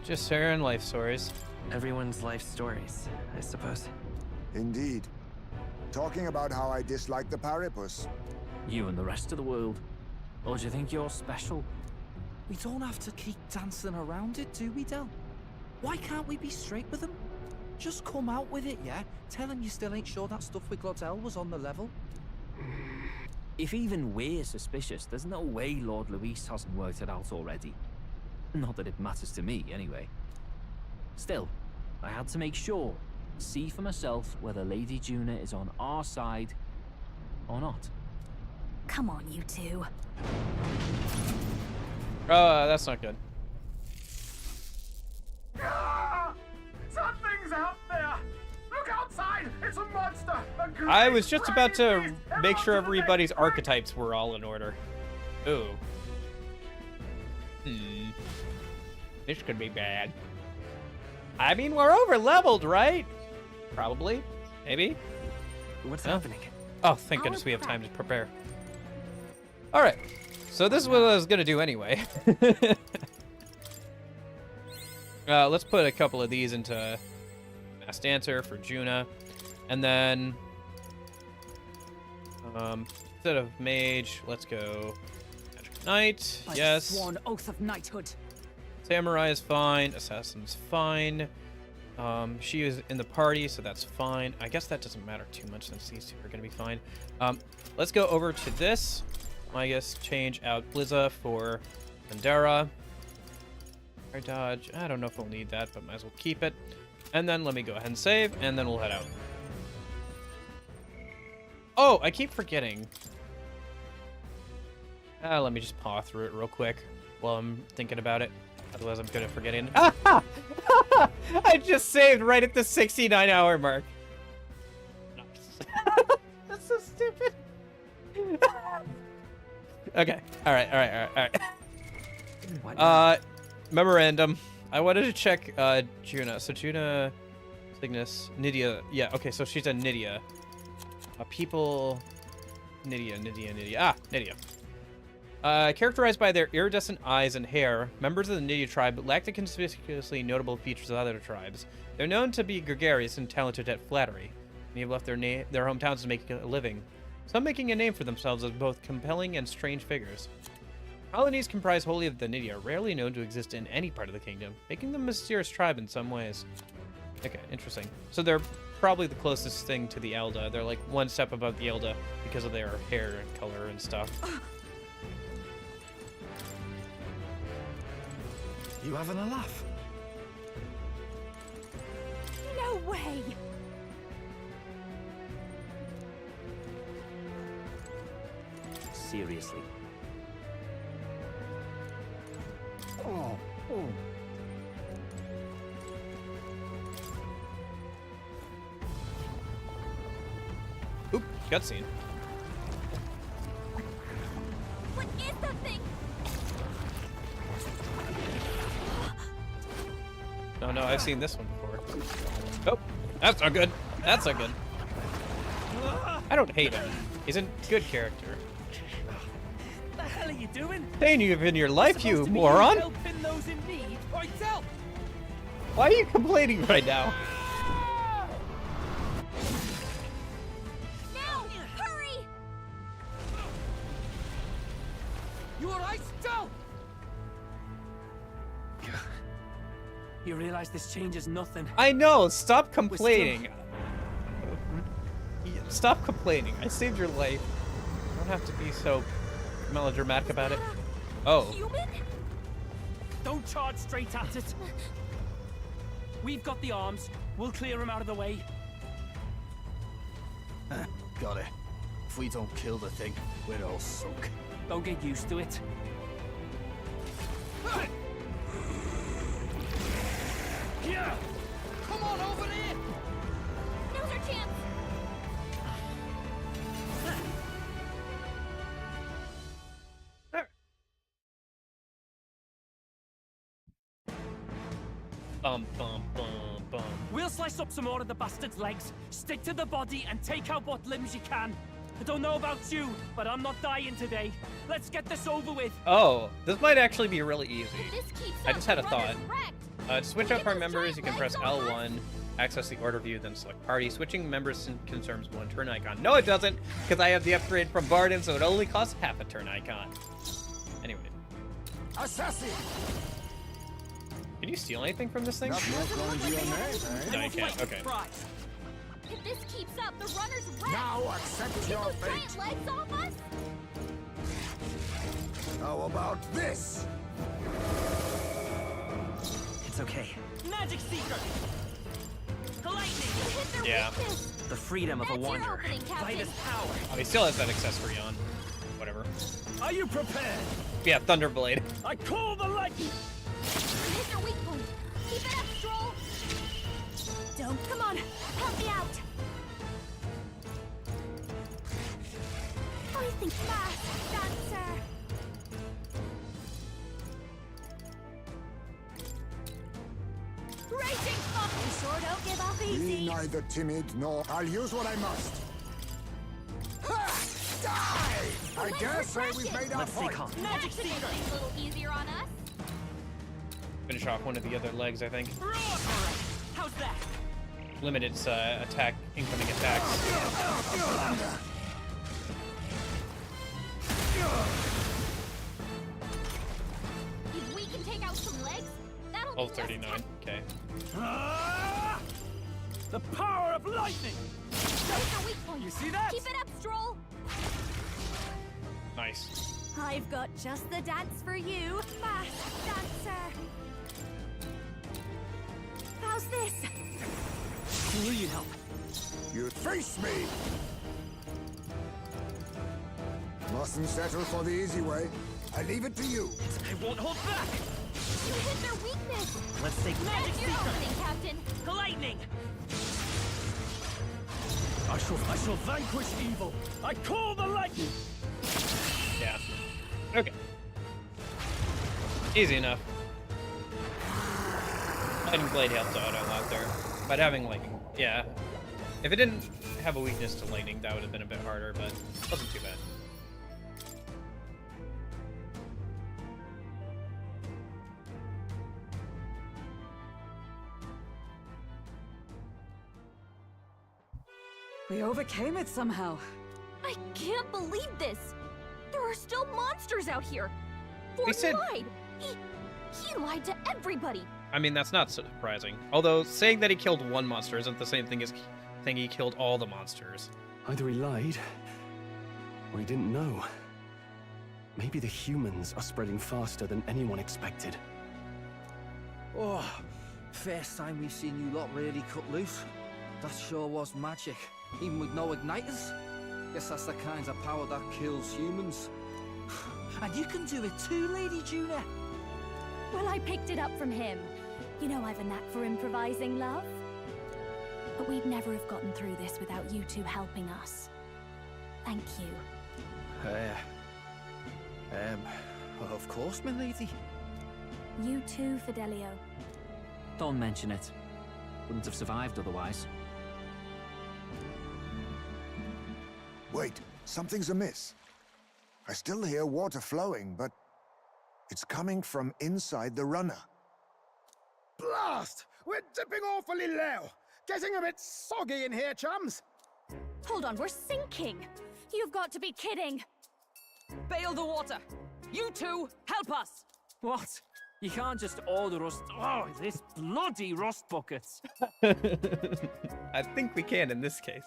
Just hearing life stories. Everyone's life stories, I suppose. Indeed. Talking about how I dislike the Parapus. You and the rest of the world. Or do you think you're special? We don't have to keep dancing around it, do we, Del? Why can't we be straight with them? Just come out with it, yeah? Tell him you still ain't sure that stuff with Glodell was on the level. If even we're suspicious, there's no way Lord Luis hasn't worked it out already. Not that it matters to me, anyway. Still, I had to make sure, see for myself whether Lady Juna is on our side or not. Come on, you two. That's not good. Something's out there! Look outside! It's a monster! I was just about to make sure everybody's archetypes were all in order. Ooh. This could be bad. I mean, we're over-leveled, right? Probably. Maybe. What's happening? Oh, thank goodness we have time to prepare. Alright. So this is what I was gonna do anyway. Let's put a couple of these into Mass Dancer for Juna, and then instead of Mage, let's go Magic Knight. Yes. Sworn oath of knighthood. Samurai is fine. Assassin's fine. She is in the party, so that's fine. I guess that doesn't matter too much since these two are gonna be fine. Let's go over to this. I guess change out Blizza for Pandera. Air dodge. I don't know if we'll need that, but might as well keep it. And then let me go ahead and save, and then we'll head out. Oh, I keep forgetting. Let me just paw through it real quick while I'm thinking about it. Otherwise, I'm good at forgetting. I just saved right at the 69-hour mark. That's so stupid. Okay. All right. Memorandum. I wanted to check Juna. So Juna, Cygnus, Nydia. Yeah. Okay. So she's a Nydia. People. Nydia. Ah, Nydia. Characterized by their iridescent eyes and hair, members of the Nydia tribe lack the conspicuously notable features of other tribes. They're known to be gregarious and talented at flattery. Many have left their hometowns to make a living, some making a name for themselves as both compelling and strange figures. Colonies comprised wholly of the Nydia are rarely known to exist in any part of the kingdom, making them a mysterious tribe in some ways. Okay, interesting. So they're probably the closest thing to the Elda. They're like one step above the Elda because of their hair and color and stuff. You having a laugh? No way! Seriously. Oh. Oop, cutscene. What is that thing? No, I've seen this one before. Oh, that's not good. That's not good. I don't hate him. He's a good character. What the hell are you doing? Saying you've in your life, you moron. Helping those in need. Right, tell. Why are you complaining right now? Now, hurry! You alright, Del? You realize this changes nothing. I know. Stop complaining. Stop complaining. I saved your life. You don't have to be so melodramatic about it. Oh. Human? Don't charge straight at it. We've got the arms. We'll clear him out of the way. Got it. If we don't kill the thing, we're all sunk. Don't get used to it. Yeah! Come on over here! Now's our chance! Bum. We'll slice up some more of the bastard's legs, stick to the body, and take out what limbs you can. I don't know about you, but I'm not dying today. Let's get this over with. Oh, this might actually be really easy. This keeps I just had a thought. wrecked. To switch out our members, you can press L1, access the order view, then select party. Switching members consumes one turn icon. No, it doesn't, because I have the upgrade from Barden, so it only costs half a turn icon. Anyway. Assassin! Can you steal anything from this thing? Not going to be your name, eh? No, you can't. Okay. If this keeps up, the runner's wrecked. Now accept Get your those fate. giant legs off us? How about this? It's okay. Magic Seeker! Lightning! Hit their Yeah. weakness. The freedom of a That's your wanderer. opening, Captain. Light is power. Oh, he still has that accessory on. Whatever. Are you prepared? Yeah, Thunderblade. I call the lightning! Hit their weak point. Keep it up, Stroll. Don't. Come on. Help me out. I think fast, dancer. Raging up. You sure don't give up Be easy. neither timid nor... I'll use what I must. Ha! Die! I dare say we've made our point. Magic secret! A little easier on us. Finish off one of the other legs, I think. How's that? Limit its attack, incoming attacks. If we can take out some legs, that'll Oh, 39. Okay. The power of lightning! Those are weak points. You see that? Keep it up, Stroll. Nice. I've got just the dance for you, fast dancer. How's this? Will you help? You face me! Mustn't settle for the easy way. I leave it to you. I won't hold back! You hit their weakness. Let's take magic That's your secret! opening, Captain. Lightning! I shall vanquish evil! I call the lightning! Yeah. Okay. Easy enough. Lightning Blade helped out a lot there. But having, like, yeah. If it didn't have a weakness to lightning, that would have been a bit harder, but it wasn't too bad. We overcame it somehow. I can't believe this. There are still monsters out here. They said- lied. He lied to everybody. I mean, that's not surprising. Although, saying that he killed one monster isn't the same thing as saying he killed all the monsters. Either he lied, or he didn't know. Maybe the humans are spreading faster than anyone expected. Oh, first time we've seen you lot really cut loose. That sure was magic, even with no igniters. Guess that's the kind of power that kills humans. And you can do it too, Lady Juna. Well, I picked it up from him. You know I've a knack for improvising, love. But we'd never have gotten through this without you two helping us. Thank you. Of course, my lady. You too, Fidelio. Don't mention it. Wouldn't have survived otherwise. Wait, something's amiss. I still hear water flowing, but it's coming from inside the runner. Blast! We're dipping awfully low. Getting a bit soggy in here, chums. Hold on, we're sinking. You've got to be kidding. Bail the water. You two, help us. What? You can't just order us. Oh, this bloody rust buckets. I think we can in this case.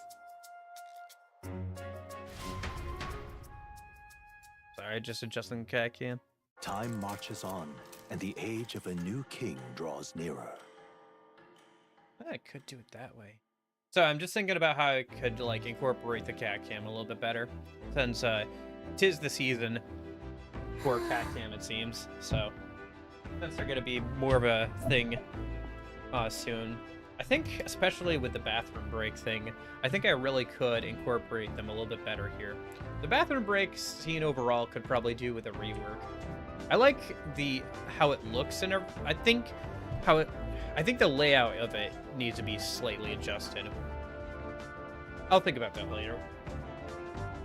Sorry, just adjusting the cat can. Time marches on, and the age of a new king draws nearer. I could do it that way. So I'm just thinking about how I could like incorporate the cat cam a little bit better, since tis the season for cat cam, it seems. So since they're gonna be more of a thing soon, I think especially with the bathroom break thing, I think I really could incorporate them a little bit better here. The bathroom break scene overall could probably do with a rework. I like how it looks, and I think the layout of it needs to be slightly adjusted. I'll think about that later.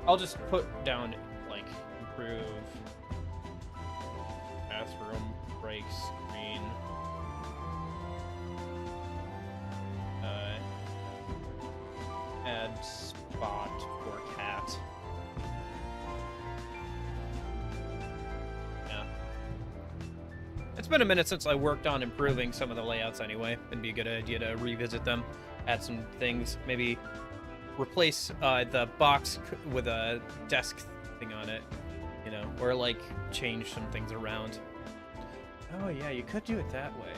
I'll just put down like improve bathroom break screen. Add spot for cat. Yeah. It's been a minute since I worked on improving some of the layouts anyway. It'd be a good idea to revisit them, add some things, maybe replace the box with a desk thing on it, you know, or like change some things around. Oh yeah, you could do it that way.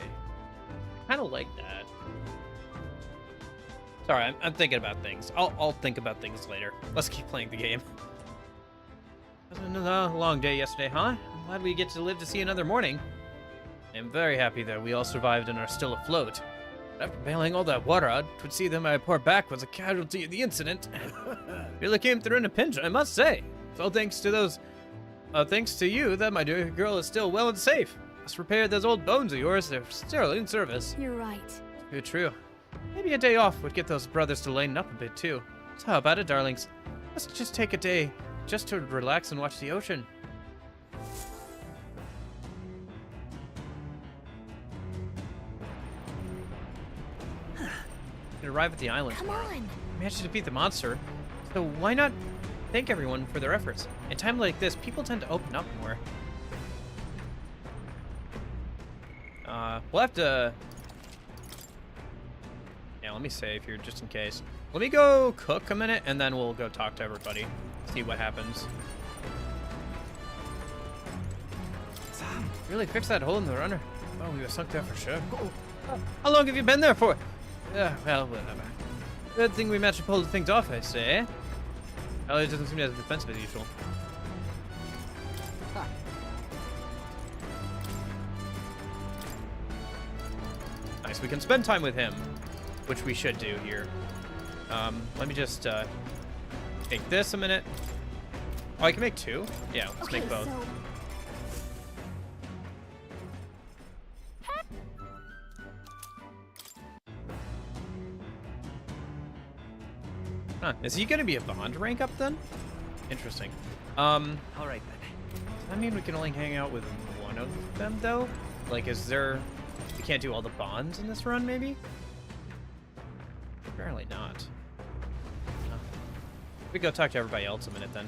Kind of like that. Sorry, I'm thinking about things. I'll think about things later. Let's keep playing the game. It was another long day yesterday, huh? I'm glad we get to live to see another morning. I'm very happy that we all survived and are still afloat. After bailing all that water out, 'twould see that my poor back was a casualty of the incident. Really came through in a pinch, I must say. It's all thanks to you that my dear girl is still well and safe. Let's repair those old bones of yours. They're still in service. You're right. You're true. Maybe a day off would get those brothers to lighten up a bit too. So how about it, darlings? Let's just take a day just to relax and watch the ocean. We arrive at the island. Come on. We managed to defeat the monster, so why not thank everyone for their efforts? In time like this, people tend to open up more. We'll have to... Yeah, let me save here just in case. Let me go cook a minute, and then we'll go talk to everybody. See what happens. Sam, really fixed that hole in the runner. Oh, we were sunk there for sure. How long have you been there for? Well, whatever. Good thing we managed to pull the things off, I say. Elliot doesn't seem as defensive as usual. Nice, we can spend time with him, which we should do here. Let me just make this a minute. Oh, I can make two? Yeah, let's make both. So... Huh, is he gonna be a bond rank up then? Interesting. All right then. Does that mean we can only hang out with one of them though? Like, is there... We can't do all the bonds in this run, maybe? Apparently not. We go talk to everybody else a minute then.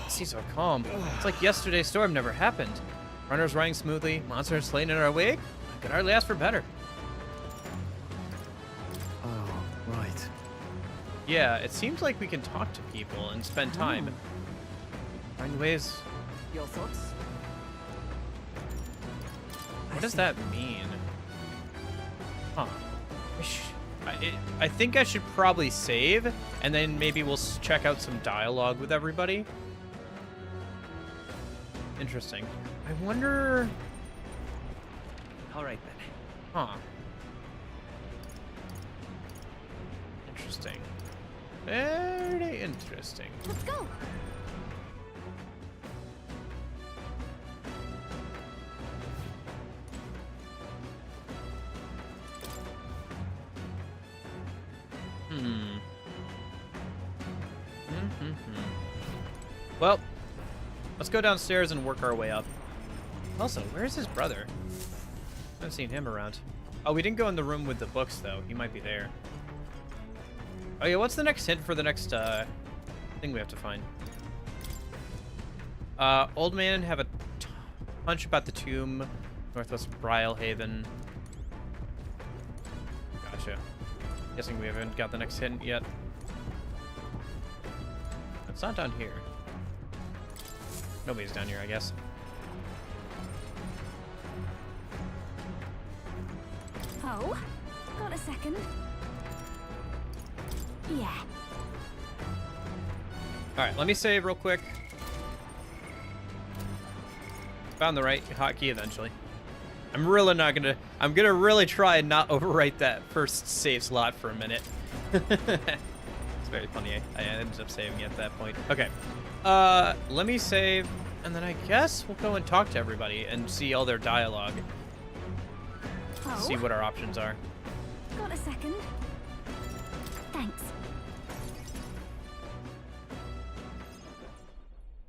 He's so calm. It's like yesterday's storm never happened. Runners riding smoothly, monsters slain in our wake. I could hardly ask for better. Oh, right. Yeah, it seems like we can talk to people and spend time. Find ways. Your thoughts? What does that mean? Huh. I think I should probably save, and then maybe we'll check out some dialogue with everybody. Interesting. I wonder... All right, then. Huh. Interesting. Very interesting. Let's go. Well, let's go downstairs and work our way up. Also, where's his brother? I haven't seen him around. Oh, we didn't go in the room with the books, though. He might be there. Oh, yeah, what's the next hint for the next thing we have to find? Old man have a hunch about the tomb, Northwest Brylehaven. Gotcha. Guessing we haven't got the next hint yet. It's not down here. Nobody's down here, I guess. Oh, got a second. Yeah. Alright, let me save real quick. Found the right hotkey eventually. I'm really not gonna... I'm gonna really try and not overwrite that first save slot for a minute. It's very funny. I ended up saving it at that point. Okay. Let me save, and then I guess we'll go and talk to everybody and see all their dialogue. Oh? See what our options are. Got a second. Thanks.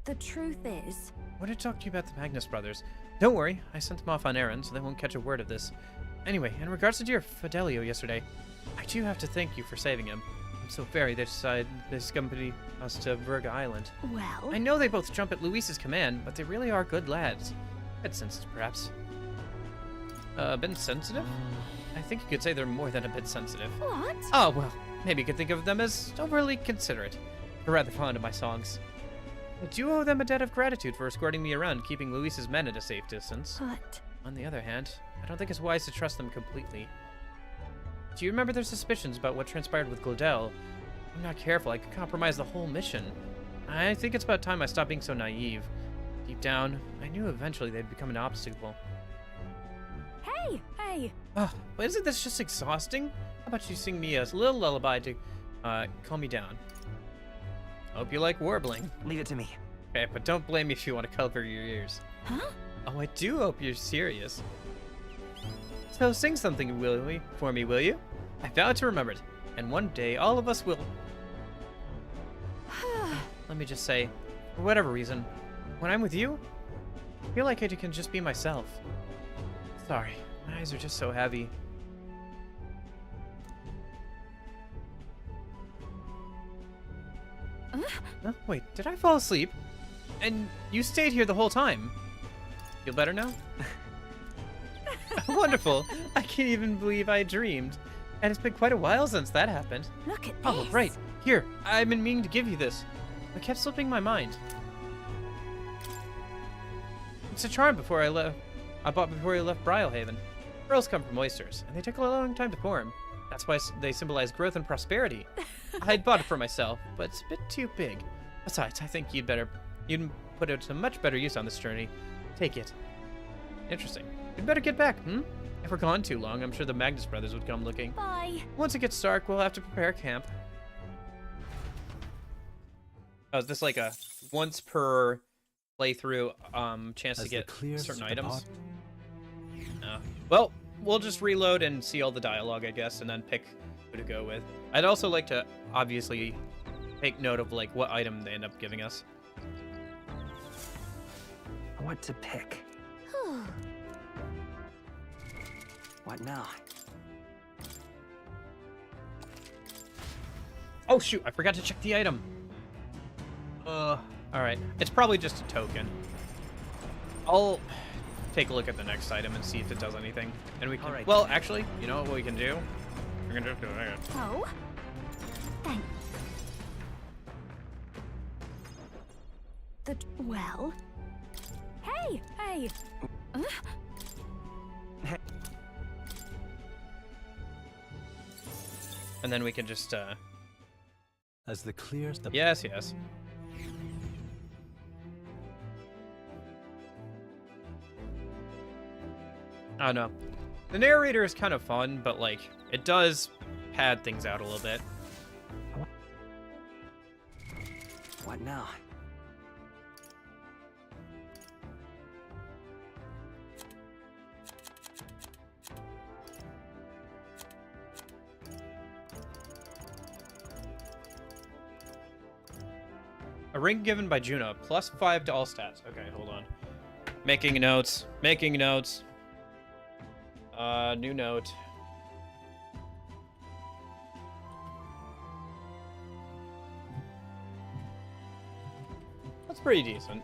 The truth is... I want to talk to you about the Magnus brothers. Don't worry, I sent them off on errands, so they won't catch a word of this. Anyway, in regards to dear Fidelio yesterday, I do have to thank you for saving him. I'm so very they decided this company us to Verga Island. Well... I know they both jump at Luis's command, but they really are good lads. A bit sensitive, perhaps. A bit sensitive? I think you could say they're more than a bit sensitive. What? Oh, well, maybe you could think of them as overly considerate, or rather fond of my songs. I do owe them a debt of gratitude for escorting me around, keeping Luis's men at a safe distance. But... On the other hand, I don't think it's wise to trust them completely. Do you remember their suspicions about what transpired with Glodell? If I'm not careful, I could compromise the whole mission. I think it's about time I stopped being so naive. Deep down, I knew eventually they'd become an obstacle. Hey! Oh, but isn't this just exhausting? How about you sing me a little lullaby to calm me down? Hope you like warbling. Leave it to me. Okay, but don't blame me if you want to cover your ears. Huh? Oh, I do hope you're serious. So sing something for me, will you? I vow to remember it, and one day all of us will... Let me just say, For whatever reason, when I'm with you, I feel like I can just be myself. Sorry, my eyes are just so heavy. Huh? Wait, did I fall asleep? And you stayed here the whole time. Feel better now? Wonderful. I can't even believe I dreamed. And it's been quite a while since that happened. Look at Oh, this. right. Here, I've been meaning to give you this. It kept slipping my mind. It's a charm I bought before I left Brylehaven. Pearls come from oysters, and they take a long time to form. That's why they symbolize growth and prosperity. I'd bought it for myself, but it's a bit too big. Besides, I think you'd put it to much better use on this journey. Take it. Interesting. We'd better get back, If we're gone too long, I'm sure the Magnus brothers would come looking. Bye. Once it gets dark, we'll have to prepare camp. Oh, is this like a once per playthrough chance to get certain items? No. Well, we'll just reload and see all the dialogue, I guess, and then pick who to go with. I'd also like to obviously take note of like what item they end up giving us. What to pick? What now? Oh shoot, I forgot to check the item. Alright. It's probably just a token. I'll take a look at the next item and see if it does anything. And we can... Well, actually, you know what we can do? We can just do it. Oh? Thanks. Well? Hey! Hey! And then we can just, As the clears the... Yes, yes. Oh, no. The narrator is kind of fun, but, like, it does pad things out a little bit. What now? A ring given by Juno, +5 to all stats. Okay, hold on. Making notes. Making notes. New note. That's pretty decent.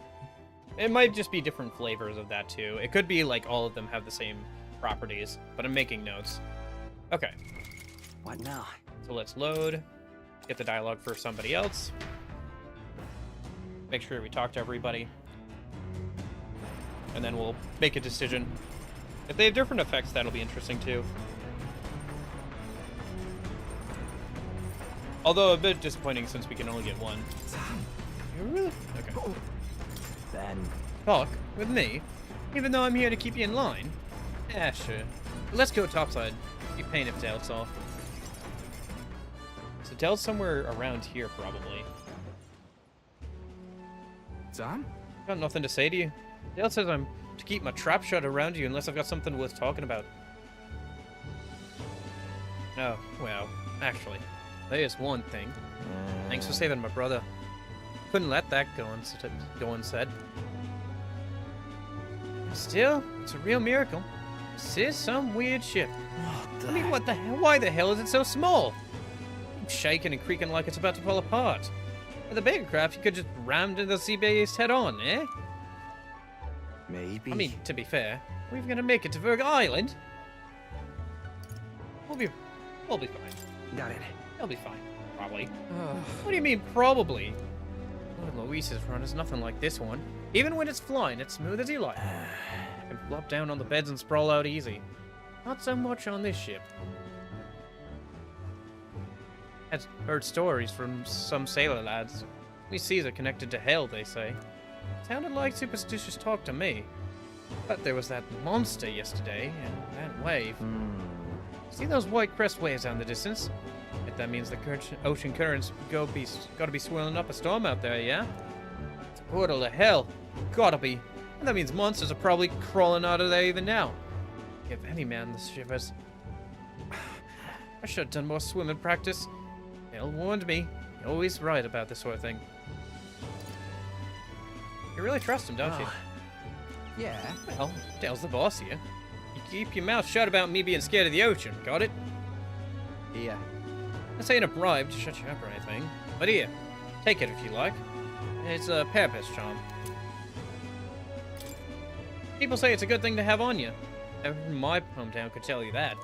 It might just be different flavors of that too. It could be like all of them have the same properties, but I'm making notes. Okay. What now? So let's load. Get the dialogue for somebody else. Make sure we talk to everybody. And then we'll make a decision. If they have different effects, that'll be interesting too. Although a bit disappointing since we can only get one. Really? Okay. Then talk with me, even though I'm here to keep you in line. Yeah, sure. Let's go topside. Be paying if Dale's off. So Dale's somewhere around here, probably. Sam? Got nothing to say to you. Dale says I'm to keep my trap shut around you unless I've got something worth talking about. Oh, well, actually, there's one thing. Thanks for saving my brother. Couldn't let that go unsaid. Still, it's a real miracle. This is some weird ship. I mean, what the hell? Why the hell is it so small? It's shaking and creaking like it's about to fall apart. With a bigger craft, you could just rammed into the sea base head on, eh? Maybe. I mean, to be fair, we're gonna make it to Virga Island. We'll be fine. Got it. They'll be fine, probably. What do you mean, probably? Lord Luis's run is nothing like this one. Even when it's flying, it's smooth as you like. You can flop down on the beds and sprawl out easy. Not so much on this ship. I've heard stories from some sailor lads. These seas are connected to hell, they say. Sounded like superstitious talk to me. But there was that monster yesterday, and that wave. See those white crest waves out in the distance? If that means the ocean currents gotta be swirling up a storm out there, yeah? It's a portal to hell. Gotta be. And that means monsters are probably crawling out of there even now. Give any man the shivers. I should have done more swimming practice. Hell warned me. You're always right about this sort of thing. You really trust him, don't you? Yeah. Well, Dale's the boss here. You keep your mouth shut about me being scared of the ocean, got it? Here. This ain't a bribe to shut you up or anything. But here, take it if you like. It's a purpose charm. People say it's a good thing to have on you. Everyone in my hometown could tell you that.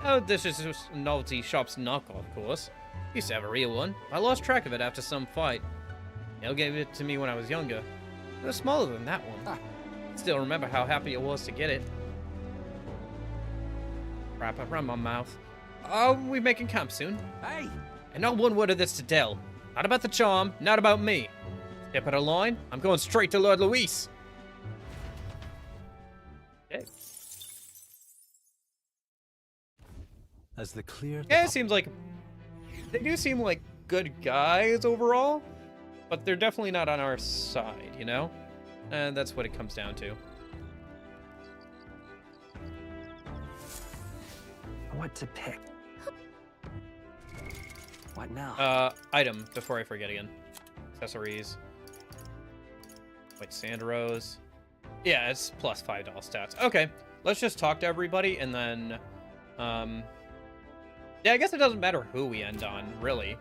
Oh, this is just a novelty shop's knockoff, of course. Used to have a real one. I lost track of it after some fight. Neil gave it to me when I was younger. It was smaller than that one. Still remember how happy I was to get it. Crap, I run my mouth. Oh, we making camp soon? Hey! And not one word of this to Dell. Not about the charm, not about me. Step out of line, I'm going straight to Lord Luis. Okay. As the clear... Yeah, it seems like... They do seem like good guys overall, but they're definitely not on our side, you know? And that's what it comes down to. What to pick? What now? Item, before I forget again. Accessories. Wait, Sand Rose. Yeah, it's plus $5 stats. Okay, let's just talk to everybody and then, yeah, I guess it doesn't matter who we end on, really.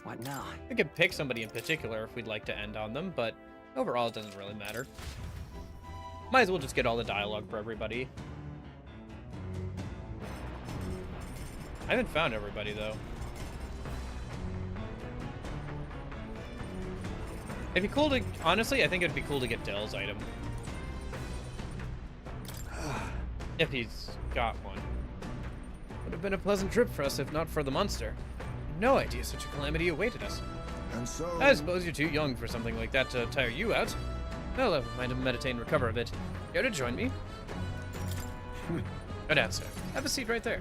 What now? We could pick somebody in particular if we'd like to end on them, but overall it doesn't really matter. Might as well just get all the dialogue for everybody. I haven't found everybody, though. It'd be cool to... Honestly, I think it'd be cool to get Dell's item. If he's got one. Would have been a pleasant trip for us if not for the monster. No idea such a calamity awaited us. And so... I suppose you're too young for something like that to tire you out. Well, I might meditate and recover a bit. Care to join me? Good answer. Have a seat right there.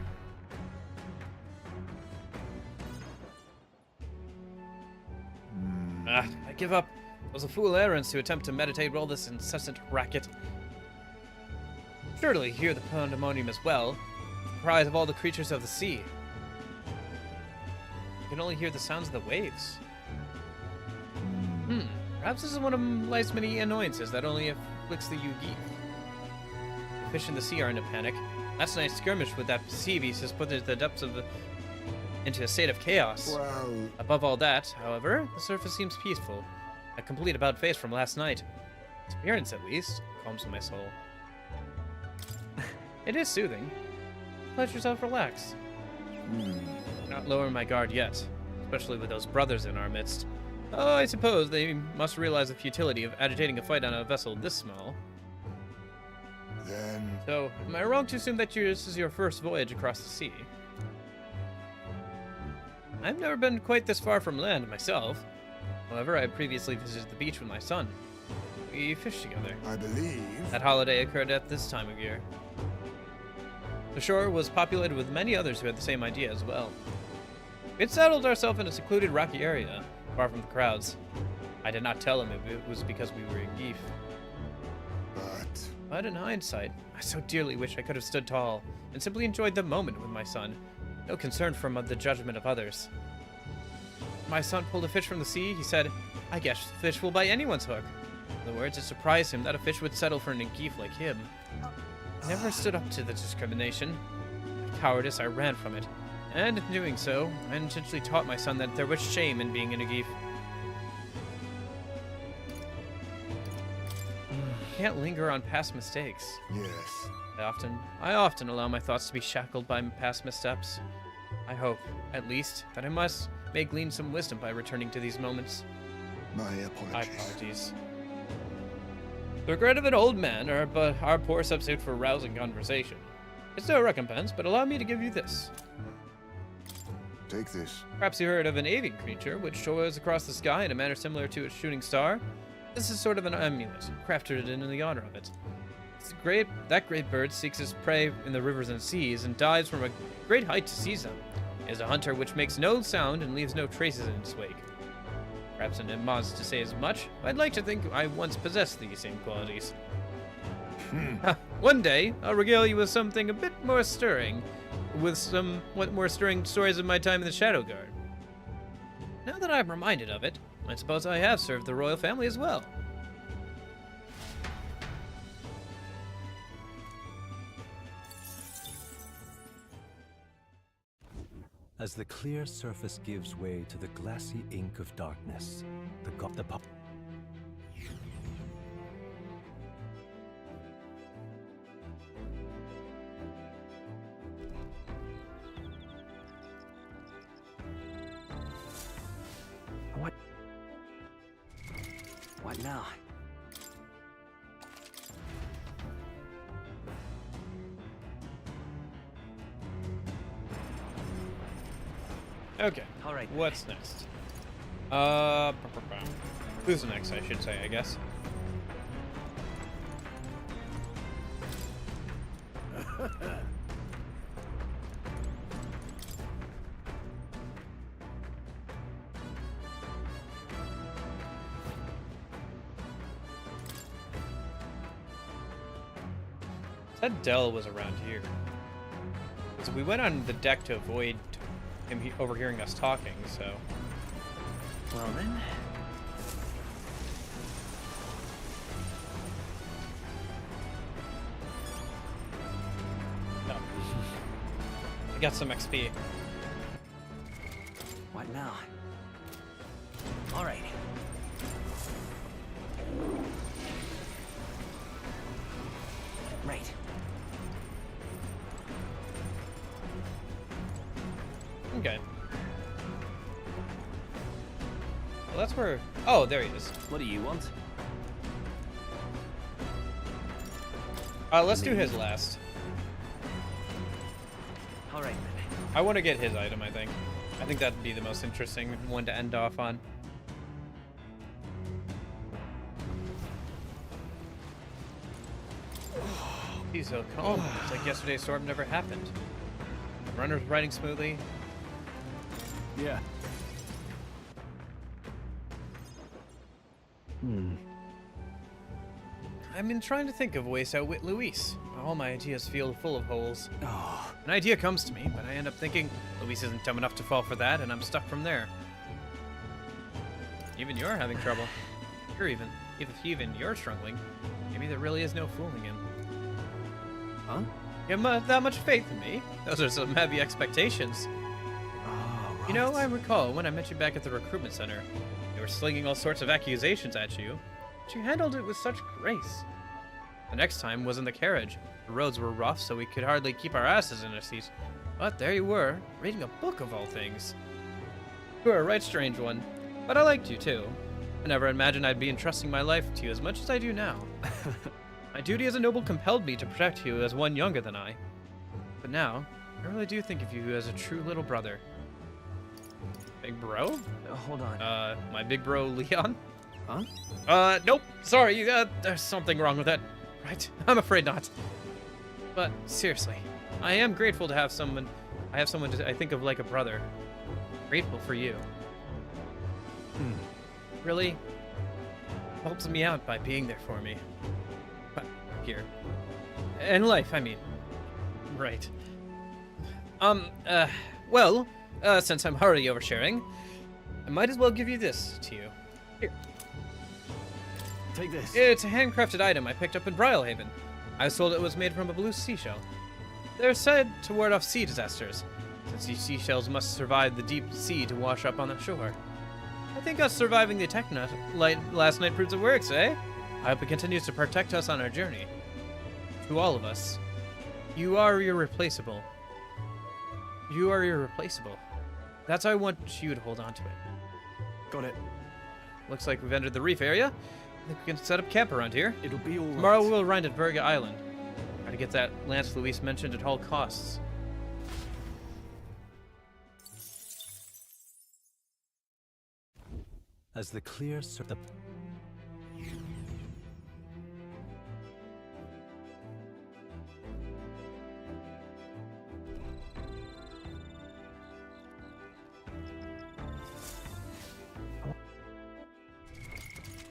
I give up. It was a fool errand to attempt to meditate all this incessant racket. Surely you hear the pandemonium as well. The cries of all the creatures of the sea. You can only hear the sounds of the waves. Perhaps this is one of life's many annoyances that only afflicts the Yugi. The fish in the sea are in a panic. Last night's skirmish with that sea beast has put the depths of the into a state of chaos. Well... Above all that, however, the surface seems peaceful. A complete about-face from last night. Its appearance, at least, calms my soul. It is soothing. Let yourself relax. Not lowering my guard yet, especially with those brothers in our midst. Oh, I suppose they must realize the futility of agitating a fight on a vessel this small. Then... So, am I wrong to assume that this is your first voyage across the sea? I've never been quite this far from land myself. However, I previously visited the beach with my son. We fished together. I believe... That holiday occurred at this time of year. The shore was populated with many others who had the same idea as well. We had settled ourselves in a secluded rocky area, far from the crowds. I did not tell him it was because we were in Geef. But in hindsight, I so dearly wish I could have stood tall and simply enjoyed the moment with my son. No concern for the judgment of others. My son pulled a fish from the sea. He said, I guess fish will bite anyone's hook. In other words, it surprised him that a fish would settle for an Geef like him. I never stood up to the discrimination. With cowardice, I ran from it. And in doing so, I intentionally taught my son that there was shame in being an Geef. Can't linger on past mistakes. Yes. I often allow my thoughts to be shackled by past missteps. I hope, at least, that I may glean some wisdom by returning to these moments. My apologies. The regret of an old man are but our poor substitute for rousing conversation. It's no recompense, but allow me to give you this. Take this. Perhaps you heard of an avian creature which soars across the sky in a manner similar to a shooting star. This is sort of an amulet, crafted in the honor of it. That great bird seeks its prey in the rivers and seas and dives from a great height to seize them. It is a hunter which makes no sound and leaves no traces in its wake. Perhaps an immense to say as much. I'd like to think I once possessed these same qualities. One day, I'll regale you with something a bit more stirring, with somewhat more stirring stories of my time in the Shadow Guard. Now that I'm reminded of it, I suppose I have served the royal family as well. As the clear surface gives way to the glassy ink of darkness, the pop. What now? Okay. All right. What's next? Who's next, I should say, I guess. Said Dell was around here. So we went on the deck to avoid him overhearing us talking, so... Well then... No. I got some XP. What now? All right. Right. Okay. Well, that's where... Oh, there he is. What do you want? Let's do his last. All right, then. I want to get his item, I think. I think that'd be the most interesting one to end off on. He's so calm. It's like yesterday's storm never happened. The runner's riding smoothly. Yeah. I've been trying to think of ways to outwit Luis. All my ideas feel full of holes. Oh. An idea comes to me, but I end up thinking Luis isn't dumb enough to fall for that, and I'm stuck from there. Even you're having trouble. If even you're struggling, maybe there really is no fooling him. Huh? You have that much faith in me? Those are some heavy expectations. Oh, right. You know, I recall when I met you back at the recruitment center, they were slinging all sorts of accusations at you, but you handled it with such grace. The next time was in the carriage. The roads were rough, so we could hardly keep our asses in our seats. But there you were, reading a book of all things. You were a right strange one, but I liked you too. I never imagined I'd be entrusting my life to you as much as I do now. My duty as a noble compelled me to protect you as one younger than I. But now, I really do think of you as a true little brother. Big bro? Hold on. My big bro Leon? Huh? Nope. Sorry, there's something wrong with that. Right? I'm afraid not. But seriously, I am grateful to have someone. I have someone I think of like a brother. Grateful for you. Really helps me out by being there for me. Here. In life, I mean. Right. Well, since I'm already oversharing, I might as well give you this to you. Here. Take this. It's a handcrafted item I picked up in Brylehaven. I was told it was made from a blue seashell. They're said to ward off sea disasters, since these seashells must survive the deep sea to wash up on the shore. I think us surviving the attack last night proves it works, eh? I hope it continues to protect us on our journey. To all of us, you are irreplaceable. You are irreplaceable. That's why I want you to hold on to it. Got it. Looks like we've entered the reef area. I think we can set up camp around here. It'll be all right. Tomorrow we'll arrive at Verga Island. Try to get that Lance Luis mentioned at all costs. As the clear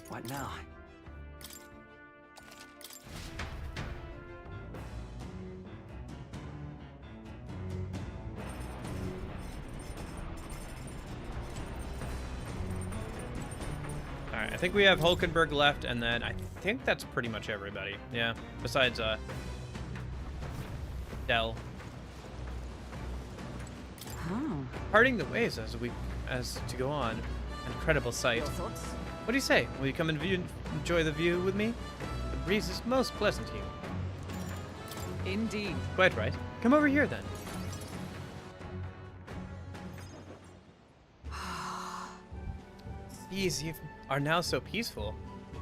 What now? Alright, I think we have Hulkenberg left, and then I think that's pretty much everybody. Yeah, besides, Dell. Oh. parting the ways as to go on. An incredible sight. What do you say? Will you come and enjoy the view with me? The breeze is most pleasant here. Indeed. Quite right. Come over here then. Seas are now so peaceful.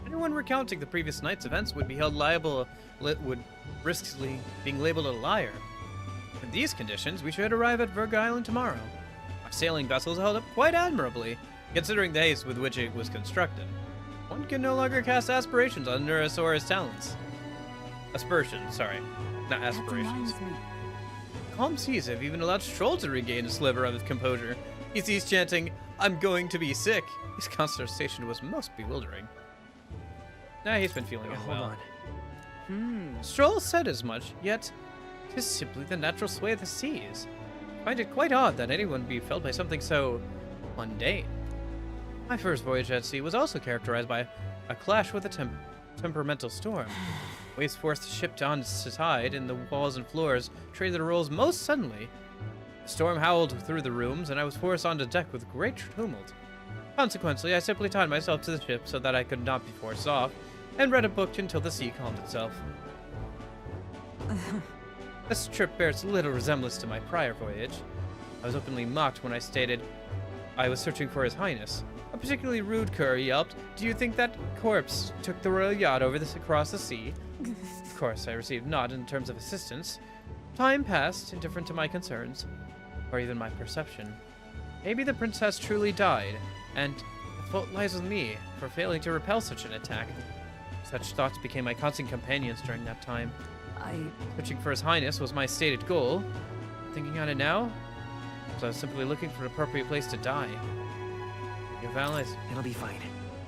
Anyone recounting the previous night's events would be held liable, would risk being labeled a liar. In these conditions, we should arrive at Verg Island tomorrow. Our sailing vessels held up quite admirably, considering the haste with which it was constructed. One can no longer cast aspirations on Neurosaurus' talents. Aspersions, sorry. Not aspirations. Calm seas have even allowed Stroll to regain a sliver of his composure. He ceased chanting, "I'm going to be sick." His conversation was most bewildering. Nah, he's been feeling unwell. Stroll said as much, yet 'tis simply the natural sway of the seas. I find it quite odd that anyone be felt by something so mundane. My first voyage at sea was also characterized by a clash with a temperamental storm. Waves forced the ship on to tide, and the walls and floors traded roles most suddenly. The storm howled through the rooms, and I was forced onto deck with great tumult. Consequently, I simply tied myself to the ship so that I could not be forced off, and read a book until the sea calmed itself. This trip bears little resemblance to my prior voyage. I was openly mocked when I stated I was searching for His Highness. A particularly rude cur yelped, "Do you think that corpse took the royal yacht across the sea?" Of course, I received naught in terms of assistance. Time passed, indifferent to my concerns, or even my perception. Maybe the princess truly died, and the fault lies with me for failing to repel such an attack. Such thoughts became my constant companions during that time. Searching for His Highness was my stated goal. Thinking on it now, so I was simply looking for an appropriate place to die. You have allies. It'll be fine.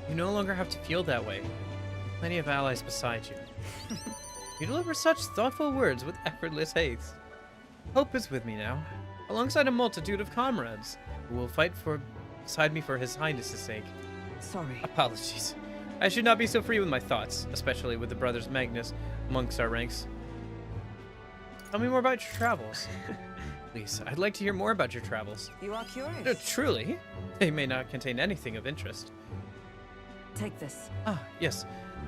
You no longer have to feel that way. Plenty of allies beside you. You deliver such thoughtful words with effortless haste. Hope is with me now, alongside a multitude of comrades who will fight beside me for His Highness's sake. Sorry. Apologies. I should not be so free with my thoughts, especially with the brothers Magnus amongst our ranks. Tell me more about your travels. Please, I'd like to hear more about your travels. You are curious. Truly? They may not contain anything of interest. Take this. Ah, yes.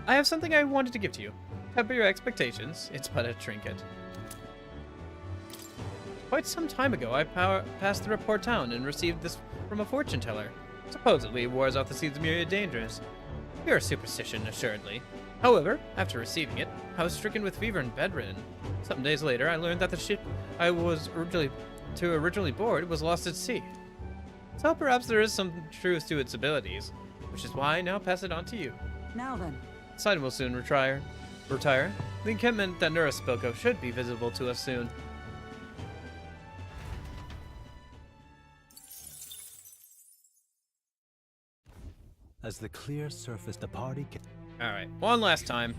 I have something I wanted to give to you. Temper your expectations. It's but a trinket. Quite some time ago, I passed through a port town and received this from a fortune teller. Supposedly, it wars off the seeds of myriad dangers. Pure superstition, assuredly. However, after receiving it, I was stricken with fever and bedridden. Some days later, I learned that the ship I was originally board was lost at sea. So perhaps there is some truth to its abilities, which is why I now pass it on to you. Now then. Sidon will soon retire. The encampment that Nura spoke of should be visible to us soon. As the clear surface, the party can... Alright, one last time.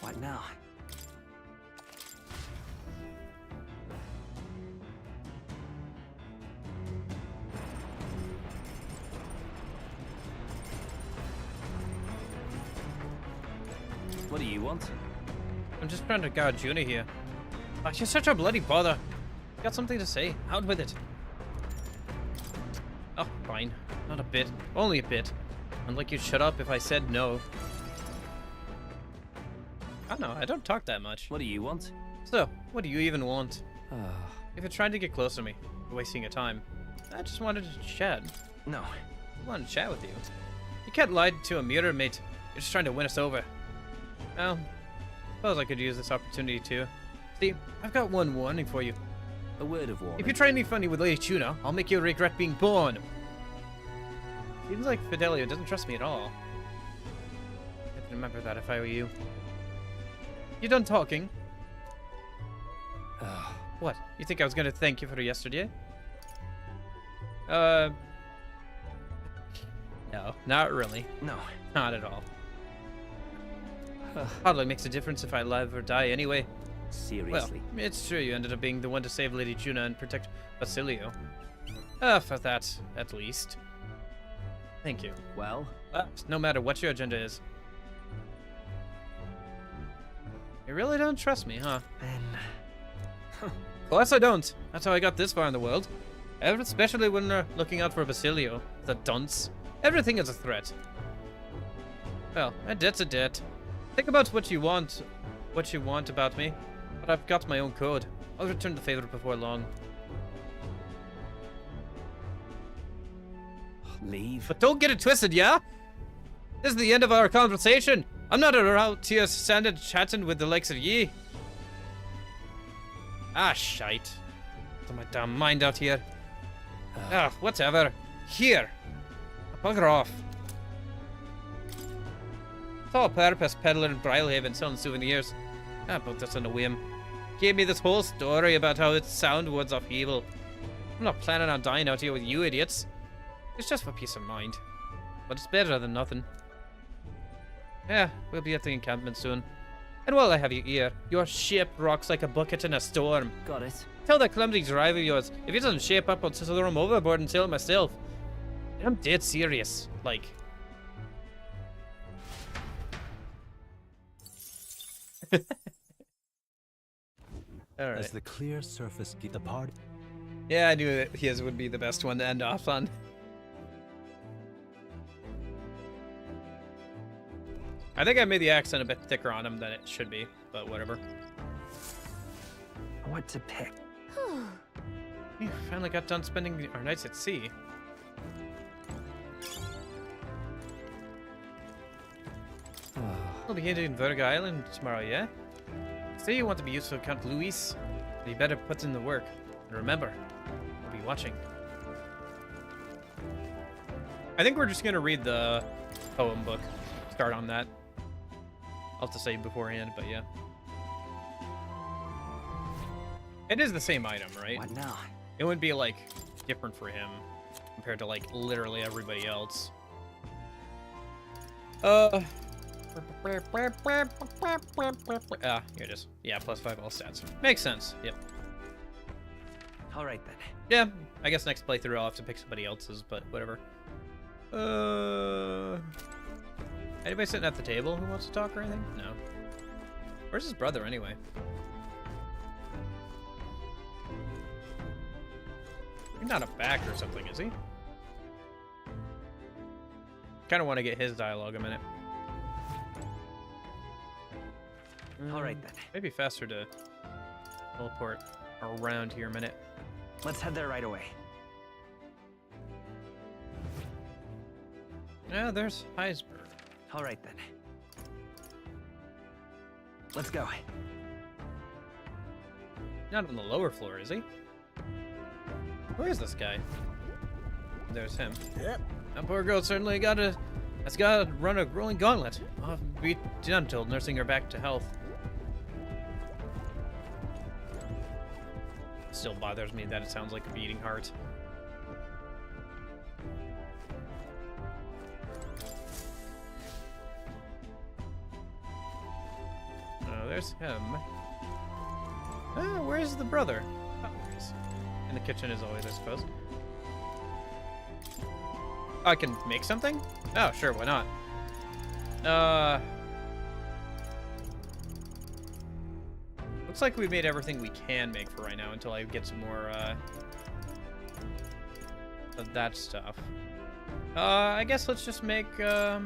What now? What do you want? I'm just trying to guard Juna here. Ah, she's such a bloody bother. Got something to say? Out with it. Oh, fine. Not a bit. Only a bit. I'd like you'd shut up if I said no. Oh no, I don't talk that much. What do you want? So, what do you even want? If you're trying to get close to me, you're wasting your time. I just wanted to chat. No. I want to chat with you. You can't lie to a mirror, mate. You're just trying to win us over. Well, suppose I could use this opportunity too. See, I've got one warning for you. A word of warning. If you try any funny with Lady Tuna, I'll make you regret being born. Seems like Fidelio doesn't trust me at all. I'd remember that if I were you. You done talking? What? You think I was gonna thank you for yesterday? No, not really. No. Not at all. Hardly makes a difference if I live or die anyway. Seriously? Well, it's true you ended up being the one to save Lady Juna and protect Basilio. For that, at least. Thank you. Well? No matter what your agenda is. You really don't trust me, huh? Then... Of course I don't. That's how I got this far in the world. Especially when we're looking out for Basilio, the dunce. Everything is a threat. Well, a debt's a debt. Think about what you want about me. But I've got my own code. I'll return the favor before long. Leave. But don't get it twisted, yeah? This is the end of our conversation. I'm not around here standing chatting with the likes of ye. Ah, shite. Got my damn mind out here. Whatever. Here. Bugger off. Saw a purpose peddler in Brylehaven selling souvenirs. But that's on a whim. Gave me this whole story about how it's sound words of evil. I'm not planning on dying out here with you idiots. It's just for peace of mind. But it's better than nothing. Yeah, we'll be at the encampment soon. And while I have you here, your ship rocks like a bucket in a storm. Got it. Tell that clumsy driver of yours, if he doesn't shape up, I'll just throw him overboard and sail it myself. I'm dead serious. Like... All right. As the clear surface get the party. Yeah, I knew that his would be the best one to end off on. I think I made the accent a bit thicker on him than it should be, but whatever. What to pick? We finally got done spending our nights at sea. We'll be heading to Verga Island tomorrow, yeah? Say you want to be useful to Count Luis, but you better put in the work. And remember, I'll be watching. I think we're just gonna read the poem book. Start on that. I'll have to say beforehand, but yeah. It is the same item, right? What now? It wouldn't be, like, different for him compared to, like, literally everybody else. Here it is. Yeah, +5 all stats. Makes sense. Yep. Alright then. Yeah, I guess next playthrough I'll have to pick somebody else's, but whatever. Anybody sitting at the table who wants to talk or anything? No. Where's his brother anyway? He's not a back or something, is he? Kind of want to get his dialogue a minute. Alright then. Maybe faster to teleport around here a minute. Let's head there right away. Yeah, there's Heisberg. Alright then. Let's go. Not on the lower floor, is he? Where is this guy? There's him. Yep. That poor girl certainly gotta run a grueling gauntlet. I'll be done until nursing her back to health. Still bothers me that it sounds like a beating heart. Oh, there's him. Where's the brother? Oh, there he is. In the kitchen as always, I suppose. I can make something? Oh, sure, why not? Looks like we've made everything we can make for right now until I get some more, of that stuff. I guess let's just make, yeah,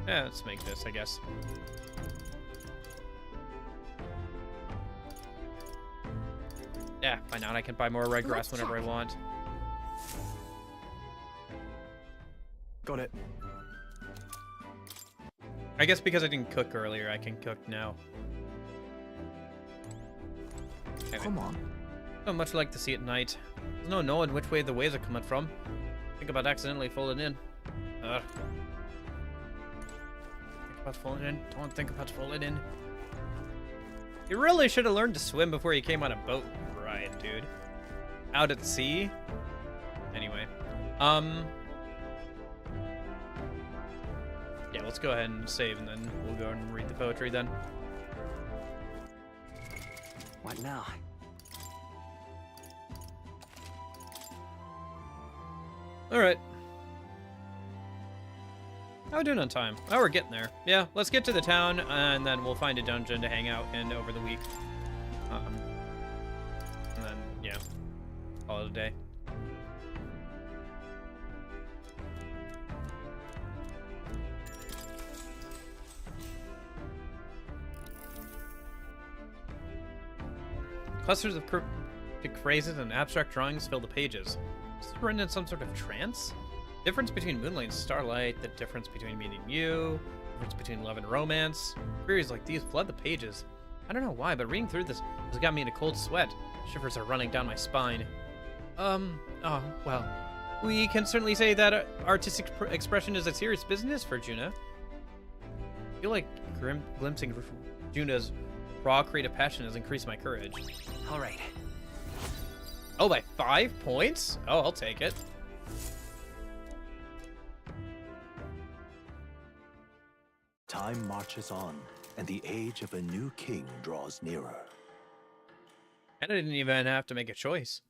let's make this, I guess. Yeah, by now I can buy more red grass whenever I want. Got it. I guess because I didn't cook earlier, I can cook now. Anyway. Come on. Not much like to see at night. There's no knowing which way the waves are coming from. Think about accidentally falling in. Think about falling in. Don't think about falling in. You really should have learned to swim before you came on a boat ride, dude. Out at sea. Anyway. Yeah, let's go ahead and save, and then we'll go and read the poetry then. What now? Alright. How are we doing on time? Oh, we're getting there. Yeah, let's get to the town, and then we'll find a dungeon to hang out in over the week. And then, yeah, call it a day. Clusters of cryptic phrases and abstract drawings fill the pages. Is this written in some sort of trance? Difference between moonlight and starlight, the difference between me and you, difference between love and romance. Queries like these flood the pages. I don't know why, but reading through this has got me in a cold sweat. Shivers are running down my spine. Oh, well. We can certainly say that artistic expression is a serious business for Juna. I feel like glimpsing Juna's raw creative passion has increased my courage. All right. Oh, by 5 points? Oh, I'll take it. Time marches on, and the age of a new king draws nearer. And I didn't even have to make a choice.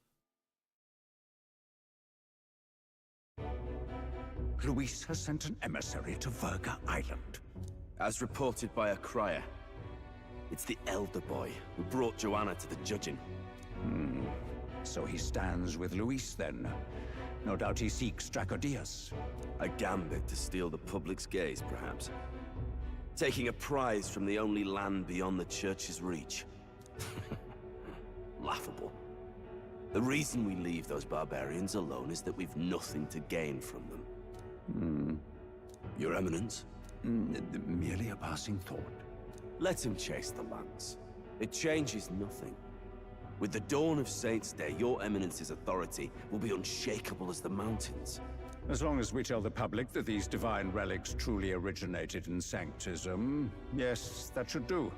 Luis has sent an emissary to Verga Island. As reported by a crier. It's the elder boy who brought Joanna to the judging. So he stands with Luis then. No doubt he seeks Dracodius. A gambit to steal the public's gaze, perhaps. Taking a prize from the only land beyond the church's reach. Laughable. The reason we leave those barbarians alone is that we've nothing to gain from them. Your Eminence? Merely a passing thought. Let him chase the lance. It changes nothing. With the dawn of Saints' Day, your Eminence's authority will be unshakable as the mountains. As long as we tell the public that these divine relics truly originated in Sanctism, yes, that should do.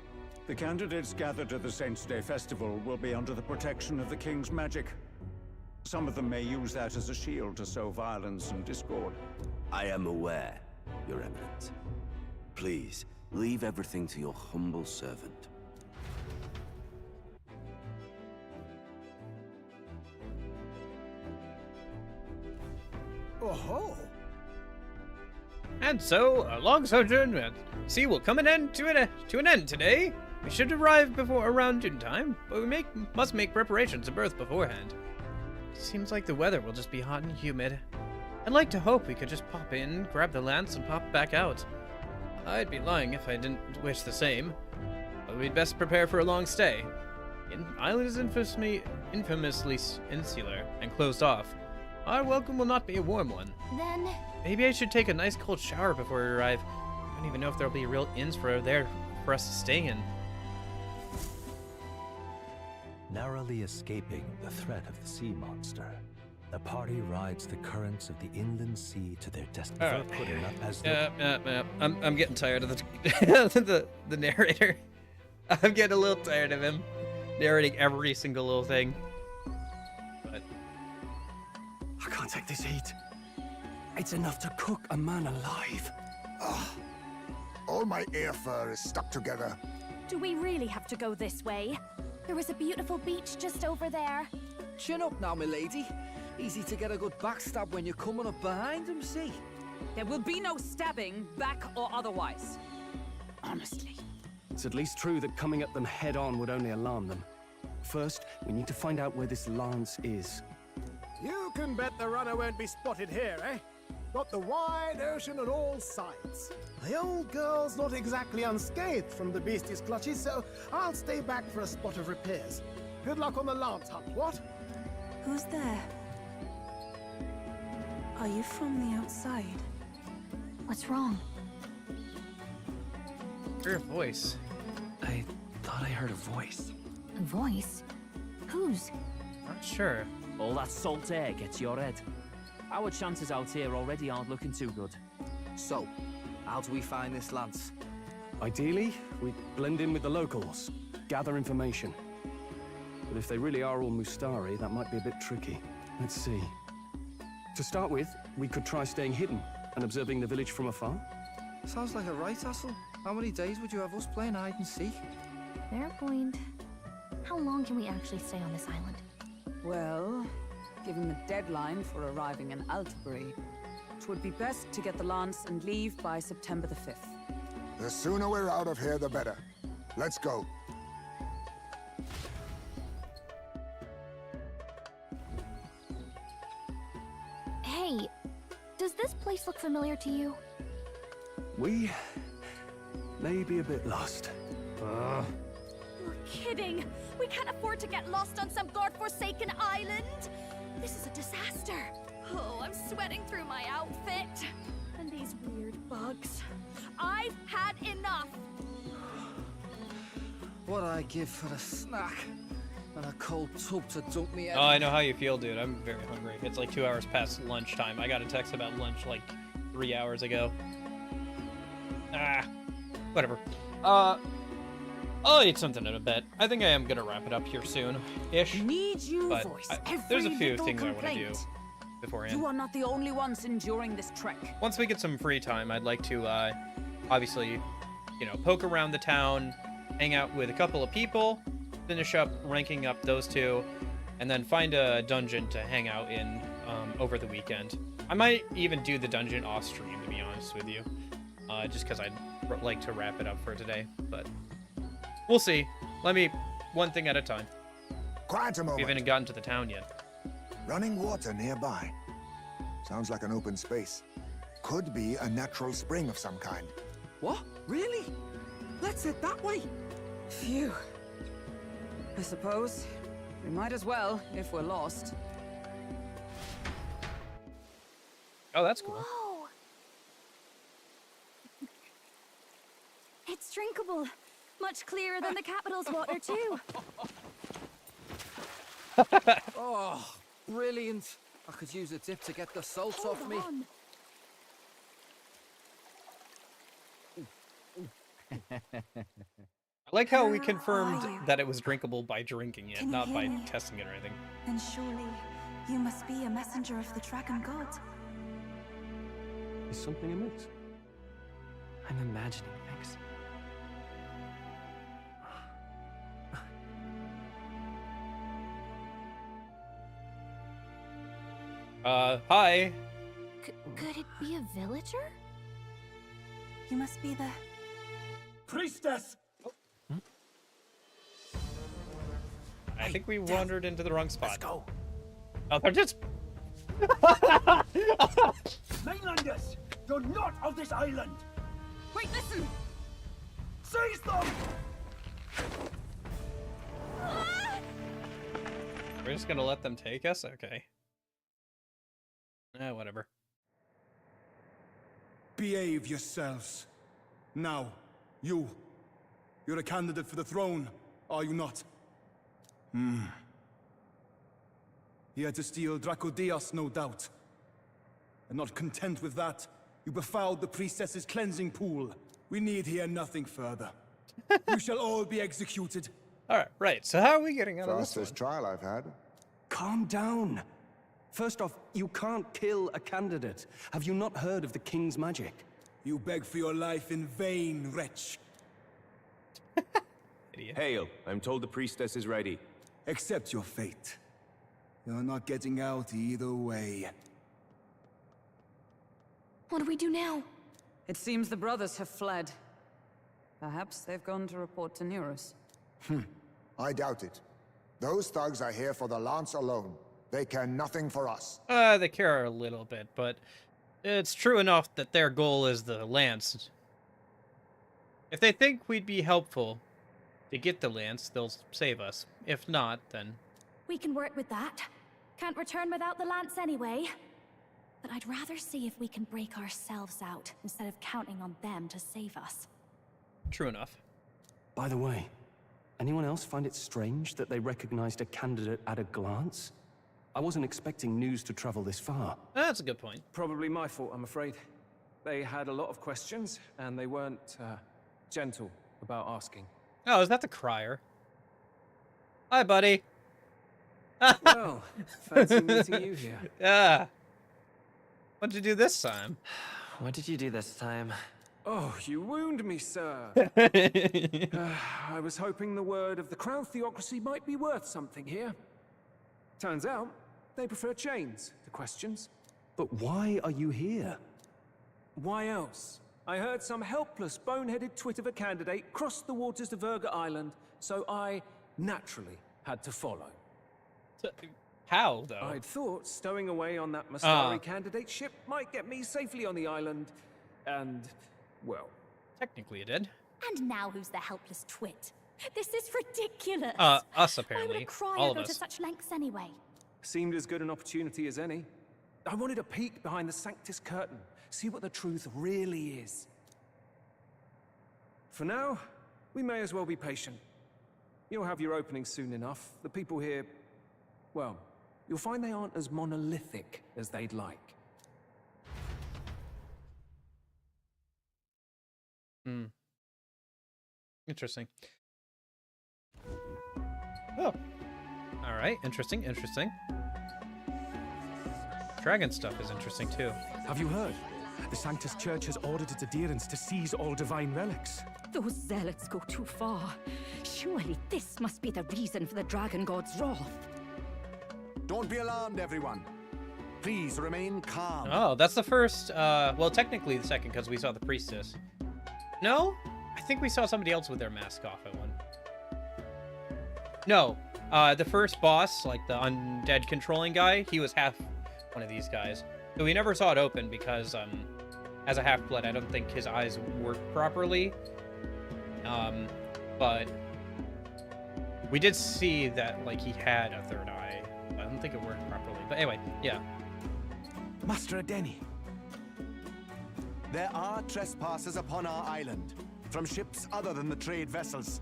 The candidates gathered at the Saints' Day festival will be under the protection of the King's magic. Some of them may use that as a shield to sow violence and discord. I am aware, Your Eminence. Please, leave everything to your humble servant. Oh-ho! And so, a long sojourn at sea will come to an end today. We should arrive before around noontime, but we must make preparations to berth beforehand. Seems like the weather will just be hot and humid. I'd like to hope we could just pop in, grab the lance, and pop back out. I'd be lying if I didn't wish the same, but we'd best prepare for a long stay. The island is infamously insular and closed off. Our welcome will not be a warm one. Then... Maybe I should take a nice cold shower before we arrive. I don't even know if there'll be real inns for us to stay in. Narrowly escaping the threat of the sea monster, the party rides the currents of the inland sea to their destination. I'm getting tired of the narrator. I'm getting a little tired of him narrating every single little thing. But I can't take this heat. It's enough to cook a man alive. All my ear fur is stuck together. Do we really have to go this way? There was a beautiful beach just over there. Chin up now, milady. Easy to get a good backstab when you're coming up behind him, see? There will be no stabbing, back or otherwise. Honestly. It's at least true that coming at them head-on would only alarm them. First, we need to find out where this lance is. You can bet the runner won't be spotted here, eh? Got the wide ocean on all sides. The old girl's not exactly unscathed from the beastie's clutches, so I'll stay back for a spot of repairs. Good luck on the lance hunt, what? Who's there? Are you from the outside? What's wrong? Your voice. I thought I heard a voice. A voice? Whose? Not sure. All that salt air gets your head. Our chances out here already aren't looking too good. So, how do we find this lance? Ideally, we blend in with the locals, gather information. But if they really are all Mustari, that might be a bit tricky. Let's see. To start with, we could try staying hidden and observing the village from afar. Sounds like a right hustle. How many days would you have us playing hide and seek? Fair point. How long can we actually stay on this island? Well, given the deadline for arriving in Altabury, it would be best to get the lance and leave by September the 5th. The sooner we're out of here, the better. Let's go. Hey, does this place look familiar to you? We may be a bit lost. You're kidding! We can't afford to get lost on some godforsaken island! This is a disaster! Oh, I'm sweating through my outfit. And these weird bugs. I've had enough! What I give for a snack and a cold tub to dump me out. Oh, I know how you feel, dude. I'm very hungry. It's like 2 hours past lunchtime. I got a text about lunch like 3 hours ago. Ah, whatever. I'll eat something in a bit. I think I am gonna wrap it up here soon-ish. Need you But voice there's a every few little things I want to do complaint. beforehand. You are not the only ones enduring this trek. Once we get some free time, I'd like to, obviously, you know, poke around the town, hang out with a couple of people, finish up ranking up those two, and then find a dungeon to hang out in over the weekend. I might even do the dungeon off stream, to be honest with you, just because I'd like to wrap it up for today, but we'll see. One thing at a time. Quiet a moment. We haven't gotten to the town yet. Running water nearby. Sounds like an open space. Could be a natural spring of some kind. What? Really? Let's head that way. Phew. I suppose we might as well if we're lost. Oh, that's cool. Whoa! It's drinkable. Much clearer than the capital's water, too. Oh, brilliant. I could use a dip to get the salt off me. I like how we confirmed that it was drinkable by drinking it, Can you not hear by me? testing it or anything. Then surely you must be a messenger of the dragon god. Is something amiss? I'm imagining things. Hi. Could it be a villager? You must be the... Priestess! I think we wandered into the wrong spot. Let's go. Oh, they're just... Mainlanders! You're not of this island! Wait, listen! Seize them! We're just gonna let them take us? Okay. Whatever. Behave yourselves. Now, you're a candidate for the throne, are you not? Here to steal Dracodios, no doubt. And not content with that, you befouled the priestess's cleansing pool. We need hear nothing further. You shall all be executed. Alright, right. So how are we getting out of this Fastest trial I've had. Calm down. First off, you can't kill a candidate. Have you not heard of the king's magic? You beg for your life in vain, wretch. Idiot. Hail, I'm told the priestess is ready. Accept your fate. You're not getting out either way. What do we do now? It seems the brothers have fled. Perhaps they've gone to report to Neros. I doubt it. Those thugs are here for the lance alone. They care nothing for us. They care a little bit, but it's true enough that their goal is the lance. If they think we'd be helpful to get the lance, they'll save us. If not, then... We can work with that. Can't return without the lance anyway. But I'd rather see if we can break ourselves out instead of counting on them to save us. True enough. By the way, anyone else find it strange that they recognized a candidate at a glance? I wasn't expecting news to travel this far. That's a good point. Probably my fault, I'm afraid. They had a lot of questions, and they weren't, gentle about asking. Oh, is that the crier? Hi, buddy. Well, fancy meeting you here. Yeah. What'd you do this time? What did you do this time? Oh, you wound me, sir. I was hoping the word of the Crown theocracy might be worth something here. Turns out, they prefer chains to questions. But why are you here? Why else? I heard some helpless, boneheaded twit of a candidate crossed the waters of Virga Island, so I naturally had to follow. How, though? I'd thought stowing away on that Mastari candidate ship might get me safely on the island, and, well... Technically it did. And now who's the helpless twit? This is ridiculous. Us, apparently. Why would a crier All of go us. to such lengths anyway? Seemed as good an opportunity as any. I wanted a peek behind the Sanctus curtain, see what the truth really is. For now, we may as well be patient. You'll have your opening soon enough. The people here, well, you'll find they aren't as monolithic as they'd like. Hmm. Interesting. Oh. Alright, interesting, interesting. Dragon stuff is interesting too. Have you heard? The Sanctus Church has ordered its adherents to seize all divine relics. Those zealots go too far. Surely this must be the reason for the Dragon God's wrath. Don't be alarmed, everyone. Please remain calm. Oh, that's the first, well, technically the second, because we saw the priestess. No? I think we saw somebody else with their mask off at one. No, the first boss, like the undead controlling guy, he was half one of these guys. So we never saw it open because, as a half-blood, I don't think his eyes work properly. But we did see that, like, he had a third eye. I don't think it worked properly. But anyway, yeah. Master Adeni. There are trespassers upon our island, from ships other than the trade vessels.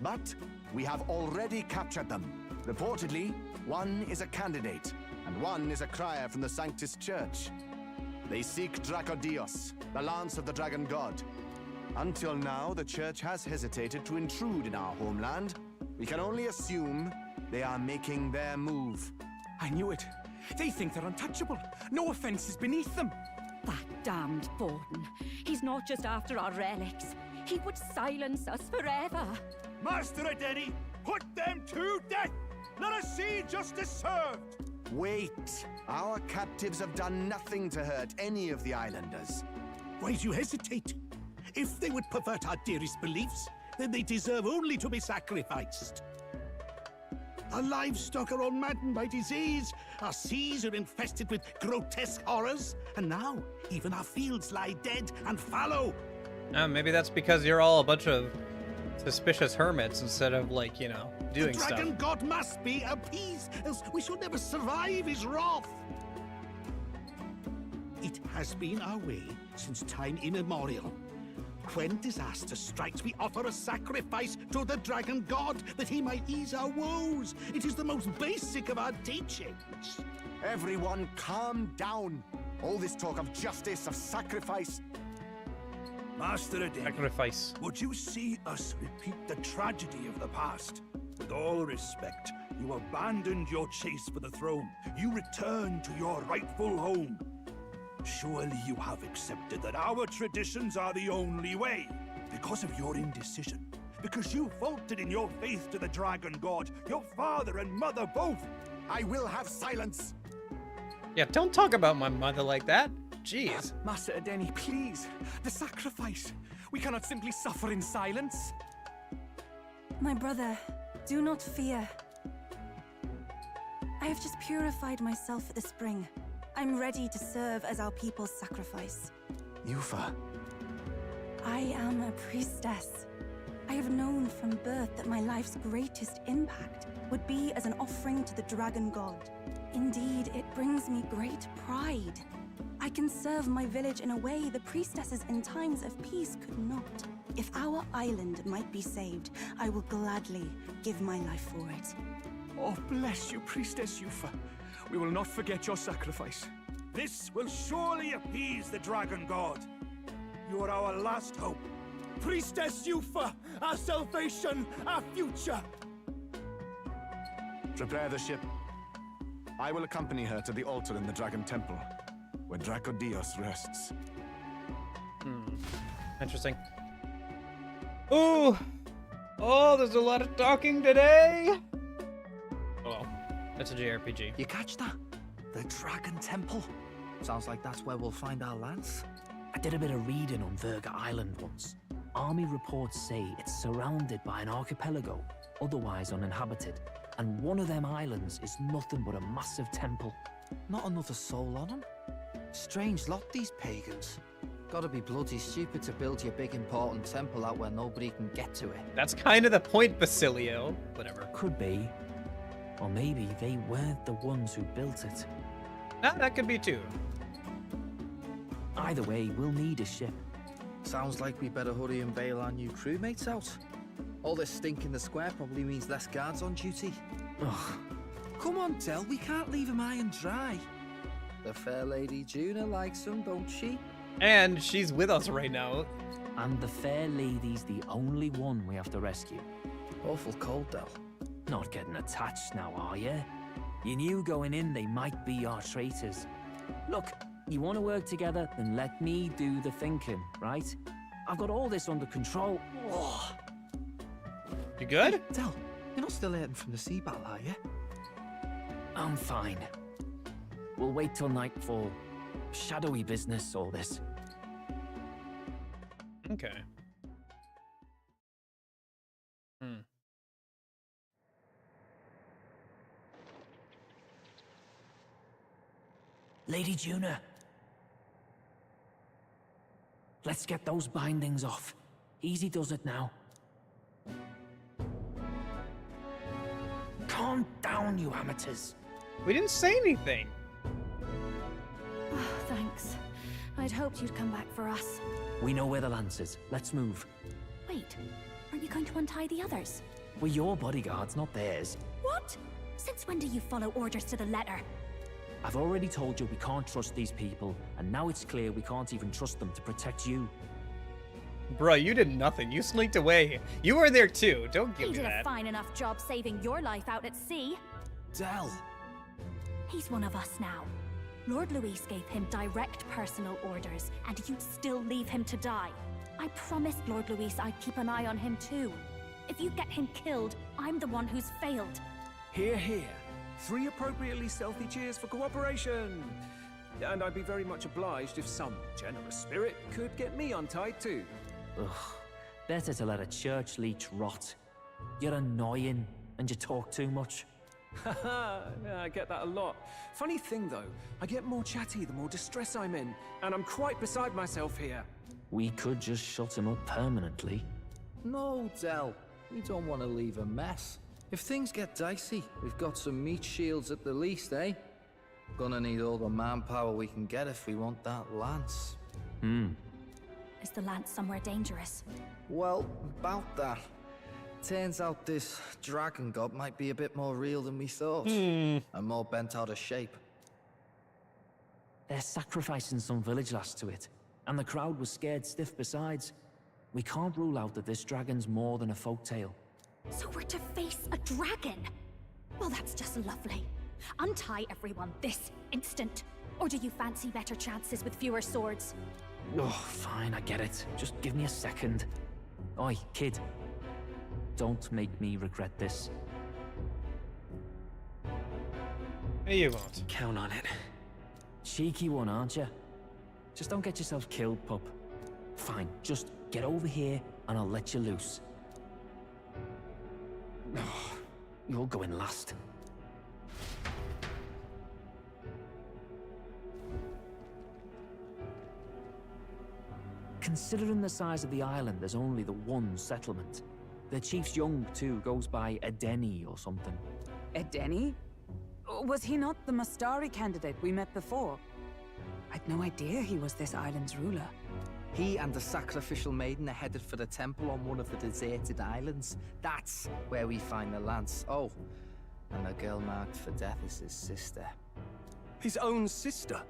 But we have already captured them. Reportedly, one is a candidate, and one is a crier from the Sanctus Church. They seek Dracodios, the lance of the Dragon God. Until now, the Church has hesitated to intrude in our homeland. We can only assume they are making their move. I knew it. They think they're untouchable. No offense is beneath them. That damned Borden. He's not just after our relics. He would silence us forever. Master Adeni, put them to death! Let us see justice served! Wait. Our captives have done nothing to hurt any of the islanders. Why do you hesitate? If they would pervert our dearest beliefs, then they deserve only to be sacrificed. Our livestock are all maddened by disease, our seas are infested with grotesque horrors, and now even our fields lie dead and fallow. Maybe that's because you're all a bunch of suspicious hermits instead of, like, you know, doing stuff. The Dragon God must be appeased, else we shall never survive his wrath. It has been our way since time immemorial. When disaster strikes, we offer a sacrifice to the Dragon God that he might ease our woes. It is the most basic of our teachings. Everyone calm down. All this talk of justice, of sacrifice. Master Adeni, sacrifice. Would you see us repeat the tragedy of the past? With all respect, you abandoned your chase for the throne. You returned to your rightful home. Surely you have accepted that our traditions are the only way. Because of your indecision. Because you faltered in your faith to the Dragon God. Your father and mother both. I will have silence. Yeah, don't talk about my mother like that. Jeez. Master Adeni, please. The sacrifice. We cannot simply suffer in silence. My brother, do not fear. I have just purified myself for the spring. I'm ready to serve as our people's sacrifice. Yufa. I am a priestess. I have known from birth that my life's greatest impact would be as an offering to the Dragon God. Indeed, it brings me great pride. I can serve my village in a way the priestesses in times of peace could not. If our island might be saved, I will gladly give my life for it. Oh, bless you, Priestess Yufa. We will not forget your sacrifice. This will surely appease the Dragon God. You are our last hope. Priestess Yufa, our salvation, our future. Prepare the ship. I will accompany her to the altar in the Dragon Temple, where Dracodios rests. Interesting. Ooh! Oh, there's a lot of talking today! Oh well, that's a JRPG. You catch that? The Dragon Temple? Sounds like that's where we'll find our lance. I did a bit of reading on Virga Island once. Army reports say it's surrounded by an archipelago, otherwise uninhabited. And one of them islands is nothing but a massive temple. Not another soul on them? Strange lot, these pagans. Gotta be bloody stupid to build your big important temple out where nobody can get to it. That's kind of the point, Basilio. Whatever. Could be. Or maybe they weren't the ones who built it. That could be too. Either way, we'll need a ship. Sounds like we better hurry and bail our new crewmates out. All this stink in the square probably means less guards on duty. Ugh. Come on, Del, we can't leave him high and dry. The fair lady Juna likes him, don't she? And she's with us right now. And the fair lady's the only one we have to rescue. Awful cold, Del. Not getting attached now, are you? You knew going in they might be our traitors. Look, you want to work together, then let me do the thinking, right? I've got all this under control. Oh. You good? Hey, Del, you're not still hurting from the sea battle, are you? I'm fine. We'll wait till nightfall. Shadowy business, all this. Okay. Lady Juna. Let's get those bindings off. Easy does it now. Calm down, you amateurs. We didn't say anything. Oh, thanks. I'd hoped you'd come back for us. We know where the lance is. Let's move. Wait, aren't you going to untie the others? We're your bodyguards, not theirs. What? Since when do you follow orders to the letter? I've already told you we can't trust these people, and now it's clear we can't even trust them to protect you. Bruh, you did nothing. You sneaked away. You were there too. Don't give He me did that. a fine enough job saving your life out at sea. Del! He's one of us now. Lord Luis gave him direct personal orders, and you'd still leave him to die. I promised Lord Luis I'd keep an eye on him too. If you get him killed, I'm the one who's failed. Hear, hear. 3 appropriately stealthy cheers for cooperation. And I'd be very much obliged if some generous spirit could get me untied too. Ugh. Better to let a church leech rot. You're annoying, and you talk too much. Haha, yeah, I get that a lot. Funny thing though, I get more chatty the more distress I'm in, and I'm quite beside myself here. We could just shut him up permanently. No, Del. We don't want to leave a mess. If things get dicey, we've got some meat shields at the least, eh? Gonna need all the manpower we can get if we want that lance. Is the lance somewhere dangerous? Well, about that. Turns out this dragon god might be a bit more real than we thought. And more bent out of shape. They're sacrificing some village lass to it, and the crowd was scared stiff besides. We can't rule out that this dragon's more than a folktale. So we're to face a dragon? Well, that's just lovely. Untie everyone this instant. Or do you fancy better chances with fewer swords? Oh, fine, I get it. Just give me a second. Oi, kid. Don't make me regret this. You won't. Count on it. Cheeky one, aren't you? Just don't get yourself killed, pup. Fine, just get over here and I'll let you loose. Oh, you're going last. Considering the size of the island, there's only the one settlement. The chief's young, too, goes by Edeni or something. Edeni? Was he not the Mastari candidate we met before? I'd no idea he was this island's ruler. He and the sacrificial maiden are headed for the temple on one of the deserted islands. That's where we find the lance. Oh, and the girl marked for death is his sister. His own sister?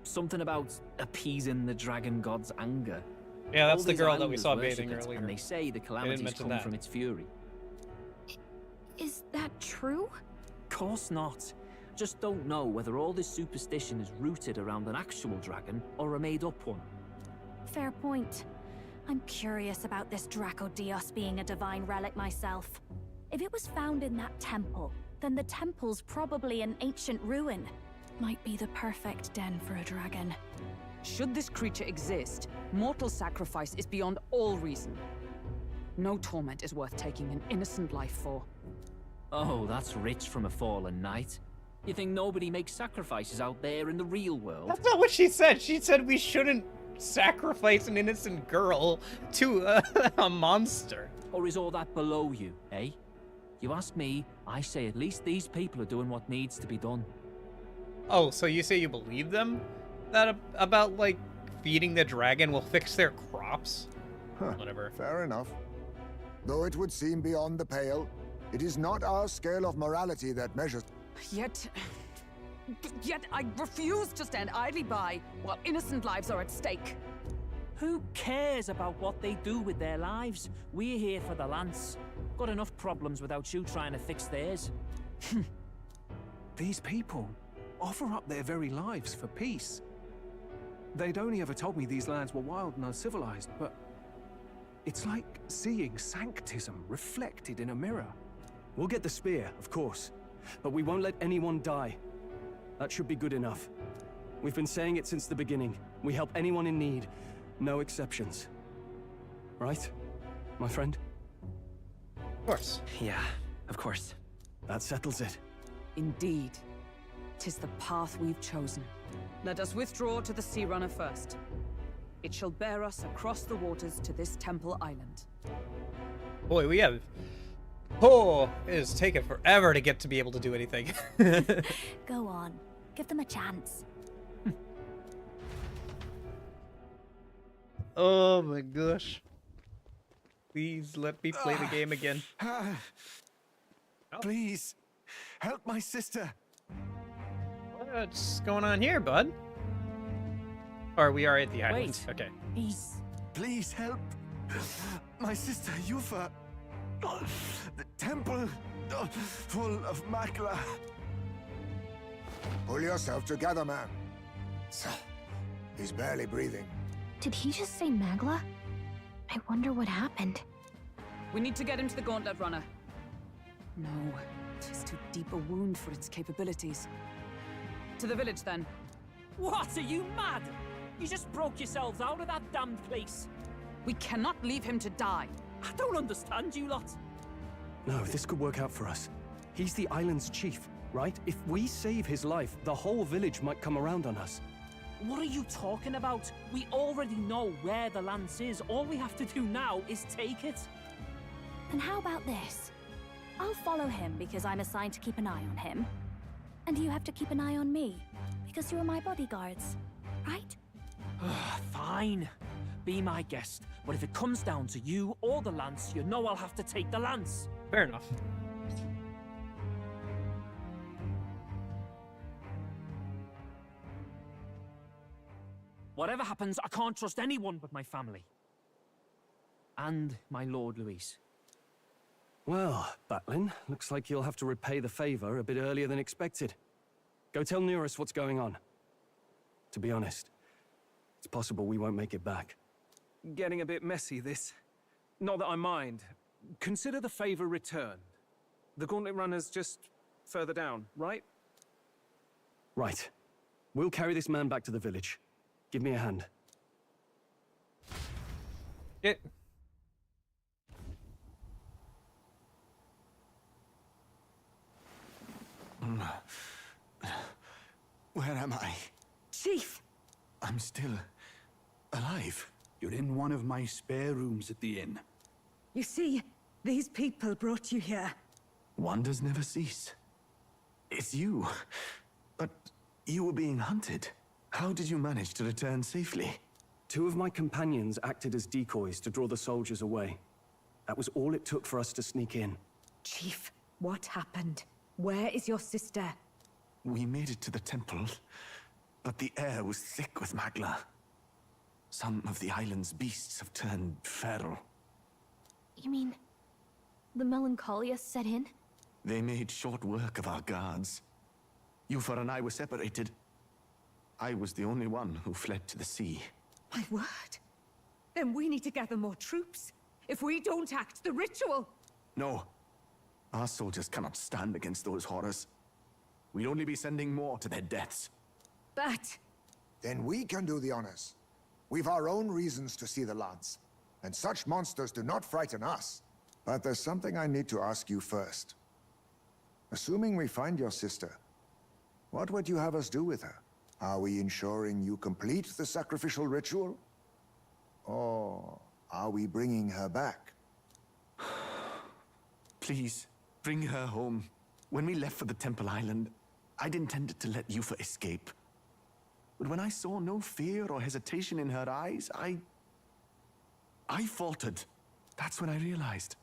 Something about appeasing the dragon god's anger. Yeah, that's All the these girl that we islanders saw worship bathing it, earlier. And they say the calamities come from its fury. Is that true? Course not. Just don't know whether all this superstition is rooted around an actual dragon or a made-up one. Fair point. I'm curious about this Draco Dios being a divine relic myself. If it was found in that temple, then the temple's probably an ancient ruin. might be the perfect den for a dragon. Should this creature exist, mortal sacrifice is beyond all reason. No torment is worth taking an innocent life for. Oh, that's rich from a fallen knight. You think nobody makes sacrifices out there in the real world? That's not what she said. She said we shouldn't sacrifice an innocent girl to a monster. Or is all that below you, eh? You ask me, I say at least these people are doing what needs to be done. Oh, so you say you believe them? That about, like, feeding the dragon will fix their crops? Huh, whatever. Fair enough. Though it would seem beyond the pale, it is not our scale of morality that measures. Yet I refuse to stand idly by while innocent lives are at stake. Who cares about what they do with their lives? We're here for the lance. Got enough problems without you trying to fix theirs. These people offer up their very lives for peace. They'd only ever told me these lands were wild and uncivilized, but it's like seeing sanctism reflected in a mirror. We'll get the spear, of course, but we won't let anyone die. That should be good enough. We've been saying it since the beginning. We help anyone in need, no exceptions. Right, my friend? Of course. Yeah, of course. That settles it. Indeed. 'Tis the path we've chosen. Let us withdraw to the Sea Runner first. It shall bear us across the waters to this temple island. Boy, we have... Oh, it has taken forever to get to be able to do anything. Go on. Give them a chance. Oh my gosh. Please let me play the game again. Please, help my sister. What's going on here, bud? Or we are at the island. Wait. Okay. Please help my sister Yufa. The temple full of Makla. Pull yourself together, man. He's barely breathing. Did he just say Magla? I wonder what happened. We need to get him to the Gauntlet Runner. No, 'tis too deep a wound for its capabilities. To the village, then. What? Are you mad? You just broke yourselves out of that damned place. We cannot leave him to die. I don't understand you lot. No, this could work out for us. He's the island's chief, right? If we save his life, the whole village might come around on us. What are you talking about? We already know where the lance is. All we have to do now is take it. Then how about this? I'll follow him because I'm assigned to keep an eye on him. And you have to keep an eye on me because you're my bodyguards, right? Fine. Be my guest. But if it comes down to you or the lance, you know I'll have to take the lance. Fair enough. Whatever happens, I can't trust anyone but my family. And my Lord Luis. Well, Batlin, looks like you'll have to repay the favor a bit earlier than expected. Go tell Neurus what's going on. To be honest, it's possible we won't make it back. Getting a bit messy, this. Not that I mind. Consider the favor returned. The Gauntlet Runner's just further down, right? Right. We'll carry this man back to the village. Give me a hand. It. Where am I? Chief! I'm still alive. You're in one of my spare rooms at the inn. You see, these people brought you here. Wonders never cease. It's you. But you were being hunted. How did you manage to return safely? 2 of my companions acted as decoys to draw the soldiers away. That was all it took for us to sneak in. Chief, what happened? Where is your sister? We made it to the temple, but the air was thick with Magla. Some of the island's beasts have turned feral. You mean the melancholia set in? They made short work of our guards. Yufa and I were separated. I was the only one who fled to the sea. My word. Then we need to gather more troops. If we don't act, the ritual... No. Our soldiers cannot stand against those horrors. we'd only be sending more to their deaths. But... Then we can do the honors. We've our own reasons to see the lance, and such monsters do not frighten us. But there's something I need to ask you first. Assuming we find your sister, what would you have us do with her? Are we ensuring you complete the sacrificial ritual? Or are we bringing her back? Please, bring her home. When we left for the Temple Island, I'd intended to let Yufa escape. But when I saw no fear or hesitation in her eyes, I faltered. That's when I realized.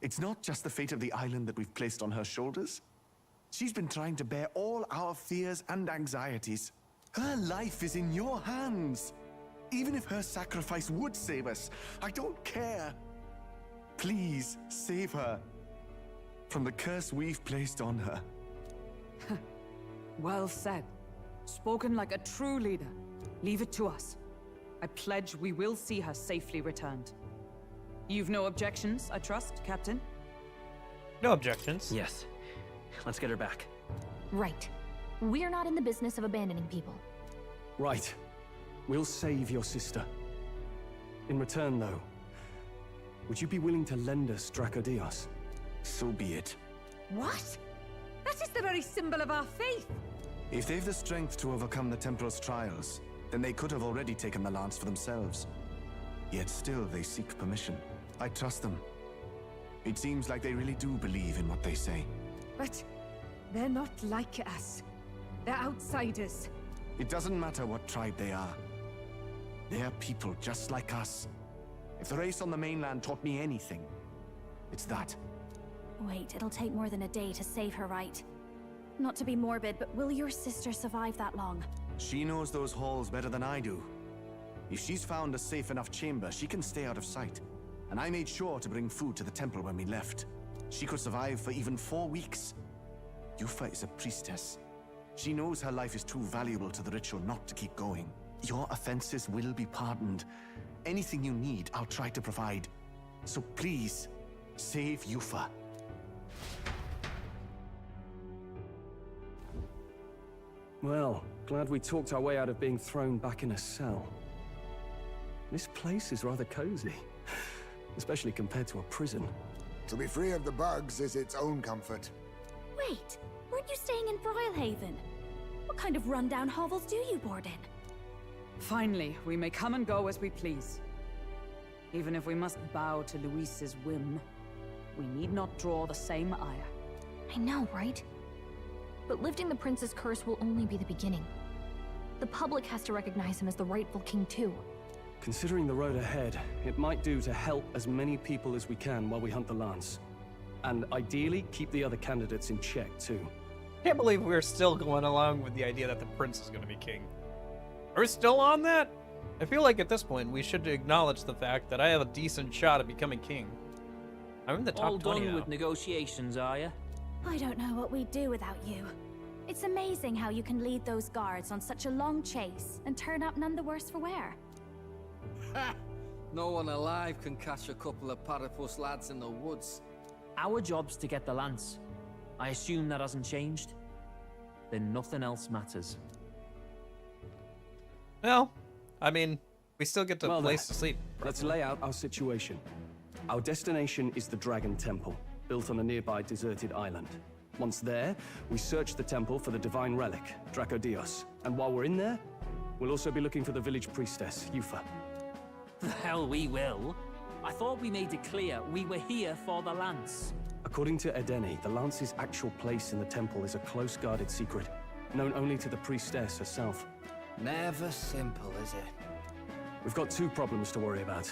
It's not just the fate of the island that we've placed on her shoulders. She's been trying to bear all our fears and anxieties. Her life is in your hands. Even if her sacrifice would save us, I don't care. Please, save her from the curse we've placed on her. Well said. Spoken like a true leader. Leave it to us. I pledge we will see her safely returned. You've no objections, I trust, Captain? No objections. Yes. Let's get her back. Right. We're not in the business of abandoning people. Right. We'll save your sister. In return, though, would you be willing to lend us Dracodios? So be it. What? That is the very symbol of our faith! If they've the strength to overcome the Templars' trials, then they could have already taken the lance for themselves. Yet still they seek permission. I trust them. It seems like they really do believe in what they say. But they're not like us. They're outsiders. It doesn't matter what tribe they are. They're people just like us. If the race on the mainland taught me anything, it's that. Wait, it'll take more than a day to save her, right? Not to be morbid, but will your sister survive that long? She knows those halls better than I do. If she's found a safe enough chamber, she can stay out of sight. And I made sure to bring food to the temple when we left. She could survive for even 4 weeks. Yufa is a priestess. She knows her life is too valuable to the ritual not to keep going. Your offenses will be pardoned. Anything you need, I'll try to provide. So please, save Yufa. Well, glad we talked our way out of being thrown back in a cell. This place is rather cozy, especially compared to a prison. To be free of the bugs is its own comfort. Wait, weren't you staying in Broilhaven? What kind of rundown hovels do you board in? Finally, we may come and go as we please. Even if we must bow to Luis's whim, we need not draw the same ire. I know, right? But lifting the prince's curse will only be the beginning. The public has to recognize him as the rightful king too. Considering the road ahead, it might do to help as many people as we can while we hunt the lance. And ideally, keep the other candidates in check too. Can't believe we're still going along with the idea that the prince is going to be king. Are we still on that? I feel like at this point we should acknowledge the fact that I have a decent shot at becoming king. I'm in the top 20 All done now. with negotiations, are you? I don't know what we'd do without you. It's amazing how you can lead those guards on such a long chase and turn up none the worse for wear. Ha! No one alive can catch a couple of platypus lads in the woods. Our job's to get the lance. I assume that hasn't changed? Then nothing else matters. Well, I mean, we still get to place to sleep. Let's lay out our situation. Our destination is the Dragon Temple, built on a nearby deserted island. Once there, we search the temple for the divine relic, Dracodios. And while we're in there, we'll also be looking for the village priestess, Yufa. The hell we will. I thought we made it clear we were here for the lance. According to Edeni, the lance's actual place in the temple is a close-guarded secret, known only to the priestess herself. Never simple, is it? We've got 2 problems to worry about.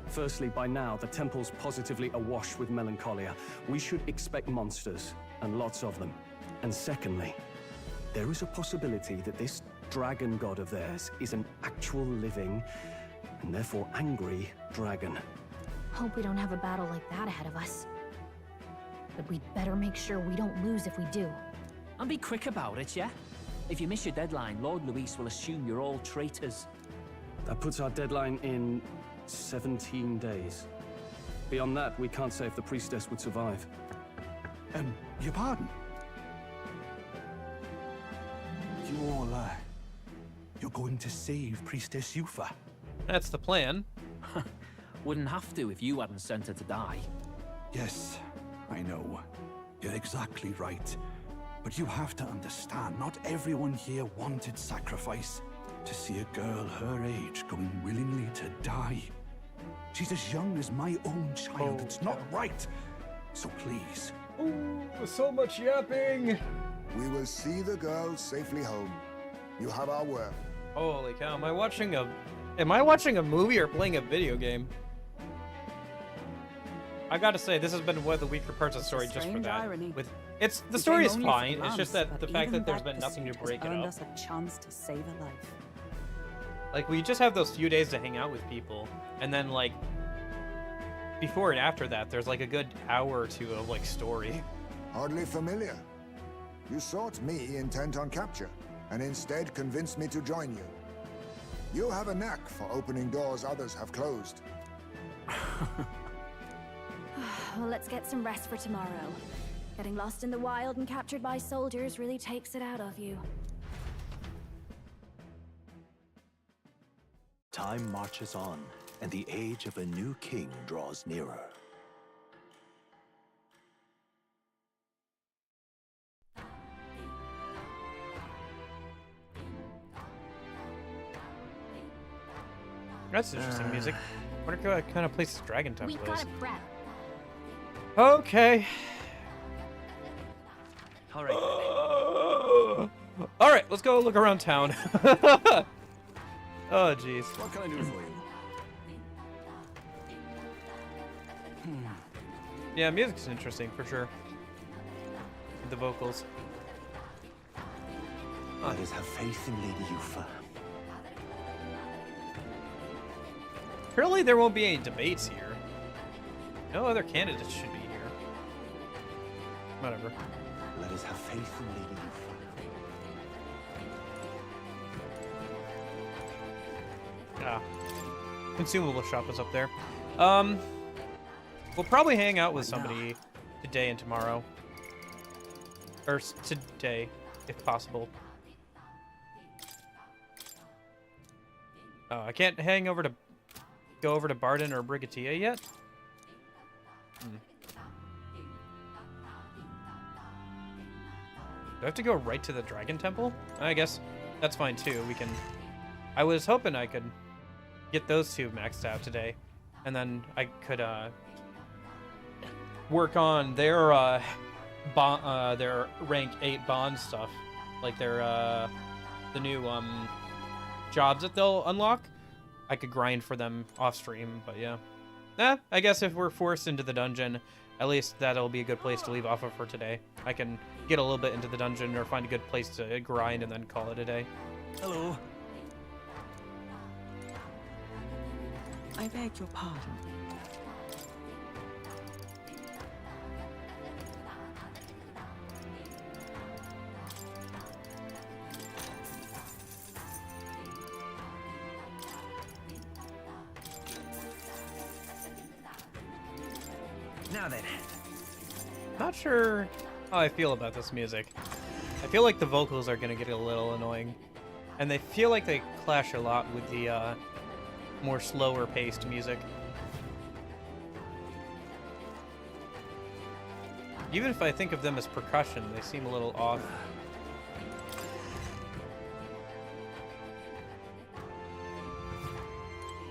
Firstly, by now, the temple's positively awash with melancholia. We should expect monsters, and lots of them. And secondly, there is a possibility that this dragon god of theirs is an actual living, and therefore angry, dragon. Hope we don't have a battle like that ahead of us. But we'd better make sure we don't lose if we do. And be quick about it, yeah? If you miss your deadline, Lord Luis will assume you're all traitors. That puts our deadline in 17 days. Beyond that, we can't say if the priestess would survive. Your pardon? You all, you're going to save Priestess Yufa? That's the plan. Wouldn't have to if you hadn't sent her to die. Yes, I know. You're exactly right. But you have to understand, not everyone here wanted sacrifice. To see a girl her age going willingly to die. She's as young as my own child. It's not right. So please. Ooh, so much yapping. We will see the girl safely home. You have our word. Holy cow, am I watching a movie or playing a video game? I gotta say, this has been one of the weaker parts of the story just for that. Irony. The story is fine, it's just that the fact that there's been nothing to break it up. Us a chance to save a life. Like, we just have those few days to hang out with people, and then, like, before and after that, there's, like, a good hour or two of, like, story. Hardly familiar. You sought me intent on capture, and instead convinced me to join you. You have a knack for opening doors others have closed. Well, let's get some rest for tomorrow. Getting lost in the wild and captured by soldiers really takes it out of you. Time marches on, and the age of a new king draws nearer. That's interesting music. I wonder what kind of place this Dragon Temple We is. gotta prep. Okay. All right. All right, let's go look around town. Oh, jeez. What can I do for you? Yeah, music's interesting for sure. The vocals. Let us have faith in Lady Yufa. Apparently there won't be any debates here. No other candidates should be here. Whatever. Let us have faith in Lady Yufa. Ah. Consumable shop is up there. We'll probably hang out with somebody today and tomorrow. Or today, if possible. Oh, I can't go over to Barden or Brigatia yet? Do I have to go right to the Dragon Temple? I guess that's fine too. I was hoping I could get those two maxed out today, and then I could work on their rank 8 bond stuff, like their the new jobs that they'll unlock. I could grind for them off stream, but yeah. I guess if we're forced into the dungeon, at least that'll be a good place to leave off of for today. I can get a little bit into the dungeon or find a good place to grind and then call it a day. Hello. I beg your pardon. Now then. Not sure how I feel about this music. I feel like the vocals are gonna get a little annoying. And they feel like they clash a lot with the more slower paced music. Even if I think of them as percussion, they seem a little off.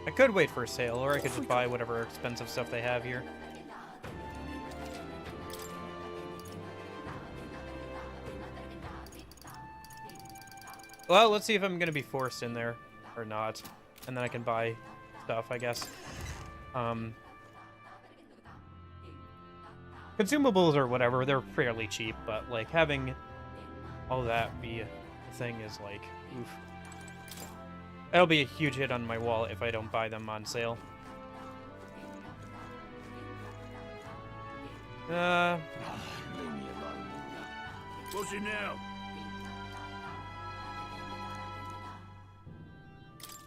I could wait for a sale, or I could just buy whatever expensive stuff they have here. Well, let's see if I'm gonna be forced in there or not, and then I can buy stuff, I guess. Consumables or whatever, they're fairly cheap, but like having all that be a thing is like, oof. That'll be a huge hit on my wallet if I don't buy them on sale. What's it now?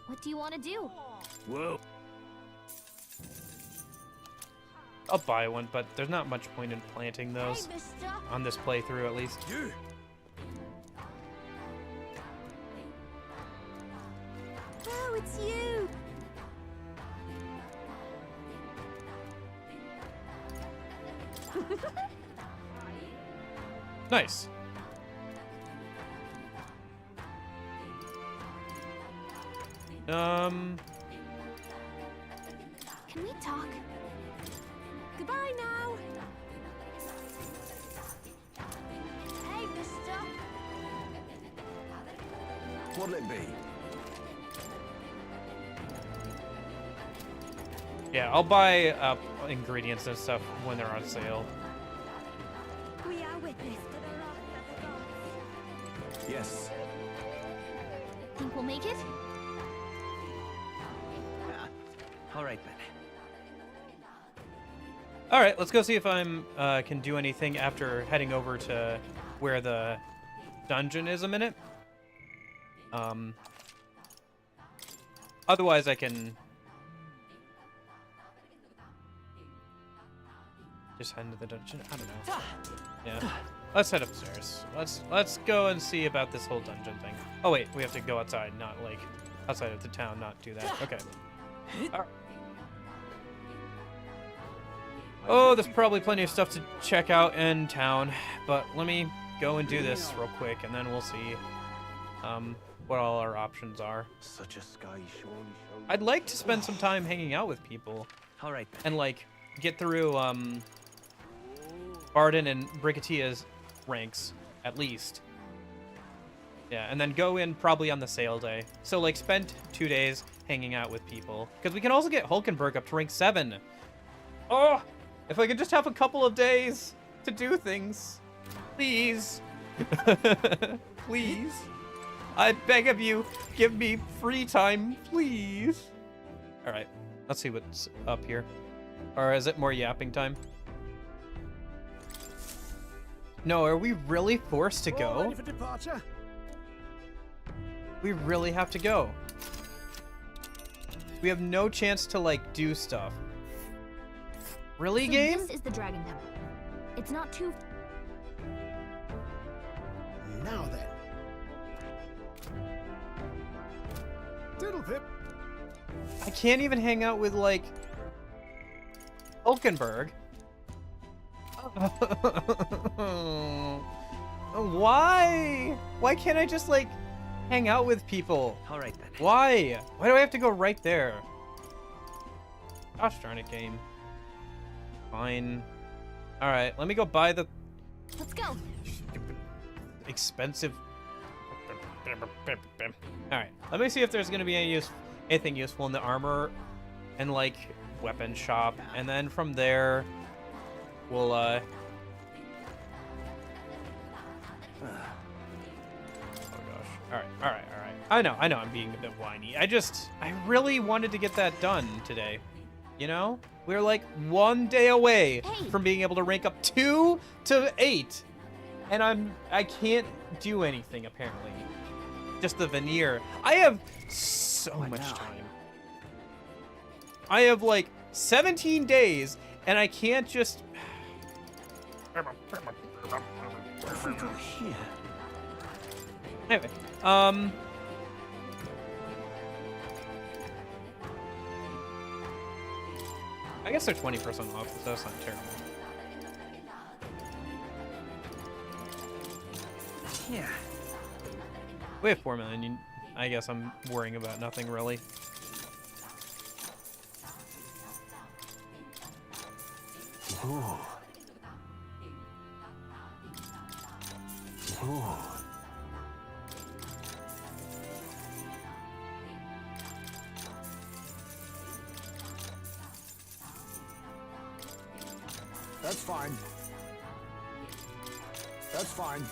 What do you want to do? Well, I'll buy one, but there's not much point in planting those on this playthrough, at least. it's you! Nice. Can we talk? Goodbye now! Hey, mister! What'll it be? Yeah, I'll buy ingredients and stuff when they're on sale. We are witness to the wrath of the gods. Yes. Think we'll make it? All right, then. All right, let's go see if I'm can do anything after heading over to where the dungeon is a minute. Otherwise I can just head into the dungeon. I don't know. Yeah. Let's head upstairs. Let's go and see about this whole dungeon thing. Oh wait, we have to go outside, not like outside of the town, not do that. Okay. All right. Oh, there's probably plenty of stuff to check out in town, but let me go and do this real quick, and then we'll see what all our options are. Such a sky surely shows. I'd like to spend some time hanging out with people. All right, then. And like get through Barden and Brigatia's ranks at least. Yeah, and then go in probably on the sale day. So like spend 2 days hanging out with people, because we can also get Hulkenberg up to rank 7. Oh, if I could just have a couple of days to do things, please. Please. I beg of you, give me free time, please. All right, let's see what's up here. Or is it more yapping time? No, are we really forced to go? Ready for departure? We really have to go. We have no chance to like do stuff. Really, So game? This is the Dragon Temple. It's not too. Now then. Diddlepip. I can't even hang out with like Hulkenberg. Why? Why can't I just like hang out with people? All right then. Why? Why do I have to go right there? Gosh darn it, game. Fine. All right, let me go buy the Let's go. expensive. All right, let me see if there's gonna be anything useful in the armor and like weapon shop, and then from there we'll oh gosh. All right. I know I'm being a bit whiny. I really wanted to get that done today. You know? We're like 1 day away from being able to rank up 2 to 8. And I can't do anything apparently. Just the veneer. I have so much time. I have like 17 days and I can't just Anyway, I guess they're 20% off, so that's not terrible. Yeah. We have 4 million. I guess I'm worrying about nothing really. Ooh. Ooh. That's fine. That's fine.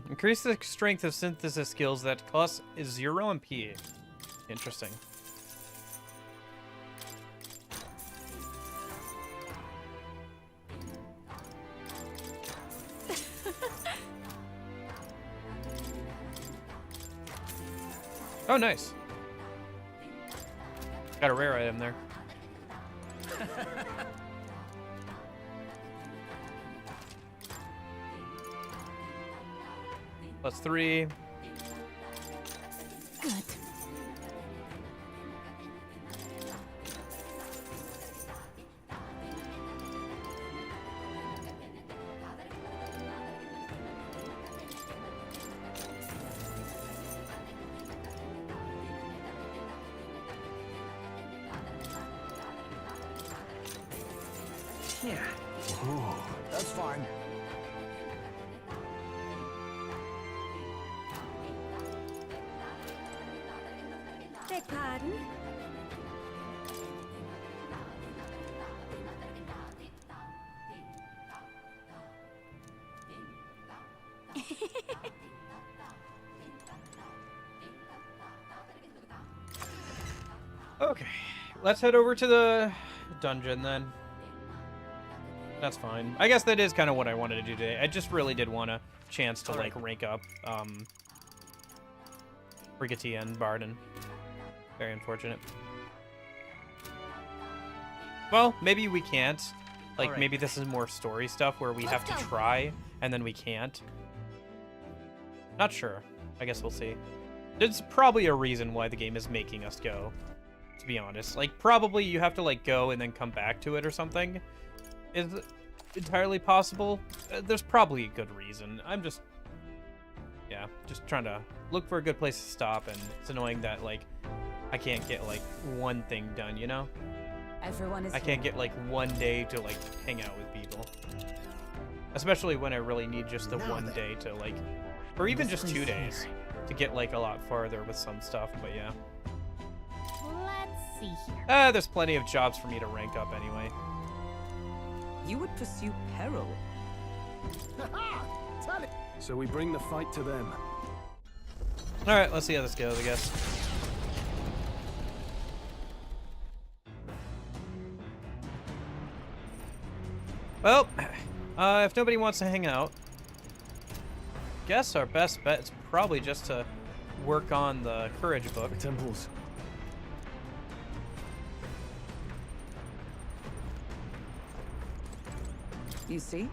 Increase the strength of synthesis skills that cost 0 MP. Interesting. Oh, nice. Got a rare item there. Plus 3. Good. Yeah. Oh, that's fine. Beg pardon? Okay, let's head over to the dungeon then. That's fine. I guess that is kind of what I wanted to do today. I just really did want a chance to like rank up Brigadier and Barden. Very unfortunate. Well, maybe we can't. Like, maybe this is more story stuff where we have to try and then we can't. Not sure. I guess we'll see. There's probably a reason why the game is making us go, to be honest. Like, probably you have to, like, go and then come back to it or something. Is it entirely possible? There's probably a good reason. I'm just... yeah, just trying to look for a good place to stop, and it's annoying that, like, I can't get, like, one thing done, you know? Everyone is I can't get, like, one day to, like, hang out with people. Especially when I really need just the one day to, like... or even just 2 days to get, like, a lot farther with some stuff, but yeah. Let's see here. There's plenty of jobs for me to rank up anyway. You would pursue peril. So we bring the fight to them. Alright, let's see how this goes, I guess. Well, if nobody wants to hang out, guess our best bet is probably just to work on the courage book. The temples. You see?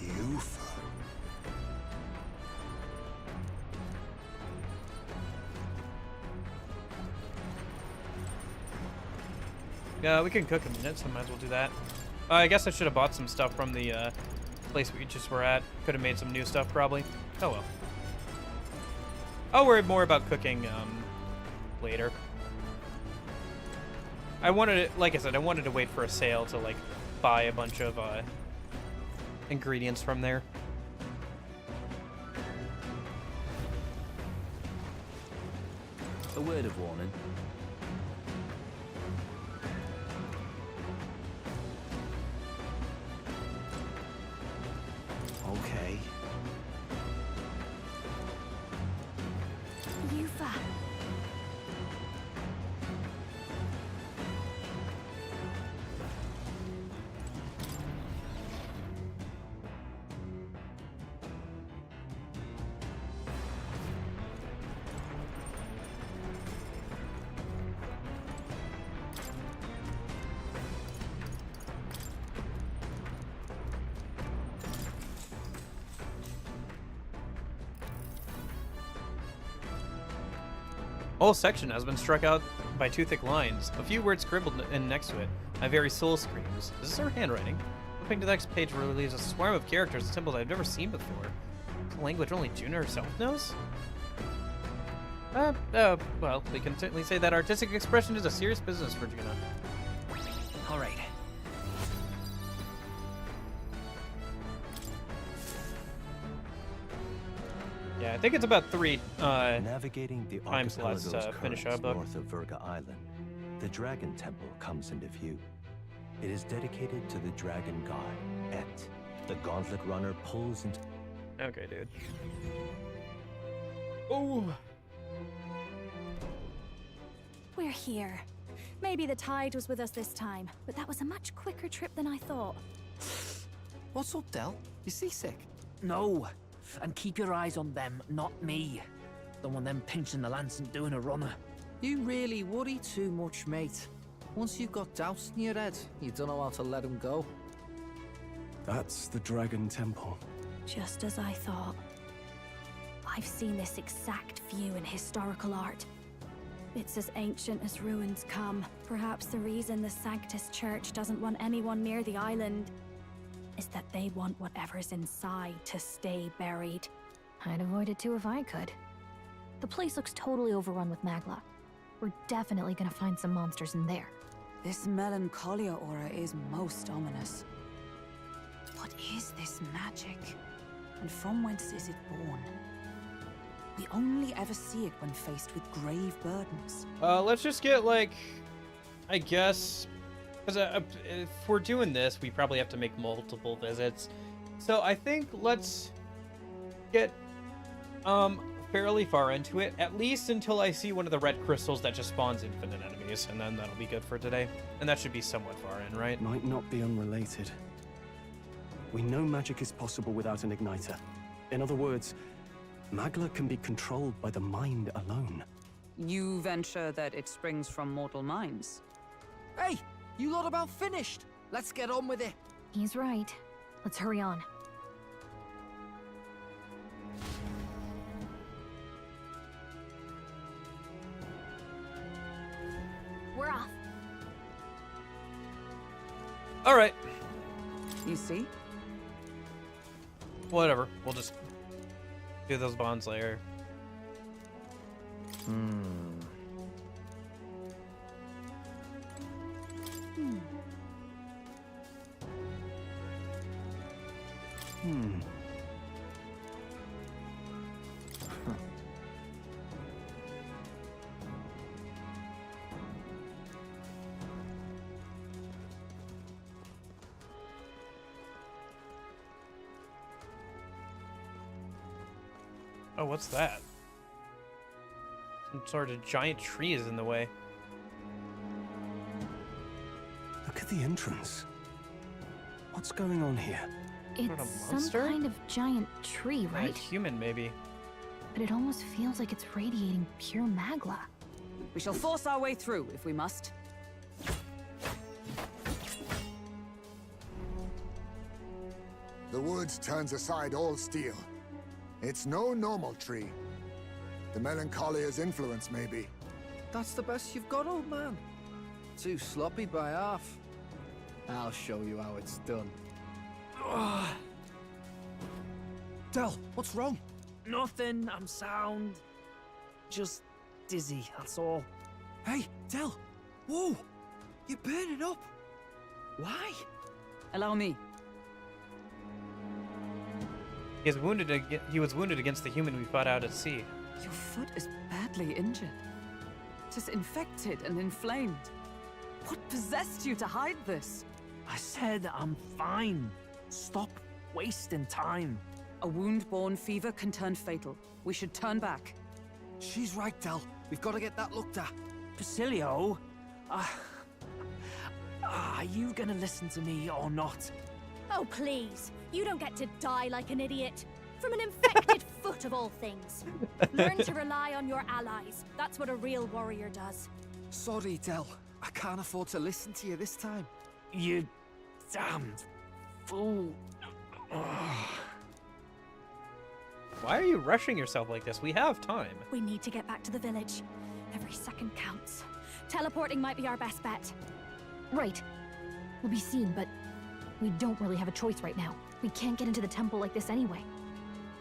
Yufa. Yeah, we can cook a minute, so might as well do that. I guess I should have bought some stuff from the place we just were at. Could have made some new stuff, probably. Oh well. I'll worry more about cooking later. I wanted it, like I said, I wanted to wait for a sale to like buy a bunch of ingredients from there. A word of warning. Okay. Yufa. Whole section has been struck out by 2 thick lines. A few words scribbled in next to it. My very soul screams. Is this her handwriting? Flipping to the next page reveals a swarm of characters and symbols I've never seen before. It's a language only Juna herself knows? Well, we can certainly say that artistic expression is a serious business for Juna. All right. Yeah, I think it's about 3 Navigating the time slots to finish our book. North of Virga Island, the Dragon Temple comes into view. It is dedicated to the dragon god, Et. The Gauntlet Runner pulls into... Okay, dude. Oh! We're here. Maybe the tide was with us this time, but that was a much quicker trip than I thought. What's up, Del? You seasick? No. And keep your eyes on them, not me. Don't want them pinching the lance and doing a runner. You really worry too much, mate. Once you've got doubts in your head, you don't know how to let them go. That's the Dragon Temple. Just as I thought. I've seen this exact view in historical art. It's as ancient as ruins come. Perhaps the reason the Sanctus Church doesn't want anyone near the island is that they want whatever's inside to stay buried. I'd avoid it too if I could. The place looks totally overrun with magla. We're definitely gonna find some monsters in there. This melancholia aura is most ominous. What is this magic? And from whence is it born? We only ever see it when faced with grave burdens. Let's just get, like, I guess, because if we're doing this, we probably have to make multiple visits. So I think let's get fairly far into it, at least until I see one of the red crystals that just spawns infinite enemies, and then that'll be good for today. And that should be somewhat far in, right? Might not be unrelated. We know magic is possible without an igniter. In other words, magla can be controlled by the mind alone. You venture that it springs from mortal minds? Hey, you lot about finished. Let's get on with it. He's right. Let's hurry on. We're off. All right. You see? Whatever. We'll just do those bonds later. Oh, what's that? Some sort of giant tree is in the way. Look at the entrance. What's going on here? It's some kind of giant tree, right? A human, maybe. But it almost feels like it's radiating pure magla. We shall force our way through if we must. The woods turns aside all steel. It's no normal tree. The Melancholia's influence, maybe. That's the best you've got, old man. Too sloppy by half. I'll show you how it's done. Del, what's wrong? Nothing, I'm sound. Just dizzy, that's all. Hey, Del! Whoa! You're burning up! Why? Allow me. He was wounded against the human we fought out at sea. Your foot is badly injured. It is infected and inflamed. What possessed you to hide this? I said I'm fine. Stop wasting time. A wound-borne fever can turn fatal. We should turn back. She's right, Del. We've got to get that looked at. Basilio, are you gonna listen to me or not? Oh, please. You don't get to die like an idiot. From an infected foot of all things. Learn to rely on your allies. That's what a real warrior does. Sorry, Del. I can't afford to listen to you this time. You damned fool. Why are you rushing yourself like this? We have time. We need to get back to the village. Every second counts. Teleporting might be our best bet. Right. We'll be seen, but we don't really have a choice right now. We can't get into the temple like this anyway.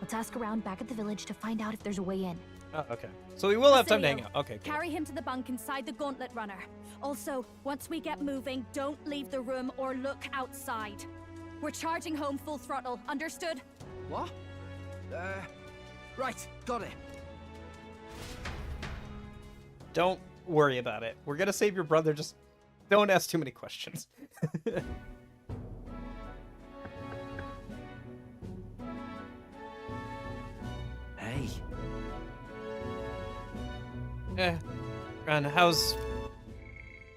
Let's ask around back at the village to find out if there's a way in. Oh, okay. So we will have time to hang out. Okay, cool. Carry him to the bunk inside the gauntlet runner. Also, once we get moving, don't leave the room or look outside. We're charging home full throttle, understood? What? Right, got it. Don't worry about it. We're gonna save your brother, just don't ask too many questions. Hey. And how's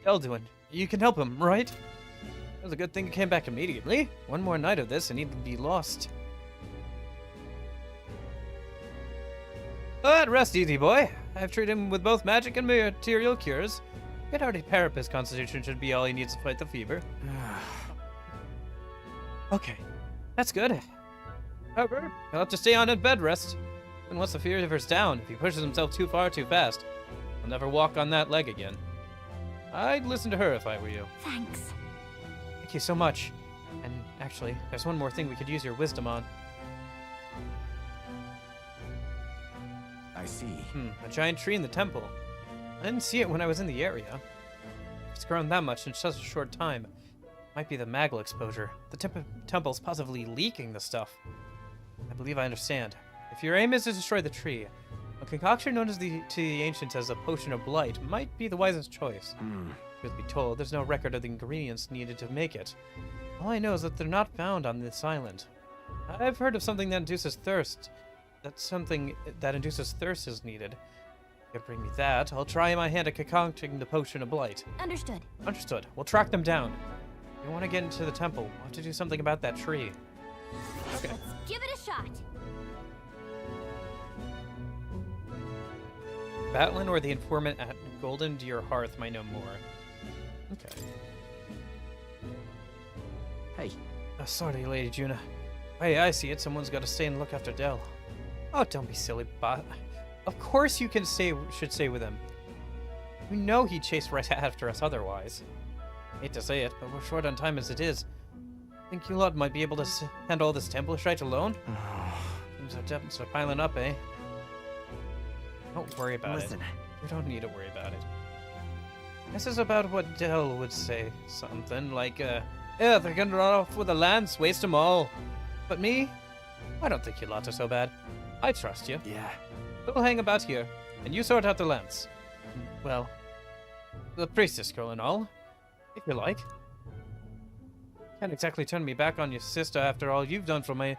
Del doing? You can help him, right? It was a good thing you came back immediately. One more night of this and he'd be lost. But rest easy, boy. I've treated him with both magic and material cures. Get already repair up his constitution should be all he needs to fight the fever. Okay, That's good. However, he'll have to stay on in bed rest. And once the fever's down, if he pushes himself too far too fast, he'll never walk on that leg again. I'd listen to her if I were you. Thanks. Thank you so much. And actually, there's one more thing we could use your wisdom on. I see. A giant tree in the temple. I didn't see it when I was in the area. It's grown that much in such a short time. Might be the magma exposure. The temple's possibly leaking the stuff. I believe I understand. If your aim is to destroy the tree, a concoction known to the ancients as a potion of blight might be the wisest choice. Truth be told, there's no record of the ingredients needed to make it. All I know is that they're not found on this island. I've heard of something that induces thirst. That something that induces thirst is needed. If you bring me that, I'll try my hand at concocting the potion of blight. Understood. Understood. We'll track them down. If you want to get into the temple, we'll have to do something about that tree. Okay. Let's give it a shot. Batlin or the informant at Golden Deer Hearth might know more. Okay. Hey. Sorry, Lady Juna. Hey, I see it. Someone's got to stay and look after Dell. Oh, don't be silly, bot. Of course you should stay with him. We know he'd chase right after us otherwise. Hate to say it, but we're short on time as it is. Think you lot might be able to handle this temple shite alone? Seems our debts are piling up, eh? Don't worry about it. You don't need to worry about it. This is about what Dell would say. Something like, yeah, they're gonna run off with the lands, waste them all. But me? I don't think you lot are so bad. I trust you. Yeah. We'll hang about here, and you sort out the lands. Well, the priestess girl and all, if you like. Can't exactly turn me back on your sister after all you've done for my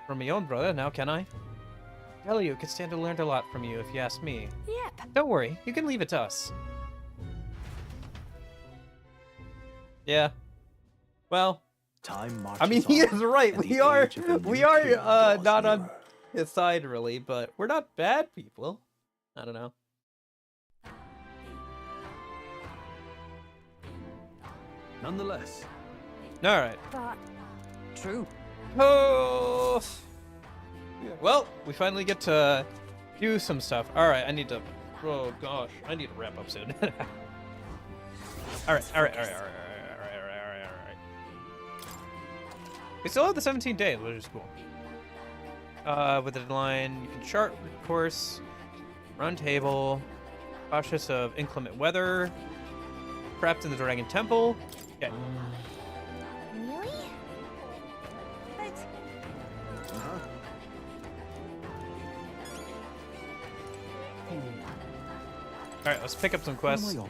own brother, now can I? Elio could stand to learn a lot from you if you ask me. Yep. Don't worry, you can leave it to us. Yeah. Well, I mean, he is right. We are not on his side really, but we're not bad people. I don't know. Nonetheless. All right. True. Oh. Well, we finally get to do some stuff. All right, I need to. Oh gosh, I need to wrap up soon. All right. We still have the 17th day, which is cool. With the deadline, you can chart course, run table, cautious of inclement weather, trapped in the Dragon Temple. Okay. Really? All right, let's pick up some quests. What?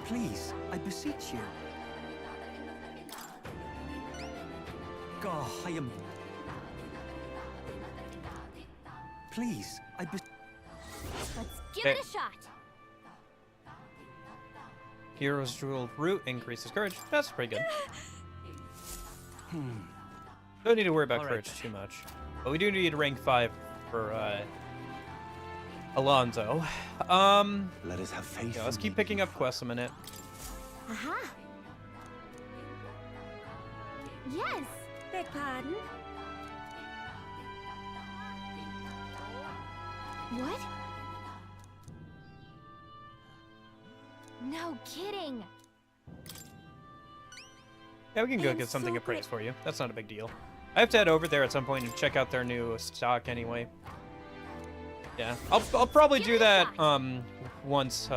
Please, I beseech you. God, I am... Please, I beseech... Let's give it a shot. Hero's Jewel Root increases courage. That's pretty good. Don't need to worry about courage too much. But we do need rank 5 for Alonzo. Let us have faith. Yeah, let's keep picking up quests a minute. Aha. Yes. Beg pardon? What? No kidding. Yeah, we can go get something of praise for you. That's not a big deal. I have to head over there at some point and check out their new stock anyway. Yeah, I'll probably do that once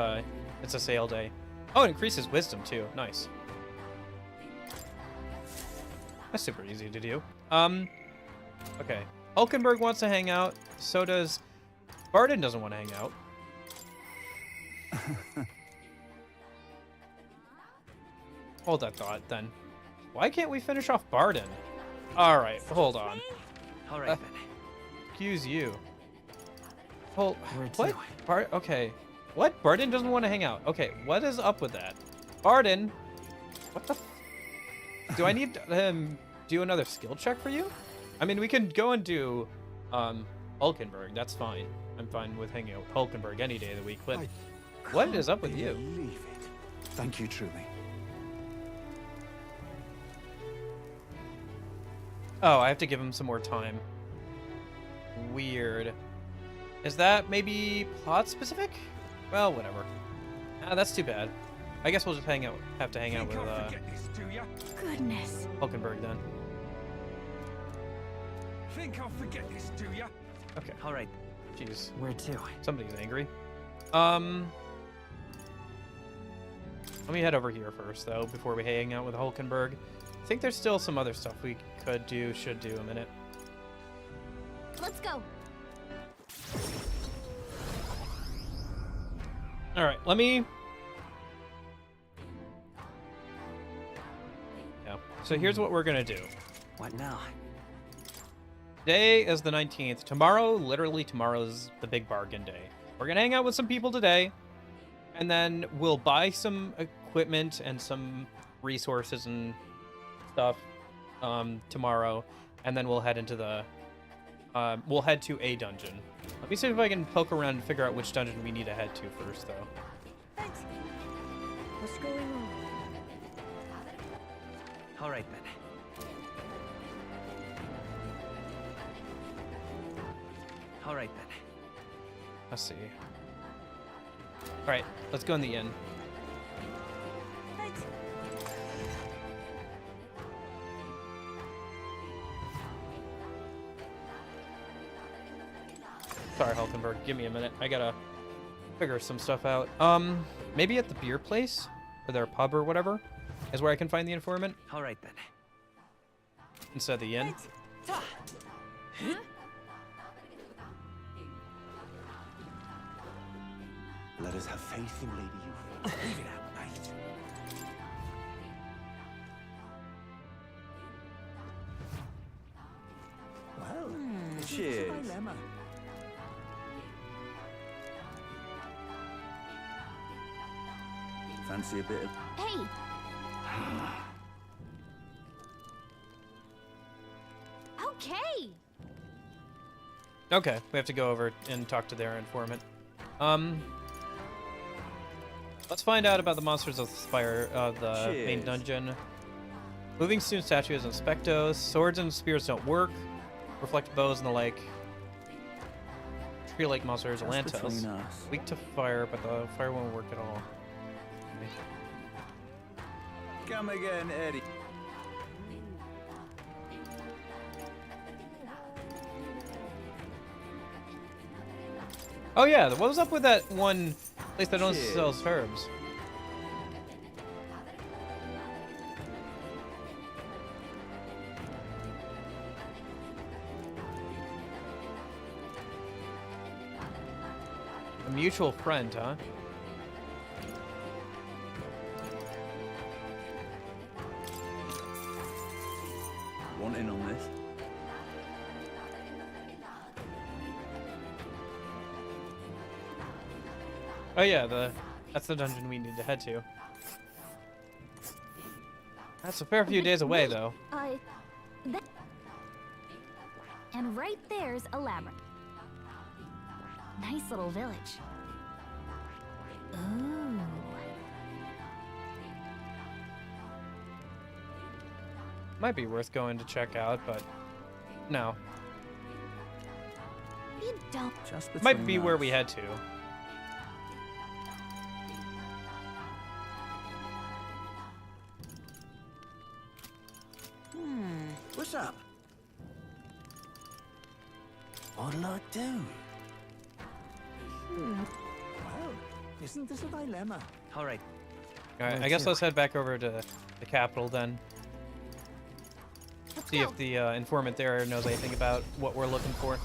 it's a sale day. Oh, it increases wisdom too. Nice. That's super easy to do. Okay. Hulkenberg wants to hang out. So does Barden. Doesn't want to hang out. Hold that thought then. Why can't we finish off Barden? All right, hold on. All right, Excuse you. Hold. What? Okay. What? Barden doesn't want to hang out. Okay, what is up with that? Barden. What the? Do I need to do another skill check for you? I mean, we can go and do Hulkenberg. That's fine. I'm fine with hanging out with Hulkenberg any day of the week. But What is up with you? Believe it. Thank you, truly. Oh, I have to give him some more time. Weird. Is that maybe plot specific? Well, whatever. That's too bad. I guess we'll just have to hang out with Goodness. Hulkenberg then. Think I'll forget this, do ya? Okay. All right. Jeez. Where to? Somebody's angry. Let me head over here first, though, before we hang out with Hulkenberg. I think there's still some other stuff we should do a minute. Let's go. All right, let me... Yeah, so here's what we're gonna do. What now? Today is the 19th. Literally tomorrow is the big bargain day. We're gonna hang out with some people today, and then we'll buy some equipment and some resources and stuff tomorrow, and then we'll head into the we'll head to a dungeon. Let me see if I can poke around and figure out which dungeon we need to head to first, though. What's going on? All right, then. All right, then. Let's see. All right, let's go in the inn. Sorry, Hulkenberg. Give me a minute. I gotta figure some stuff out. Maybe at the beer place or their pub or whatever is where I can find the informant. All right, then. Instead of the inn. Let us have faith in Lady Yuffie. Leave it out, mate. Well, cheers. Fancy a bit of... Hey! Okay! Okay, we have to go over and talk to their informant. Let's find out about the monsters of the spire, the main dungeon. Moving stone statues and spectos. Swords and spears don't work. Reflect bows and the like. Tree-like monsters, lantos. Weak to fire, but the fire won't work at all. Come again, Eddie. Oh yeah, what was up with that one place that only sells herbs? A mutual friend, huh? Want in on this? Oh yeah, that's the dungeon we need to head to. That's a fair few days away, though. And right there's a labyrinth. Nice little village. Ooh. Might be worth going to check out, but no. You don't. Might be where we head to. What's up? What'll I do? Well, isn't this a dilemma? All right. All right, I guess let's head back over to the capital then. See if the informant there knows anything about what we're looking for.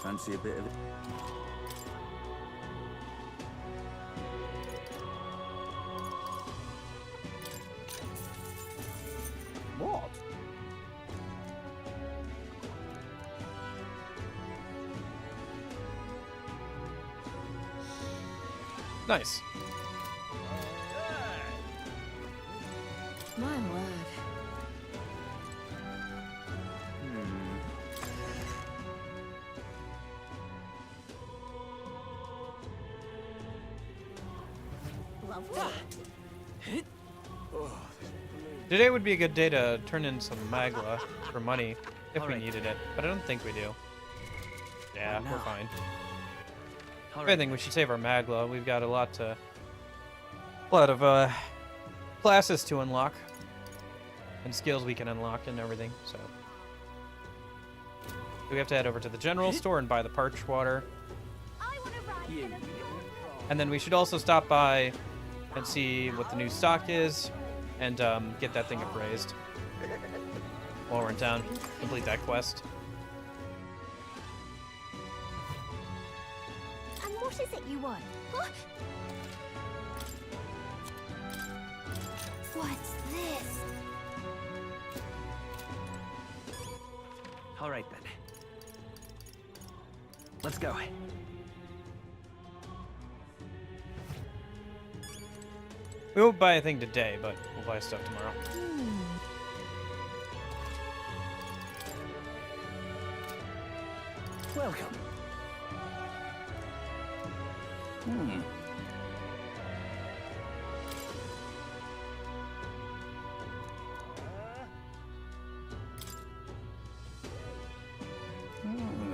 Fancy a bit of it? What? Nice. My word. Lovely. Today would be a good day to turn in some magla for money if we needed it, but I don't think we do. Yeah, we're fine. If anything, we should save our magla. We've got a lot of classes to unlock and skills we can unlock and everything. So we have to head over to the general store and buy the parched water. And then we should also stop by and see what the new stock is and get that thing appraised while we're in town. Complete that quest. And what is it you want? Huh? What's this? All right, then. Let's go. We won't buy a thing today, but we'll buy stuff tomorrow. Welcome.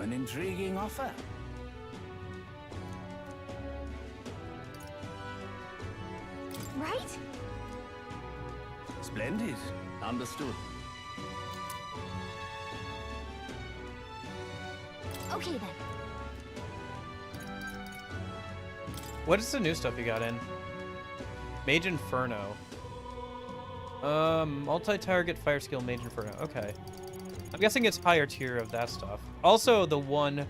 An intriguing offer. Right? Splendid. Understood. Okay then. What is the new stuff you got in? Mage Inferno. Multi-target fire skill Mage Inferno. Okay. I'm guessing it's higher tier of that stuff. Also, the one...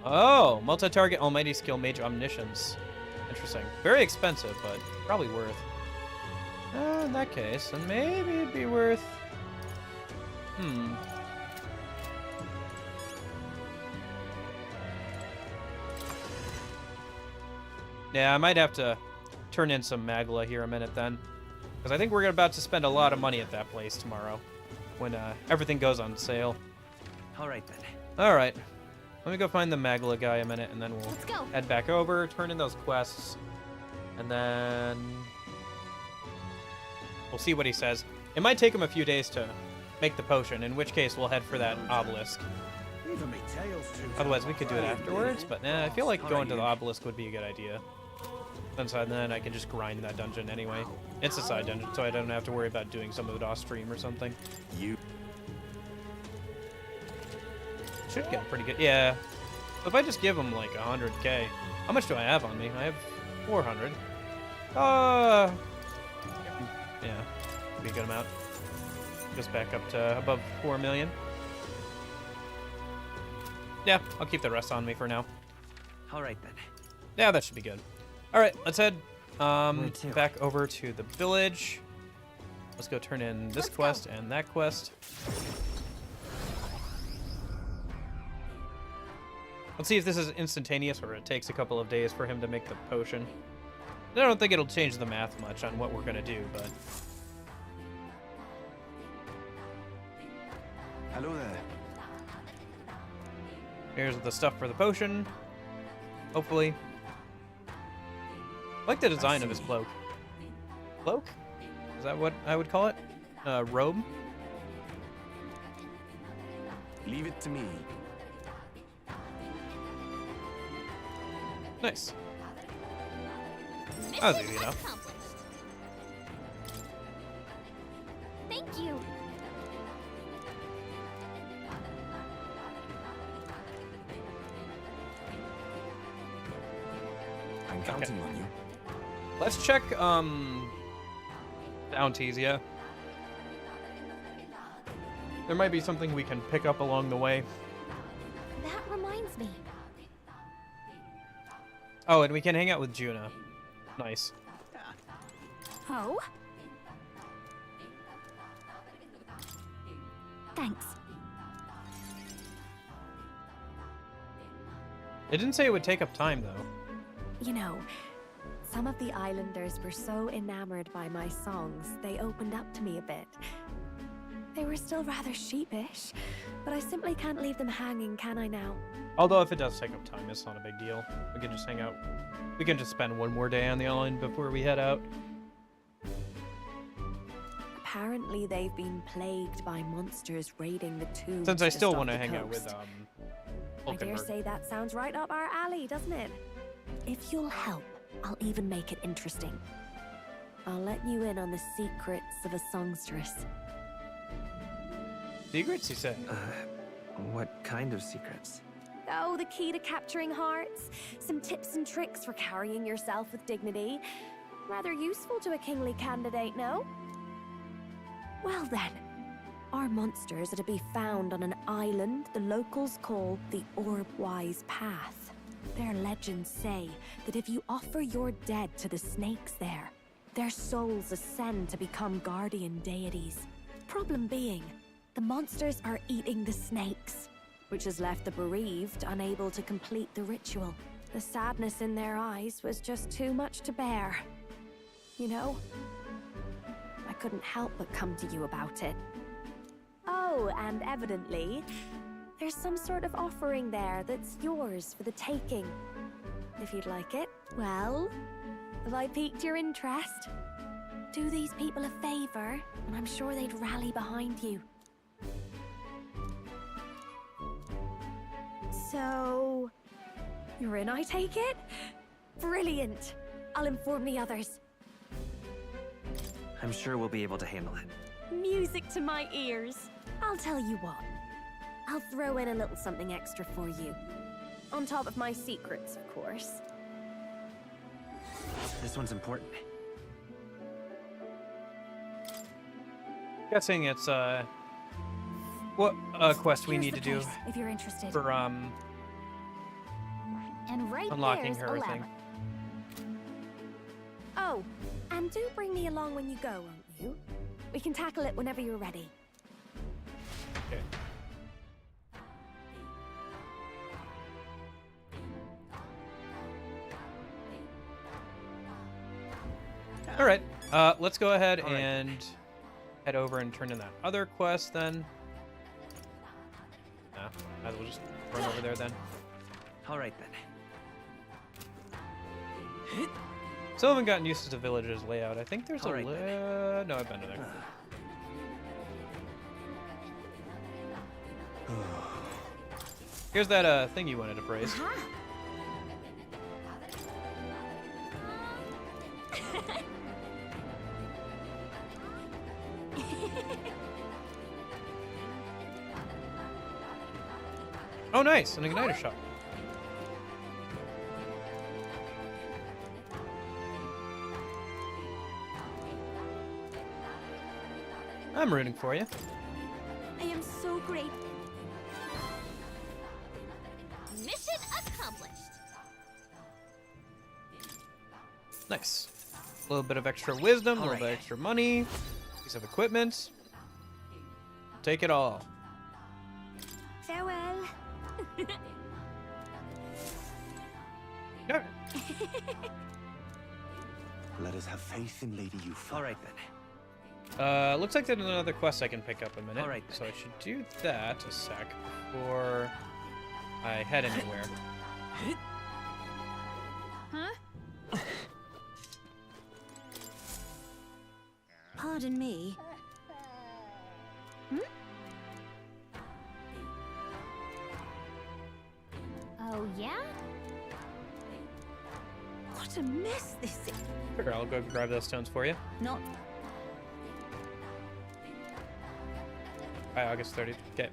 Oh! Multi-target almighty skill Mage Omniscience. Interesting. Very expensive, but probably worth. In that case, then maybe it'd be worth... Yeah, I might have to turn in some magla here a minute then. Because I think we're about to spend a lot of money at that place tomorrow. When everything goes on sale. Alright then. Alright. Let me go find the magla guy a minute and then we'll Let's go. head back over, turn in those quests. And then... we'll see what he says. It might take him a few days to make the potion, in which case we'll head for that obelisk. Otherwise, we could do it afterwards, but I feel like going to the obelisk would be a good idea. Then I can just grind that dungeon anyway. It's a side dungeon, so I don't have to worry about doing some of it off stream or something. Should get pretty good. Yeah. So if I just give him like 100k, how much do I have on me? I have 400. Yeah, be a good amount. Just back up to above 4 million. Yeah, I'll keep the rest on me for now. Alright then. Yeah, that should be good. Alright, let's head back over to the village. Let's go turn in this quest and that quest. Let's see if this is instantaneous or it takes a couple of days for him to make the potion. I don't think it'll change the math much on what we're gonna do, but... Hello there. Here's the stuff for the potion. Hopefully. I like the design of his cloak. Cloak? Is that what I would call it? Robe? Leave it to me. Nice. That was easy enough. Thank you. I'm counting on you. Let's check bounties, yeah. There might be something we can pick up along the way. That reminds me. Oh, and we can hang out with Juna. Nice. Oh? Thanks. It didn't say it would take up time, though. You know, some of the islanders were so enamored by my songs, they opened up to me a bit. They were still rather sheepish, but I simply can't leave them hanging, can I now? Although if it does take up time, it's not a big deal. We can just hang out. We can just spend one more day on the island before we head out. Apparently they've been plagued by monsters raiding the tombs. Since I still want to hang out with I dare say that sounds right up our alley, doesn't it? If you'll help, I'll even make it interesting. I'll let you in on the secrets of a songstress. Secrets, you say? What kind of secrets? Oh, the key to capturing hearts. Some tips and tricks for carrying yourself with dignity. Rather useful to a kingly candidate, no? Well then, our monsters are to be found on an island the locals call the Orbwise Path. Their legends say that if you offer your dead to the snakes there, their souls ascend to become guardian deities. Problem being, the monsters are eating the snakes, which has left the bereaved unable to complete the ritual. The sadness in their eyes was just too much to bear. You know? I couldn't help but come to you about it. Oh, and evidently, there's some sort of offering there that's yours for the taking. If you'd like it. Well, have I piqued your interest? Do these people a favor, and I'm sure they'd rally behind you. So, you're in, I take it? Brilliant. I'll inform the others. I'm sure we'll be able to handle it. Music to my ears. I'll tell you what. I'll throw in a little something extra for you. On top of my secrets, of course. This one's important. Guessing it's what quest we need to do if you're interested. for And right unlocking there's her 11. thing. Oh, and do bring me along when you go, won't you? We can tackle it whenever you're ready. Okay. All right. Let's go ahead and head over and turn in that other quest then. Nah, might as well just run over there then. All right then. Still haven't gotten used to the village's layout. I think there's All a right, no, I've been to there. Here's that thing you wanted to praise. Oh, nice, an igniter shot. I'm rooting for you. I am so grateful. Mission accomplished. Nice. A little bit of extra wisdom, a little bit of extra money, piece of equipment. Take it all. Farewell. Okay. Let us have faith in Lady Yuffie. All right then. Looks like there's another quest I can pick up in a minute. All right, so I should do that a sec before I head anywhere. Huh? Pardon me. Hmm? Oh, yeah? What a mess this is. Sure, I'll go grab those stones for you. Not By August 30th. Okay.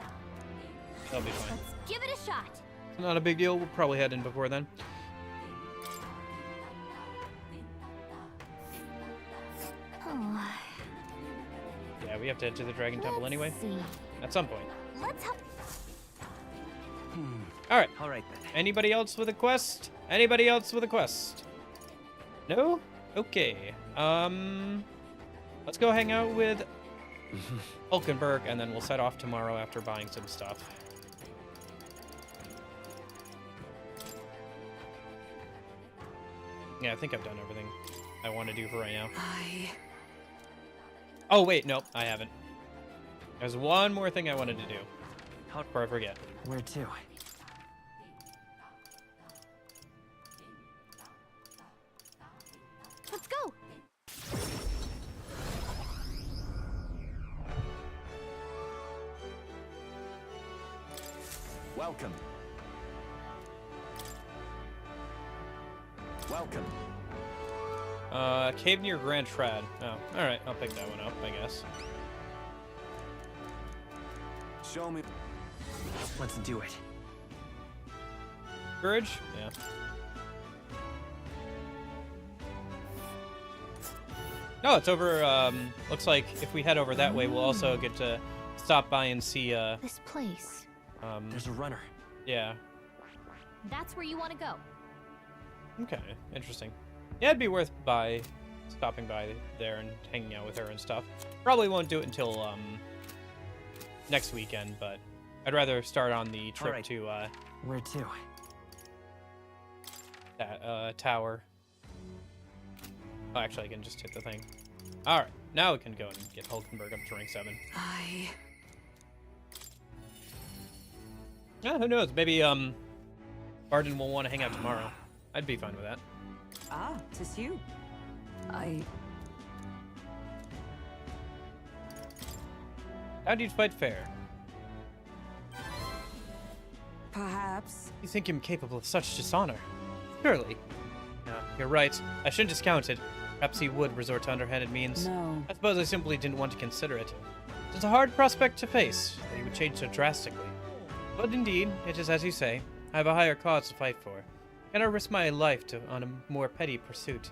That'll be fine. Let's give it a shot. Not a big deal. We'll probably head in before then. Oh. Yeah, we have to head to the Dragon Temple anyway. See. At some point. Let's help. Alright. All right then. Anybody else with a quest? Anybody else with a quest? No? Okay. Let's go hang out with Hulkenberg, and then we'll set off tomorrow after buying some stuff. Yeah, I think I've done everything I want to do for right now. Oh, wait, nope, I haven't. There's one more thing I wanted to do. Before I forget. Where to? Let's go. Welcome. Welcome. Cave near Grand Trad. Oh, alright, I'll pick that one up, I guess. Show me. Let's do it. Courage? Yeah. No, it's over, looks like if we head over that way, we'll also get to stop by and see, This place. There's a runner. Yeah. That's where you want to go. Okay, interesting. Yeah, it'd be worth stopping by there and hanging out with her and stuff. Probably won't do it until, next weekend, but I'd rather start on the trip to, Where to? that, tower. Oh, actually, I can just hit the thing. Alright, now we can go and get Hulkenberg up to rank 7. Yeah, who knows? Maybe, Barden will want to hang out tomorrow. I'd be fine with that. Ah, 'tis you. How do you fight fair? Perhaps. You think him capable of such dishonor? Surely. No, you're right. I shouldn't discount it. Perhaps he would resort to underhanded means. No. I suppose I simply didn't want to consider it. It's a hard prospect to face, that he would change so drastically. But indeed, it is as you say. I have a higher cause to fight for. And I risk my life on a more petty pursuit.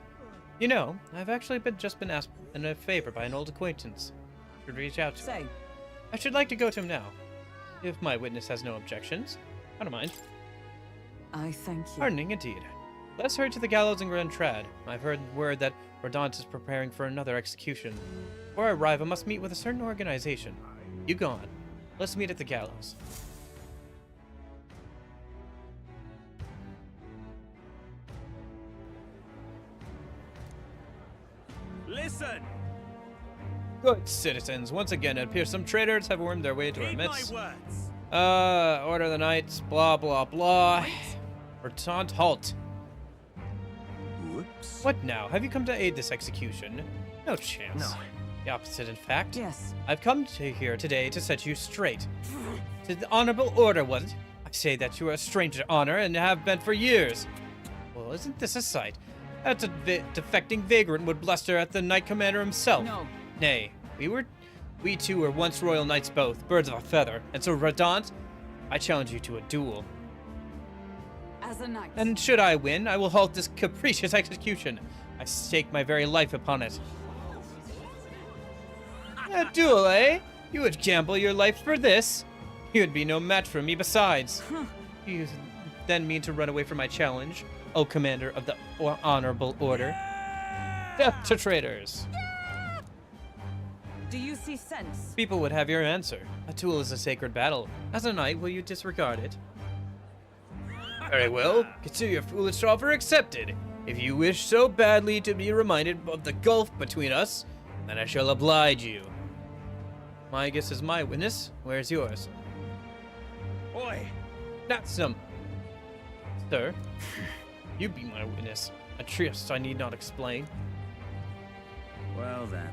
You know, I've actually just been asked in a favor by an old acquaintance. I should reach out to him. I should like to go to him now. If my witness has no objections. I don't mind. I thank you. Pardoning indeed. Let's hurry to the gallows in Grand Trad. I've heard word that Rodant is preparing for another execution. Before I arrive, I must meet with a certain organization. You go on. Let's meet at the gallows. Listen! Good citizens, once again it appears some traitors have wormed their way into our Heed midst. my words. Order of the Knights, blah blah blah. Rodant, halt. Whoops. What now? Have you come to aid this execution? No chance. No. The opposite, in fact. Yes. I've come here today to set you straight. To the honorable order, was it? I say that you are a stranger to honor and have been for years. Well, isn't this a sight? That defecting vagrant would bluster at the Knight Commander himself. No. Nay, we two were once royal knights both, birds of a feather. And so, Rodant, I challenge you to a duel. As a knight. And should I win, I will halt this capricious execution. I stake my very life upon it. A duel, eh? You would gamble your life for this? You would be no match for me besides. You then mean to run away from my challenge, O Commander of the Honorable Order? Death to traitors! Do you see sense? People would have your answer. A duel is a sacred battle. As a knight, will you disregard it? Very well. Consider your foolish offer accepted. If you wish so badly to be reminded of the gulf between us, then I shall oblige you. My guess is my witness. Where's yours? Oi! That's some. Sir, you be my witness. A trust I need not explain. Well then.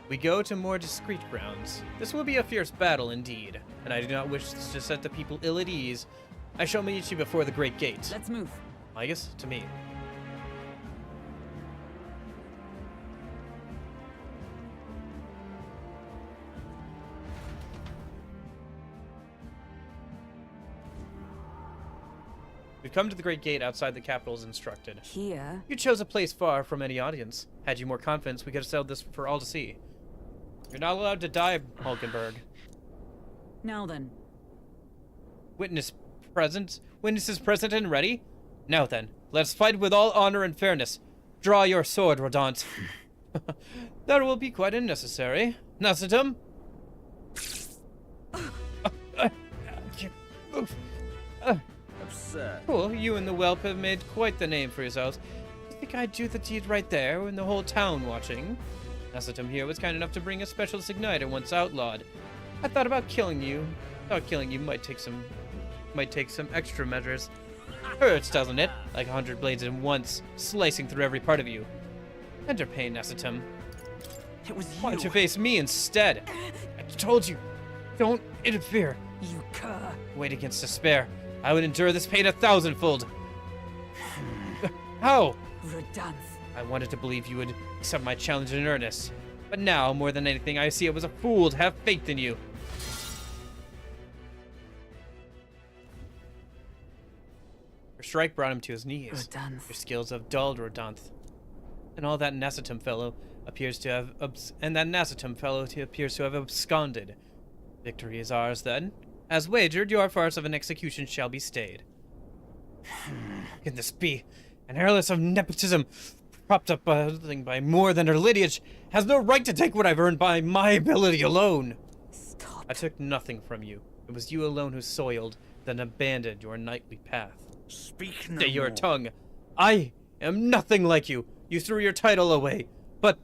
We go to more discreet grounds. This will be a fierce battle indeed, and I do not wish to set the people ill at ease. I shall meet you before the great gate. Let's move. I guess to me. We've come to the great gate outside the capital as instructed. Here? You chose a place far from any audience. Had you more confidence, we could have settled this for all to see. You're not allowed to die, Hulkenberg. Now then. Witnesses present and ready? Now then, let's fight with all honor and fairness. Draw your sword, Rodant. That will be quite unnecessary. Nacitum? Absurd. Cool, you and the whelp have made quite the name for yourselves. I think I'd do the deed right there, with the whole town watching. Nasitum here was kind enough to bring a specialist igniter once outlawed. I thought about killing you. Thought killing you might take some extra measures. Hurts, doesn't it? Like 100 blades at once, slicing through every part of you. Enter pain, Nasitum. It was you. Why don't you face me instead? I told you, don't interfere. You cur. Wait against despair. I would endure this pain 1,000-fold. How? Redanth. I wanted to believe you would accept my challenge in earnest. But now, more than anything, I see it was a fool to have faith in you. Your strike brought him to his knees. Redanth. Your skills have dulled Redanth. And all that Nasitum fellow appears to have absconded. Victory is ours, then. As wagered, your farce of an execution shall be stayed. Can this be? An heiress of nepotism, propped up by more than her lineage, has no right to take what I've earned by my ability alone. Stop. I took nothing from you. It was you alone who soiled, then abandoned your knightly path. Speak no Stay your more. tongue. I am nothing like you. You threw your title away. But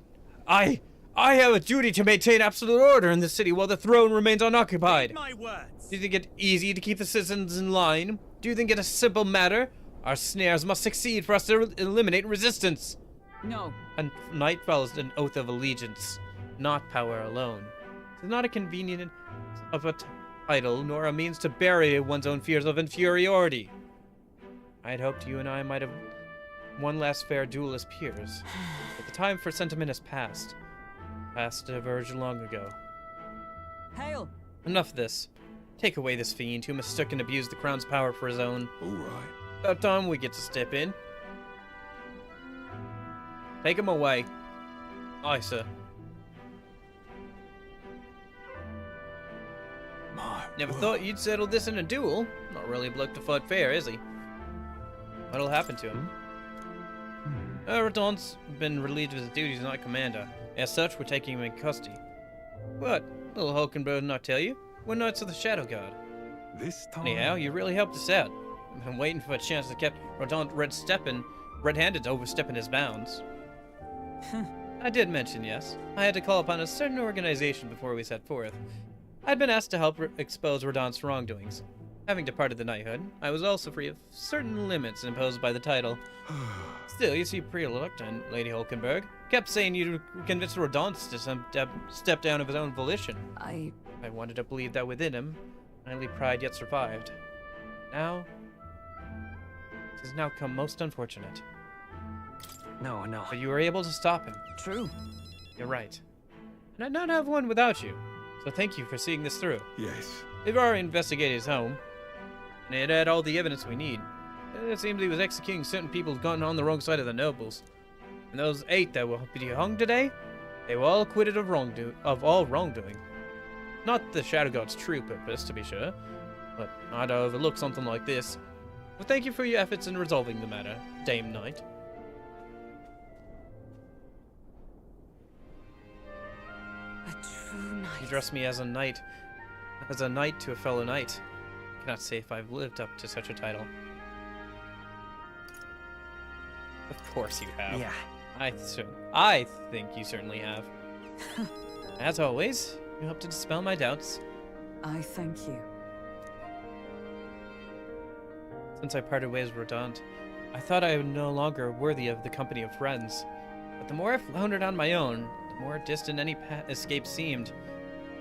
I have a duty to maintain absolute order in the city while the throne remains unoccupied. My words. Do you think it easy to keep the citizens in line? Do you think it a simple matter? Our snares must succeed for us to eliminate resistance. No. A knight follows an oath of allegiance, not power alone. It is not a convenient of a title, nor a means to bury one's own fears of inferiority. I had hoped you and I might have one last fair duel as peers, but the time for sentiment has passed. Past diverged long ago. Hail! Enough of this. Take away this fiend who mistook and abused the crown's power for his own. All right. About time we get to step in. Take him away. Aye, sir. Never thought you'd settle this in a duel. Not really a bloke to fight fair, is he? What'll happen to him? Radon's been relieved of his duties as Knight Commander. As such, we're taking him in custody. What? Little Hulkenberg not tell you? We're Knights of the Shadow Guard. This time. Anyhow, you really helped us out. I've been waiting for a chance to keep Radon red-handed overstepping his bounds. I did mention, yes. I had to call upon a certain organization before we set forth. I'd been asked to help expose Radon's wrongdoings. Having departed the knighthood, I was also free of certain limits imposed by the title. Still, you seem pretty reluctant, Lady Hulkenberg. Kept saying you'd convince Radon to step down of his own volition. I wanted to believe that within him, knightly pride yet survived. Now, it has now come most unfortunate. No. But you were able to stop him. True. You're right. And I'd not have one without you. So thank you for seeing this through. Yes. We've already investigated his home, and it had all the evidence we need. It seems he was executing certain people who've gotten on the wrong side of the nobles. And those 8 that will be hung today, they were all acquitted of all wrongdoing. Not the Shadow God's true purpose, to be sure, but I'd overlook something like this. Well, thank you for your efforts in resolving the matter, Dame Knight. A true knight. You address me as a knight to a fellow knight. I cannot say if I've lived up to such a title. Of course you have. Yeah. I think you certainly have. As always, you help to dispel my doubts. I thank you. Since I parted ways with Rodant, I thought I was no longer worthy of the company of friends. But the more I floundered on my own, the more distant any escape seemed,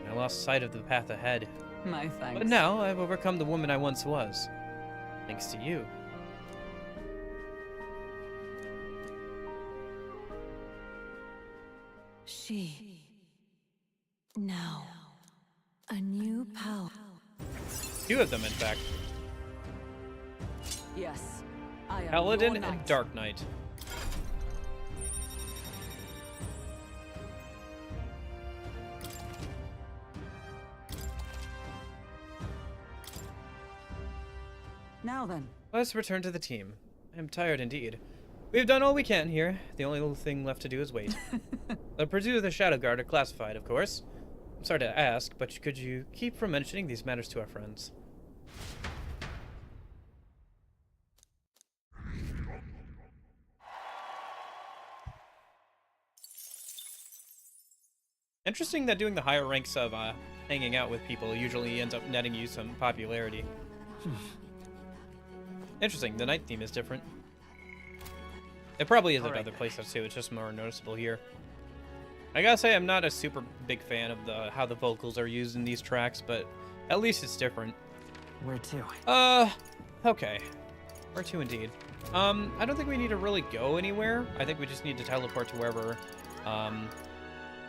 and I lost sight of the path ahead. My thanks. But now I've overcome the woman I once was. Thanks to you. She. Now. A new power. 2 of them, in fact. Yes. I am Paladin your and knight. Dark Knight. Now then. Let's return to the team. I am tired indeed. We've done all we can here. The only little thing left to do is wait. The pursuit of the Shadow Guard are classified, of course. I'm sorry to ask, but could you keep from mentioning these matters to our friends? Interesting that doing the higher ranks of hanging out with people usually ends up netting you some popularity. Interesting, the night theme is different. It probably is at other places too, it's just more noticeable here. I gotta say, I'm not a super big fan of how the vocals are used in these tracks, but at least it's different. Where to? Okay. Where to indeed. I don't think we need to really go anywhere. I think we just need to teleport to wherever,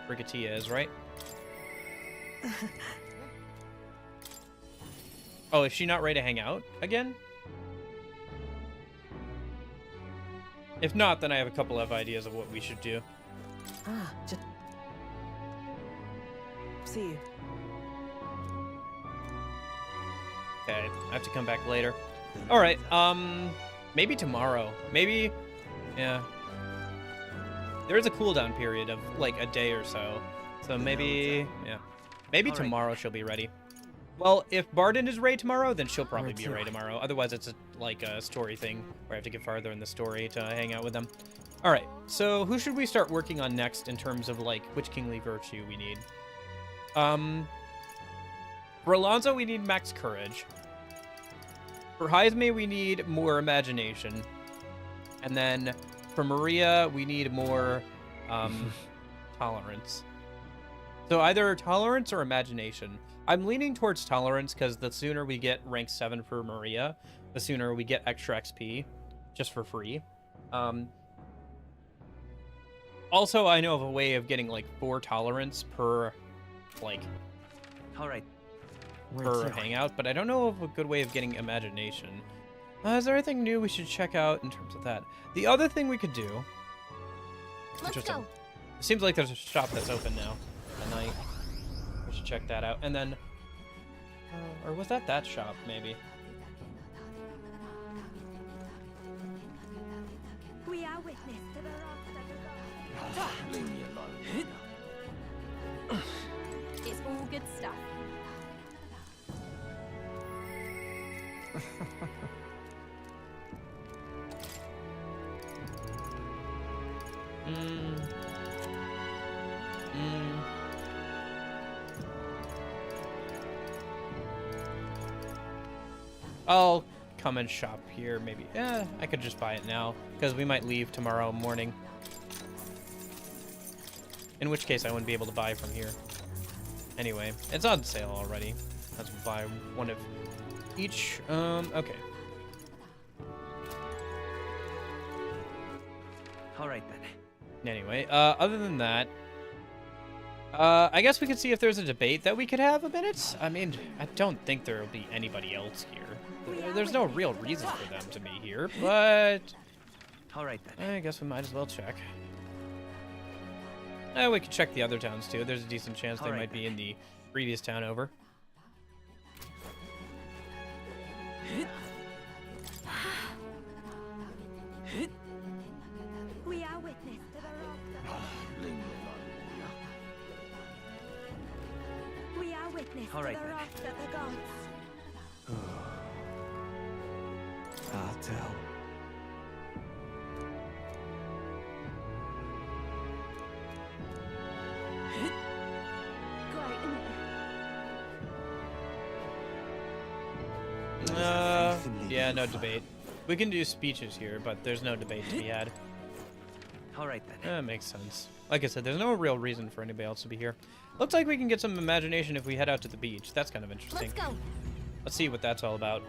Brigatia is, right? Oh, is she not ready to hang out again? If not, then I have a couple of ideas of what we should do. Just... See you. Okay, I have to come back later. Alright, maybe tomorrow. Maybe, yeah. There is a cooldown period of, like, a day or so. So maybe, yeah. Maybe tomorrow she'll be ready. Well, if Barden is ready tomorrow, then she'll probably be ready tomorrow. Otherwise, it's like a story thing where I have to get farther in the story to hang out with them. All right, so who should we start working on next in terms of, like, which kingly virtue we need? For Alonso, we need max courage. For Heisme, we need more imagination. And then for Maria, we need more tolerance. So either tolerance or imagination. I'm leaning towards tolerance because the sooner we get rank 7 for Maria, the sooner we get extra XP just for free. Also, I know of a way of getting like 4 tolerance per like per hangout, but I don't know of a good way of getting imagination. Is there anything new we should check out in terms of that? The other thing we could do... Let's go. It seems like there's a shop that's open now at night. We should check that out. And then... or was that shop, maybe? We are witness to the Leave me alone. It's all good stuff. I'll come and shop here, maybe. I could just buy it now, because we might leave tomorrow morning. In which case, I wouldn't be able to buy from here. Anyway, it's on sale already. Let's buy one of each. Okay. Alright then. Anyway, other than that, I guess we could see if there's a debate that we could have a minute. I mean, I don't think there will be anybody else here. There's no real reason for them to be here, but... Alright then. I guess we might as well check. We could check the other towns too. There's a decent chance they might be in the previous town over. We are witness to the Leave me alone. We are witness to the wrath of the gods. I'll tell. Yeah, no debate. We can do speeches here, but there's no debate to be had. Alright then. That makes sense. Like I said, there's no real reason for anybody else to be here. Looks like we can get some imagination if we head out to the beach. That's kind of interesting. Let's go. Let's see what that's all about.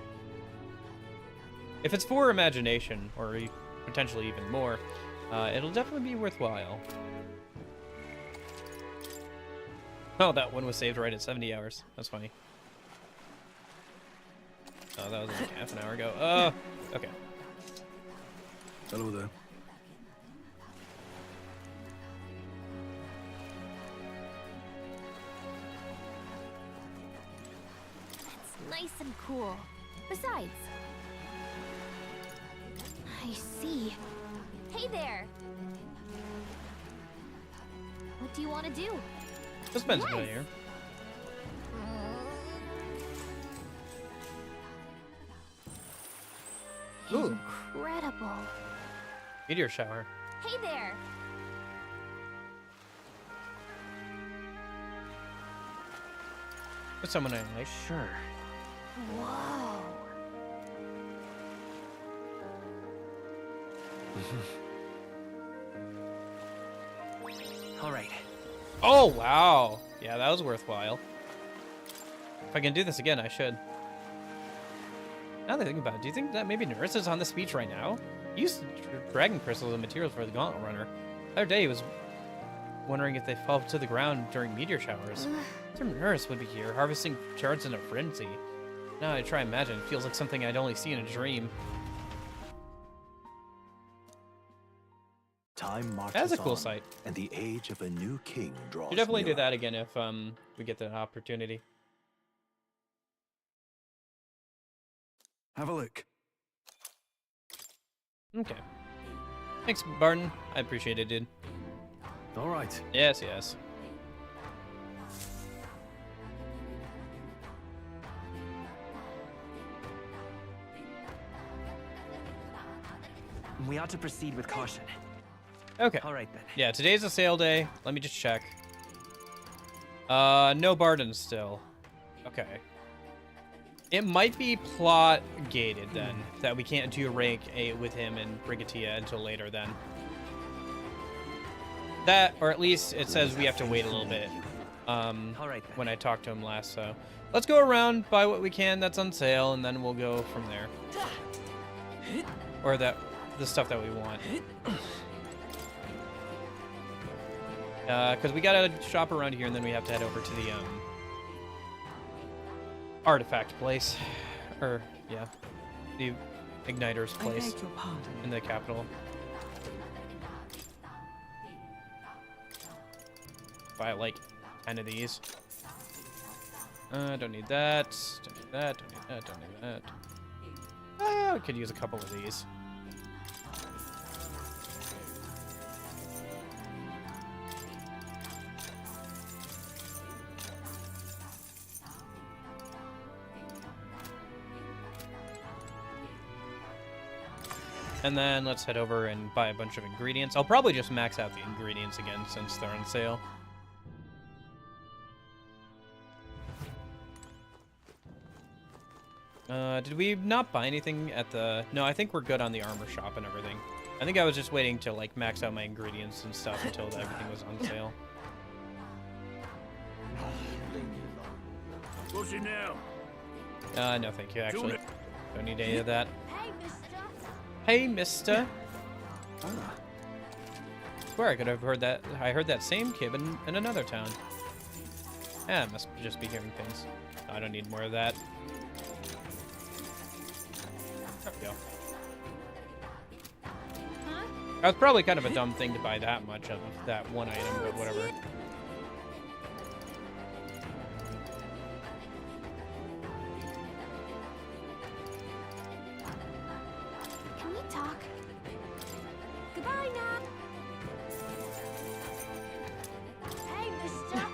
If it's for imagination, or potentially even more, it'll definitely be worthwhile. Oh, that one was saved right at 70 hours. That's funny. Oh, that was like half an hour ago. Okay. Hello there. It's nice and cool. Besides... I see. Hey there! What do you want to do? Let's spend some time here. Ooh. Incredible. Meteor shower. Hey there! With someone I like. Sure. Whoa. All right. Oh, wow. Yeah, that was worthwhile. If I can do this again, I should. Now that I think about it, do you think that maybe Nurse is on the speech right now? He used dragon crystals and materials for the Gauntlet Runner. The other day, he was wondering if they fell to the ground during meteor showers. Some Nurse would be here, harvesting shards in a frenzy. Now I try to imagine, it feels like something I'd only see in a dream. Time marches That's a cool on, sight. and the age of a new king draws Should definitely nearer. do that again if we get the opportunity. Have a look. Okay. Thanks, Barton. I appreciate it, dude. All right. Yes, yes. We ought to proceed with caution. Okay. All right then. Yeah, today's a sale day. Let me just check. No Barton still. Okay. It might be plot gated then, that we can't do rank 8 with him and Brigatia until later then. That, or at least it says we have to wait a little bit. When I talked to him last, so. Let's go around, buy what we can that's on sale, and then we'll go from there. Or the stuff that we want. Because we gotta shop around here, and then we have to head over to the, artifact place. Or, yeah. The Igniter's place. I beg your pardon. In the capital. Buy, like, 10 of these. Don't need that. Don't need that. Don't need that. Don't need that. I could use a couple of these. And then let's head over and buy a bunch of ingredients. I'll probably just max out the ingredients again since they're on sale. Did we not buy anything at the... No, I think we're good on the armor shop and everything. I think I was just waiting to, like, max out my ingredients and stuff until everything was on sale. What's it now? No thank you, actually. Don't need any of that. Hey, mister. Hey, mister. Ah. I swear I could have heard that. I heard that same kid in another town. Yeah, I must just be hearing things. I don't need more of that. There we go. That was probably kind of a dumb thing to buy that much of that one item, but whatever. Can we talk? Goodbye now. Hey, mister.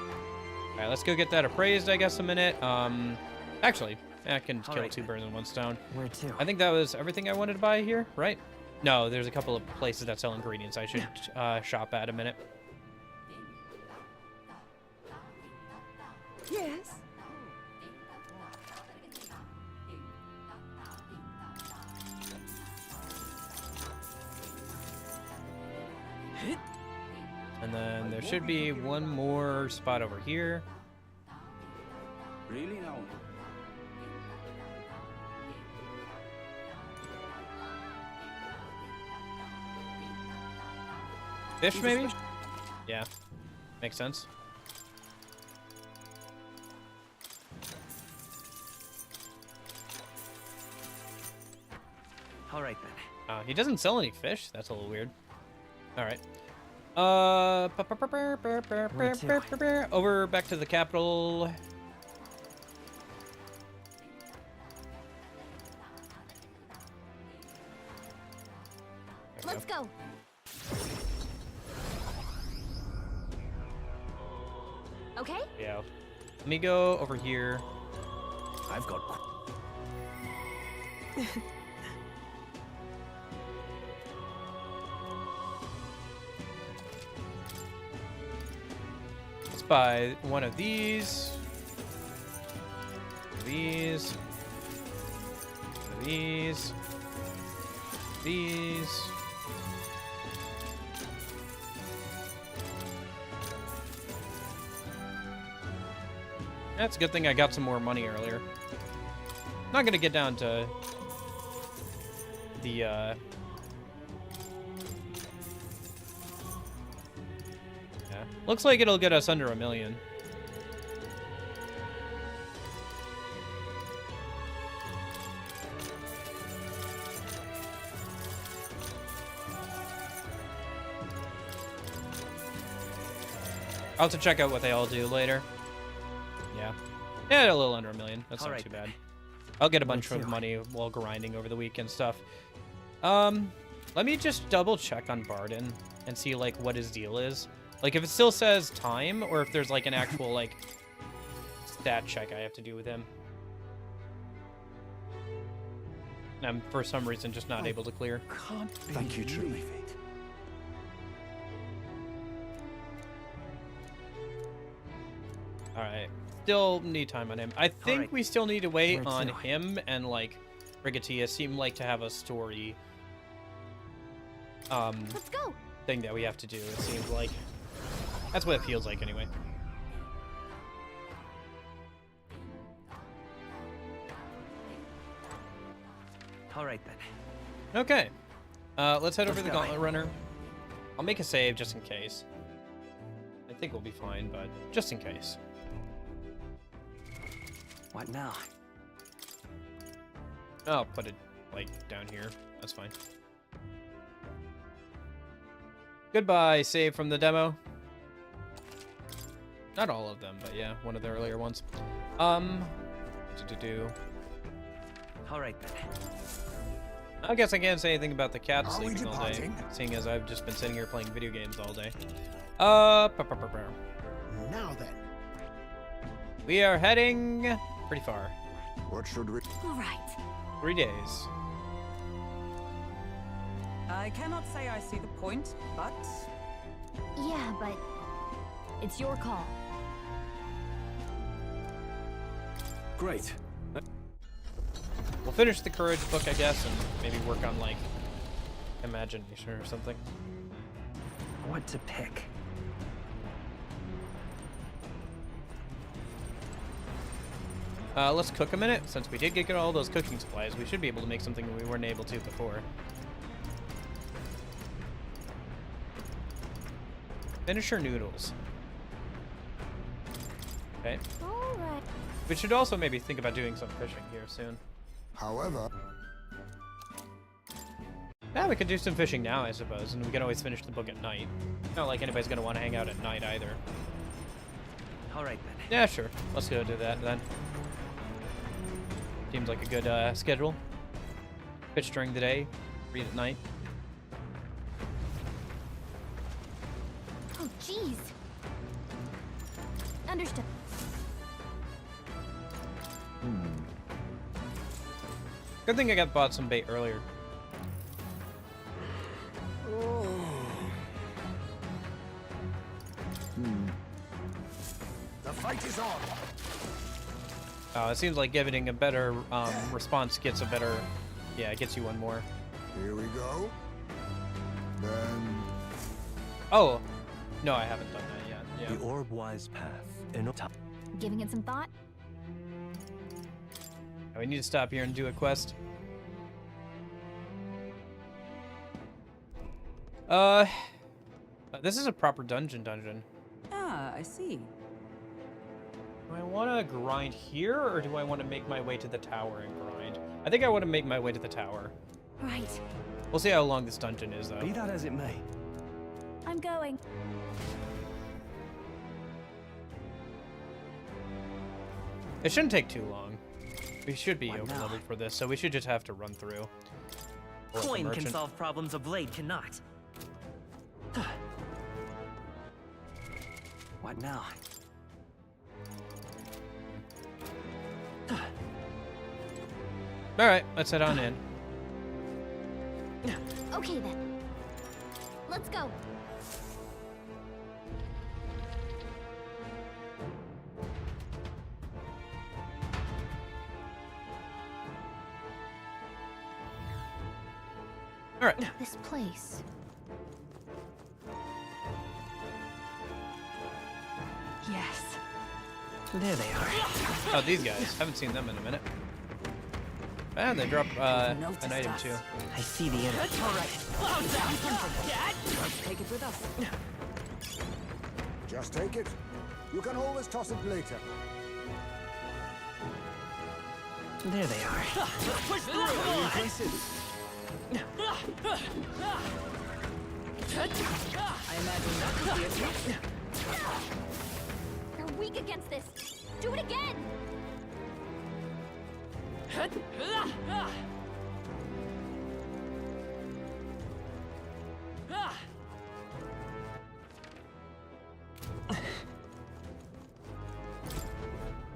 Alright, let's go get that appraised, I guess, a minute. Actually, I can kill right, two birds with one stone. Where to? I think that was everything I wanted to buy here, right? No, there's a couple of places that sell ingredients I should shop at a minute. Yes. And then there should be one more spot over here. Really now? Fish, maybe? Yeah, makes sense. All right then. He doesn't sell any fish. That's a little weird. All right. Over back to the capital. Let's go. Okay? Yeah. Let me go over here. I've got... Let's buy one of these. These. These. That's a good thing I got some more money earlier. Not gonna get down to the yeah. Looks like it'll get us under 1 million. I'll have to check out what they all do later. Yeah, a little under 1 million. That's not too bad. I'll get a bunch of money while grinding over the week and stuff. Let me just double check on Barden and see like what his deal is. Like if it still says time or if there's like an actual like stat check I have to do with him. I'm for some reason just not able to clear. Thank you, truly. All right. Still need time on him. I think we still need to wait on him and like Brigatia seem like to have a story Let's go. thing that we have to do. It seems like that's what it feels like anyway. All right then. Okay. Let's head over to the Gauntlet Runner. I'll make a save just in case. I think we'll be fine, but just in case. What now? I'll put it, like, down here. That's fine. Goodbye, save from the demo. Not all of them, but yeah, one of the earlier ones. All right then. I guess I can't say anything about the cat sleeping all day, seeing as I've just been sitting here playing video games all day. Now then. We are heading pretty far. What should we... All right. 3 days. I cannot say I see the point, but... Yeah, but it's your call. Great. We'll finish the Courage book, I guess, and maybe work on, like, Imagination or something. What to pick? Let's cook a minute. Since we did get all those cooking supplies, we should be able to make something we weren't able to before. Finisher noodles. Okay. Alright. We should also maybe think about doing some fishing here soon. However... Yeah, we could do some fishing now, I suppose, and we can always finish the book at night. Not like anybody's gonna want to hang out at night either. Alright then. Yeah, sure. Let's go do that then. Seems like a good schedule. Fish during the day, read at night. Oh, jeez. Understood. Good thing I got bought some bait earlier. The fight is on. It seems like giving a better response gets a better... Yeah, it gets you one more. Here we go. Then... Oh! No, I haven't done that yet. Yeah. The Orb-wise path. In Giving it some thought? We need to stop here and do a quest. This is a proper dungeon. Ah, I see. Do I want to grind here, or do I want to make my way to the tower and grind? I think I want to make my way to the tower. Right. We'll see how long this dungeon is, though. Be that as it may. I'm going. It shouldn't take too long. We should be over-leveled for this, so we should just have to run through. Coin can solve problems a blade cannot. What now? All right, let's head on in. Okay then. Let's go. All right. This place. Yes. There they are. Oh, these guys. Haven't seen them in a minute. And they drop an item too. I see the enemy. All right. Let's take it with us. Just take it. You can always toss it later. There they are. Push through. I imagine that would be a trick. They're weak against this. Do it again.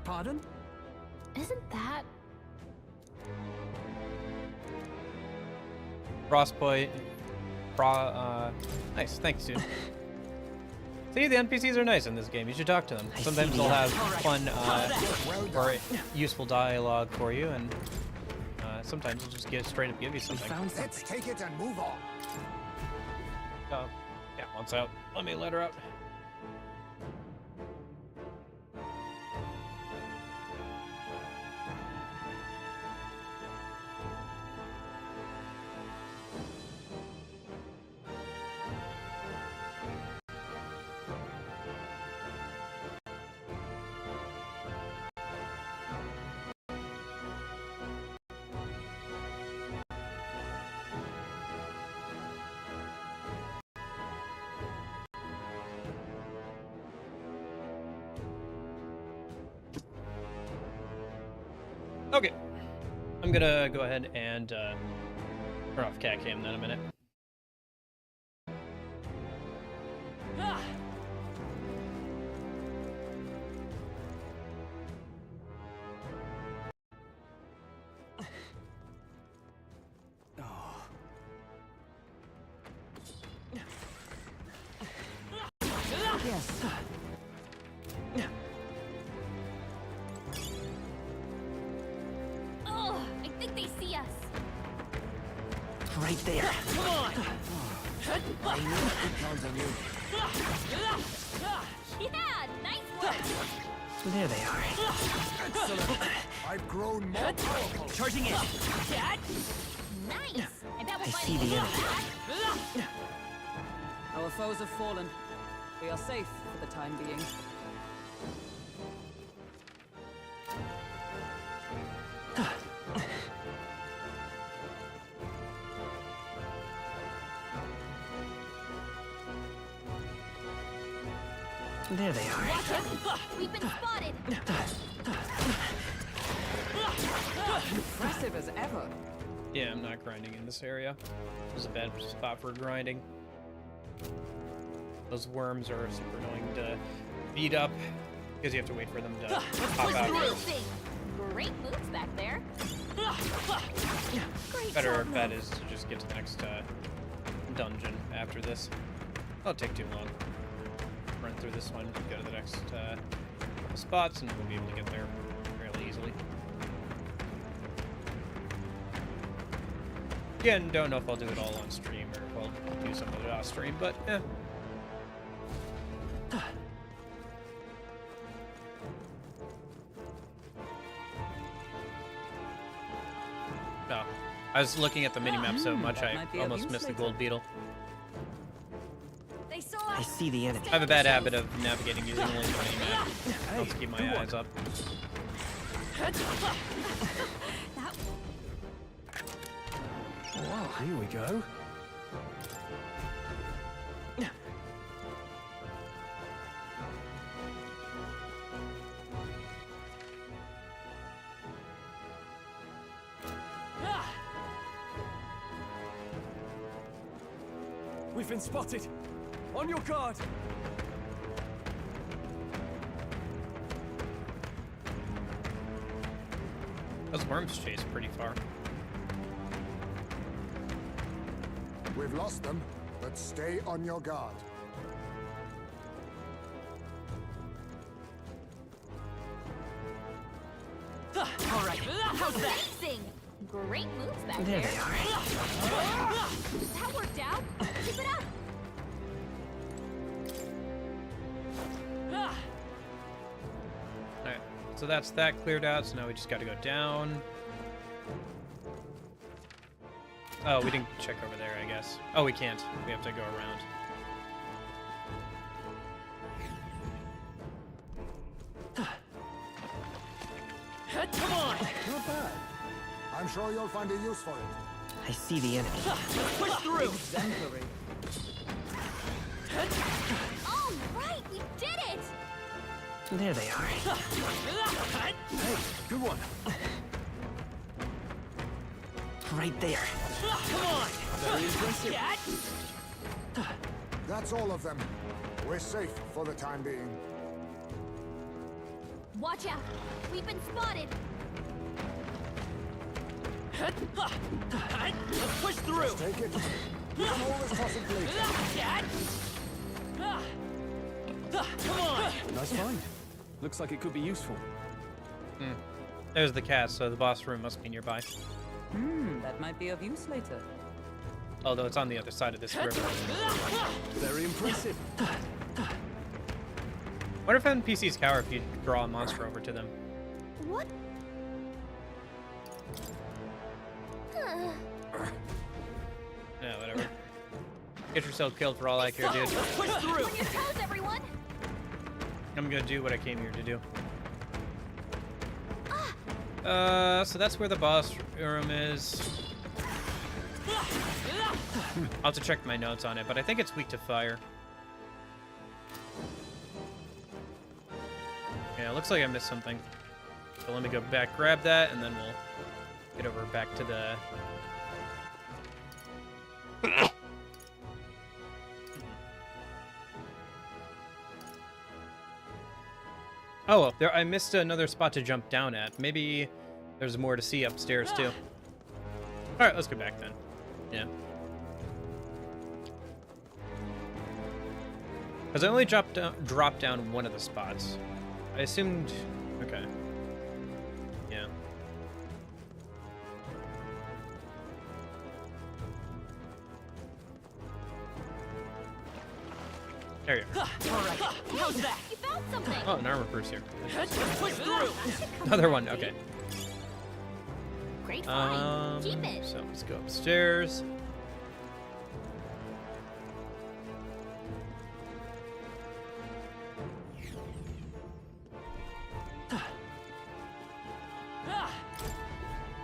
Pardon? Isn't that Frostpoint. Nice. Thanks, dude. See, the NPCs are nice in this game. You should talk to them. Sometimes they'll have fun or useful dialogue for you, and sometimes they'll just straight up give you something. Let's take it and move on. Oh, yeah, one's out. Let me let her out. Okay, I'm gonna go ahead and turn off cat cam then a minute. Yes. Oh, I think they see us. Right there. Come on. I knew it counts on you. Yeah, nice work. There they are. Excellent. I've grown more powerful. Charging in. Nice. I bet we'll I find see the enemy. Our foes have fallen. We are safe for the time being. There they are. Watch out. We've been spotted. Impressive as ever. Yeah, I'm not grinding in this area. This is a bad spot for grinding. Those worms are super annoying to beat up because you have to wait for them to pop out. Great moves back there. Better bet is to just get to the next dungeon after this. That'll take too long. Run through this one, go to the next spots, and we'll be able to get there fairly easily. Again, don't know if I'll do it all on stream or if I'll do some of it off stream, but No. I was looking at the minimap so much I almost missed the gold beetle. They saw I us. see the enemy. I have a bad habit of navigating using only the minimap. I'll just keep my eyes up. Wow, here we go. We've been spotted. On your guard. Those worms chase pretty far. We've lost them, but stay on your guard. All right. How's that? Amazing. Great moves back There there. they are. That worked out. Keep it up. Alright, so that's that cleared out, so now we just gotta go down. Oh, we didn't check over there, I guess. Oh, we can't. We have to go around. Come on! Not bad. I'm sure you'll find a use for it. I see the enemy. Push through! Exemplary. All right, we did it. There they are. Hey, good one. Right there. Come on! Very impressive. That's all of them. We're safe for the time being. Watch out. We've been spotted. Let's push through! Just take it. You can always toss it later. Come on! Nice find. Looks like it could be useful. There's the cat, so the boss room must be nearby. That might be of use later. Although it's on the other side of this river. Very impressive. What if NPCs cower if you draw a monster over to them? What? Yeah, whatever. Get yourself killed for all I care, dude. On your toes, everyone. I'm gonna do what I came here to do. So that's where the boss room is. I'll have to check my notes on it, but I think it's weak to fire. Yeah, it looks like I missed something. So let me go back, grab that, and then we'll get over back to the... Oh, well, there, I missed another spot to jump down at. Maybe there's more to see upstairs, too. Alright, let's go back then. Yeah. Because I only dropped down one of the spots. I assumed... Okay. Yeah. There you go. Alright. How's that? You found something. Oh, an armor pierce here. Push through. Another one, okay. Great find. Keep it. So let's go upstairs.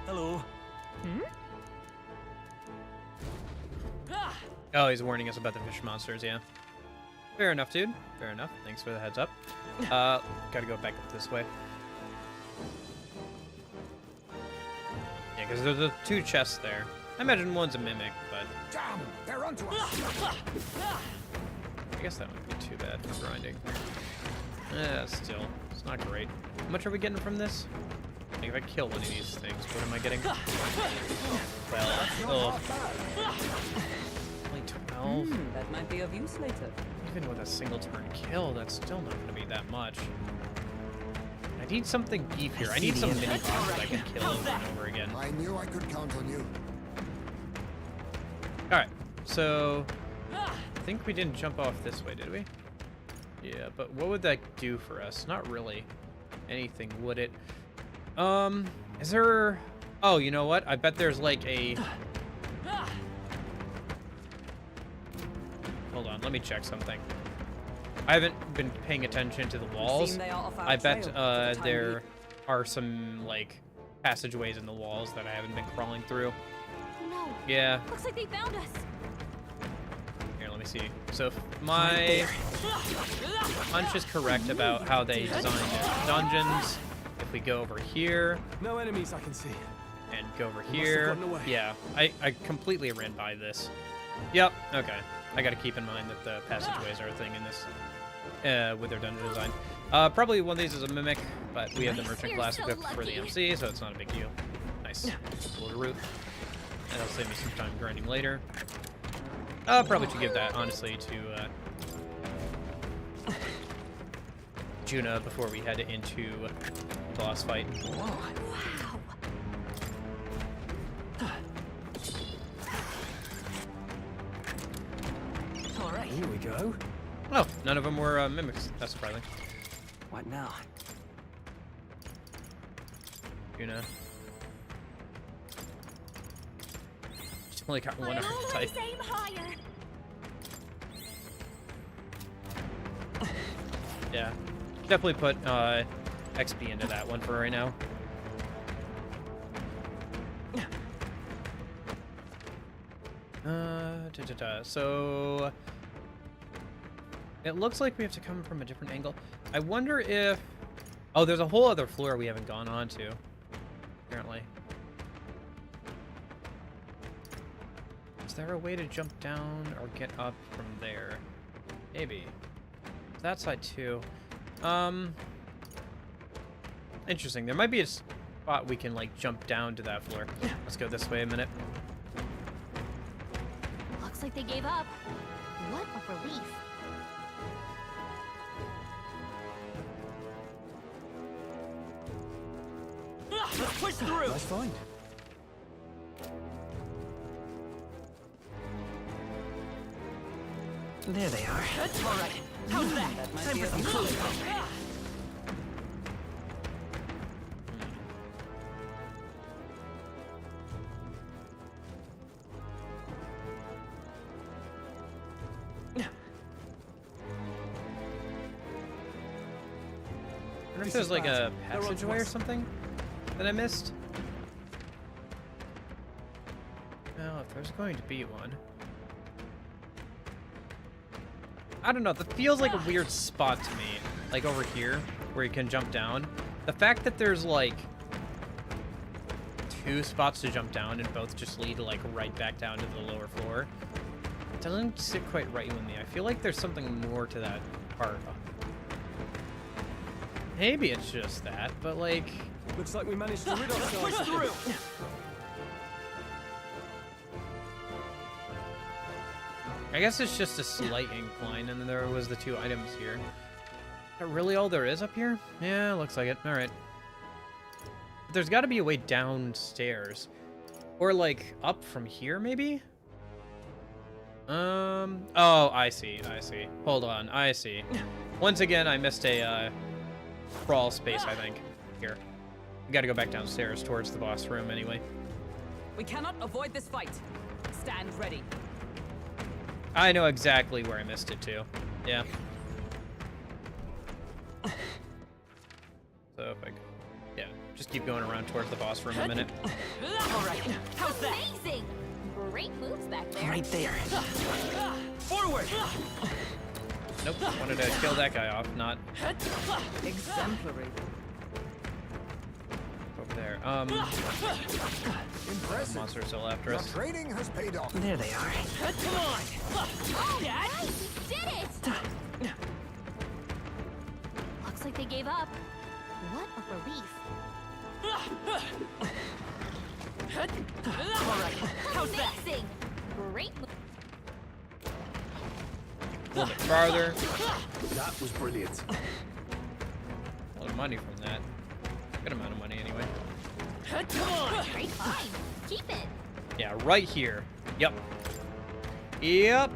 Hello. Oh, he's warning us about the fish monsters, yeah. Fair enough, dude. Fair enough. Thanks for the heads up. Gotta go back up this way. Yeah, because there's the two chests there. I imagine one's a mimic, but... Damn! They're onto us! I guess that wouldn't be too bad for grinding. Still, it's not great. How much are we getting from this? Like, if I kill one of these things, what am I getting? Well, only 12? That might be of use later. Even with a single turn kill, that's still not going to be that much. I need something beefier. I need some mini bosses that I can kill over and over again. I knew I could count on you. Alright, so... I think we didn't jump off this way, did we? Yeah, but what would that do for us? Not really anything, would it? Is there... Oh, you know what? I bet there's like a... Hold on, let me check something. I haven't been paying attention to the walls. I bet there are some, like, passageways in the walls that I haven't been crawling through. No. Yeah. Looks like they found us. Here, let me see. So if my hunch is correct about how they designed their dungeons. If we go over here... No enemies I can see. And go over They must have here. gotten away. Yeah, I completely ran by this. Yep, okay. I gotta keep in mind that the passageways are a thing in this, with their dungeon design. Probably one of these is a mimic, but we have the merchant class equipped for the MC, so it's not a big deal. Nice. Pull the root. And that'll save me some time grinding later. Probably should give that, honestly, to Juna before we head into the boss fight. Wow. go. Oh, none of them were mimics. That's surprising. What now? You know. Just only got one archetype. Aim higher. Yeah. Definitely put XP into that one for right now. So it looks like we have to come from a different angle. I wonder if... Oh, there's a whole other floor we haven't gone on to, apparently. Is there a way to jump down or get up from there? Maybe. That side too. Interesting. There might be a spot we can like jump down to that floor. Let's go this way a minute. Looks like they gave up. What a relief. Let's push through. Nice find. There they are. All right. How's that? Time for some close combat. I wonder if there's like a passageway or something that I missed. Well, if there's going to be one. I don't know, that feels like a weird spot to me. Like over here, where you can jump down. The fact that there's like 2 spots to jump down and both just lead like right back down to the lower floor, it doesn't sit quite right with me. I feel like there's something more to that part. Maybe it's just that, but like... Looks like we managed to rid ourselves of them. I guess it's just a slight incline, and then there was the 2 items here. Is that really all there is up here? Yeah, looks like it. Alright. There's got to be a way downstairs. Or, like, up from here, maybe? Oh, I see, I see. Hold on, I see. Once again, I missed a, crawl space, I think. Here. We gotta go back downstairs towards the boss room, anyway. We cannot avoid this fight. Stand ready. I know exactly where I missed it, too. Yeah. So, if I... Yeah, just keep going around towards the boss room a minute. All right. How's that? Amazing! Great moves back there. Right there. Forward. Nope, wanted to kill that guy off, not Exemplary. over there. Impressive. Monster still after Your us. training has paid off. There they are. Come on. Oh, nice! We did it! Looks like they gave up. What a relief. All right. How's that? Amazing! Great move. A little bit farther. That was brilliant. A lot of money from that. Good amount of money, anyway. Come on. Great find. Keep it. Yeah, right here. Yep. Yep.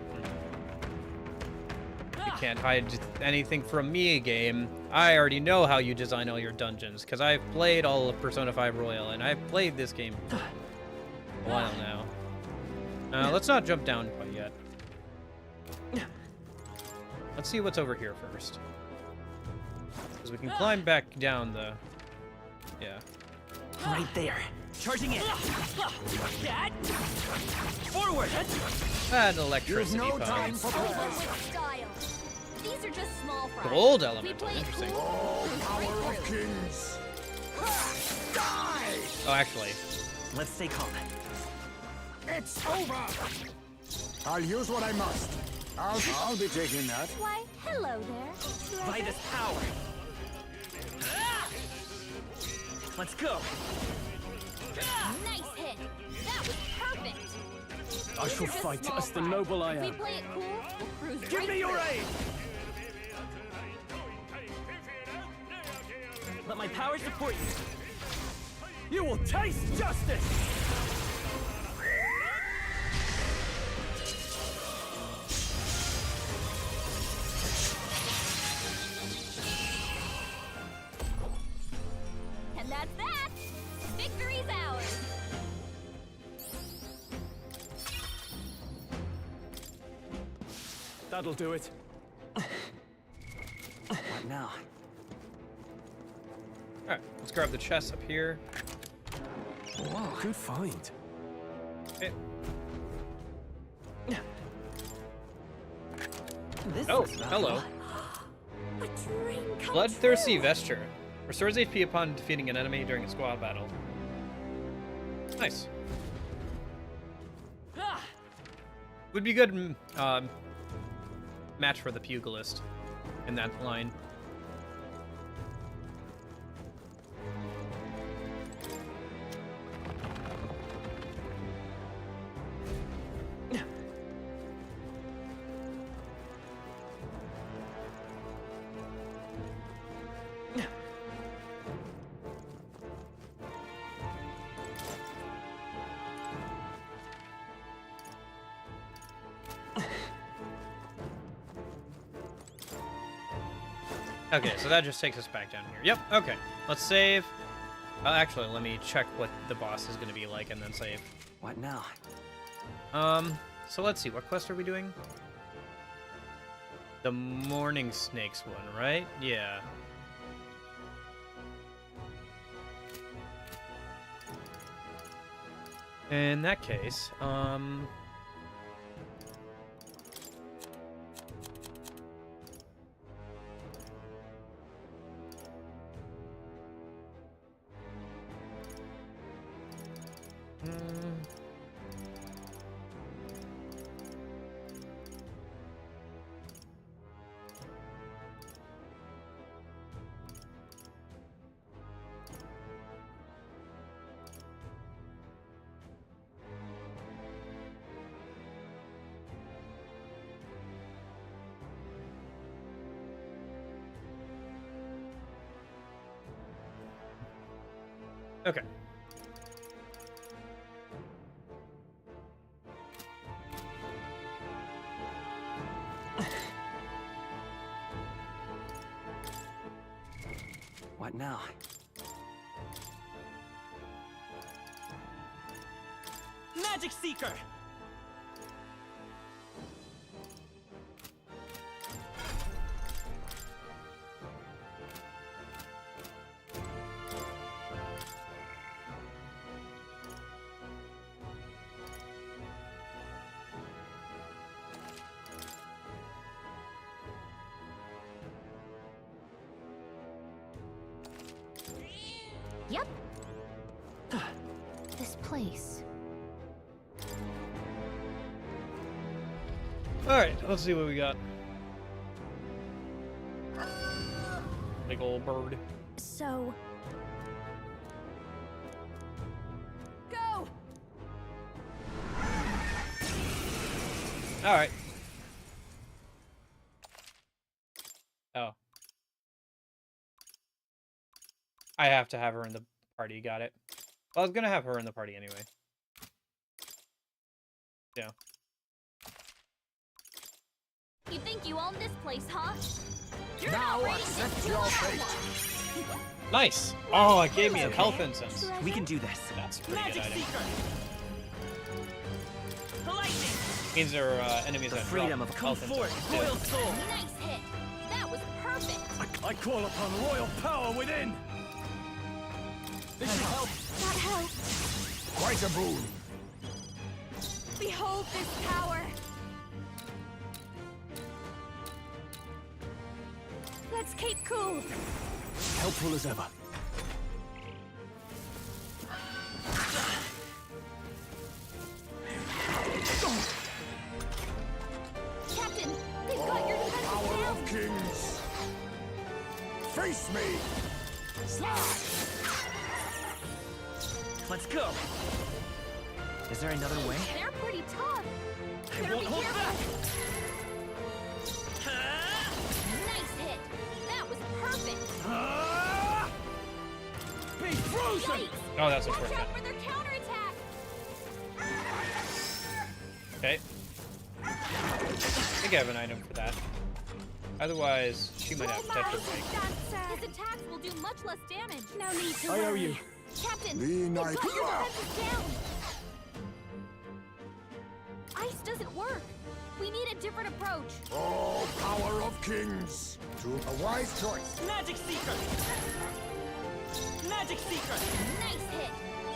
You can't hide anything from me, game. I already know how you design all your dungeons, because I've played all of Persona 5 Royal, and I've played this game for a while now. Let's not jump down quite yet. Let's see what's over here first. Because we can climb back down the... Yeah. Right there. Charging in. Forward. That electricity There's no time pump. for Over prayers. with style. These are just small fries. Gold We elemental, play it interesting. cool. Power of kings. Die! Oh, actually. Let's stay calm. It's over. I'll use what I must. I'll be taking that. Why, hello there. By this power. Let's go. Nice hit. That was perfect. I shall fight as the noble I If we am. play it cool, we'll cruise Give right me your through. aid. Let my power support you. You will taste justice. And that's that! Victory's ours! That'll do it. What now? Alright, let's grab the chest up here. Wow, good find. Okay. This Oh, is hello. A dream come Bloodthirsty true. Vesture. Restores HP upon defeating an enemy during a squad battle. Nice. Would be good match for the Pugilist in that line. Okay, so that just takes us back down here. Yep, okay. Let's save. Actually, let me check what the boss is going to be like and then save. What now? So let's see. What quest are we doing? The Morning Snakes one, right? Yeah. In that case, okay. What now? Magic Seeker! Yep. This place. Alright, let's see what we got. Big old bird. So... Go! Alright. Oh. I have to have her in the party, got it. Well, I was gonna have her in the party anyway. Yeah. You think you own this place, huh? You're Now not ready to accept do your that fate. one. Nice! Oh, it gave me a health incense. We can do this. That's a pretty Magic good item. Seeker! Lightning! Means there are enemies The that freedom drop of come health forth, incense, too. royal soul! Nice hit. That was perfect. I call upon royal power within! This should help. That helped. Quite a boon. Behold this power. Let's keep cool. Helpful as ever. Captain, they've got your defenses Power down. of kings. Face me. Slash. Let's go! Is there another way? They're pretty tough. I won't hold back! Nice hit. That was perfect. Be frozen! Yikes. Oh, that's Watch unfortunate. out for their counterattack. Okay. I think I have an item for that. Otherwise, she might have touched her mic. His attacks will do much less damage. No need to I owe worry. you. Captain, The you've night. got your defenses down. Ice doesn't work. We need a different approach. Oh, power of kings! To a wise choice. Magic Seeker! Magic Seeker! Nice hit.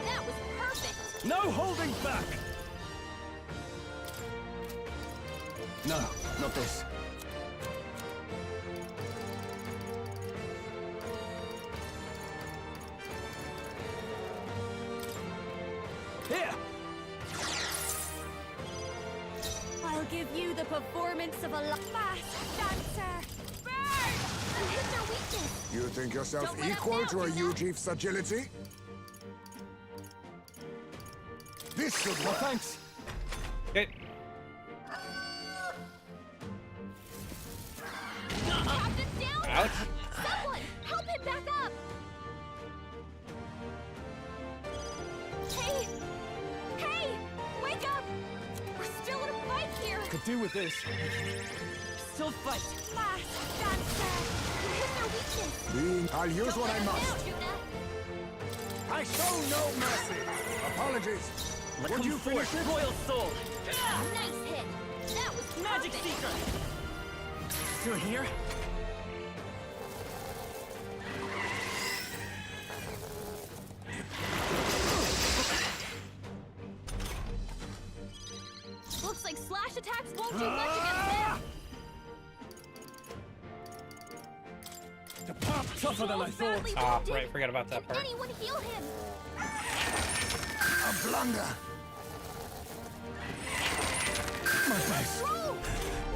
That was perfect. No holding back! No, not this. Here! I'll give you the performance of a fast dancer. Burn! You hit their weakness. You think yourself Don't let up equal now, to a Juno. U-Chief's agility? This should work. Thanks. Okay. Captain's down. Ouch. Someone, help him back up. Hey! Hey! Wake up! We're still in a fight here. Could do with this. Still fight. Fast dancer. You hit their weakness. I'll use what I Now, must. Juna. I show no mercy. Apologies. Would you finish it? Royal Soul! Nice hit. That was Magic perfect. Seeker! Still here? Looks like slash attacks won't do much against them. Tougher than I thought. Badly Ah, wounded. right, forgot about that Can part. anyone heal him? A blunder. My face Roll!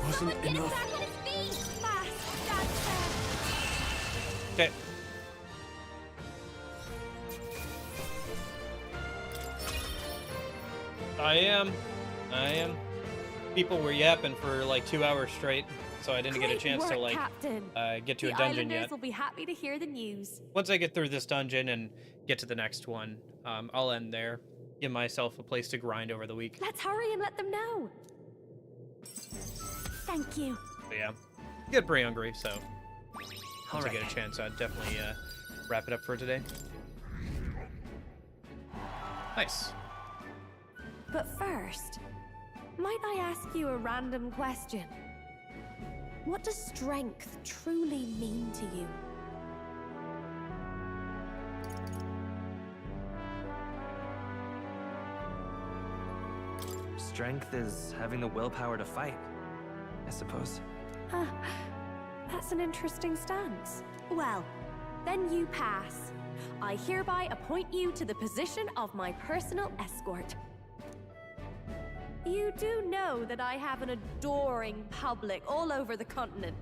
wasn't Someone get him enough. back on his feet. Fast dancer. Okay. I am. People were yapping for like 2 hours straight, so I didn't get a Great chance work, to like Captain. get to The a dungeon Islanders yet. will be happy to hear the news. Once I get through this dungeon and get to the next one, I'll end there. Give myself a place to grind over the week. Let's hurry and let them know. Thank you. But yeah, get pretty hungry, so once I Alright. get a chance, I'd definitely wrap it up for today. Nice. But first, might I ask you a random question? What does strength truly mean to you? Strength is having the willpower to fight, I suppose. Huh. That's an interesting stance. Well, then you pass. I hereby appoint you to the position of my personal escort. You do know that I have an adoring public all over the continent,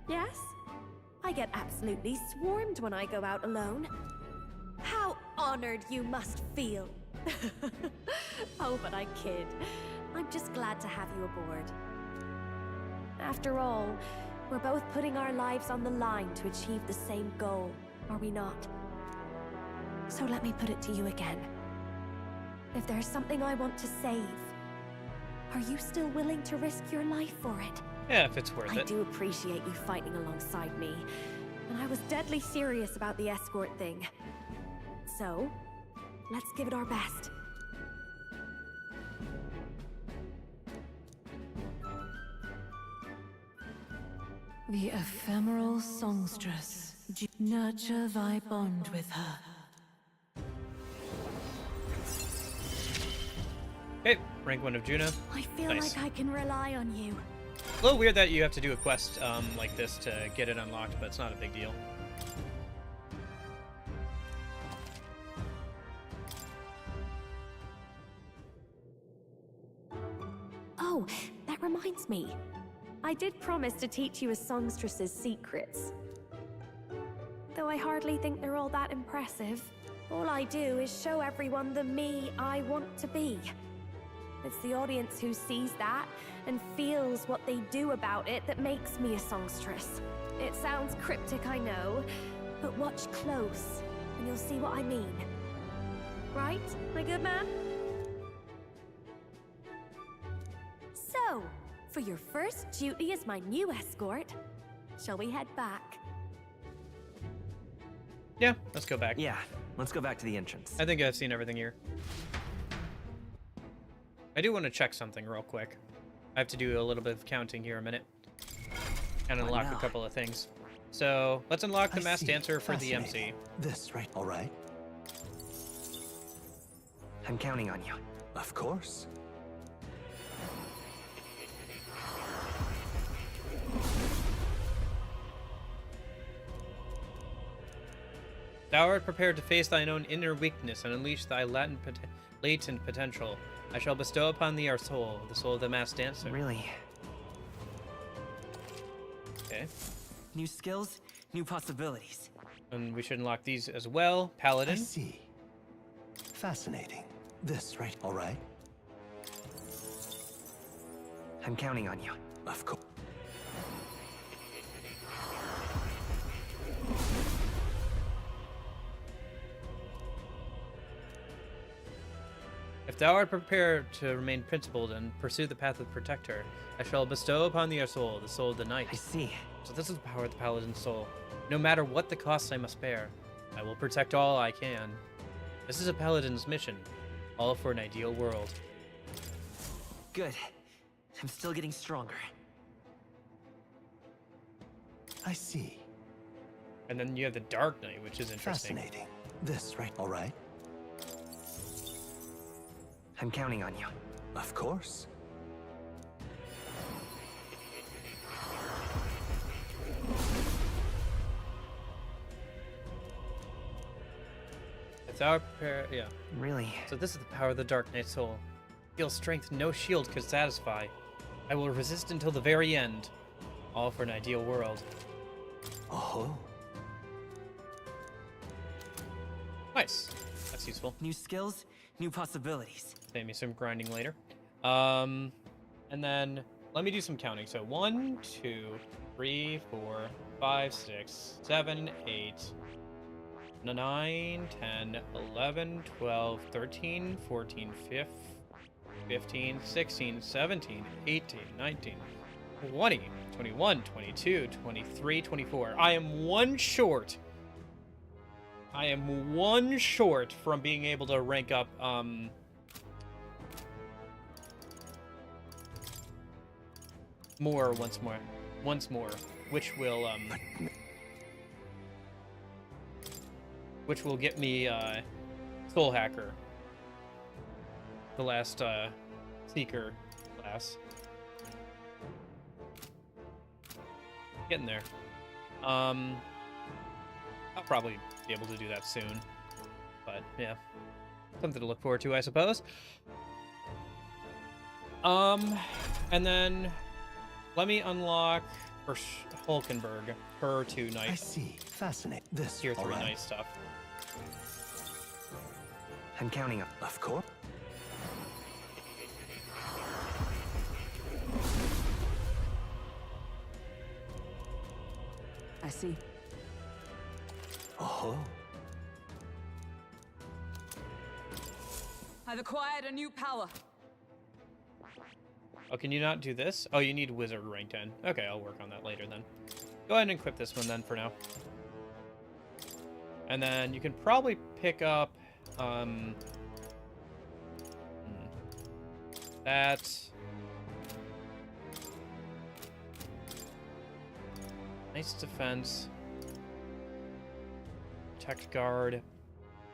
yes? I get absolutely swarmed when I go out alone. How honored you must feel. Oh, but I kid. I'm just glad to have you aboard. After all, we're both putting our lives on the line to achieve the same goal, are we not? So let me put it to you again. If there's something I want to save, are you still willing to risk your life for it? Yeah, if it's worth I it. do appreciate you fighting alongside me, and I was deadly serious about the escort thing. So, let's give it our best. The ephemeral songstress. Nurture thy bond with her. Okay, rank 1 of Juno. I feel Nice. like I can rely on you. A little weird that you have to do a quest like this to get it unlocked, but it's not a big deal. Oh, that reminds me. I did promise to teach you a songstress's secrets. Though I hardly think they're all that impressive. All I do is show everyone the me I want to be. It's the audience who sees that and feels what they do about it that makes me a songstress. It sounds cryptic, I know, but watch close and you'll see what I mean. Right, my good man? So, for your first duty as my new escort, Shall we head back? Yeah, let's go back. Yeah, let's go back to the entrance. I think I've seen everything here. I do want to check something real quick. I have to do a little bit of counting here a minute. And unlock a couple of things. So, let's unlock the masked dancer for the MC. This, right? All right. I'm counting on you. Of course. Thou art prepared to face thine own inner weakness and unleash thy latent potential. I shall bestow upon thee our soul, the soul of the masked dancer. Really? Okay. New skills, new possibilities. And we should unlock these as well. Paladin. I see. Fascinating. This, right? All right. I'm counting on you. Of course. If thou art prepared to remain principled and pursue the path of protector, I shall bestow upon thee our soul, the soul of the night. I see. So this is the power of the paladin's soul. No matter what the cost I must bear, I will protect all I can. This is a paladin's mission, all for an ideal world. Good. I'm still getting stronger. I see. And then you have the Dark Knight, which is interesting. Fascinating. This, right? All right. I'm counting on you. Of course. If thou art prepared, yeah. Really? So this is the power of the Dark Knight soul. Feel strength no shield could satisfy. I will resist until the very end. All for an ideal world. Oh. Nice. That's useful. New skills, new possibilities. Save me some grinding later. And then let me do some counting. So 1, 2, 3, 4, 5, 6, 7, 8, 9, 10, 11, 12, 13, 14, 15, 16, 17, 18, 19, 20, 21, 22, 23, 24. I am one short. I am one short from being able to rank up, once more, which will get me, Soul Hacker, the last, Seeker class. Getting there. I'll probably be able to do that soon, but yeah, something to look forward to, I suppose. And then let me unlock Hulkenberg, her 2 night. I see. Fascinating. This Tier 3 right. night stuff. I'm counting on. Of course. I see. Oh. I've acquired a new power. Oh, can you not do this? Oh, you need Wizard rank 10. Okay, I'll work on that later then. Go ahead and equip this one then for now. And then you can probably pick up, that. Nice defense. Protect guard.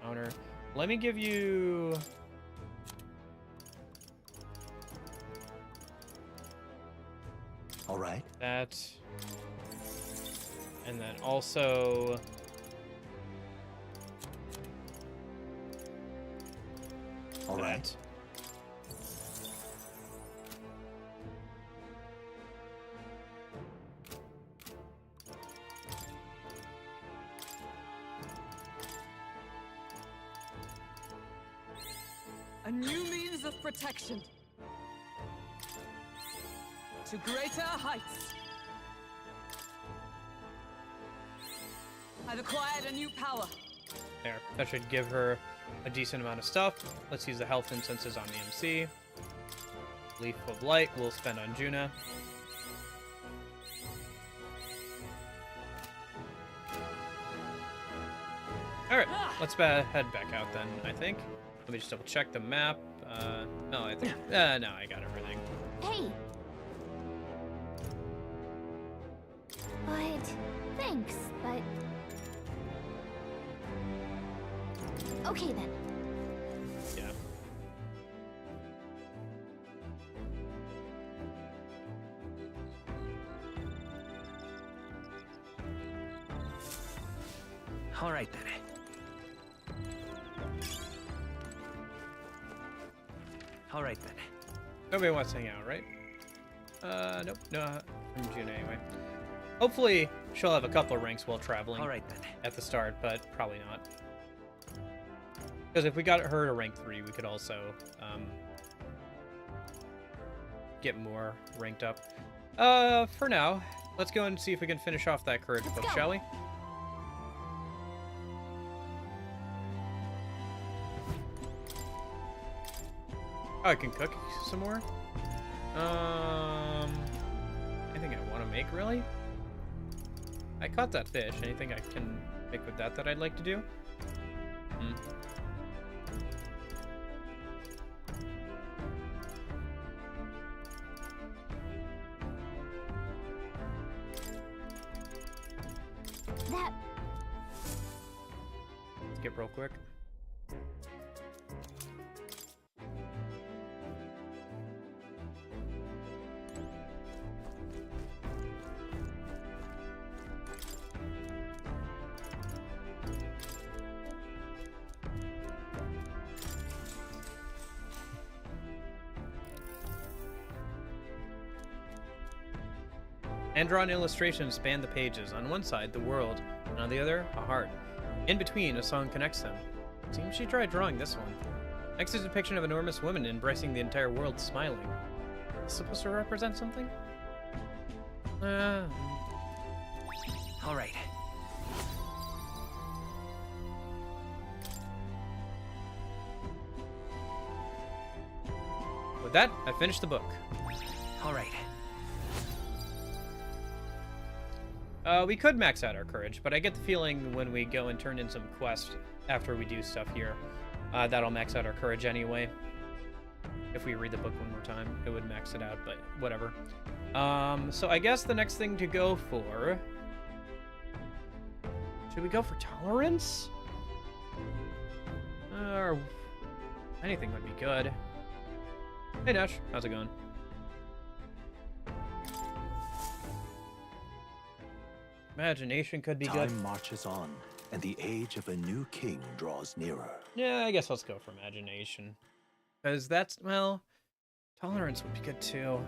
Counter. Let me give you... All right. That. And then also... All right. A new means of protection. To greater heights. I've acquired a new power. There. That should give her a decent amount of stuff. Let's use the health incenses on the MC. Leaf of Light we'll spend on Juna. Alright, let's head back out then, I think. Let me just double check the map. No, I think... no, I got everything. Hey! But... thanks, but... okay then. Yeah. All right then. All right then. Nobody wants to hang out, right? Nope. No, from June anyway. Hopefully, she'll have a couple of ranks while traveling. All right then. At the start, but probably not. Because if we got her to rank 3, we could also get more ranked up. For now, let's go and see if we can finish off that courage book, shall we? Oh, I can cook some more. Anything I want to make, really? I caught that fish. Anything I can make with that I'd like to do? That... Skip real quick. Hand-drawn illustrations span the pages. On one side, the world, and on the other, a heart. In between, a song connects them. Seems she tried drawing this one. Next is a depiction of an enormous woman embracing the entire world, smiling. Is this supposed to represent something? All right. With that, I finished the book. All right. We could max out our courage, but I get the feeling when we go and turn in some quests after we do stuff here, that'll max out our courage anyway. If we read the book one more time, it would max it out, but whatever. So I guess the next thing to go for... Should we go for tolerance? Or anything would be good. Hey Nash, how's it going? Imagination could be good. Time marches on, and the age of a new king draws nearer. Yeah, I guess let's go for imagination. Because that's, well, tolerance would be good too.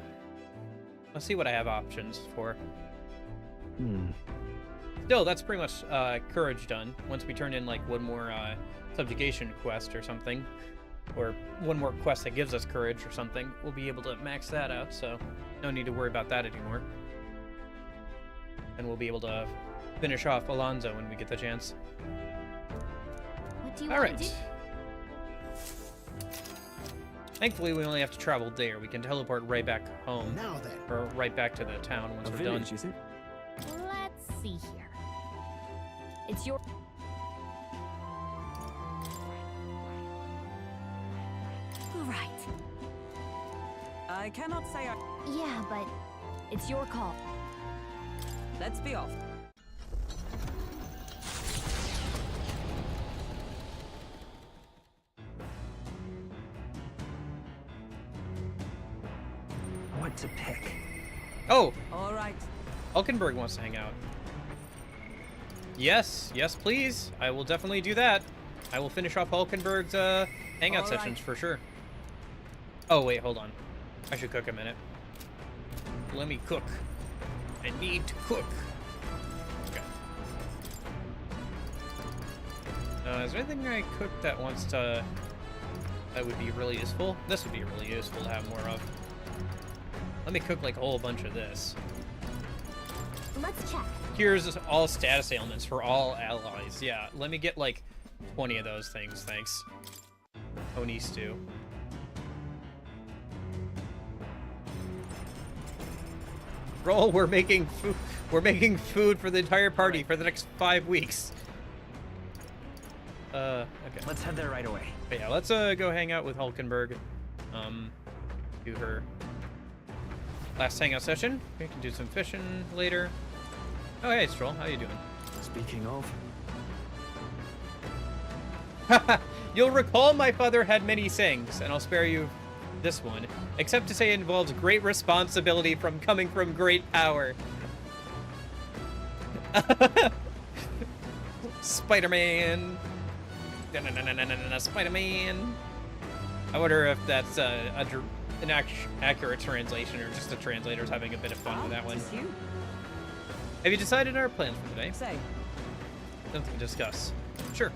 Let's see what I have options for. Still, that's pretty much courage done. Once we turn in like one more subjugation quest or something, or one more quest that gives us courage or something, we'll be able to max that out, so no need to worry about that anymore. And we'll be able to finish off Alonso when we get the chance. What do you All want right. to do? Thankfully, we only have to travel there. We can teleport right back home. Now then. Or right back to the town once we're done. Is it? Let's see here. It's your... right. I cannot say I... Yeah, but it's your call. Let's be off. What to pick? Oh! All right. Hulkenberg wants to hang out. Yes, yes, please. I will definitely do that. I will finish off Hulkenberg's hangout All sessions right. for sure. Oh, wait, hold on. I should cook a minute. Let me cook. I need to cook. Okay. Is there anything I cooked that wants to... that would be really useful? This would be really useful to have more of. Let me cook like a whole bunch of this. Let's check. Here's all status ailments for all allies. Yeah, let me get like 20 of those things, thanks. Oni stew. Roll, we're making food. We're making food for the entire party for the next 5 weeks. Okay. Let's head there right away. But yeah, let's go hang out with Hulkenberg. Do her last hangout session. We can do some fishing later. Oh, hey, Stroll. How you doing? Speaking of... You'll recall my father had many sayings, and I'll spare you this one, except to say it involves great responsibility from coming from great power. Spider-Man. Spider-Man. I wonder if that's an accurate translation or just the translators having a bit of fun with that one. Have you decided our plans for today? Say. Something to discuss. Sure.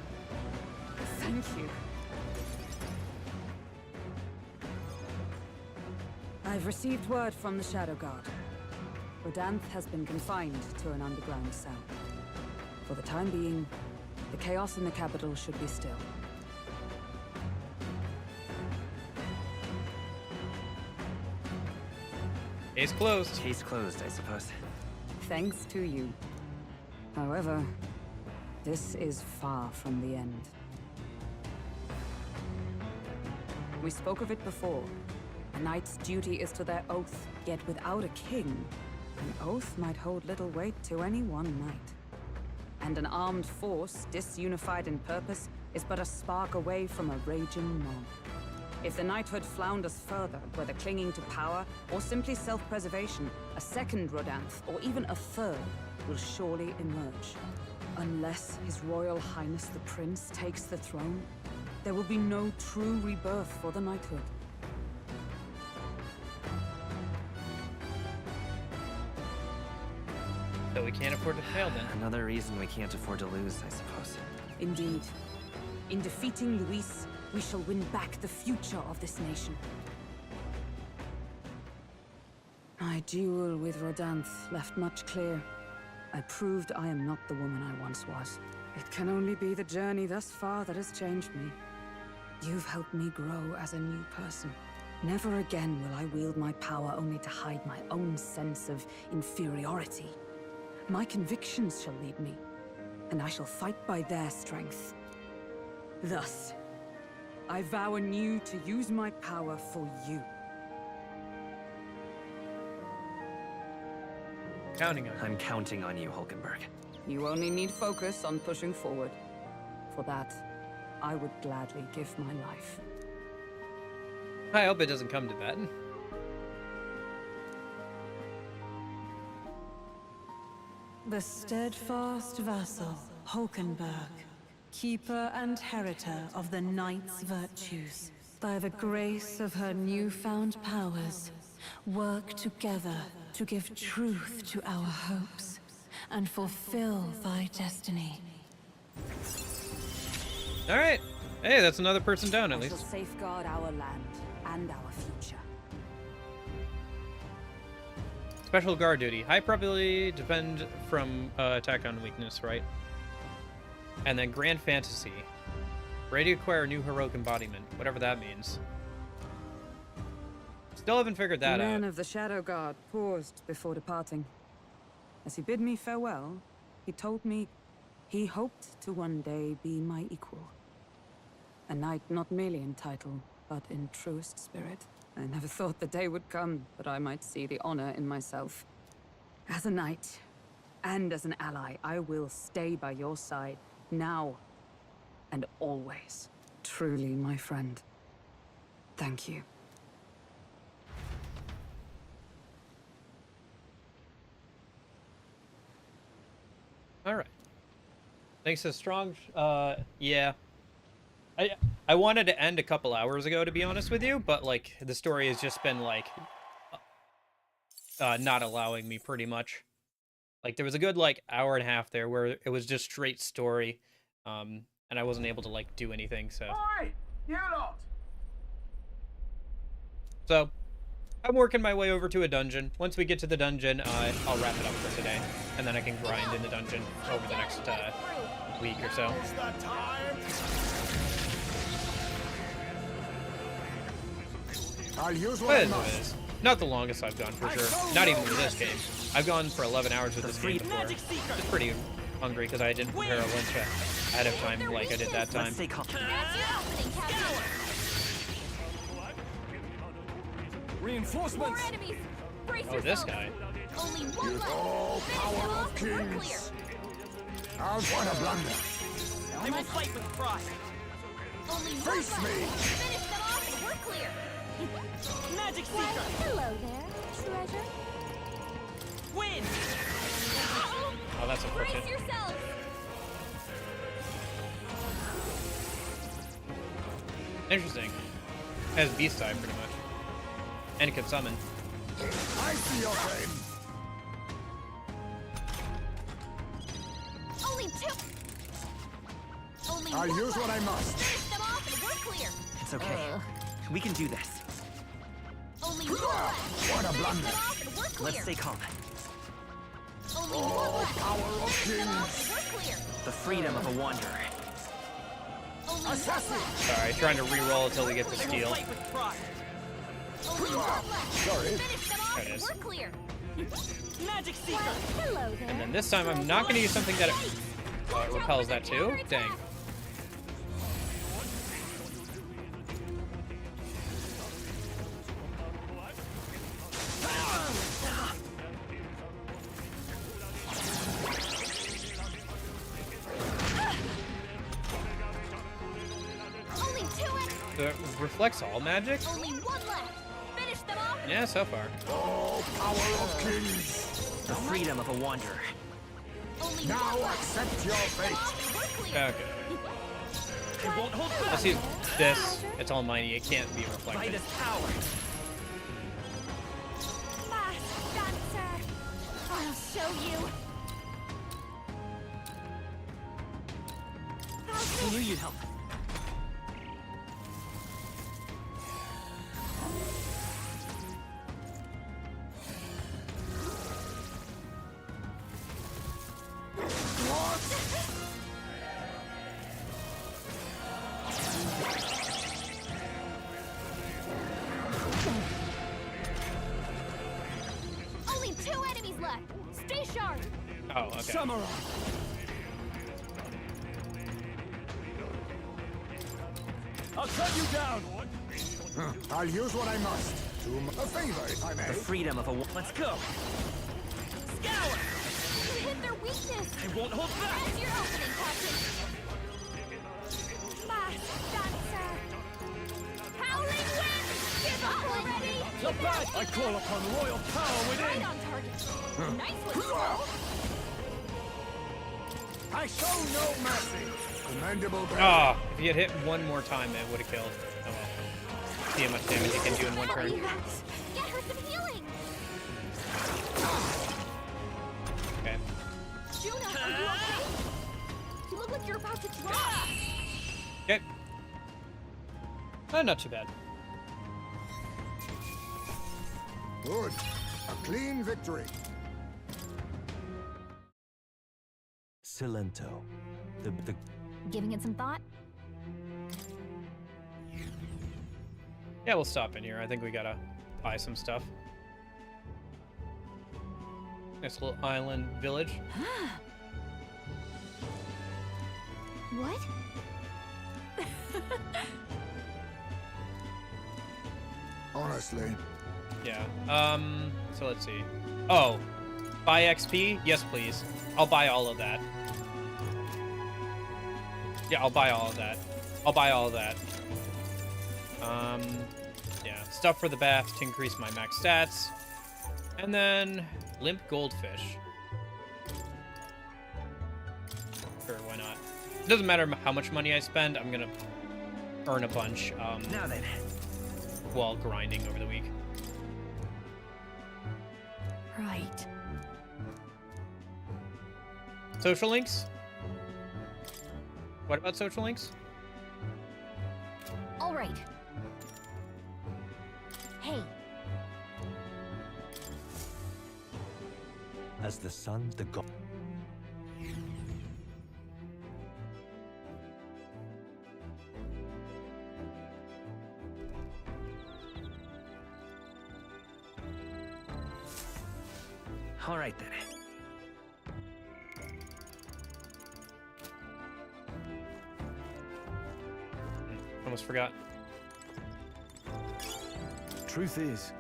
Thank you. I've received word from the Shadow Guard. Rodanth has been confined to an underground cell. For the time being, the chaos in the capital should be still. Case closed. Case closed, I suppose. Thanks to you. However, this is far from the end. We spoke of it before. A knight's duty is to their oath, yet without a king, an oath might hold little weight to any one knight. And an armed force, disunified in purpose, is but a spark away from a raging mob. If the knighthood flounders further, whether clinging to power or simply self-preservation, a second Rodanth, or even a third, will surely emerge. Unless His Royal Highness the Prince takes the throne, there will be no true rebirth for the knighthood. So we can't afford to fail then. Another reason we can't afford to lose, I suppose. Indeed. In defeating Luis, we shall win back the future of this nation. My duel with Rodanth left much clear. I proved I am not the woman I once was. It can only be the journey thus far that has changed me. You've helped me grow as a new person. Never again will I wield my power only to hide my own sense of inferiority. My convictions shall lead me, and I shall fight by their strength. Thus, I vow anew to use my power for you. Counting on you. I'm counting on you, Hulkenberg. You only need focus on pushing forward. For that, I would gladly give my life. I hope it doesn't come to that. The steadfast vassal, Hulkenberg, keeper and heritor of the knight's virtues, by the grace of her newfound powers, work together to give truth to our hopes and fulfill thy destiny. All right. Hey, that's another person down at I least. shall safeguard our land and our future. Special guard duty. High probability defend from attack on weakness, right? And then Grand Fantasy. Ready to acquire a new heroic embodiment, whatever that means. Still haven't figured that The out. man of the Shadow Guard paused before departing. As he bid me farewell, he told me he hoped to one day be my equal. A knight not merely in title, but in truest spirit. I never thought the day would come that I might see the honor in myself. As a knight, and as an ally, I will stay by your side, now and always. Truly, my friend. Thank you. All right. Thanks to Strong. Yeah. I wanted to end a couple hours ago, to be honest with you, but like the story has just been like not allowing me pretty much. Like there was a good like hour and a half there where it was just straight story, and I wasn't able to like do anything. So. Oi, you lot! So, I'm working my way over to a dungeon. Once we get to the dungeon, I'll wrap it up for today, and then I can grind in the dungeon over the next week or so. I'll use But what I it is what it must. is. Not the longest I've gone for sure. Not even with this game. I've gone for 11 hours with this game before. Just pretty hungry because I didn't prepare a lunch yet. ahead of time like I did that time. That's your opening, Captain. Reinforcements! More enemies! Brace Oh, this guy. Only one With left. all Finish power them of off and we're kings. clear. I'll find a blunder. I will fight with pride. Only one Face left. me. Finish them off and we're clear. Magic Why, Seeker! hello there, treasure. Win! Oh, that's unfortunate. Brace yourselves. Interesting. Has beast type pretty much. And can summon. I see your pain. Only two. Only I'll one use what I left. must. Finish them off and we're clear. It's okay. We can do this. Only one left. What a blunder. Finish them off and we're clear. Let's stay calm. Only one left. Power of Finish them off kings. and we're clear. The freedom of a wanderer. Only one left. Sorry, trying to re-roll until we get the I will steal. fight with pride. Only one left. Sorry. Finish them off There it and is. we're clear. Magic Seeker! Why, hello there. And then this time I'm not going to use something that repels that too. Dang. Only two enemies. The reflects all magic? Only one left. Finish them off. Yeah, so far. All power of kings. The freedom of a wanderer. Only Now one left. accept your Finish them fate. off and we're clear. Okay. I won't hold back. Let's use this. It's almighty. It can't be reflected. Fight as power. Masked dancer. I'll show you. I knew you'd help. Only two enemies left. Stay sharp. Oh, okay. Samurai! I'll cut you down! I'll use what I must. A favor, if I may. The freedom of a Let's go! Scour! You hit their weakness. I won't hold back! That's your opening, Captain. Masked dancer. Howling wind. Give up already. Not bad! I call upon royal power Right within! on target. Nice one, Squirrel. I show no mercy. Commendable bear. Ah, if he had hit one more time, it would have killed. Oh well. See how much damage he can do in one turn. Get her some healing. Okay. Juna, are you okay? You look like you're about to drop. Okay. Not too bad. Good. A clean victory. Silento. The Giving it some thought? Yeah, we'll stop in here. I think we gotta buy some stuff. Nice little island village. What? Honestly. Yeah. So let's see. Oh, buy XP? Yes, please. I'll buy all of that. Yeah, I'll buy all of that. I'll buy all of that. Yeah, stuff for the bath to increase my max stats. And then limp goldfish. Sure, why not? It doesn't matter how much money I spend, I'm gonna earn a bunch. Now then. While grinding over the week. Right. Social links? What about social links? All right. Hey. as the sun, the god. All right then. Almost forgot. Truth is,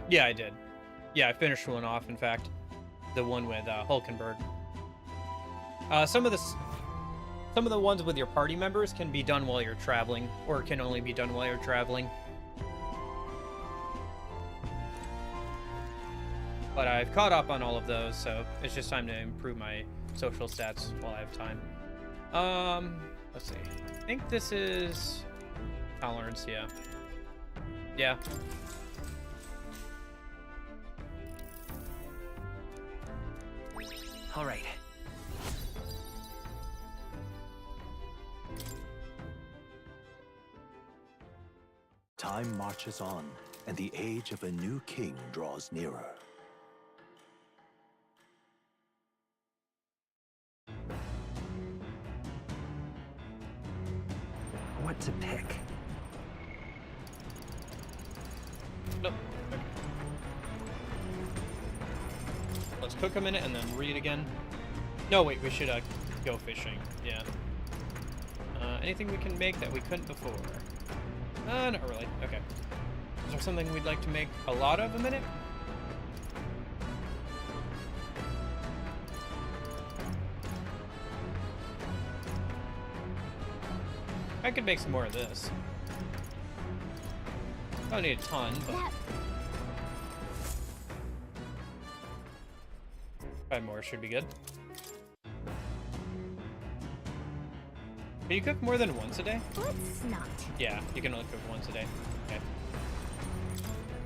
Yeah, I did. Yeah, I finished one off, in fact. The one with Hulkenberg. Some of the ones with your party members can be done while you're traveling, or can only be done while you're traveling. But I've caught up on all of those, so it's just time to improve my social stats while I have time. Let's see. I think this is tolerance, yeah. Yeah. All right. Time marches on, and the age of a new king draws nearer. What to pick? Nope. Okay. Let's cook a minute and then read again. No, wait, we should go fishing. Yeah. Anything we can make that we couldn't before? Not really. Okay. Is there something we'd like to make a lot of a minute? I could make some more of this. I don't need a ton, but... 5 more should be good. Can you cook more than once a day? Let's not. Yeah, you can only cook once a day. Okay.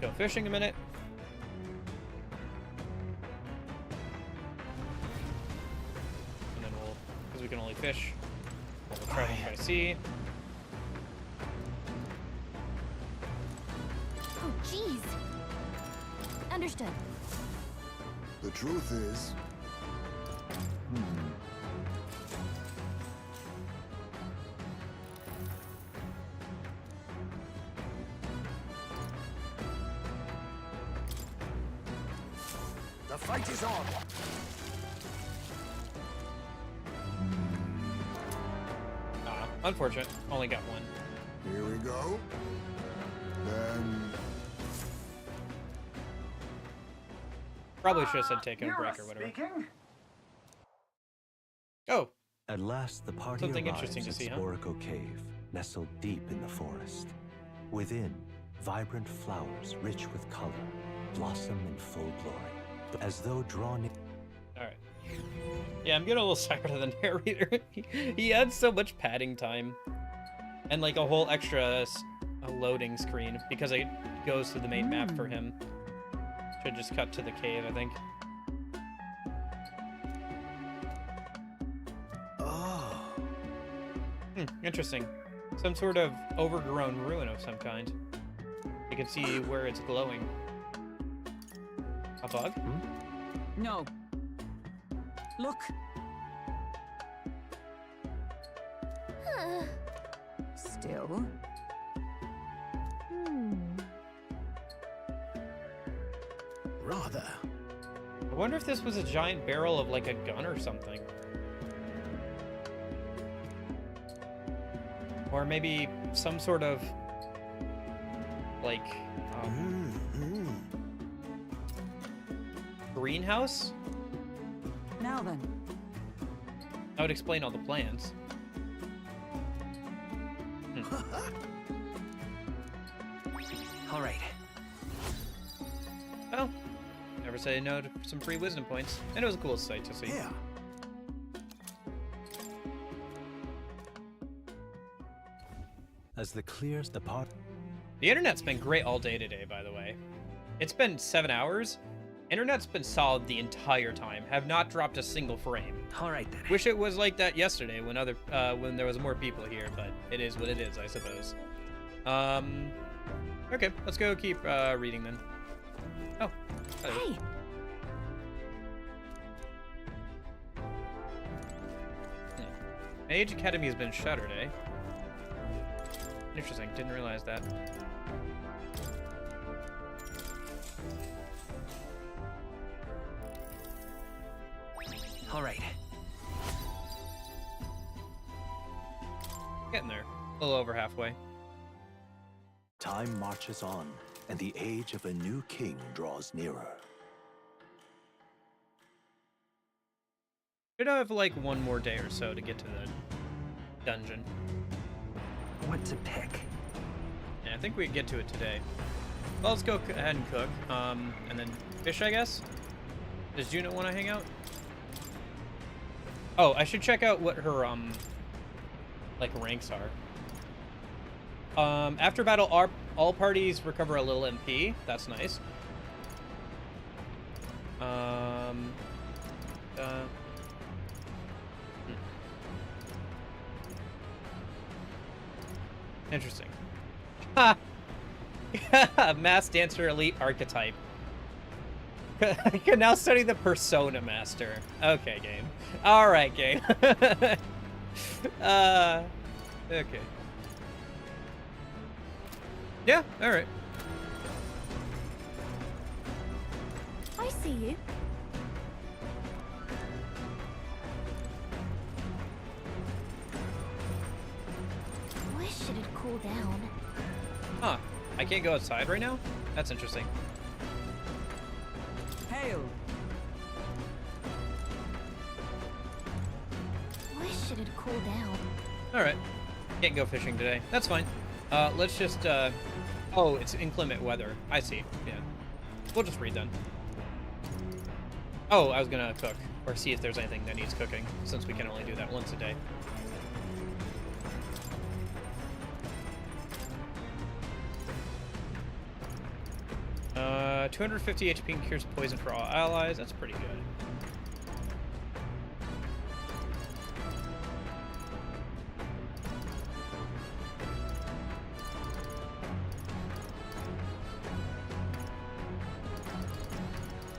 Go fishing a minute. And then we'll... because we can only fish while we're traveling by sea. Oh, jeez. Understood. The truth is... The fight is on! Unfortunate. Only got one. Here we go. Then... Probably should have said taking a break or whatever. Oh! At last, the party Something arrives interesting to at see, huh? Sporico Cave, nestled deep in the forest. Within, vibrant flowers rich with color blossom in full glory, as though drawn in. Alright. Yeah, I'm getting a little tired of the narrator. He adds so much padding time. And like a whole extra loading screen because it goes to the main map for him. Should just cut to the cave, I think. Oh. Interesting. Some sort of overgrown ruin of some kind. You can see where it's glowing. A bug? No. Look. Still. Rather. I wonder if this was a giant barrel of like a gun or something. Or maybe some sort of like greenhouse? Now then. That would explain all the plans. All right. Well, never say no to some free wisdom points. And it was a cool sight to see. Yeah. As the clears the part. The internet's been great all day today, by the way. It's been 7 hours. Internet's been solid the entire time. Have not dropped a single frame. All right then. Wish it was like that yesterday when when there was more people here, but it is what it is, I suppose. Okay, let's go keep reading then. Oh, hello. Hey. Mage Academy has been shuttered, eh? Interesting, didn't realize that. All right. Getting there. A little over halfway. Time marches on, and the age of a new king draws nearer. Should have like one more day or so to get to the dungeon. What to pick? Yeah, I think we can get to it today. Well, let's go ahead and cook. And then fish, I guess. Does Juno want to hang out? Oh, I should check out what her like ranks are. After battle, all parties recover a little MP. That's nice. Interesting. Ha! Mass Dancer Elite Archetype. I can now study the Persona Master. Okay, game. Alright, game. Okay. Yeah, alright. I see you. Wish it'd cool down. Huh. I can't go outside right now? That's interesting. Hail. Wish it'd cool down. Alright. Can't go fishing today. That's fine. Let's just, oh, it's inclement weather. I see. Yeah. We'll just read then. Oh, I was gonna cook. Or see if there's anything that needs cooking, since we can only do that once a day. Uh, 250 HP and cures poison for all allies. That's pretty good.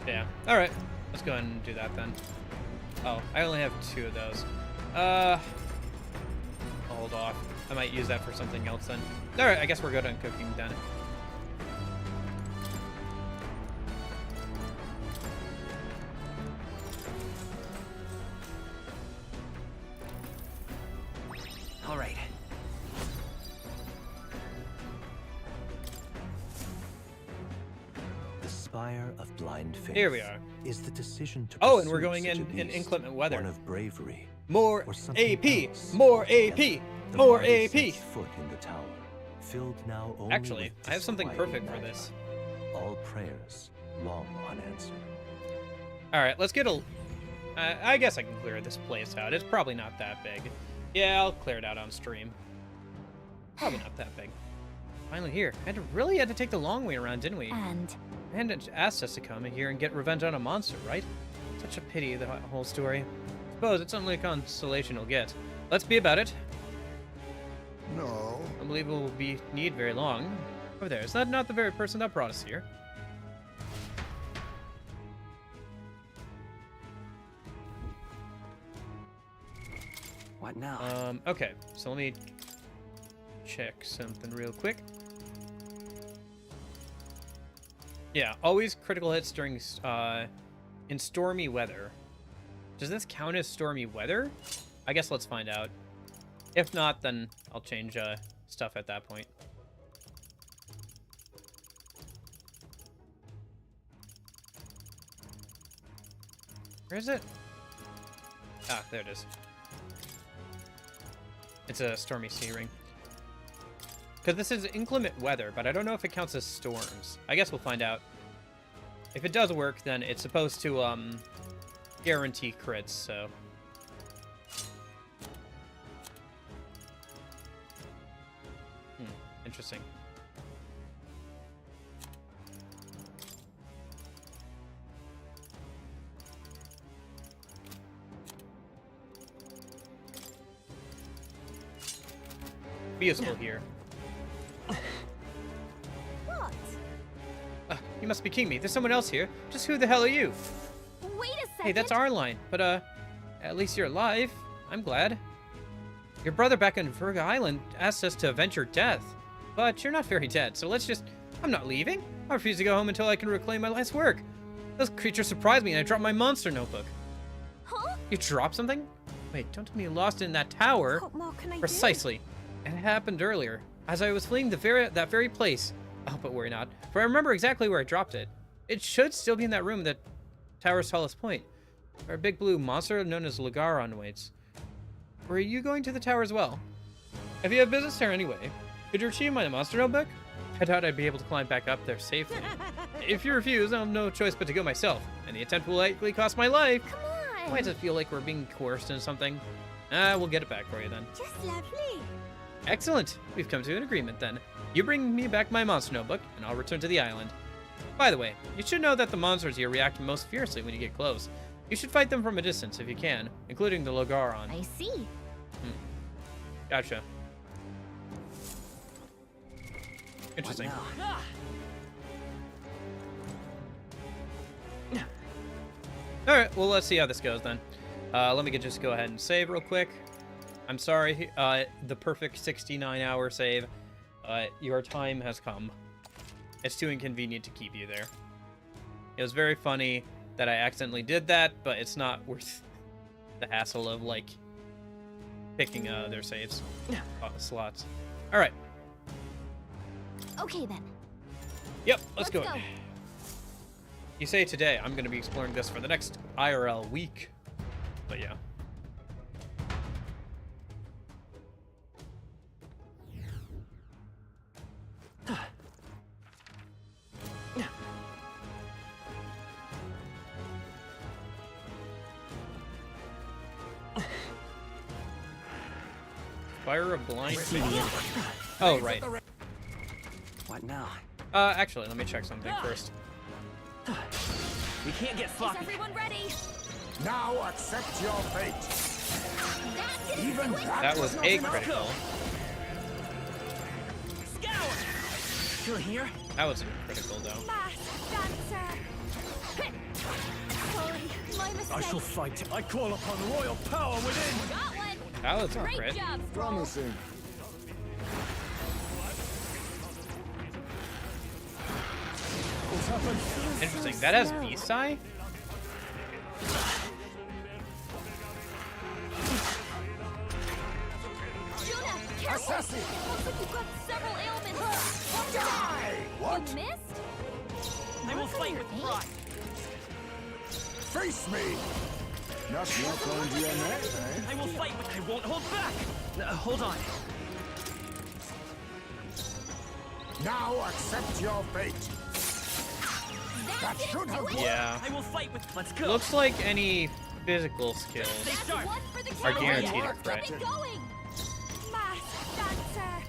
Yeah. All right. Let's go ahead and do that then. Oh, I only have 2 of those. I'll hold off. I might use that for something else then. All right. I guess we're good on cooking then. All right. The Spire of Blind Faith. Here we are. Is the decision to Oh, and we're pursue going such a in beast inclement weather. One of bravery. More or something AP! else More altogether? AP! The More party AP! sets foot in the tower, filled now only Actually, with I have something disquieting perfect for this. All prayers long unanswered. All right, let's get a... I guess I can clear this place out. It's probably not that big. Yeah, I'll clear it out on stream. Probably not that big. Finally here. Really had to take the long way around, didn't we? And Asked us to come here and get revenge on a monster, right? Such a pity, the whole story. Suppose it's only a consolation we'll get. Let's be about it. No. I believe we'll need very long. Over there, is that not the very person that brought us here? What now? Okay, so let me check something real quick. Yeah, always critical hits during in stormy weather. Does this count as stormy weather? I guess let's find out. If not, then I'll change stuff at that point. Where is it? Ah, there it is. It's a stormy sea ring. Because this is inclement weather, but I don't know if it counts as storms. I guess we'll find out. If it does work, then it's supposed to guarantee crits, so... Interesting. Be useful here. What? You must be kidding me. There's someone else here. Just who the hell are you? Wait a second. Hey, that's our line. But, at least you're alive. I'm glad. Your brother back on Virga Island asked us to avenge your death. But you're not very dead, so let's just... I'm not leaving. I refuse to go home until I can reclaim my life's work. Those creatures surprised me and I dropped my monster notebook. Huh? You dropped something? Wait, don't tell me you lost it in that tower. What more can I do? Precisely. It happened earlier, as I was fleeing that very place. Oh, but worry not, for I remember exactly where I dropped it. It should still be in that room that tower's tallest point, where a big blue monster known as Lagaron waits. Were you going to the tower as well? If you have business there anyway, could you retrieve my monster notebook? I doubt I'd be able to climb back up there safely. If you refuse, I'll have no choice but to go myself, and the attempt will likely cost my life. Come on! Why does it feel like we're being coerced into something? We'll get it back for you then. Just lovely. Excellent. We've come to an agreement then. You bring me back my monster notebook, and I'll return to the island. By the way, you should know that the monsters here react most fiercely when you get close. You should fight them from a distance if you can, including the Lagaron. I see. Gotcha. Interesting. Alright, well, let's see how this goes then. Let me just go ahead and save real quick. I'm sorry, the perfect 69-hour save. Your time has come. It's too inconvenient to keep you there. It was very funny that I accidentally did that, but it's not worth the hassle of, like, picking their saves slots. Alright. Okay, then. Yep, let's go. You say today, I'm going to be exploring this for the next IRL week. But yeah. Fire of blind. Oh, right. What now? Actually, let me check something first. We can't get sloppy. Is everyone ready? Now accept your fate. Even That was a critical. Scour! Still here? That was a critical, though. Mask dancer. Sorry, my mistake. I shall fight. I call upon royal power within. Got one. That was a Great crit. job, Scroll. promising. What's happened? Interesting. That has B-Sai? Juna, careful. Looks like you've got several ailments. Die! What? You missed? I will fight with pride. Face me! Not more prone to your neck, eh? I will fight with. I won't hold back. Hold on. Now accept your fate. That should have worked. Yeah. I will fight with. Let's go. Looks like any physical skills One for the are count. guaranteed a crit. Keep it going. Mask dancer.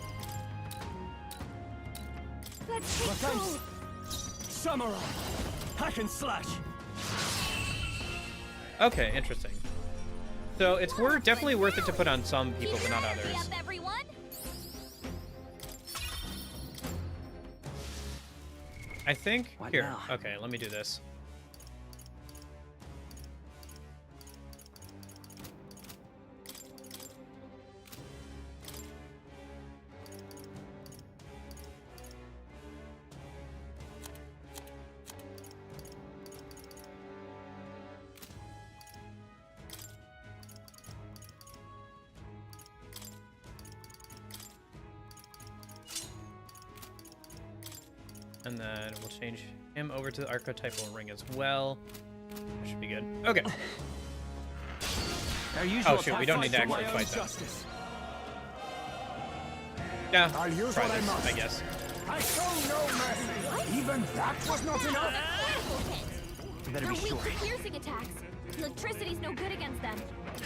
Let's take go. Samurai. Hack and slash. Okay, interesting. So it's definitely worth it to put on some people, but not others. Up, everyone. I think What here. now? Okay, let me do this. And then we'll change him over to the archetypal ring as well. That should be good. Okay. Oh shoot, we don't need to actually fight them. Yeah, I'll use try what I this, must. I guess. I show no mercy. Even that was not enough. Better They're be weak sure. to piercing attacks. Electricity's no good against them.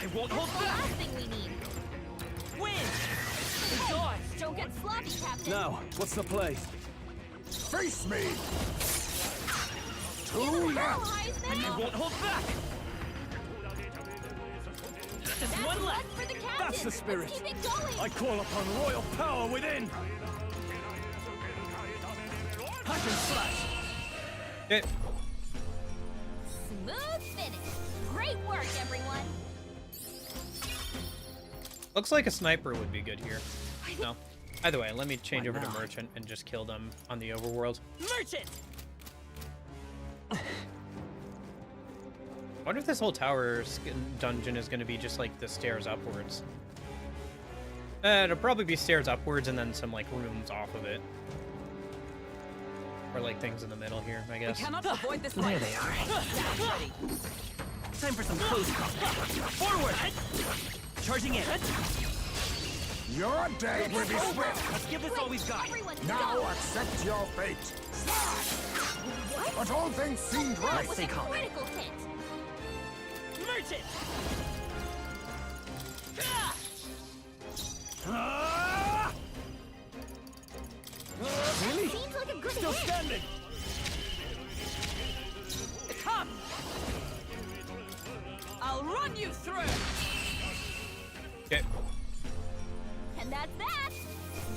I won't hold That's the back. last thing we need. Win. Hey, don't get sloppy, Captain. Now, what's the play? Face me. Give Too him late. hell, Heisman. I won't hold back. That's one left. for the captain. That's the spirit. Let's keep it going. I call upon royal power within. Hack and slash. Okay. Smooth finish. Great work, everyone. Looks like a sniper would be good here. No. Either way, let me change What over now? to Merchant and just kill them on the overworld. Merchant. Why wonder if this whole tower dungeon is going to be just like the stairs upwards. It'll probably be stairs upwards and then some like rooms off of it. Or like things in the middle here, I guess. We cannot avoid this. There they are. Time for some close combat. Forward! Charging in. Your day will be swift. Let's give this all we've got. Now accept your fate. But all things seemed right. Stay calm. Critical hit. Merchant! Really? Seems like a good Still hit. standing. Come! I'll run you through! Okay. And that's that.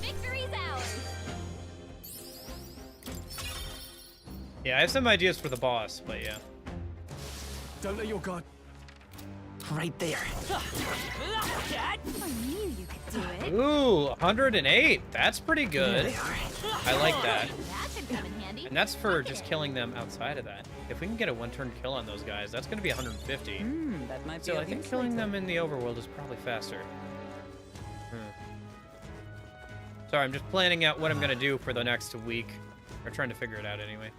Victory's ours. Yeah, I have some ideas for the boss, but yeah. Don't let your guard. Right there. I knew you could do it. Ooh, 108. That's pretty good. I like that. That should come in handy. And that's for just killing them outside of that. If we can get a one-turn kill on those guys, that's going to be 150. That might be So a I think use killing later. them in the overworld is probably faster. Sorry, I'm just planning out what I'm going to do for the next week. Or trying to figure it out anyway.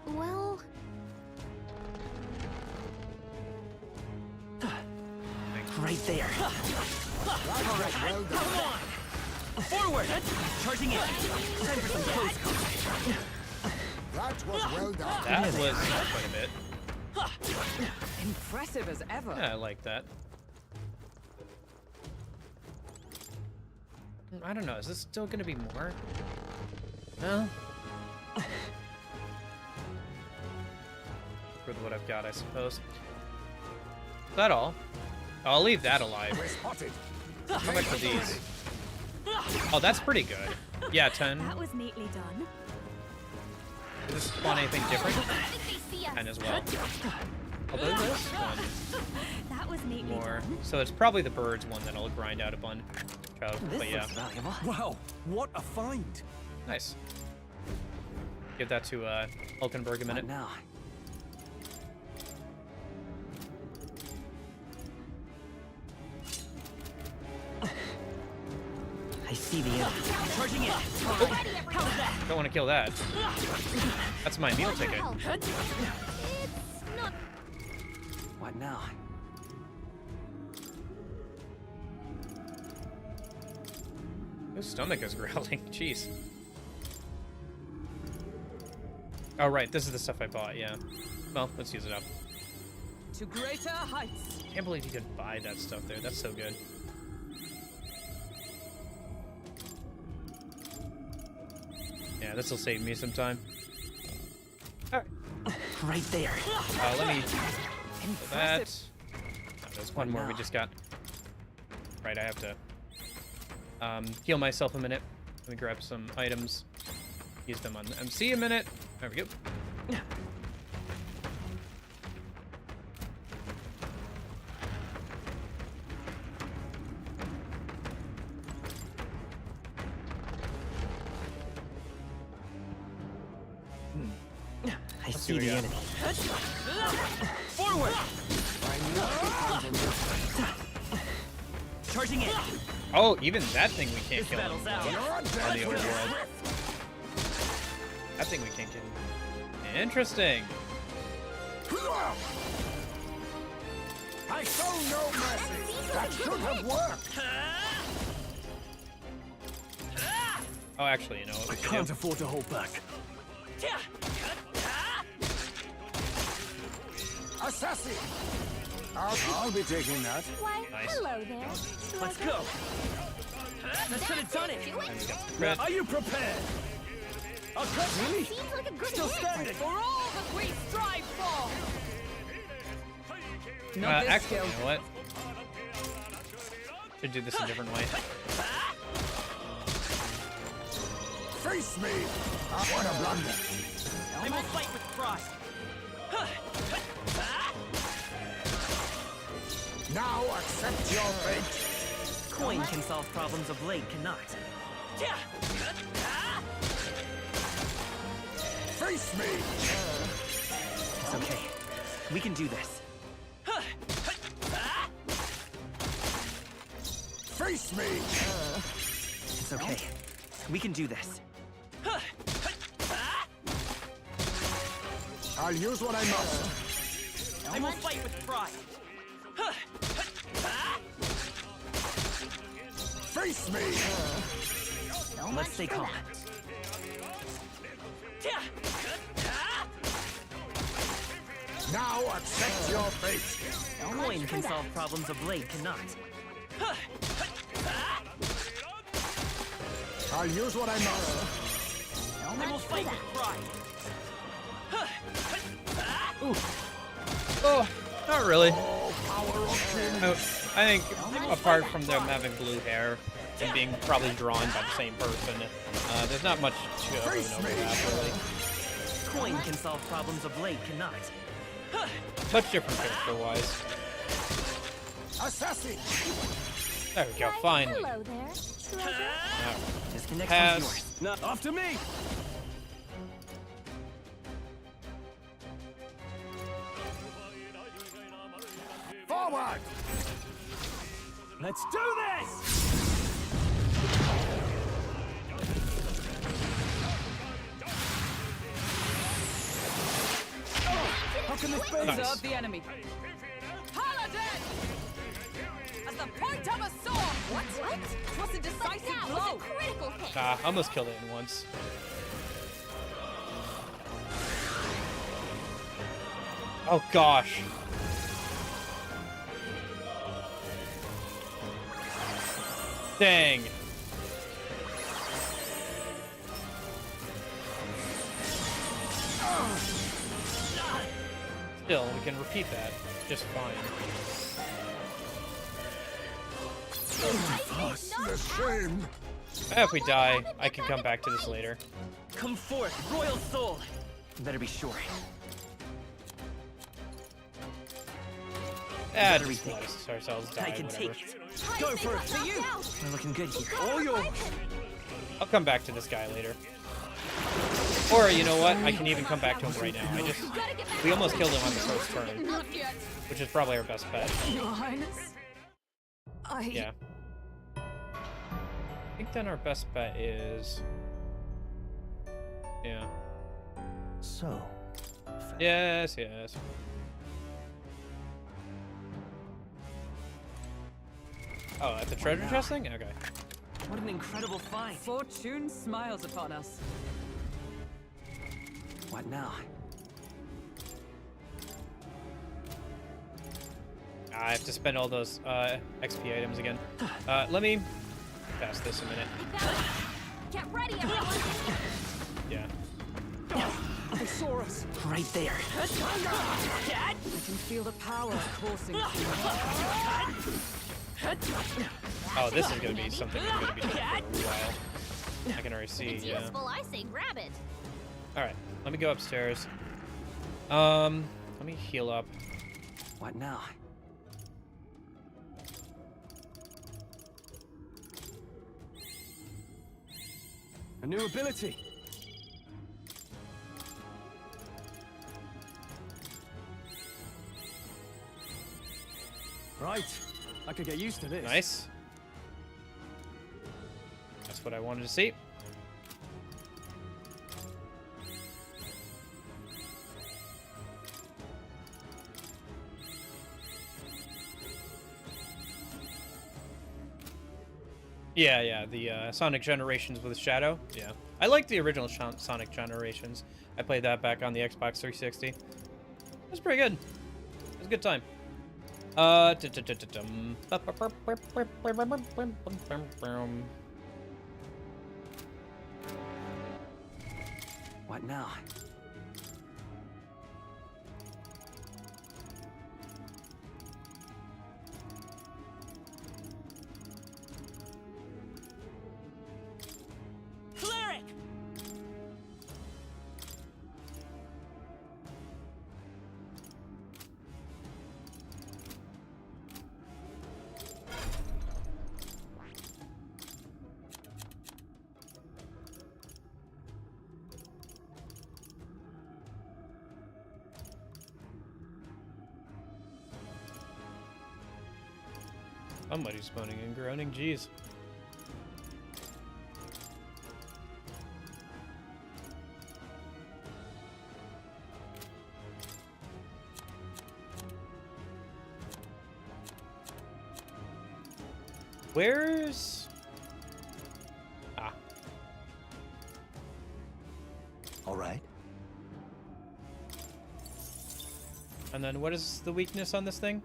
Well, Right there. All right, Well done. come on. Forward! Charging in. Time for some close combat. That was well done. That was quite a bit. Impressive as ever. Yeah, I like that. I don't know, is this still going to be more? No? With what I've got, I suppose. Is that all? I'll leave that alive. How much are these? Oh, that's pretty good. Yeah, 10. that was neatly done. Does this spawn anything different? 10 as well. Although this one That was neatly more. done. So it's probably the birds one that'll grind out a bunch of, but yeah. Wow, what a find! Nice. Give that to Hulkenberg a minute. Now. I see the enemy. Charging in. Don't want to kill that. That's my meal ticket. What now? His stomach is growling. Jeez. Oh, right. This is the stuff I bought, yeah. Well, let's use it up. To greater heights. Can't believe you could buy that stuff there. That's so good. Yeah, this will save me some time. Alright. Right there. Let me... That... Oh, there's one more we just got. Right, I have to... heal myself a minute. Let me grab some items. Use them on the MC a minute. There we go. I see the enemy. Forward! Charging in. Oh, even that thing we can't kill battle's out. on the overworld. That thing we can't kill. Interesting. I show no mercy. That should have worked. Oh, actually, you know what we I should can't do? afford to hold back. Assassin! I'll be taking that. Why, Nice. hello there. Let's go. That should have done it. Crit. Are you prepared? I'll cut. Really? Seems like a good Still hit. standing. For all that we strive for. Not this Actually, skill. you know what? Should do this a different way. Face me! What a blunder. I will fight with Frost. Now accept your fate. Coin can solve problems of blade cannot. Face me! It's okay. We can do this. Face me! It's okay. We can do this. I'll use what I must. I will fight with pride. Face me! Let's stay calm. Now accept your fate. Coin can solve problems a blade cannot. I'll use what I must. I will fight with pride. Oh, not really. I think apart from them having blue hair and being probably drawn by the same person, there's not much to overlap, really. Coin can solve problems a blade cannot. Much different character-wise. Assassin! There we go, finally. Hello there, treasure. Disconnect Pass. from yours. No, after me! Forward! Let's do this! How can this be? Nice. Observe the enemy. Paladin! At the point of a sword! What? It was a decisive blow! Critical hit. Nah, I almost killed it in once. Oh gosh. Dang. Still, we can repeat that just fine. The shame. If we die, I can come back to this later. Come forth, royal soul! Better be sure. Just let us ourselves die, I can whatever. take it. Go for it for you! We're looking good here. All yours. I'll come back to this guy later. Or, you know what? I can even come back to him right now. We almost killed him on the first turn. Not yet. Which is probably our best bet. Your Highness. Yeah. I think then our best bet is... Yeah. So. Yes, yes. Oh, at the treasure chest thing? Okay. What an incredible find. Fortune smiles upon us. What now? I have to spend all those XP items again. Let me pass this a minute. Get ready, everyone. Yeah. They saw us. Right there. I can feel the power coursing through me. Oh, this is gonna be something I'm gonna be doing for a while. I can already see, It's yeah. useful, I say grab it. Alright, let me go upstairs. Let me heal up. What now? A new ability. Right. I could get used to this. Nice. That's what I wanted to see. Yeah, the Sonic Generations with Shadow. Yeah. I like the original Sonic Generations. I played that back on the Xbox 360. It was pretty good. It was a good time. What now? Flair! Somebody's moaning and groaning, jeez. Where's... Ah. All right. And then what is the weakness on this thing?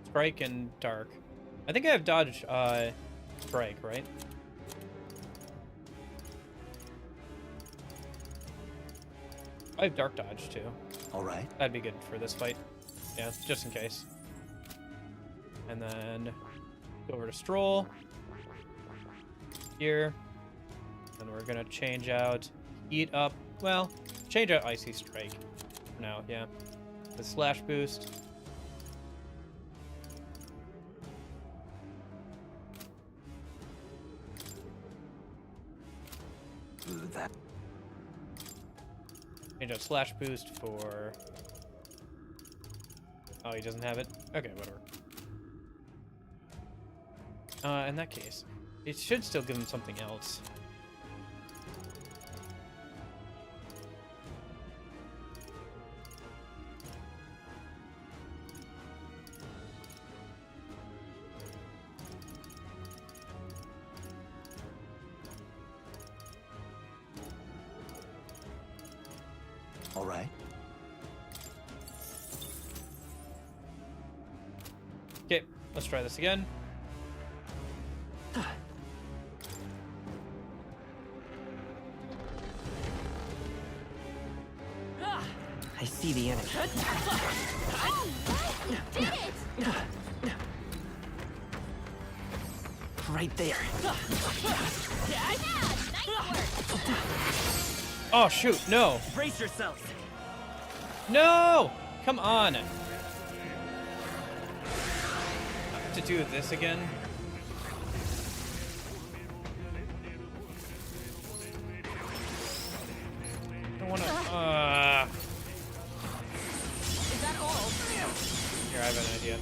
Strike and dark. I think I have dodge, strike, right? I have dark dodge too. All right. That'd be good for this fight. Yeah, just in case. And then go over to Stroll. Here. And we're gonna change out Heat Up. Well, change out Icy Strike for now, yeah. The slash boost. That. Change out slash boost for... Oh, he doesn't have it? Okay, whatever. In that case, it should still give him something else. All right. Okay, let's try this again. I see the enemy. Did it! Right there. Oh shoot, no. Brace yourselves. No! Come on. To do this again. I don't wanna Is that all? Here, I have an idea.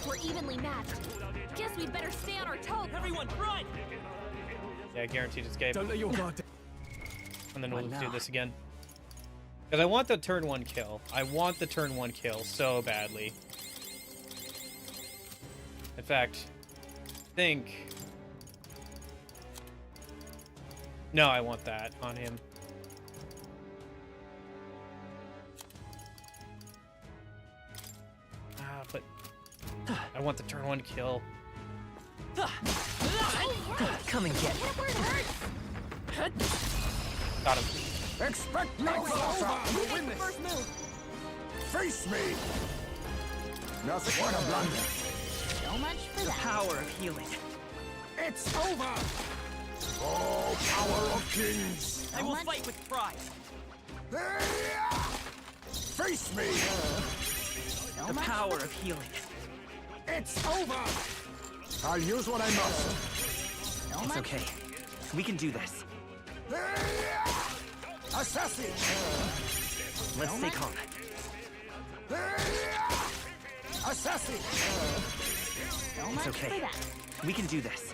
We're evenly matched. Guess we'd better stay on our toes. Everyone, run! Yeah, guaranteed escape. Don't let your guard down. And then we'll do this again. Because I want the turn 1 kill. I want the turn 1 kill so badly. In fact, I think... No, I want that on him. But I want the turn 1 kill. Come and get it. Got him. Expect no loss. You take the first move. Face me. Nothing but a blunder. So much for the that. power of healing. It's over. Oh, power of kings. I will fight with pride. Face me. The power of healing. It's over. I'll use what I must. It's okay. We can do this. Assassin. Let's stay calm. Assassin. It's okay. We can do this.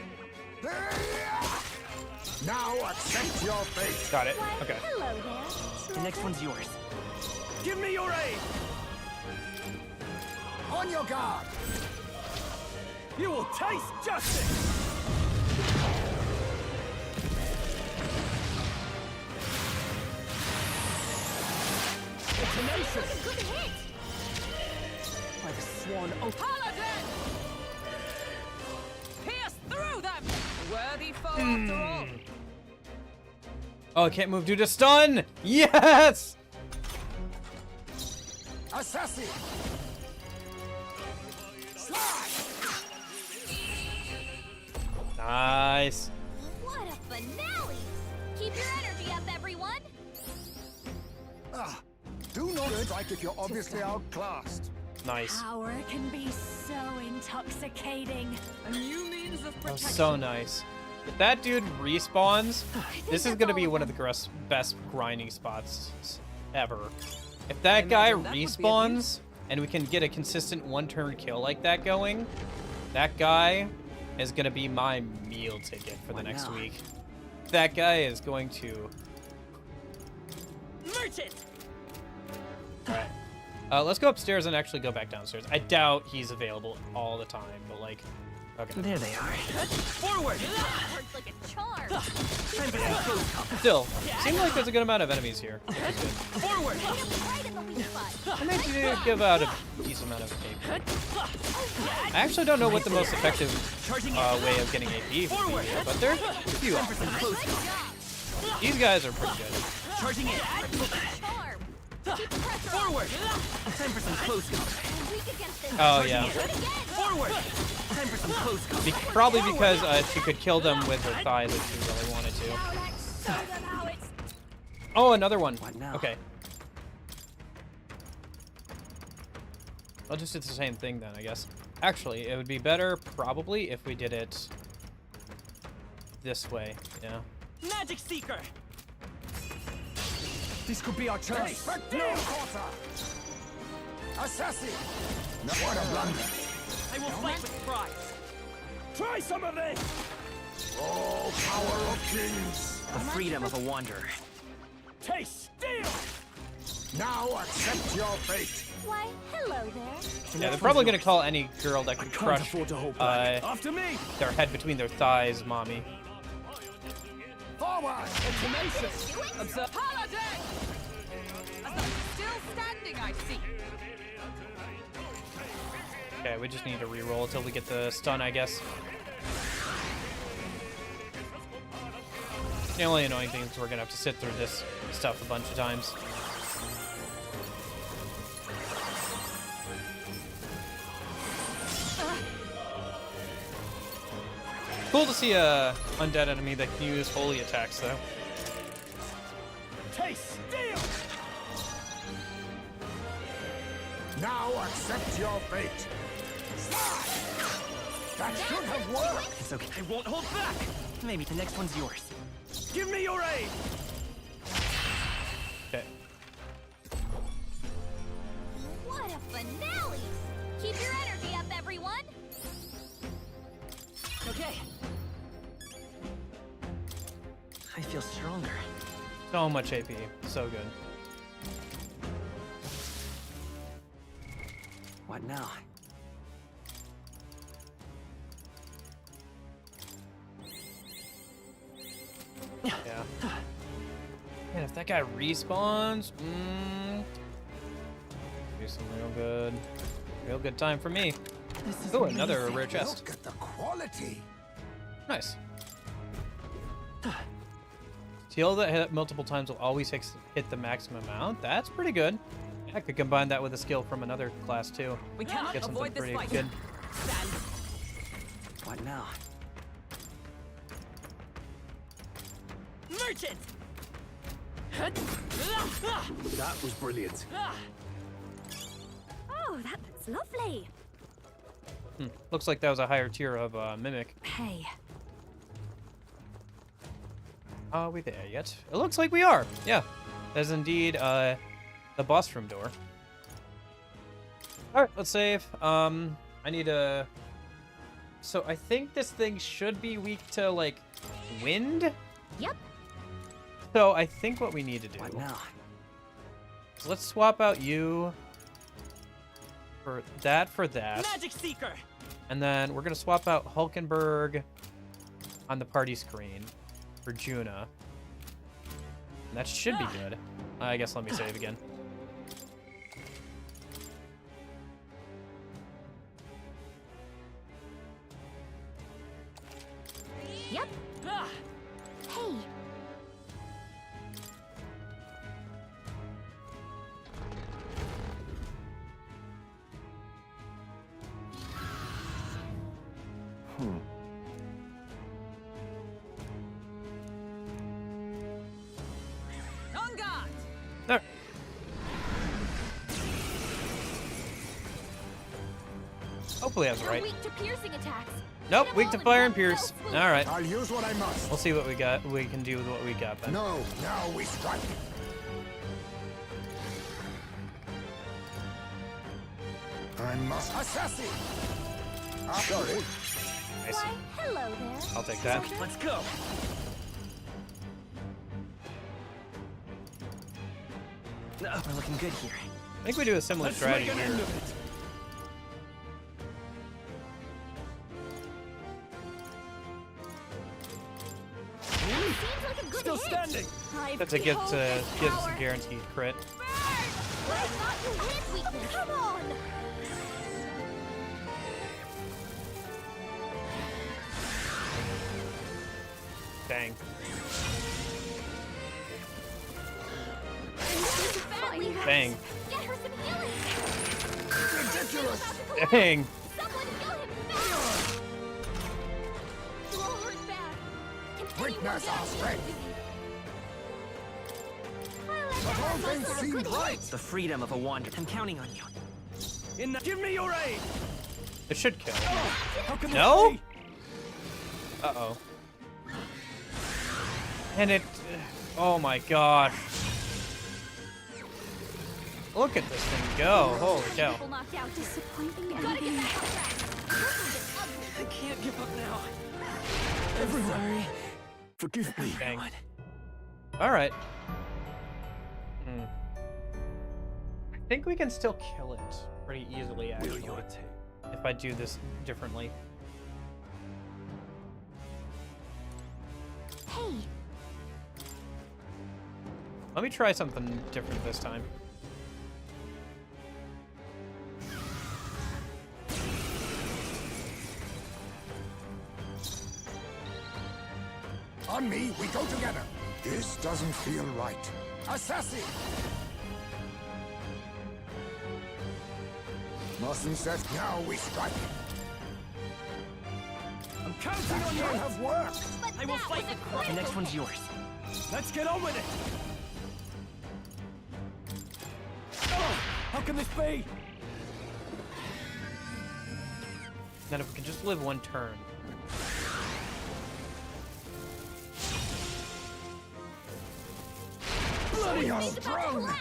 Now accept your fate. Got it. Okay. Hello there. The next one's yours. Give me your aid! On your guard. You will taste justice! It's tenacious! Good hit. Like a sworn oath. Paladin! Pierce through them! Worthy foe after all. Oh, I can't move due to stun! Yes! Assassin. Slide. Nice. What a finale! Keep your energy up, everyone. Do not strike if you're obviously outclassed. Nice. Power can be so intoxicating. A new means of That was protection. so nice. If that dude respawns, this is gonna be one of the best grinding spots ever. If that guy respawns and we can get a consistent one-turn kill like that going, that guy is going to be my meal ticket for the next week. That guy is going to... Merchant! Alright. Let's go upstairs and actually go back downstairs. I doubt he's available all the time, but like... Okay. There they are. Forward! Works like a charm. Still, seems like there's a good amount of enemies here. Forward! Right in the weak spot. I think you give out a decent amount of AP. I actually don't know what the most effective way of getting AP would be here, but there's a few options. These guys are pretty good. Charging in. Forward! Time for some close combat. Oh, yeah. Forward! Time for some close combat. Probably because she could kill them with her thighs if she really wanted to. Oh, another one. Okay. I'll just do the same thing then, I guess. Actually, it would be better probably if we did it this way. Yeah. Magic Seeker! This could be our chance. No quarter. Assassin. No, what a blunder. I will fight with pride. Try some of this! Oh, power of kings. The freedom of a wanderer. Taste steel! Now accept your fate. Why, hello there. Yeah, they're probably gonna call any girl that can crush After me! their head between their thighs, mommy. Forward! Tenacious! Observe. Paladin! Still standing, I see. Okay, we just need to re-roll until we get the stun, I guess. The only annoying thing is we're gonna have to sit through this stuff a bunch of times. Cool to see a undead enemy that can use holy attacks, though. Taste steel! Now accept your fate. That should have worked. It's okay. I won't hold back. Maybe the next one's yours. Give me your aid! Okay. What a finale! Keep your energy up, everyone! Okay. I feel stronger. So much AP. So good. What now? Yeah. Man, if that guy respawns, be some real good time for me. Oh, another rare chest. Look at the quality. Nice. Heal that hit multiple times will always hit the maximum amount. That's pretty good. I could combine that with a skill from another class too. We cannot get something avoid this pretty fight. good. Stand. What now? Merchant! That was brilliant. Oh, that looks lovely. Looks like that was a higher tier of Mimic. Hey. Are we there yet? It looks like we are. Yeah. There's indeed the boss room door. Alright, let's save. I need a... So I think this thing should be weak to, like, wind? Yep. So I think what we need to do... What now? is let's swap out you for that. Magic Seeker! And then we're going to swap out Hulkenberg on the party screen for Juna. And that should be good. I guess let me save again. Yep. Hey. On guard. There. Hopefully I was You're right. weak to piercing attacks. Nope, weak to fire and pierce. All right. I'll use what I must. We'll see what we got. We can do with what we got then. No, now we strike. I must assassin. Sorry. Nice. Why, hello there. I'll take that. Let's go. No, we're looking good here. I think we do a similar strategy here. Still standing. That's a gift to gives a guaranteed crit. Come on! Dang. Dang. Get her some healing! Ridiculous! Dang. Someone heal him fast! You all hurt bad. Can Weakness our strength. But all things seem right. The freedom of a wander. I'm counting on you. Give me your aid. It should kill. How can No? this be? Uh-oh. And it... Oh my gosh. Look at this thing go. Holy cow. knocked out. Disappointing. I can't give up now. I'm sorry. Forgive me. Dang. Alright. I think we can still kill it pretty easily, actually. If I do this differently. Hey. Let me try something different this time. On me, we go together. This doesn't feel right. Assassin! Mustn't set. Now we strike. I'm counting on you. That have worked. I will fight it. The next one's yours. Let's get on with it. Oh, how can this be? Then if we can just live one turn. Bloody strong!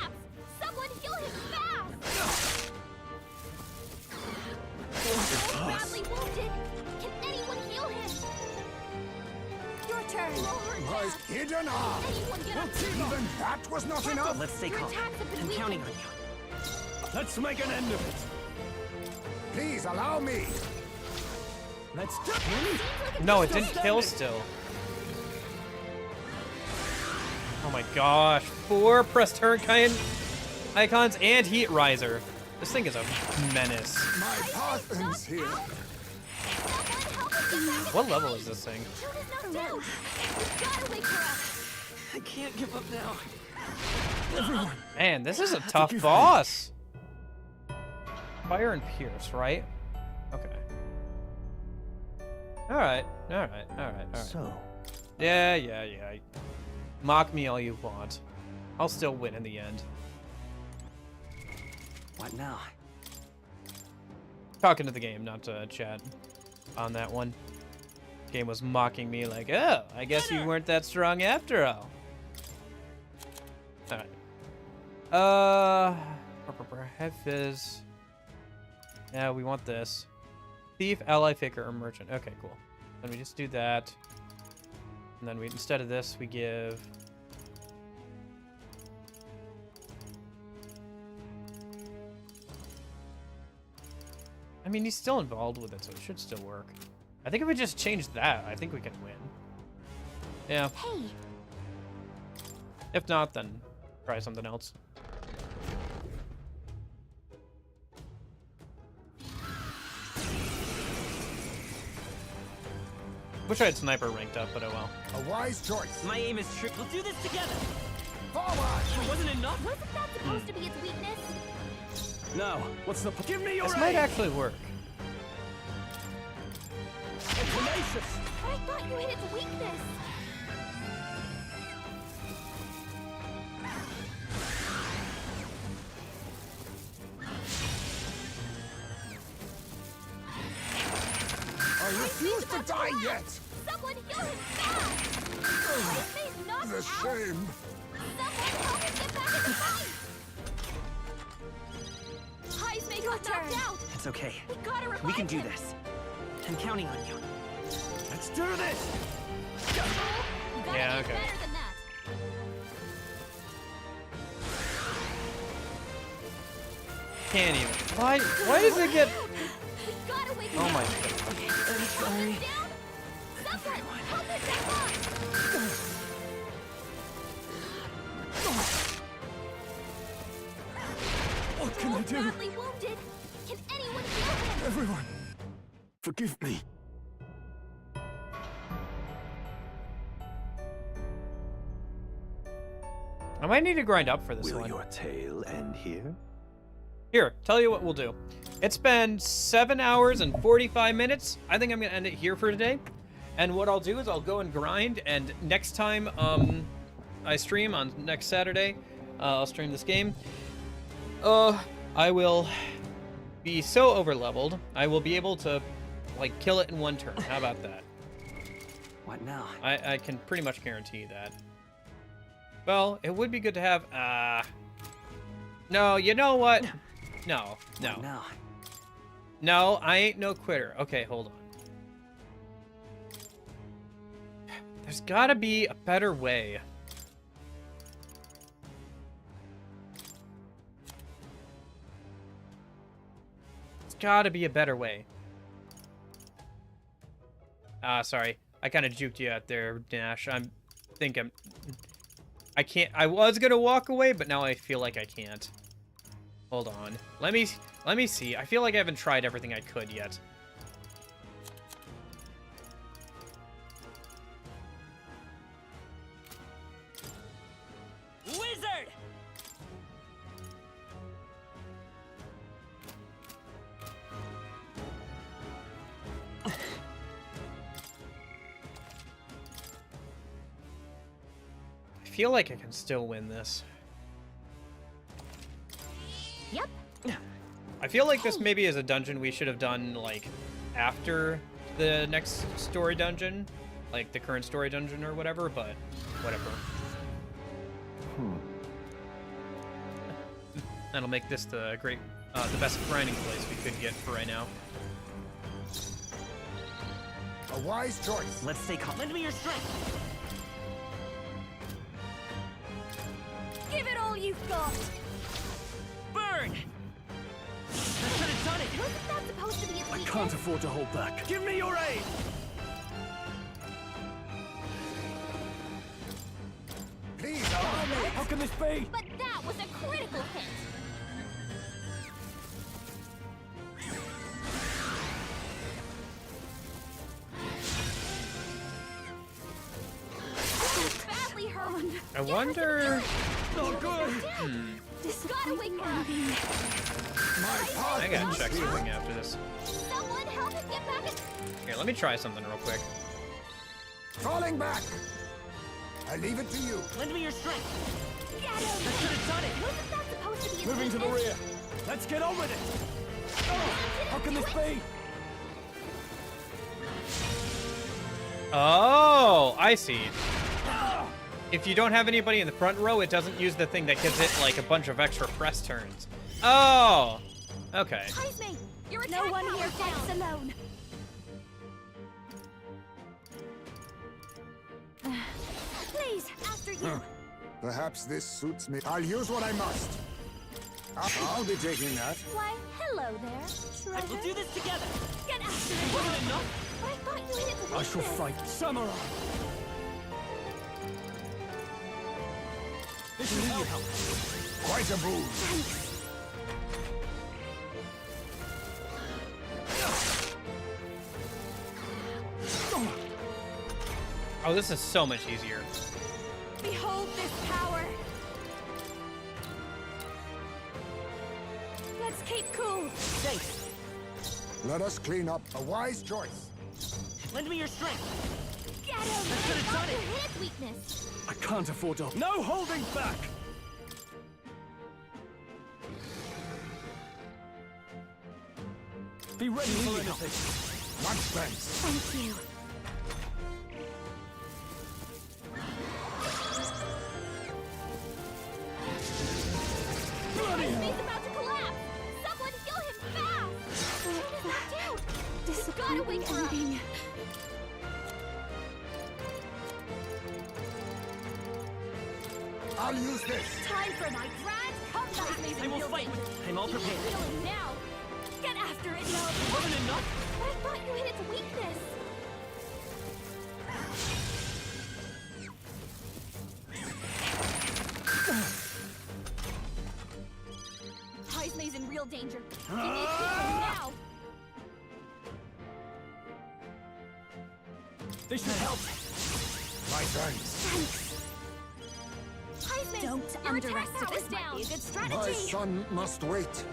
Someone heal him fast! Badly wounded. Can anyone heal him? Your turn. My hidden arm. Anyone get up? Even that was not enough. Let's stay calm. I'm counting on you. Let's make an end of it. Please allow me. Let's do No, it didn't kill still. Oh my gosh. 4 press turn icons and heat riser. This thing is a menace. My path ends here. What level is this thing? I can't give up now. Man, this is a tough boss. Fire and pierce, right? Okay. Alright. So. Yeah. Mock me all you want. I'll still win in the end. What now? Talking to the game, not to chat on that one. Game was mocking me like, oh, I guess you weren't that strong after all. Alright. Head fizz. Yeah, we want this. Thief, ally, faker, or merchant. Okay, cool. Then we just do that. And then we, instead of this, we give... I mean, he's still involved with it, so it should still work. I think if we just change that, I think we can win. Yeah. Hey. If not, then try something else. Wish I had sniper ranked up, but oh well. A wise choice. My aim is true. We'll do this together. Forward. It wasn't enough. Wasn't that supposed to be its weakness? Now, what's the... Give me your This aid. might actually work. Tenacious. I thought you hit its weakness. I refuse to die yet. Someone heal him fast. He's knocked The out. shame. Someone help him get back in the fight. Heisman got knocked out. That's okay. We can do this. I'm counting on you. Let's do this! Yeah, okay. Can't even. Why does it get... Oh my god. I'm sorry. What can I do? Badly wounded. Can anyone heal him? Everyone, forgive me. I might need to grind up for this one. Will your tale end here? Here, tell you what we'll do. It's been 7 hours and 45 minutes. I think I'm gonna end it here for today. And what I'll do is I'll go and grind, and next time I stream on next Saturday, I'll stream this game. I will be so over-leveled, I will be able to, like, kill it in one turn. How about that? What now? I can pretty much guarantee that. Well, it would be good to have, no, you know what? No. No, I ain't no quitter. Okay, hold on. There's gotta be a better way. There's gotta be a better way. Sorry. I kind of juked you out there, Dash. I can't. I was gonna walk away, but now I feel like I can't. Hold on. Let me see. I feel like I haven't tried everything I could yet. Wizard! I feel like I can still win this. Yep. I feel like this maybe is a dungeon we should have done, like, after the next story dungeon. Like, the current story dungeon or whatever, but whatever. That'll make this the best grinding place we could get for right now. A wise choice. Let's stay calm. Lend me your strength. Give it all you've got. Burn! That could have done it. Wasn't that supposed to be a I weakness? can't afford to hold back. Give me your aid! Please, How can this be? But that was a critical hit. Badly hurt. I wonder... Not good! Gotta wake up. I gotta check something after this. Someone help him get back. Here, let me try something real quick. Falling back. I leave it to you. Lend me your strength. Get him. That could have done it. Wasn't that supposed to be a Moving to the weakness? rear. Let's get on with it! Oh, how can this be? Oh, I see. If you don't have anybody in the front row, it doesn't use the thing that gives it, like, a bunch of extra press turns. Oh! Okay. Heisme, your attack No one here power's fights down. alone. Please, after you. Perhaps this suits me. I'll use what I must. I'll be taking that. Why, hello there, And we'll treasure. do this together. Get after it. Wasn't it enough? But I thought you hit the I shall weakness. fight Samurai. This should help. Quite a boost. Oh, this is so much easier. Behold this power. Let's keep cool. Thanks. Let us clean up. A wise choice. Lend me your strength. Get him. That could have done You it. hit his weakness. I can't afford to. No holding back! Be ready for anything. Much thanks. Thank you. Heisme's about to collapse. Someone heal him fast. I'll use this. Time for my grand comeback. I will fight with... I'm all prepared. Healing now. Get after it, no. More than enough? But I thought you hit its weakness. Heismay's in real danger. You need healing now. They should help. My thanks. Heismay, Don't your underestimate attack power's this. Might down. be a good strategy. My son must wait.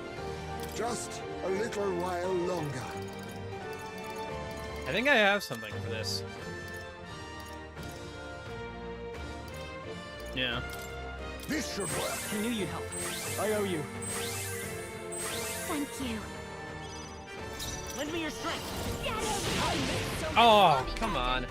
Just a little while longer. I think I have something for this. Yeah. This should work. I knew you'd help. I owe you. Thank you. Lend me your strength. Get him. Oh, come on.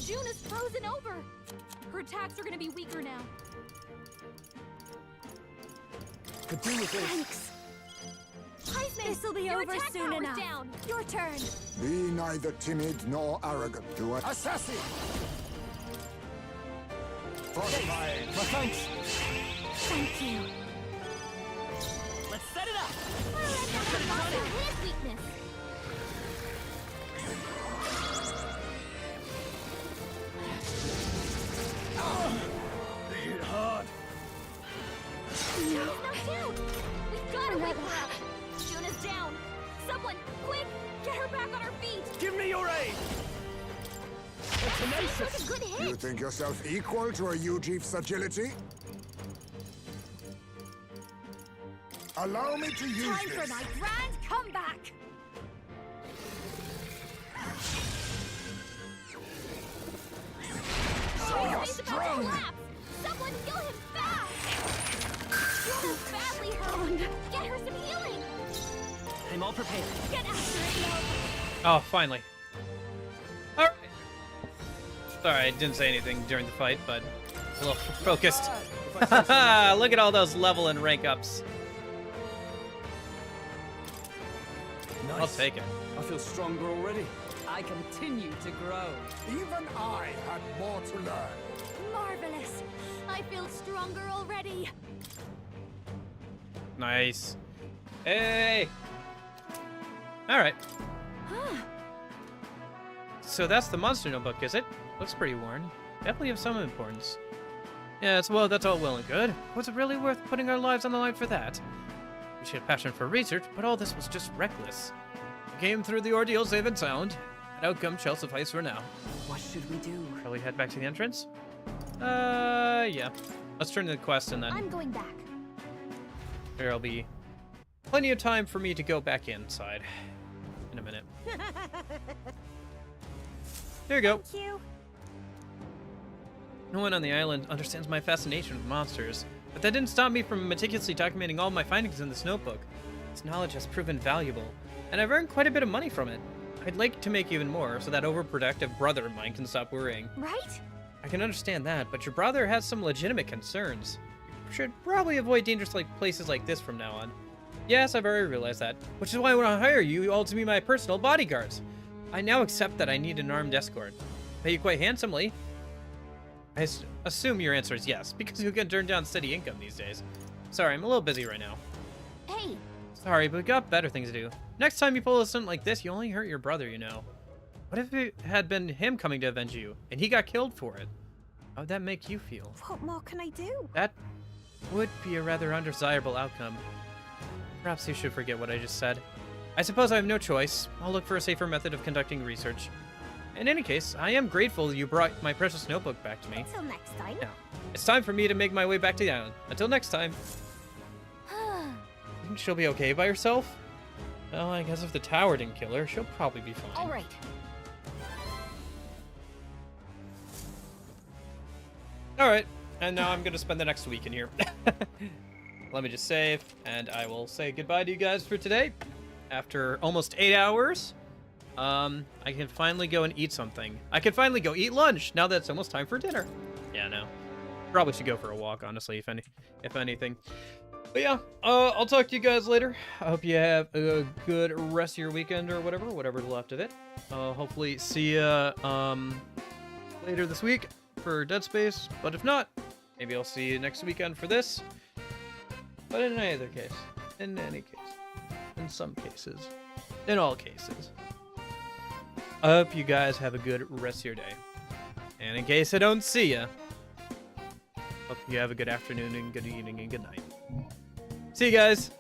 June is frozen over. Her attacks are gonna be weaker now. Could do with this. Thanks. Heisman, This'll be your over attack soon power's enough. down. Your turn. Be neither timid nor arrogant. Do I? Assassin! Fortified. My thanks. Thank you. Let's set it up. His weakness. They hit hard. He's knocked down. We've gotta wake her up. June is down. Someone, quick, get her back on her feet. Give me your aid. That's a good hit. You think yourself equal to a Ujief's agility? Allow me to use Time this. for my grand comeback. So you're He's about to strong. collapse. Someone heal him fast. June is badly hurt. Get her some healing. I'm all prepared. Get after it, love. Oh, finally. Alright. Sorry, I didn't say anything during the fight, but a little focused. Look at all those level and rank ups. Nice. I'll take it. I feel stronger already. I continue to grow. Even I had more to learn. Marvelous. I feel stronger already. Nice. Hey! Alright. So that's the monster notebook, is it? Looks pretty worn. Definitely of some importance. Yeah, well, that's all well and good. Was it really worth putting our lives on the line for that? We should have passion for research, but all this was just reckless. We came through the ordeal safe and sound. That outcome shall suffice for now. What should we do? Shall we head back to the entrance? Yeah. Let's turn to the quest and then I'm going back. there'll be plenty of time for me to go back inside in a minute. There you go. Thank you. No one on the island understands my fascination with monsters, but that didn't stop me from meticulously documenting all my findings in this notebook. This knowledge has proven valuable, and I've earned quite a bit of money from it. I'd like to make even more, so that overprotective brother of mine can stop worrying. Right? I can understand that, but your brother has some legitimate concerns. You should probably avoid dangerous places like this from now on. Yes, I've already realized that, which is why I want to hire you all to be my personal bodyguards. I now accept that I need an armed escort. Pay you quite handsomely. I assume your answer is yes, because you can turn down steady income these days. Sorry, I'm a little busy right now. Hey, Sorry, but we got better things to do. Next time you pull a stunt like this, you only hurt your brother, you know. What if it had been him coming to avenge you, and he got killed for it? How would that make you feel? What more can I do? That would be a rather undesirable outcome. Perhaps you should forget what I just said. I suppose I have no choice. I'll look for a safer method of conducting research. In any case, I am grateful you brought my precious notebook back to me. Until next time. Now, it's time for me to make my way back to the island. Until next time. Think she'll be okay by herself? Well, I guess if the tower didn't kill her, she'll probably be fine. all right. Alright, and now I'm gonna spend the next week in here. Let me just save, and I will say goodbye to you guys for today. After almost 8 hours, I can finally go and eat something. I can finally go eat lunch, now that it's almost time for dinner. Yeah, no. Probably should go for a walk, honestly, if anything. But yeah, I'll talk to you guys later. I hope you have a good rest of your weekend or whatever's left of it. Hopefully see ya later this week for Dead Space. But if not, maybe I'll see you next weekend for this. But in any case, in some cases, in all cases, I hope you guys have a good rest of your day. And in case I don't see ya, hope you have a good afternoon and good evening and good night. See you guys.